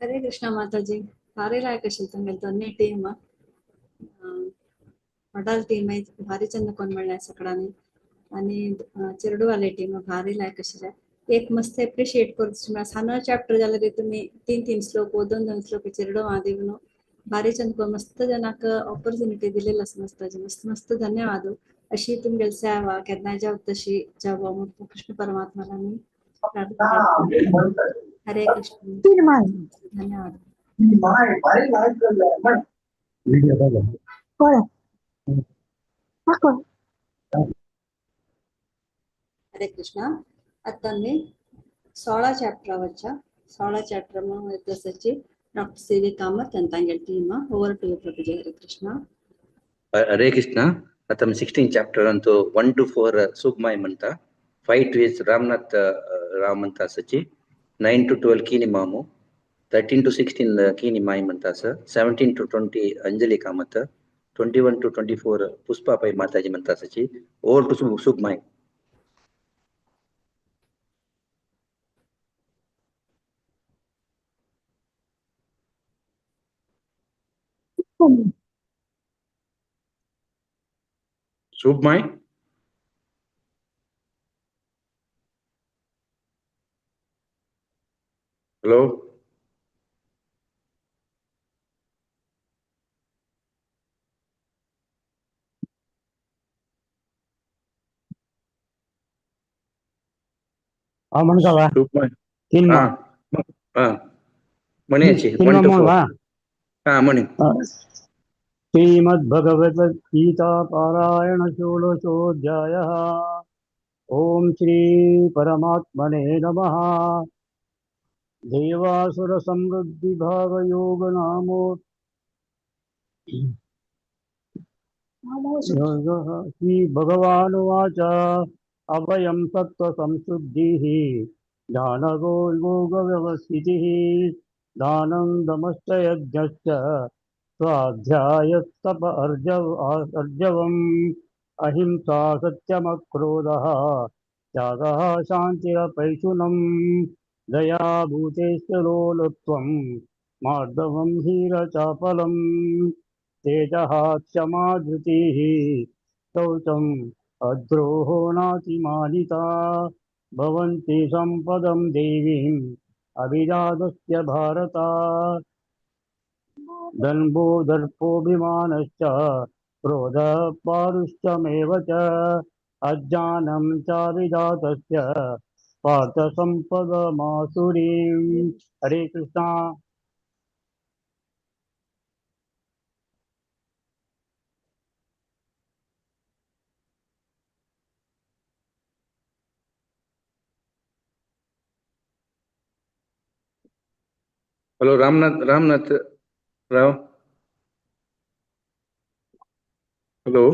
हरे कृष्णा माताजी. भारी लायक असेल तुम्ही दोन्ही टीम वडाल टीम भारी चंद कोण म्हणल्या सगळ्यांनी आणि चिरडूवाले टीम भारी लायक अशिल्ले. एक मस्त एप्रिशिएट करता सानो चॅप्टर जाल्यार तुम्ही 3 श्लोक 2 श्लोक चिरडूवा दिवन भारी चंद कोण मस्त जनाक ऑपॉर्च्युनिटी दिलेली आसा मस्ताजी. मस्त मस्त धन्यवाद. अशी तुमगेली सेवा केन्ना जाव तशी जाव कृष्ण परमात्म्याला मी प्रार्थना करते. हरे कृष्ण. धन्यवाद. हरे कृष्णा. आता मी 16 चॅप्टरवरच्या 16 चॅप्टर म्हणून तसची डॉक्टर सीवी कामत त्यांतांगेल team over to you Prabhuji. Hare Krishna. हरे कृष्णा. आता मी 16 चॅप्टर अंतो 1 to 4 सुखमाय म्हणता. 5 to 8 रामनाथ राम म्हणता सची. 9 to 12 कीनी मामू. 13 to 16 कीनी माई म्हणता सर. 17 to 20 अंजली कामत. 21 to 24 पुष्पाबाई माताजी म्हणता सची. Over to Sukhmay. Sukhmay. Hello. म्हणता मणियाची 1 to 4 मणि. श्रीमद्भगवद्गीता पारायण षोडशोऽध्यायः. ओम श्री परमात्मने नमः. देवासुर समृद्धि भाग योग नामो श्री भगवानुवाच अभयं सत्त्व संशुद्धिः ज्ञानयोग व्यवस्थितिः दानं दमश्च यज्ञश्च स्वाध्यायस्तप अर्जवम् अहिंसा सत्यमक्रोधः त्यागः शान्तिरपैशुनम् दया भूतेश्च लोलुप्त्वम् मार्दवम् हीरचापलम् तेजः क्षमा धृतिः शौचम् अद्रोहो नातिमानिता भवन्ति सम्पदं देवीम् अभिजातस्य भारत दन्भो दर्पोऽभिमानश्च क्रोधः पारुष्यमेव च अज्ञानं च विजातस्य पार्थ सम्पदमासुरीं। हरे Krishna. Hello Ramnath Rao. Hello.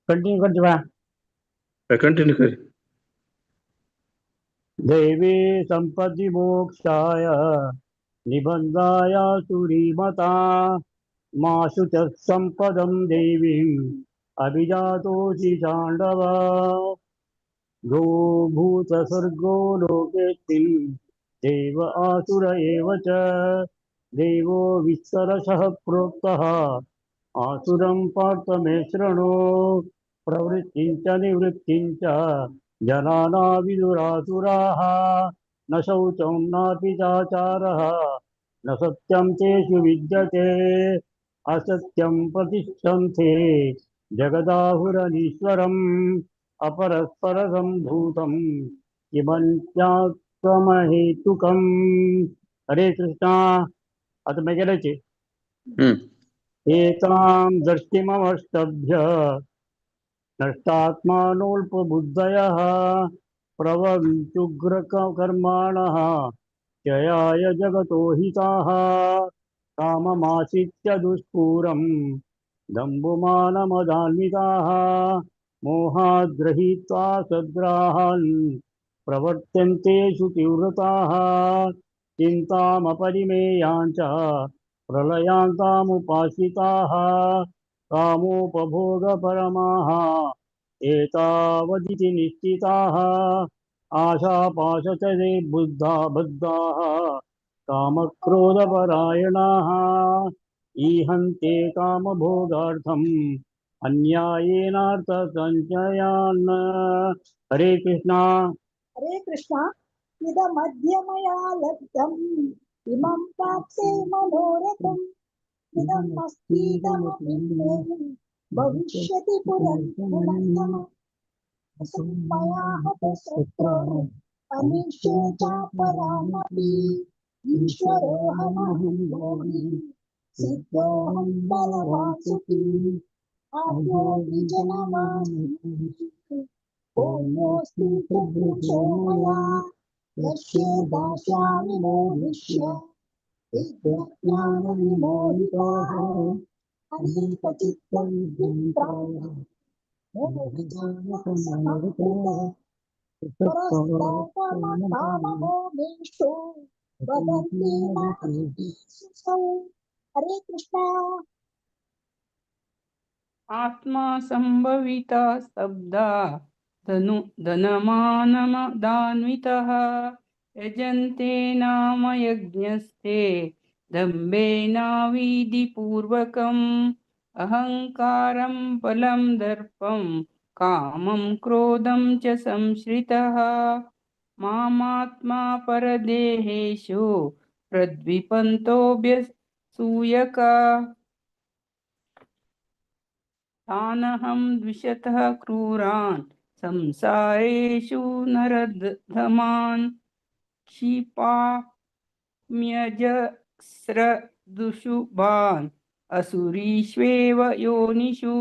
Continue करते बा. कंटिन्यू कर. दैवी संपत्ति मोक्षाय निबंधाय सुरीमता मासु च संपदं देवीम् अभिजातोऽसि चाण्डव। गो भूत सर्गो लोकेऽस्मिन् देव आसुर एव च देवो विस्तरशः प्रोक्तः आसुरं पार्थ मे शृणु। प्रवृत्तिं च निवृत्तिं च जनाना विदुरासुराः न शौचं नापि चाचारः न सत्यं तेषु विद्यते असत्यं प्रतिष्ठन्ते जगदाहुरनीश्वरम् अपरस्परसम्भूतं किमन्यात्महेतुकम्। हरे कृष्णा. आता मैं गेले एतां दृष्टिमवष्टभ्य नष्टात्मानोऽल्पबुद्धयः प्रवन्त्युग्रकर्माणः जयाय जगतो हिताः काममाश्रित्य दुष्पूरम् दम्भुमानमदान्विताः मोहाद् गृहीत्वा सद्ग्राहान् प्रवर्तन्ते शुचिव्रताः चिन्तामपरिमेयाञ्च प्रलयान्तामुपाश्रिताः कामोपभोगपरमाः एतावदिति निश्चिताः आशापाशतले बद्धाः कामक्रोधपरायणाः ईहन्ते कामभोगार्थम् अन्यायेनार्थसञ्चयान्। हरे कृष्णा. हरे कृष्णा. इदमद्य मया लब्धम् इमं प्राप्ते मनोरथम् इदम् अस्तीदमपि भविष्यति पुनर्जन्म मया हतशत्रो अनिष्ये चापरामपि ईश्वरोऽहमहं योगी सिद्धोऽहं बलवान् सुखी आद्योऽपि जनवान् ओमोऽस्ति प्रभृतो मया यस्य दास्यामि मोदिष्य विज्ञानविमोहिताः अनेकचित्तं विप्राः परस्तापमकाममोहेषु वदन्ति नारीषु। हरे कृष्णा. आत्मा संभविता स्तब्धा धनमानमदान्वितः यजन्ते नाम यज्ञस्ते दम्भेनाविधिपूर्वकम् अहङ्कारं बलं दर्पं कामं क्रोधं च संश्रितः मामात्मा परदेहेषु प्रद्विपन्तोऽभ्यसूयका तानहं द्विषतः क्रूरान् संसारेषु नरधमान् क्षिपाम्यजस्रदुषुभान् असुरीष्वेव योनिषु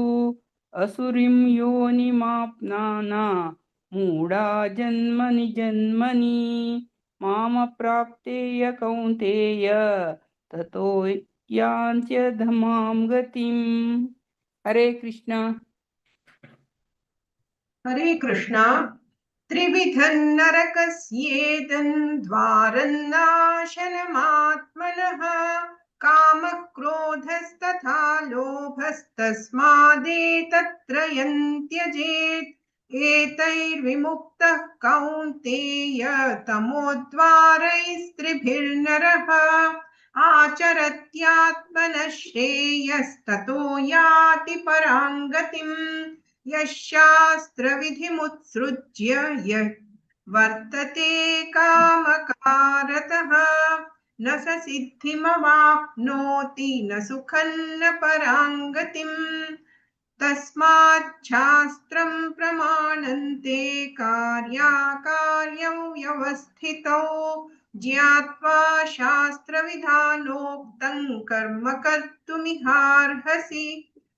असुरीं योनिमाप्नाना मूढा जन्मनि जन्मनि मामप्राप्तेय कौन्तेय ततो यान्त्यधमां गतिम्। हरे कृष्णा. हरे कृष्णा. त्रिविधं नरकस्येदं द्वारन्नाशनमात्मनः कामः क्रोधस्तथा लोभस्तस्मादेतत्त्रयं त्यजेत् एतैर्विमुक्तः कौन्तेय तमोद्वारैस्त्रिभिर्नरः आचरत्यात्मनः श्रेयस्ततो याति परां गतिम् यः शास्त्रविधिमुत्सृज्य यः वर्तते कामकारतः न स सिद्धिमवाप्नोति न सुखं न पराङ्गतिम् तस्मात् शास्त्रं प्रमाणन्ते कार्याकार्यौ व्यवस्थितौ ज्ञात्वा शास्त्रविधानोक्तं कर्म कर्तुमिहार्हसि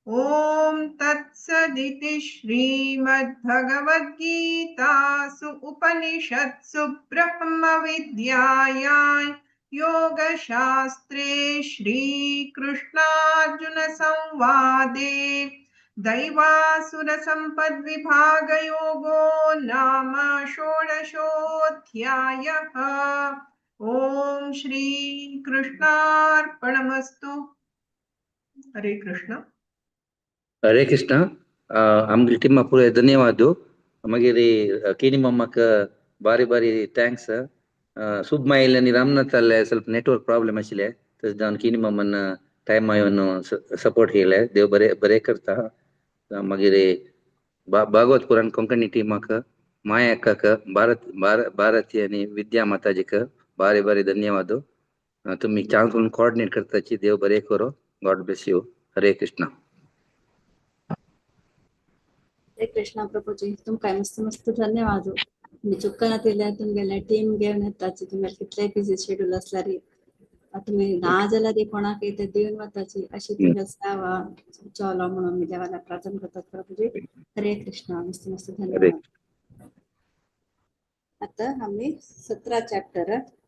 ॐ तत्सदिति श्रीमद्भगवद्गीतासु उपनिषत्सु ब्रह्मविद्यायां योगशास्त्रे श्रीकृष्णार्जुनसंवादे दैवासुरसम्पद्विभागयोगो नाम षोडशोऽध्यायः। ॐ श्रीकृष्णार्पणमस्तु। हरे कृष्ण। हरे कृष्ण. आमगे टीम पुरे धन्यवाद. मागीर केनी मम्मक बारी बारी थँक्स. सुबमाईल आणि रामनाथ ಸ್ವಲ್ಪ नेटवर्क प्रॉब्लेम आशिल्ले तर जावन केनी मम्मन टाइम येवन सपोर्ट केले. देव बरे बरे करता. मागीर भागवत पुराण कोंकणी टीमाक माया अक्काक भारती आणि विद्या माताजीक बारी बारी धन्यवाद. तुम्ही चांस कोऑर्डिनेट करताची देव बरे करो. God bless you. हरे कृष्ण. हरे कृष्णा प्रभूजी तुमकां मस्त मस्त धन्यवाद. तुम्ही चुकना दिल्या तुमगेले टीम घेवन येताची. तुमगेले कितले बिझी शेड्यूल आसल्यार तुम्ही ना जाल्यार कोणाक ते दिवन वताची अशी तुमच्या सेवा चलो म्हणून मी देवाला प्रार्थना करतात प्रभूजी. हरे कृष्णा मस्त मस्त धन्यवाद. आता आम्ही 17 चॅप्टर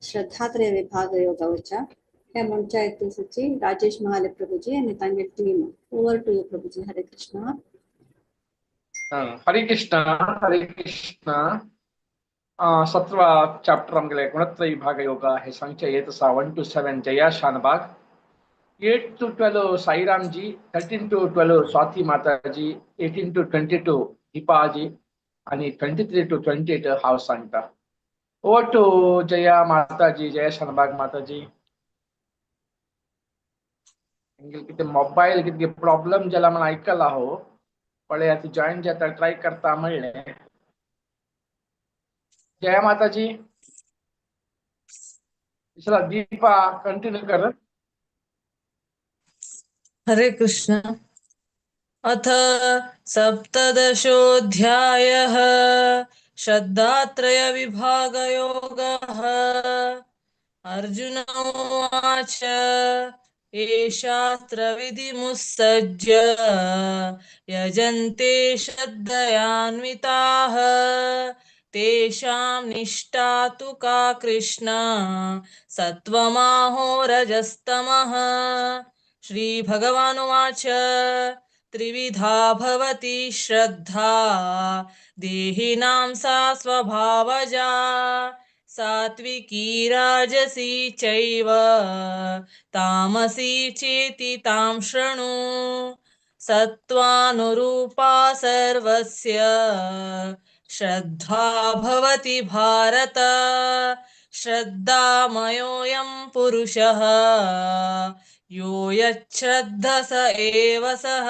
श्रद्धात्रय विभाग योगावरच्या ह्या मनच्या इतिहासाची राजेश महाले प्रभूजी आणि तांगे team. Over to you Prabhuji. Hare Krishna. हरे कृष्ण. हरे कृष्ण. 17वा चॅप्टर आमगेले गुणत्रय विभाग योगा हे सांगचे येत आसा 1 to 7 Jaya Shanbhag, 8 to 12 Sairam ji, 13 to 12 Swati माताजी, 18 to 22 दीपाजी आणि 23 to 28 हांव सांगता. ओवर टू जया माताजी. जया शानबाग माताजी. कितें मोबायल कितें प्रॉब्लेम जाला म्हण आयकला हो. पळय आता जॉईन जाता ट्राय करता म्हणले. जया माताजी. चला दीपा कंटिन्यू कर. हरे कृष्ण. अथ सप्तदशोऽध्यायः श्रद्धात्रय विभागयोगः. अर्जुन उवाच ये शास्त्रविधिमुत्सृज्य यजन्ते श्रद्धयान्विताः तेषां निष्ठा तु का कृष्ण सत्त्वमाहो रजस्तमः. श्रीभगवानुवाच त्रिविधा भवति श्रद्धा देहिनां सा स्वभावजा सात्विकी राजसी चैव तामसी चेति तां शृणु. सत्त्वानुरूपा सर्वस्य श्रद्धा भवति भारत. श्रद्धामयोऽयं पुरुषः यो यच्छ्रद्ध स एव सः.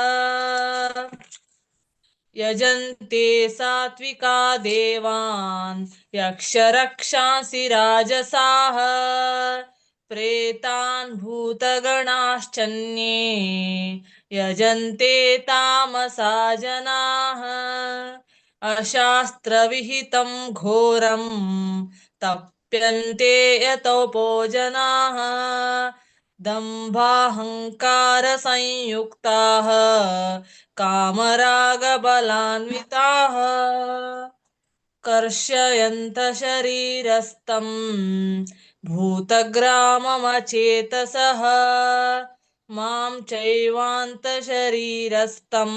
यजन्ते सात्विका देवान् यक्षरक्षांसि राजसाः प्रेतान् भूतगणाश्चन्ये यजन्ते तामसा जनाः. अशास्त्रविहितं घोरं तप्यन्ते यतोपो जनाः दम्भाहङ्कारसंयुक्ताः कामरागबलान्विताः कर्षयन्तः शरीरस्थं भूतग्राममचेतसः मां चैवान्तशरीरस्थं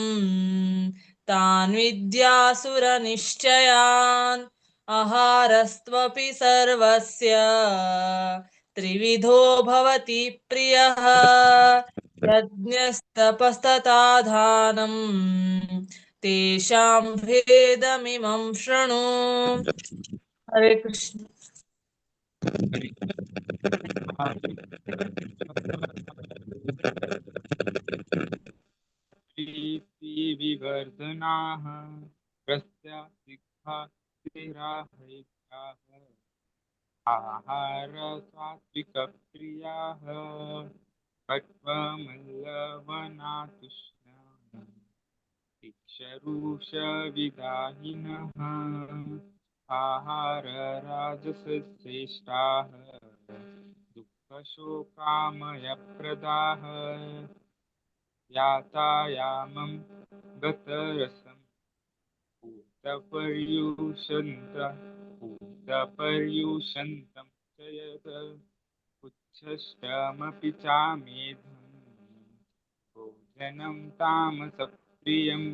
तान् विद्यासुरनिश्चयान्. आहारस्त्वपि सर्वस्य त्रिविधो भवति प्रियः यज्ञस्तपस्तथा दानं तेषां भेदमिमं शृणु. हरे कृष्ण. विवर्धनाः प्रस्या सिद्धा स्थिराः आहार सात्विकप्रियाः खट्वमल्लवनातुष्ण इक्षरूषविदाहिनः आहार राजसश्रेष्ठाः दुःखशोकामयप्रदाः यातायामं गतरसं पूतपर्युषन्तं च यत् उच्छष्टमपि चामेधम् भोजनं तामसप्रियम्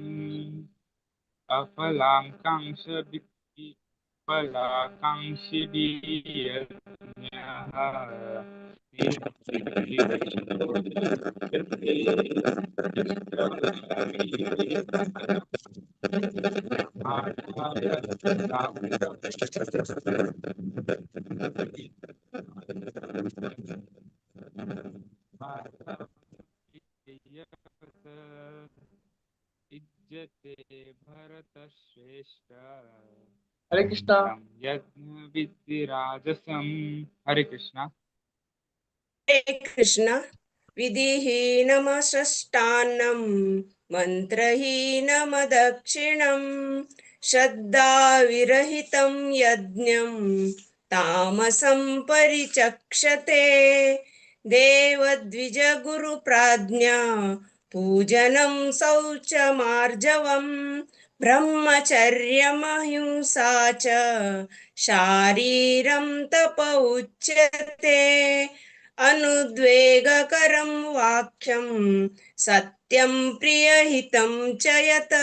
इज्जते भरतश्रेष्ठ हरे कृष्ण यज्ञ विद्धिराजसं हरे कृष्ण हरे कृष्ण विधिहीनमसृष्टान्नं मन्त्रहीनमदक्षिणं श्रद्धाविरहितं यज्ञं तामसं परिचक्षते देवद्विजगुरुप्राज्ञा पूजनं शौचमार्जवम् ब्रह्मचर्यमहिंसा च शारीरं तप उच्यते अनुद्वेगकरं वाक्यं सत्यं प्रियहितं च यत्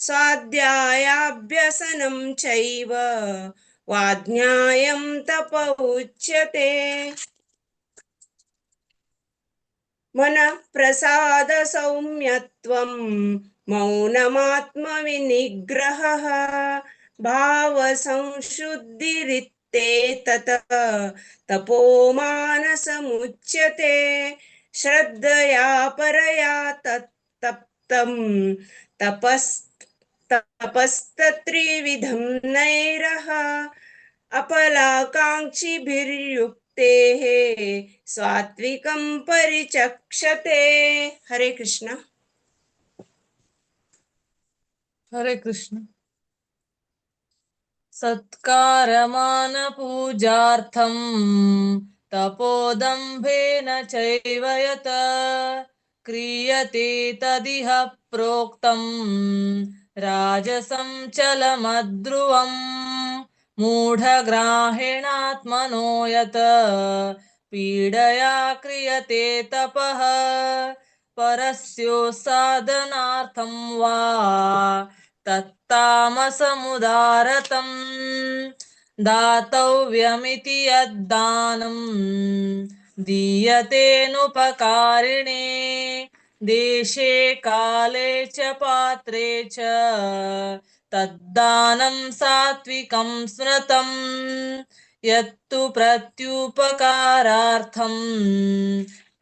स्वाध्यायाभ्यसनं चैव वाज्ञायं तप उच्यते मनः प्रसाद सौम्यत्वं मौनमात्मविनिग्रहः भावसंशुद्धिरित्येतत् तपोमानसमुच्यते श्रद्धया परया तप्तं तपस्तत्त्रिविधं नैरः अपलाकाङ्क्षिभिर्युक्तेः सात्विकं परिचक्षते हरे कृष्ण हरे कृष्ण सत्कारमानपूजार्थं तपोदम्भेन चैव यत् क्रियते तदिह प्रोक्तं राजसं चलमध्रुवम् मूढग्राहेणात्मनो यत् पीडया क्रियते तपः परस्योत्सादनार्थं वा तत्तामसमुदारतम् दातव्यमिति यद्दानं दीयतेनुपकारिणे देशे काले च पात्रे च तद्दानं सात्विकं स्मृतम् यत्तु प्रत्युपकारार्थं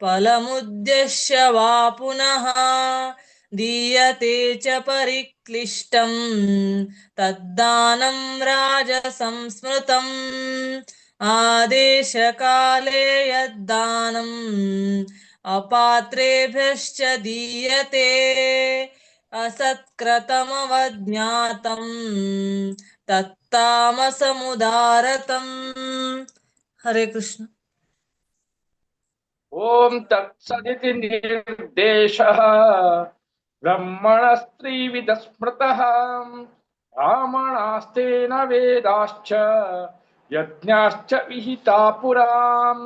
फलमुद्देश्य वा पुनः दीयते च परिक्लिष्टं तद्दानं राजसंस्मृतम् आदेशकाले यद्दानम् अपात्रेभ्यश्च दीयते असत्कृतमवज्ञातं तत्तामसमुदारतम् हरे कृष्ण ओम तत्सदिति निर्देशः ब्रह्मणस्त्रिविध स्मृतः ब्राह्मणास्तेन वेदाश्च यज्ञाश्च विहिता पुराम्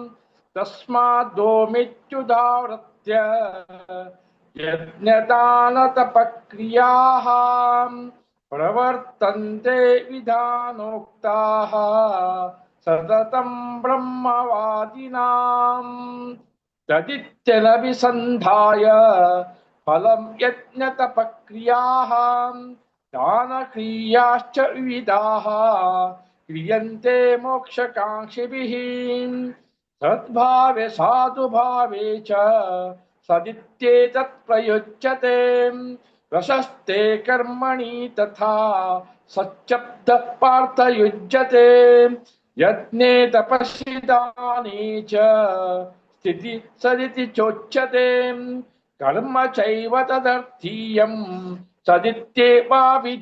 तस्माद्दोमित्युदावृत्य यज्ञदानतपक्रियाः प्रवर्तन्ते विधानोक्ताः सततं ब्रह्मवादिनाम् तदित्यनभिसन्धाय फलं यज्ञतपक्रियाः दानक्रियाश्च विविधाः क्रियन्ते मोक्षकाङ्क्षिभिः सद्भावे साधुभावे च सदित्येतत् प्रयुज्यते प्रशस्ते कर्मणि तथा सच्चब्दः पार्थयुज्यते यज्ञे तपसि दाने च स्थिति सदिति चोच्यते कर्म चैव तदर्थीयं सदित्येवाभिधीयते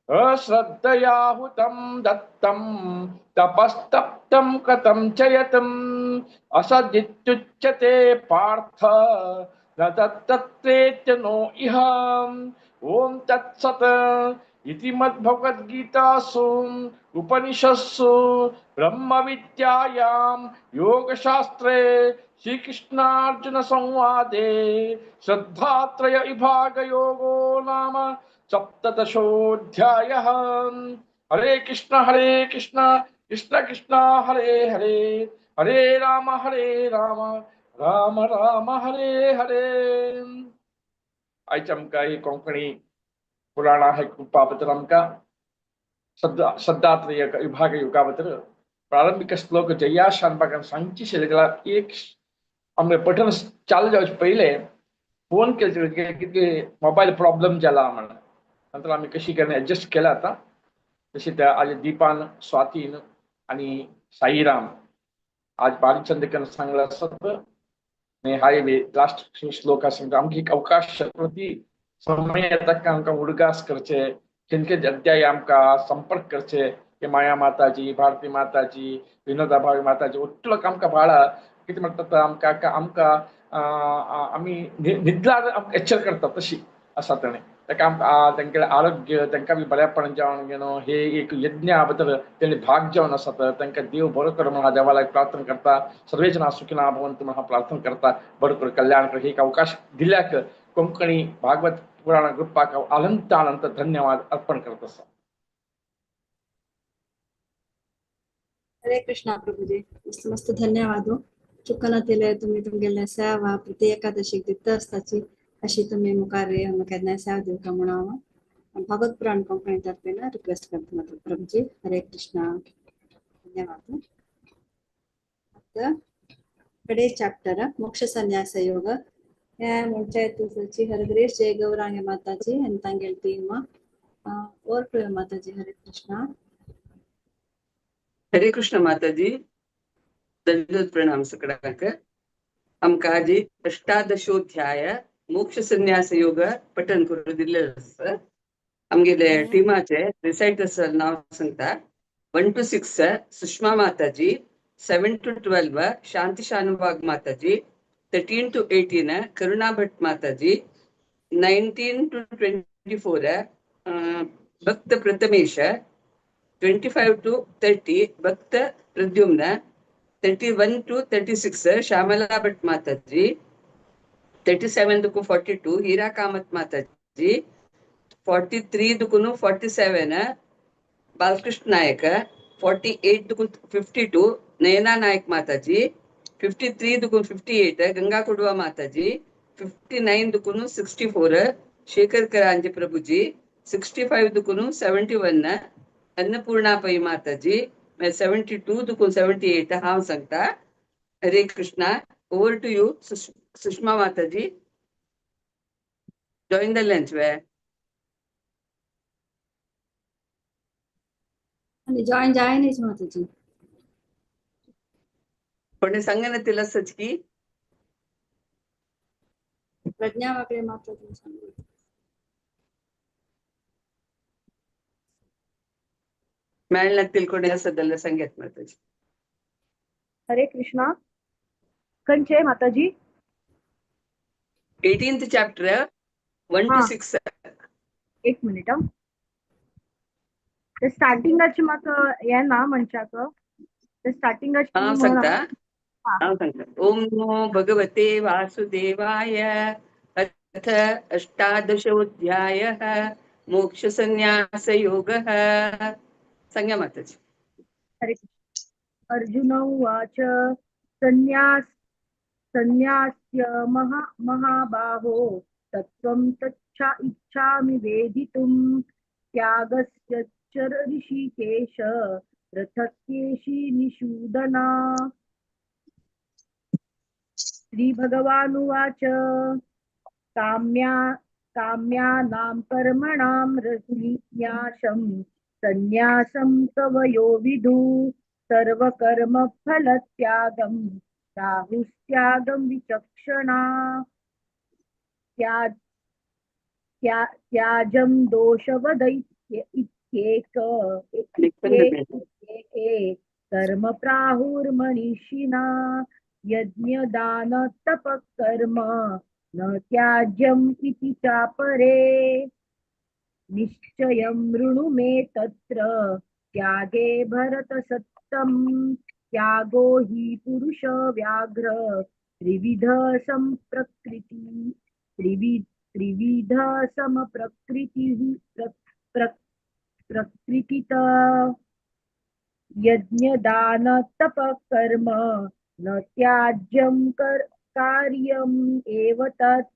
अश्रद्धया हुतं दत्तं तपस्तप्तं कथं च यतम् असदित्युच्यते पार्थ न तत्तत्रेत्य नो इह ओम तत्सत् इति मद्भगवद्गीतासु उपनिषत्सु ब्रह्मविद्यायां योगशास्त्रे श्रीकृष्णार्जुन संवादे श्रद्धात्रय विभागयोगो नाम सप्तदशोऽध्यायः। हरे कृष्ण कृष्ण कृष्ण हरे हरे, हरे राम राम राम हरे हरे। आयच्या आमकां ही कोंकणी पुराण आहे कृपा बद्दल आमकां श्रद्धात्रय विभाग योगा बद्दल प्रारंभिक श्लोक जया शानबागान सांगची शिल्लक एक आमगे पठण चालू जावचे पहिले फोन केले मोबाईल प्रॉब्लेम जाला म्हणून नंतर आम्ही कशी केली ऍडजस्ट केला आता तशी त्या आज दीपान स्वातीन आणि साईराम आज बालचंद्रकन सांगला असत हाय लास्ट श्लोक सांगता आमकां एक अवकाश प्रति समय तक आमकां उडगास करचे जिनके अध्याय आमकां संपर्क करचे की माया माताजी भारती माताजी विनोदा भावी माताजी उठलो आमकां बाळा कितें म्हणटात आमकां आमकां आमी निद्रा एच्चर करता तशी आसा ताणें ताका तांगेलें आरोग्य तांकां बी बरेपण जावन घेवन हे एक यज्ञा बद्दल तेणे भाग जावन आसात तांकां देव बरो कर म्हणून हांव देवाक प्रार्थना करता सर्वे जना सुखिना भवन्तु म्हणून हांव प्रार्थना करता बरो कर कल्याण कर एक अवकाश दिल्याक कोंकणी भागवत पुराण ग्रुपाक अनंत अनंत धन्यवाद अर्पण करत आसा। हरे कृष्णा प्रभुजी मस्त मस्त धन्यवाद चुकनातिले तुम्ही तुमगेले सेवा प्रति एकादशीक दिता आसताची अशी तुम्ही मुखार केन्नाय सेवा दिवका म्हणून हांव भागवत पुराण कोंकणी तर्फे रिक्वेस्ट करता मात्र प्रभुजी। हरे कृष्णा धन्यवाद। आता कडे चॅप्टर मोक्ष संन्यास योग हे ಮುಂಚೆ ತುಳಸಿ ಹರಗ್ರೇಶ್ ಜಯ ಗೌರಾಂಗ ಮಾತಾಜಿ ಅಂತ ಗೆಲ್ತೀಮ और माताजी। हरे कृष्णा। हरे कृष्ण माताजी दंडवत प्रणाम सगळ्यांक। आमकां आज अष्टादशोध्याय मोक्ष संन्यास योग पठन करून दिल्ले आसा। आमगेले टिमाचे रिसायटर्स नाव सांगता 1 to 6 सुषमा माताजी, 7 to 12 शांति शानुभाग माताजी, 13 to 18 करुणा भट्ट माताजी, 19 to 24 भक्त प्रथमेश, 25 to 30 भक्त प्रद्युम्न, 31 to 36 श्यामला भट्ट माताजी, 37 to 42 हीरा कामत माताजी, 43 to 47 बालकृष्ण नायक, 48 to 52 नयना नायक माताजी, 53 to 58 गंगा कुडवा माताजी, 59 to 64 Shekhar करांजे Prabhuji, 65 to 71 Annapurna पै माताजी, 72 to 78 हांव सांगता। हरे कृष्णा। ओवर टू यू सुषमा माताजी। जॉइन द लंच वे जॉइन जायनीच माताजी कोणी सांगना तिला सचकी प्रज्ञा वाकडे माताजी मेळना तिलकोणी आसा जाल्यार सांगेत माताजी। हरे कृष्णा। खंयचे माताजी? 18th chapter 1 to 6 एक मिनिट ते स्टार्टिंगाची म्हाका हे ना म्हणच्याक ते स्टार्टिंगाची हांव सांगता। ओम नमो भगवते वासुदेवाय। अथ अष्टादशोऽध्यायः मोक्ष संन्यास योगः। सांगा माताजी। हरे अर्जुन उवाच संन्यास्य महाबाहो तत्त्वं तच्छा इच्छामि वेदितुं त्यागस्य च ऋषिकेश रथत्येषि निषूदना। श्रीभगवानुवाच काम्यानां कर्मणां रतिन्यासं संन्यासं कवयो विदु सर्वकर्मफलत्यागं राहुस्त्यागं विचक्षणा त्याजं दोषवदैत्य इत्येके कर्म प्राहुर्मनीषिणा यज्ञदानतपकर्म न त्याज्यम् इति चापरे निश्चयं वृणु मे तत्र त्यागे भरतसत्तम त्यागो हि पुरुष व्याघ्र त्रिविध संप्रकृति त्रिविध समप्रकृतिः प्रकृतित यज्ञदानतपकर्म न त्याज्यं कार्यम् एव तत्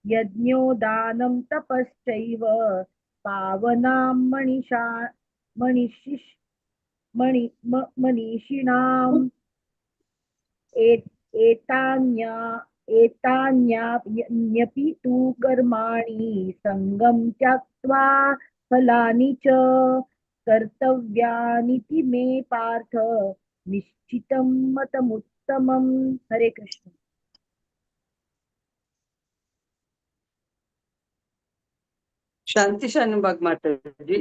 यज्ञो दानं तपश्चैव पावनां मनीषिणाम् एतान्यपि तु कर्माणि सङ्गं त्यक्त्वा फलानि च कर्तव्यानीति मे पार्थ निश्चितं मतमुत्तमम्। हरे कृष्ण। ಶಾಂತಿ ಶಾನುಭಾಗ್ ಮಾತಾಡಿ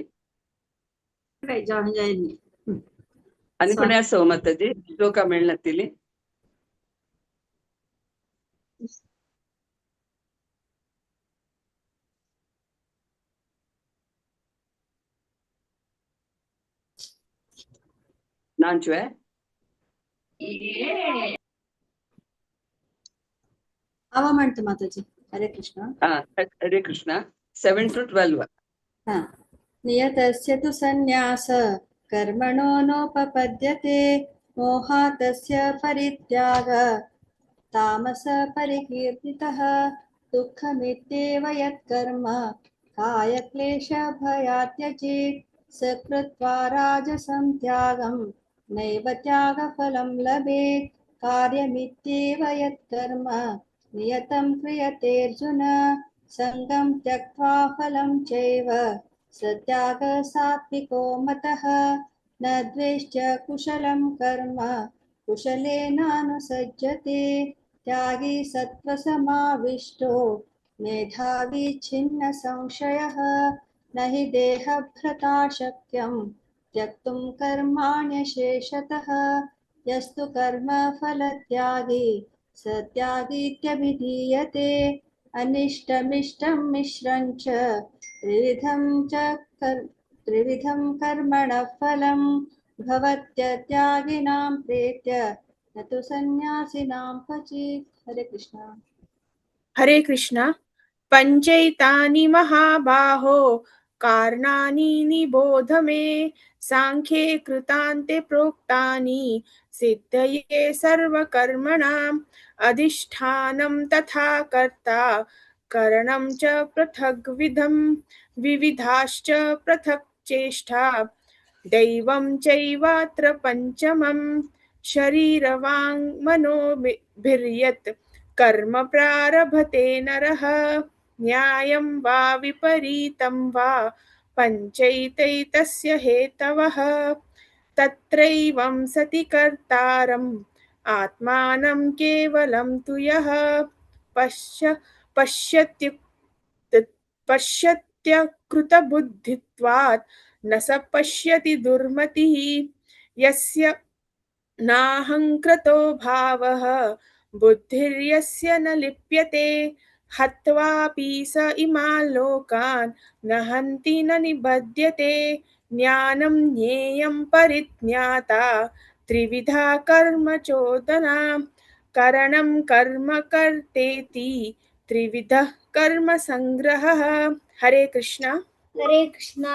ಅನ್ಪುಣ್ಯಾಸೋ ಮಾತಾಜಿ ಶ್ಲೋಕ ಮೇಳ್ನತ್ತಿಲಿ ನಾಂಚುವೆ आवा म्हणते माताजी. हरे कृष्ण. हरे कृष्ण. 7 to 12. नियतस्य तु संन्यास कर्मणो नोपपद्यते मोहातस्य परित्याग तामस परिकीर्तितः दुःखमित्येव यत्कर्म कायक्लेश भयात् त्यजेत् स कृत्वा राजसं त्यागं नैव त्यागफलं लभेत् कार्यमित्येव यत्कर्म नियतं क्रियतेऽर्जुन संगं त्यक्त्वा फलं चैव स त्याग सात्विको मतः न द्वेष्ट्य कुशलं कर्म कुशलेनानुसज्जते त्यागी सत्त्वसमाविष्टो मेधावी छिन्न संशयः न हि देहभृता शक्यं त्यक्तुं कर्माण्यशेषतः यस्तु कर्मफलत्यागी स त्यागीत्यभिधीयते अनिष्टमिष्टं मिश्रं च त्रिविधं कर्मणः फलं भवत्यत्यागिनां प्रेत्य न तु सन्न्यासिनां क्वचित्। हरे कृष्ण। हरे कृष्ण। पञ्चैतानि महाबाहो कारणानि निबोध मे सांख्ये कृतान्ते प्रोक्तानि सिद्धये सर्वकर्मणाम् अधिष्ठानं तथा कर्ता करणं च पृथग्विधं विविधाश्च पृथक् चेष्टा दैवं चैवात्र पञ्चमं शरीरवाङ्मनोभिर्यत् कर्म प्रारभते नरः न्यायं वा विपरीतं वा पञ्चैतैतस्य हेतवः तत्रैवं सति कर्तारम् आत्मानं केवलं तु यः पश्यत्यकृतबुद्धित्वात् न स पश्यति दुर्मतिः यस्य नाहङ्कृतो भावः बुद्धिर्यस्य न लिप्यते हत्वापि स इमान् लोकान् न हन्ति न निबध्यते ज्ञानं ज्ञेयं परिज्ञाता त्रिविधा कर्म चोदना करणं कर्म कर्तेति त्रिविधः कर्म संग्रहः। हरे कृष्ण। हरे कृष्ण।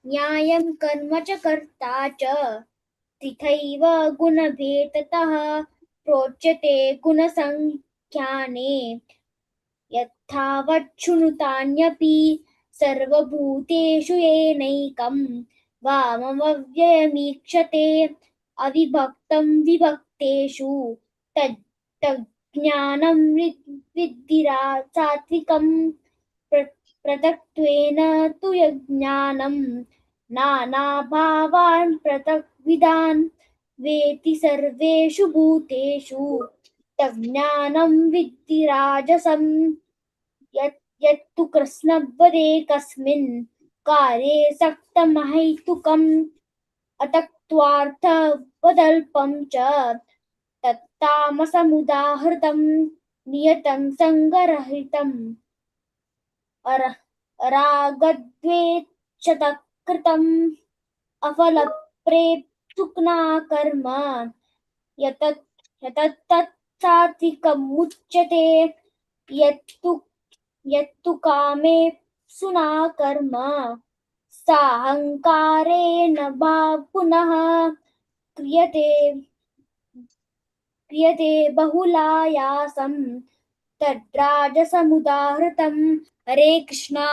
न्यायं कर्म च कर्ता च तथैव गुणभेदतः प्रोच्यते गुणसंख्याने यथावच्छृणुतान्यपि सर्वभूतेषु येनैकं वामव्ययमीक्षते अविभक्तं विभक्तेषु तज्ज्ञानं विद्धि सात्विकं पृथक्त्वेन तु यज्ञानं नानाभावान् पृथग्विधान् वेति सर्वेषु भूतेषु तज्ज्ञानं विद्धि राजसं यत्तु कृत्स्नवदे कस्मिन् कार्ये सक्तमहैतुकम् अतक्त्वार्थवदल्पं च तत्तामसमुदाहृतं नियतं सङ्गरहितम् रागद्वेषतकृतम् अफलप्रेप्सुक्ना कर्म यतत् सात्विकमुच्यते यत्तु कामे सुना कर्म साहंकारेण पुनः क्रियते बहुलायासं तद्राजसमुदाहृतम्। हरे कृष्णा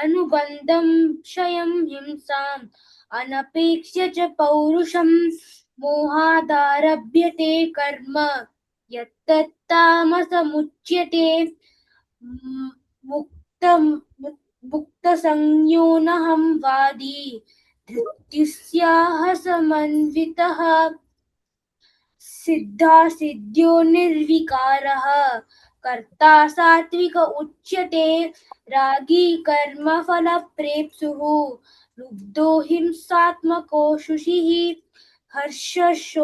अनुबन्धं क्षयं हिंसाम् अनपेक्ष्य च पौरुषं मोहादारभ्यते कर्म यत्तत्तामसमुच्यते मुक्तसंज्ञोऽहं वादी धृत्युस्याः समन्वितः सिद्धा सिद्ध्यो निर्विकारः कर्ता सात्विक उच्यते रागी कर्म फलप्रेप्सुः लुब्धो हिंसात्मको शुचिः हर्षशोकान्वितः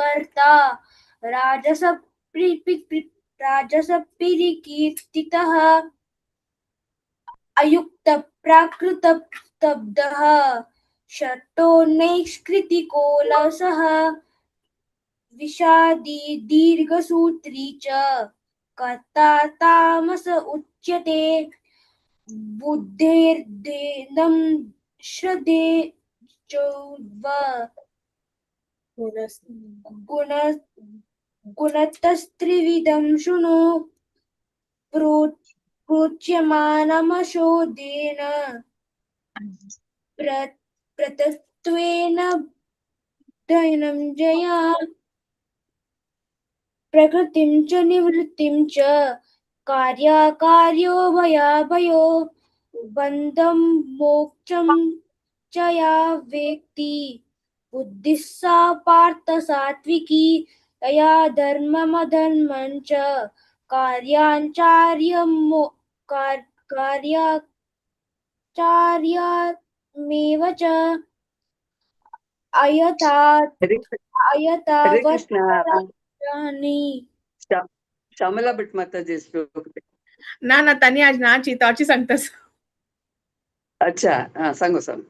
कर्ता राजसप्रिकीर्तितः अयुक्तप्राकृतस्तब्धः शठो नैष्कृतिकोलसः विषादी दीर्घसूत्री च कर्ता तामस उच्यते बुद्धेर्देनं श्रद्धे गुणतस्त्रिविधं शृणु प्रोच्यमानमशोधेन प्रतत्वेन धनञ्जया प्रकृतिं च निवृत्तिं च कार्याकार्यो भयाभयो बन्धं मोक्षं च या वेत्ति बुद्धिः सा पार्थ सात्विकी तया धर्ममधर्मं च कार्याचार्यमेव च अयतावत् श्यामला भट माताजी श्लोक ना त्यांनी आज ना चिताची सांगतास. अच्छा हा सांगू सांग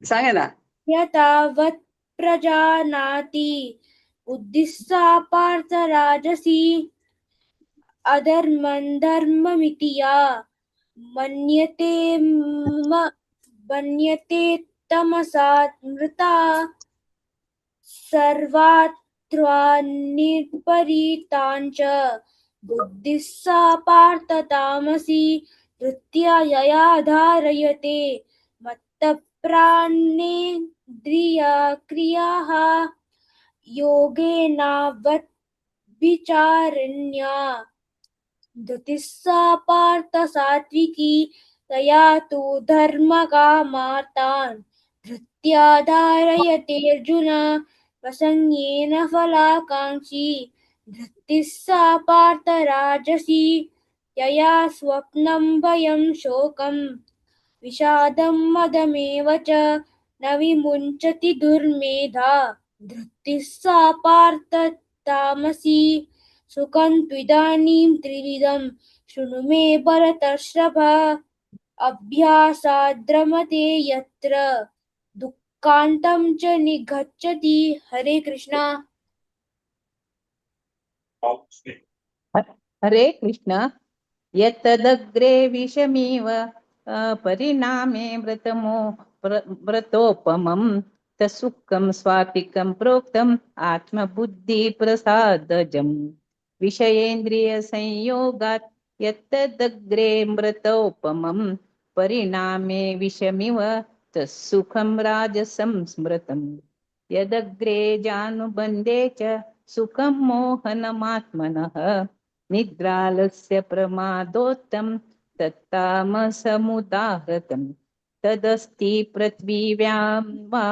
सांगा ना. यतावत् प्रजानाति बुद्धिस्सा पार्थ राजसी अधर्मं धर्ममिति या मन्यते तमसा मृता सर्वात्वान्निर्परीताञ्च बुद्धिः सा पार्थ तामसी धृत्या यया धारयते मत्तप्राणेन्द्रियक्रियाः योगेनावद्विचारण्या धृतिः सा पार्थ सात्विकी तया तु धर्मकामार्तान् धृत्या धारयते अर्जुन प्रसंगेन फलाकांक्षी धृतिः सा पार्थ राजसी यया स्वप्नं भयं शोकं विषादं मदमेव च न विमुञ्चति दुर्मेधा धृतिः सा पार्थ तामसी सुखं त्विदानीं त्रिविधं शृणु मे भरतर्षभ अभ्यासाद्रमते यत्र दुःखान्तं च निगच्छति. हरे कृष्णा. हरे कृष्ण. यत्तदग्रे विषमिव परिणामे व्रतोपमं तत्सुखं स्वात्विकं प्रोक्तम् आत्मबुद्धिप्रसादजम् विषयेन्द्रियसंयोगात् यत्तदग्रे व्रतोपमं परिणामे विषमिव तत्सुखं राजसं स्मृतम् यदग्रे जानुबन्धे च सुखं मोहनमात्मनः निद्रालस्य प्रमादोत्तं तत्तामसमुदाहृतं तदस्ति पृथ्वीव्यां वा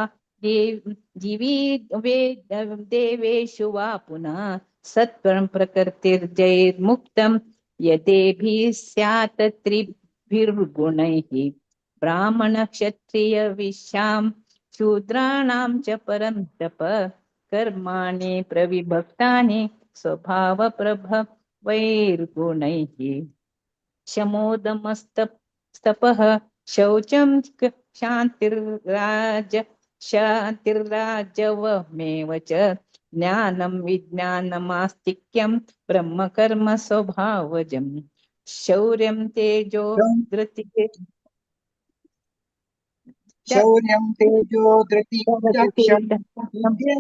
देवेषु वा पुनः सत्वं प्रकृतिर्जैर्मुक्तं यदेभिः स्यात् त्रिभिर्गुणैः ब्राह्मणक्षत्रियविशां शूद्राणां च परं तप कर्माणि प्रविभक्तानि स्वभावप्रभवैर्गुणैः शमोदमस्तपः शौचं शान्तिर्राजवमेव च ज्ञानं विज्ञानमास्तिक्यं ब्रह्मकर्म स्वभावजं शौर्यं तेजो धृतिः शौर्यं तेजो धृतिः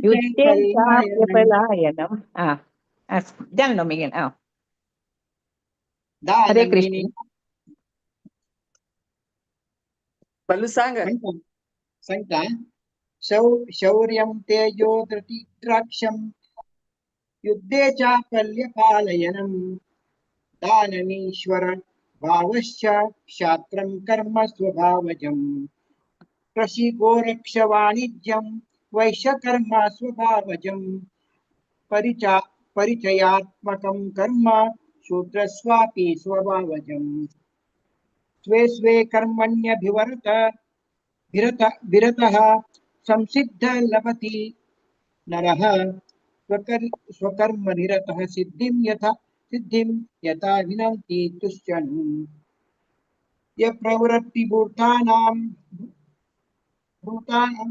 युद्धे चाप्यपलायनम् हरे कृष्ण संख्या शौर्यं तेजो धृतिराक्षं युद्धे चापल्यपालयनं दानमीश्वर भावश्च क्षात्रं कर्म स्वभावजम् कृषि गोरक्ष वाणिज्यं वैश्यकर्म स्वभावजम् परिचयात्मकं कर्म शूद्रस्वापि स्वभावजम् स्वे स्वे कर्मण्यभिरतः संसिद्ध लभति नरः स्वकर्मनिरतः सिद्धिं यथा विनन्ति तुष्यन्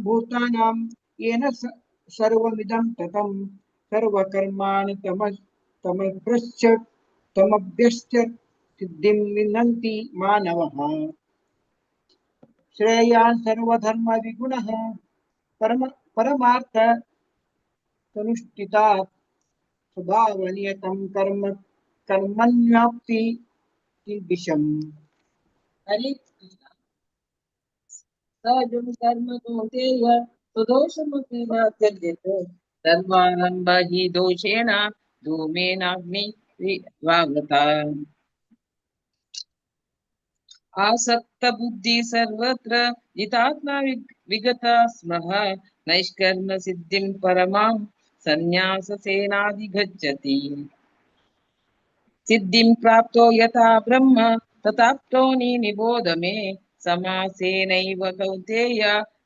भूतानां येन सर्वमिदं ततं सर्वकर्माणि तमभ्यश्च सिद्धिं विनन्ति मानवः श्रेयान् सर्वधर्म विगुणः परमार्थ तनुष्ठितात् स्वभावनियतं कर्मण्याप्ति विषम् हरे सहजं कर्म कौन्तेय सुदोषमपि न त्यज्यते सर्वारम्भ हि दोषेण धूमेनाग्निवावृता आसक्त बुद्धि सर्वत्र जितात्मा विगता स्मः नैष्कर्म सिद्धिं परमां संन्याससेनाधिगच्छति सिद्धिं प्राप्तो यथा ब्रह्म तथाप्तो निबोध मे समासेनैव कौन्तेय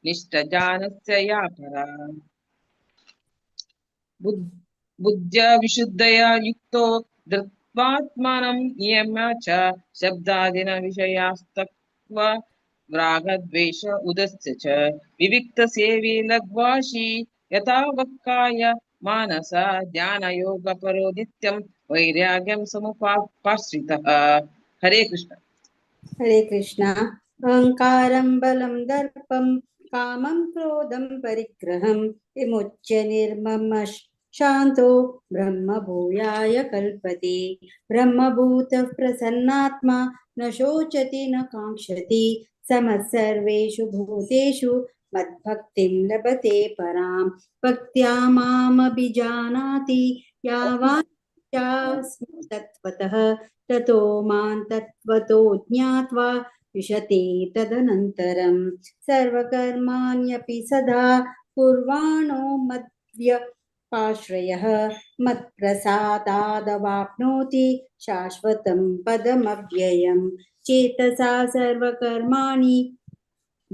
निष्ठजानस्य या परा बुद्ध्या विशुद्धया युक्तो धृत्वात्मानं नियम्य च शब्दादिन विषयास्तक्त्वा रागद्वेष उदस्य च विविक्तसेवी लघ्वाशी यथा वक्काय मानसा ध्यानयोगपरो नित्यं वैराग्यं समुपाश्रितः हरे कृष्ण अहंकारं बलं दर्पं कामं क्रोधं परिग्रहं विमुच्य निर्ममः शान्तो ब्रह्मभूयाय कल्पते ब्रह्मभूतः प्रसन्नात्मा न शोचति न काङ्क्षति समः सर्वेषु भूतेषु मद्भक्तिं लभते परां भक्त्या मामभिजानाति यावान् तत्त्वतः ततो मां तत्त्वतो ज्ञात्वा विशते तदनन्तरं सर्वकर्माण्यपि सदा कुर्वाणो मद्व्यपाश्रयः मत्प्रसादादवाप्नोति शाश्वतं पदमव्ययम् चेतसा सर्वकर्माणि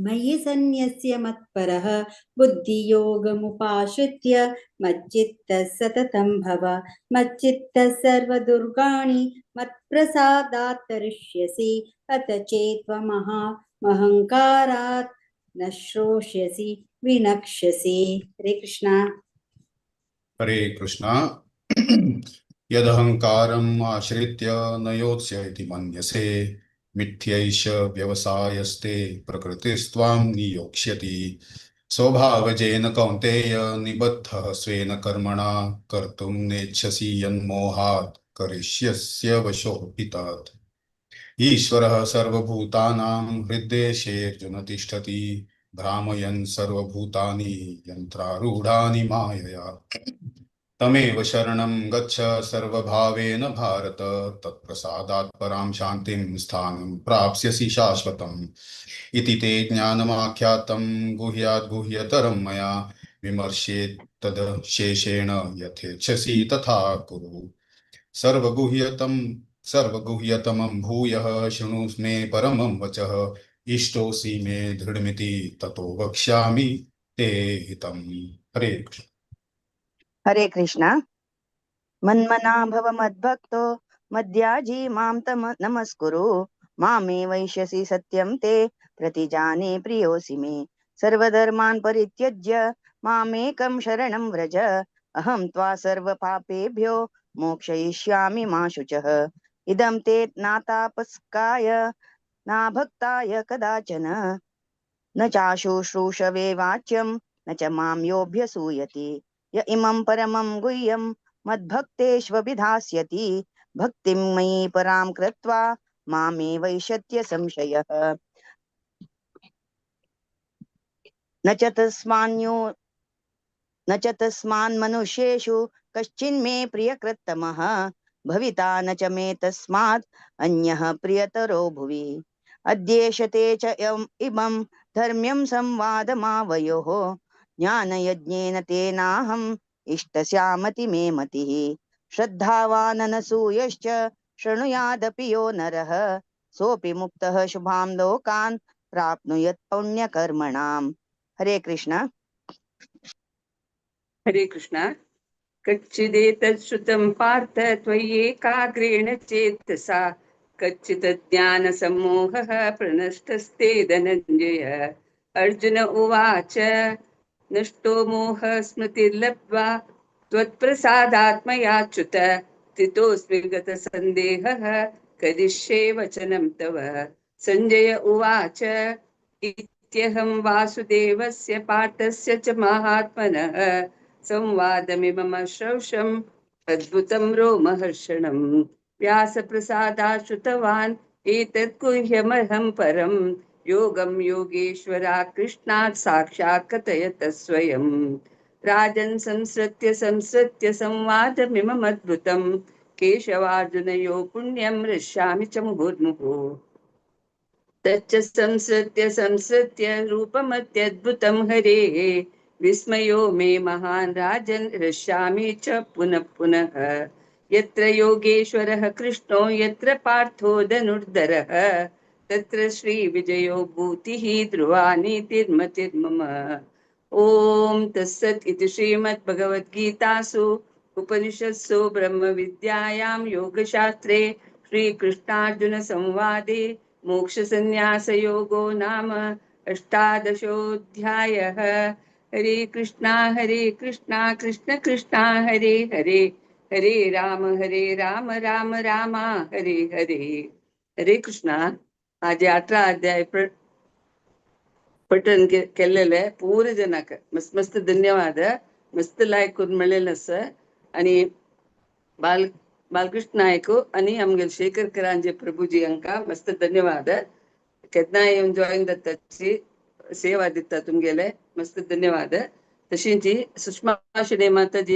मयि सन्न्यस्य मत्परः बुद्धियोगमुपाश्रित्य मच्चित्तः सततं भव मच्चित्तः सर्वदुर्गाणि मत्प्रसादात् तरिष्यसि अथ चेत्त्वमहङ्कारात् न श्रोष्यसि विनक्ष्यसि हरे कृष्ण हरे कृष्ण यदहंकारम् आश्रित्य न योत्स्य इति मन्यसे मिथ्यैष व्यवसायस्ते प्रकृतिस्त्वां नियोक्ष्यति स्वभावजेन कौन्तेय निबद्धः स्वेन कर्मणा कर्तुं नेच्छसि यन्मोहात् करिष्यस्य वशोऽपितात् ईश्वरः सर्वभूतानां हृद्देशेऽर्जुन तिष्ठति भ्रामयन् सर्वभूतानि यन्त्रारूढानि मायया तमेव शरणं गच्छ सर्वभावेन भारत, तत्प्रसादात् परां शान्तिं स्थानं प्राप्स्यसि शाश्वतम्। इति ते ज्ञानमाख्यातं गुह्यात् गुह्यतरं मया, विमर्शेत् तद् शेषेण यथेच्छसि तथा कुरु। सर्वगुह्यतमं भूयः शृणु मे परमं वचः, इष्टोऽसि मे दृढमिति ततो वक्ष्यामि ते हितम्। हरे कृष्ण। हरे कृष्ण। मन्मना भव मद्भक्तो मद्याजी मां नमस्कुरु, मामे वैश्यसि सत्यं ते प्रतिजाने प्रियोऽसि मे। सर्वधर्मान् परित्यज्य मामेकं शरणं व्रज, अहं त्वा सर्वपापेभ्यो मोक्षयिष्यामि मा शुचः। इदं ते नातापस्काय नाभक्ताय कदाचन, न चाशुश्रूषवे वाच्यं न च मां योऽभ्यसूयति। य इमं परमं गुह्यं मद्भक्तेष्वभिधास्यति, भक्तिं मयि परां कृत्वा मामे वैशत्य संशयः। न च तस्मान्मनुष्येषु कश्चिन्मे प्रियकृत्तमः, भविता न च मे तस्मात् अन्यः प्रियतरो भुवि। अद्येषते च इमं धर्म्यं संवादमावयोः, ज्ञानयज्ञेन तेनाहम् इष्टस्यामति मे मतिः। श्रद्धावाननसूयश्च शृणुयादपि यो नरः, सोऽपि मुक्तः शुभां लोकान् प्राप्नुयात् पुण्यकर्मणाम्। हरे कृष्ण। हरे कृष्ण। कच्चिदेतत् श्रुतं पार्थ त्वय्येकाग्रेण चेतसा, कच्चित् ज्ञानसम्मोहः प्रनष्टस्ते धनञ्जय। अर्जुन उवाच नष्टो मोहः स्मृतिर्लब्ध्वा त्वत्प्रसादात्मयाच्युत, स्थितोऽस्मि गतसन्देहः करिष्ये वचनं तव। सञ्जय उवाच इत्यहं वासुदेवस्य पार्थस्य च महात्मनः, संवादमिमम श्रौषम् अद्भुतं रोमहर्षणम्। व्यासप्रसादात् श्रुतवान् एतत् गुह्यमहं परम्, योगं योगेश्वरात् कृष्णात् साक्षात् कथयत स्वयम्। राजन् संसृत्य संवादमिममद्भुतं, केशवार्जुनयोः पुण्यं हृष्यामि च मुहुर्मुहुः। तच्च संसृत्य रूपमत्यद्भुतं हरेः, विस्मयो मे महान् राजन् हृष्यामि च पुनः पुनः। यत्र योगेश्वरः कृष्णो यत्र पार्थो धनुर्धरः, तत्र श्रीविजयो भूतिः ध्रुवा नीतिर्मतिर्मम। ॐ तत्सत् इति श्रीमद्भगवद्गीतासु उपनिषत्सु ब्रह्मविद्यायां योगशास्त्रे श्रीकृष्णार्जुनसंवादे मोक्षसन्न्यासयोगो नाम अष्टादशोऽध्यायः। हरे कृष्णा कृष्ण कृष्णा हरे हरे, हरे राम राम राम हरे हरे। हरे कृष्णा. आज 18 अध्याय पठन केलेले पूर्ण जनाक मस्त मस्त धन्यवाद. मस्त लायक करून मेळिल्लें आसा. आणि बालकृष्ण नायक आणि आमगे शेखर करांजे प्रभुजी हांकां मस्त धन्यवाद. केन्नाय येवन जॉइन जाताची सेवा दिता तुमगेले मस्त धन्यवाद. तशींच सुषमा शिंदे माताजी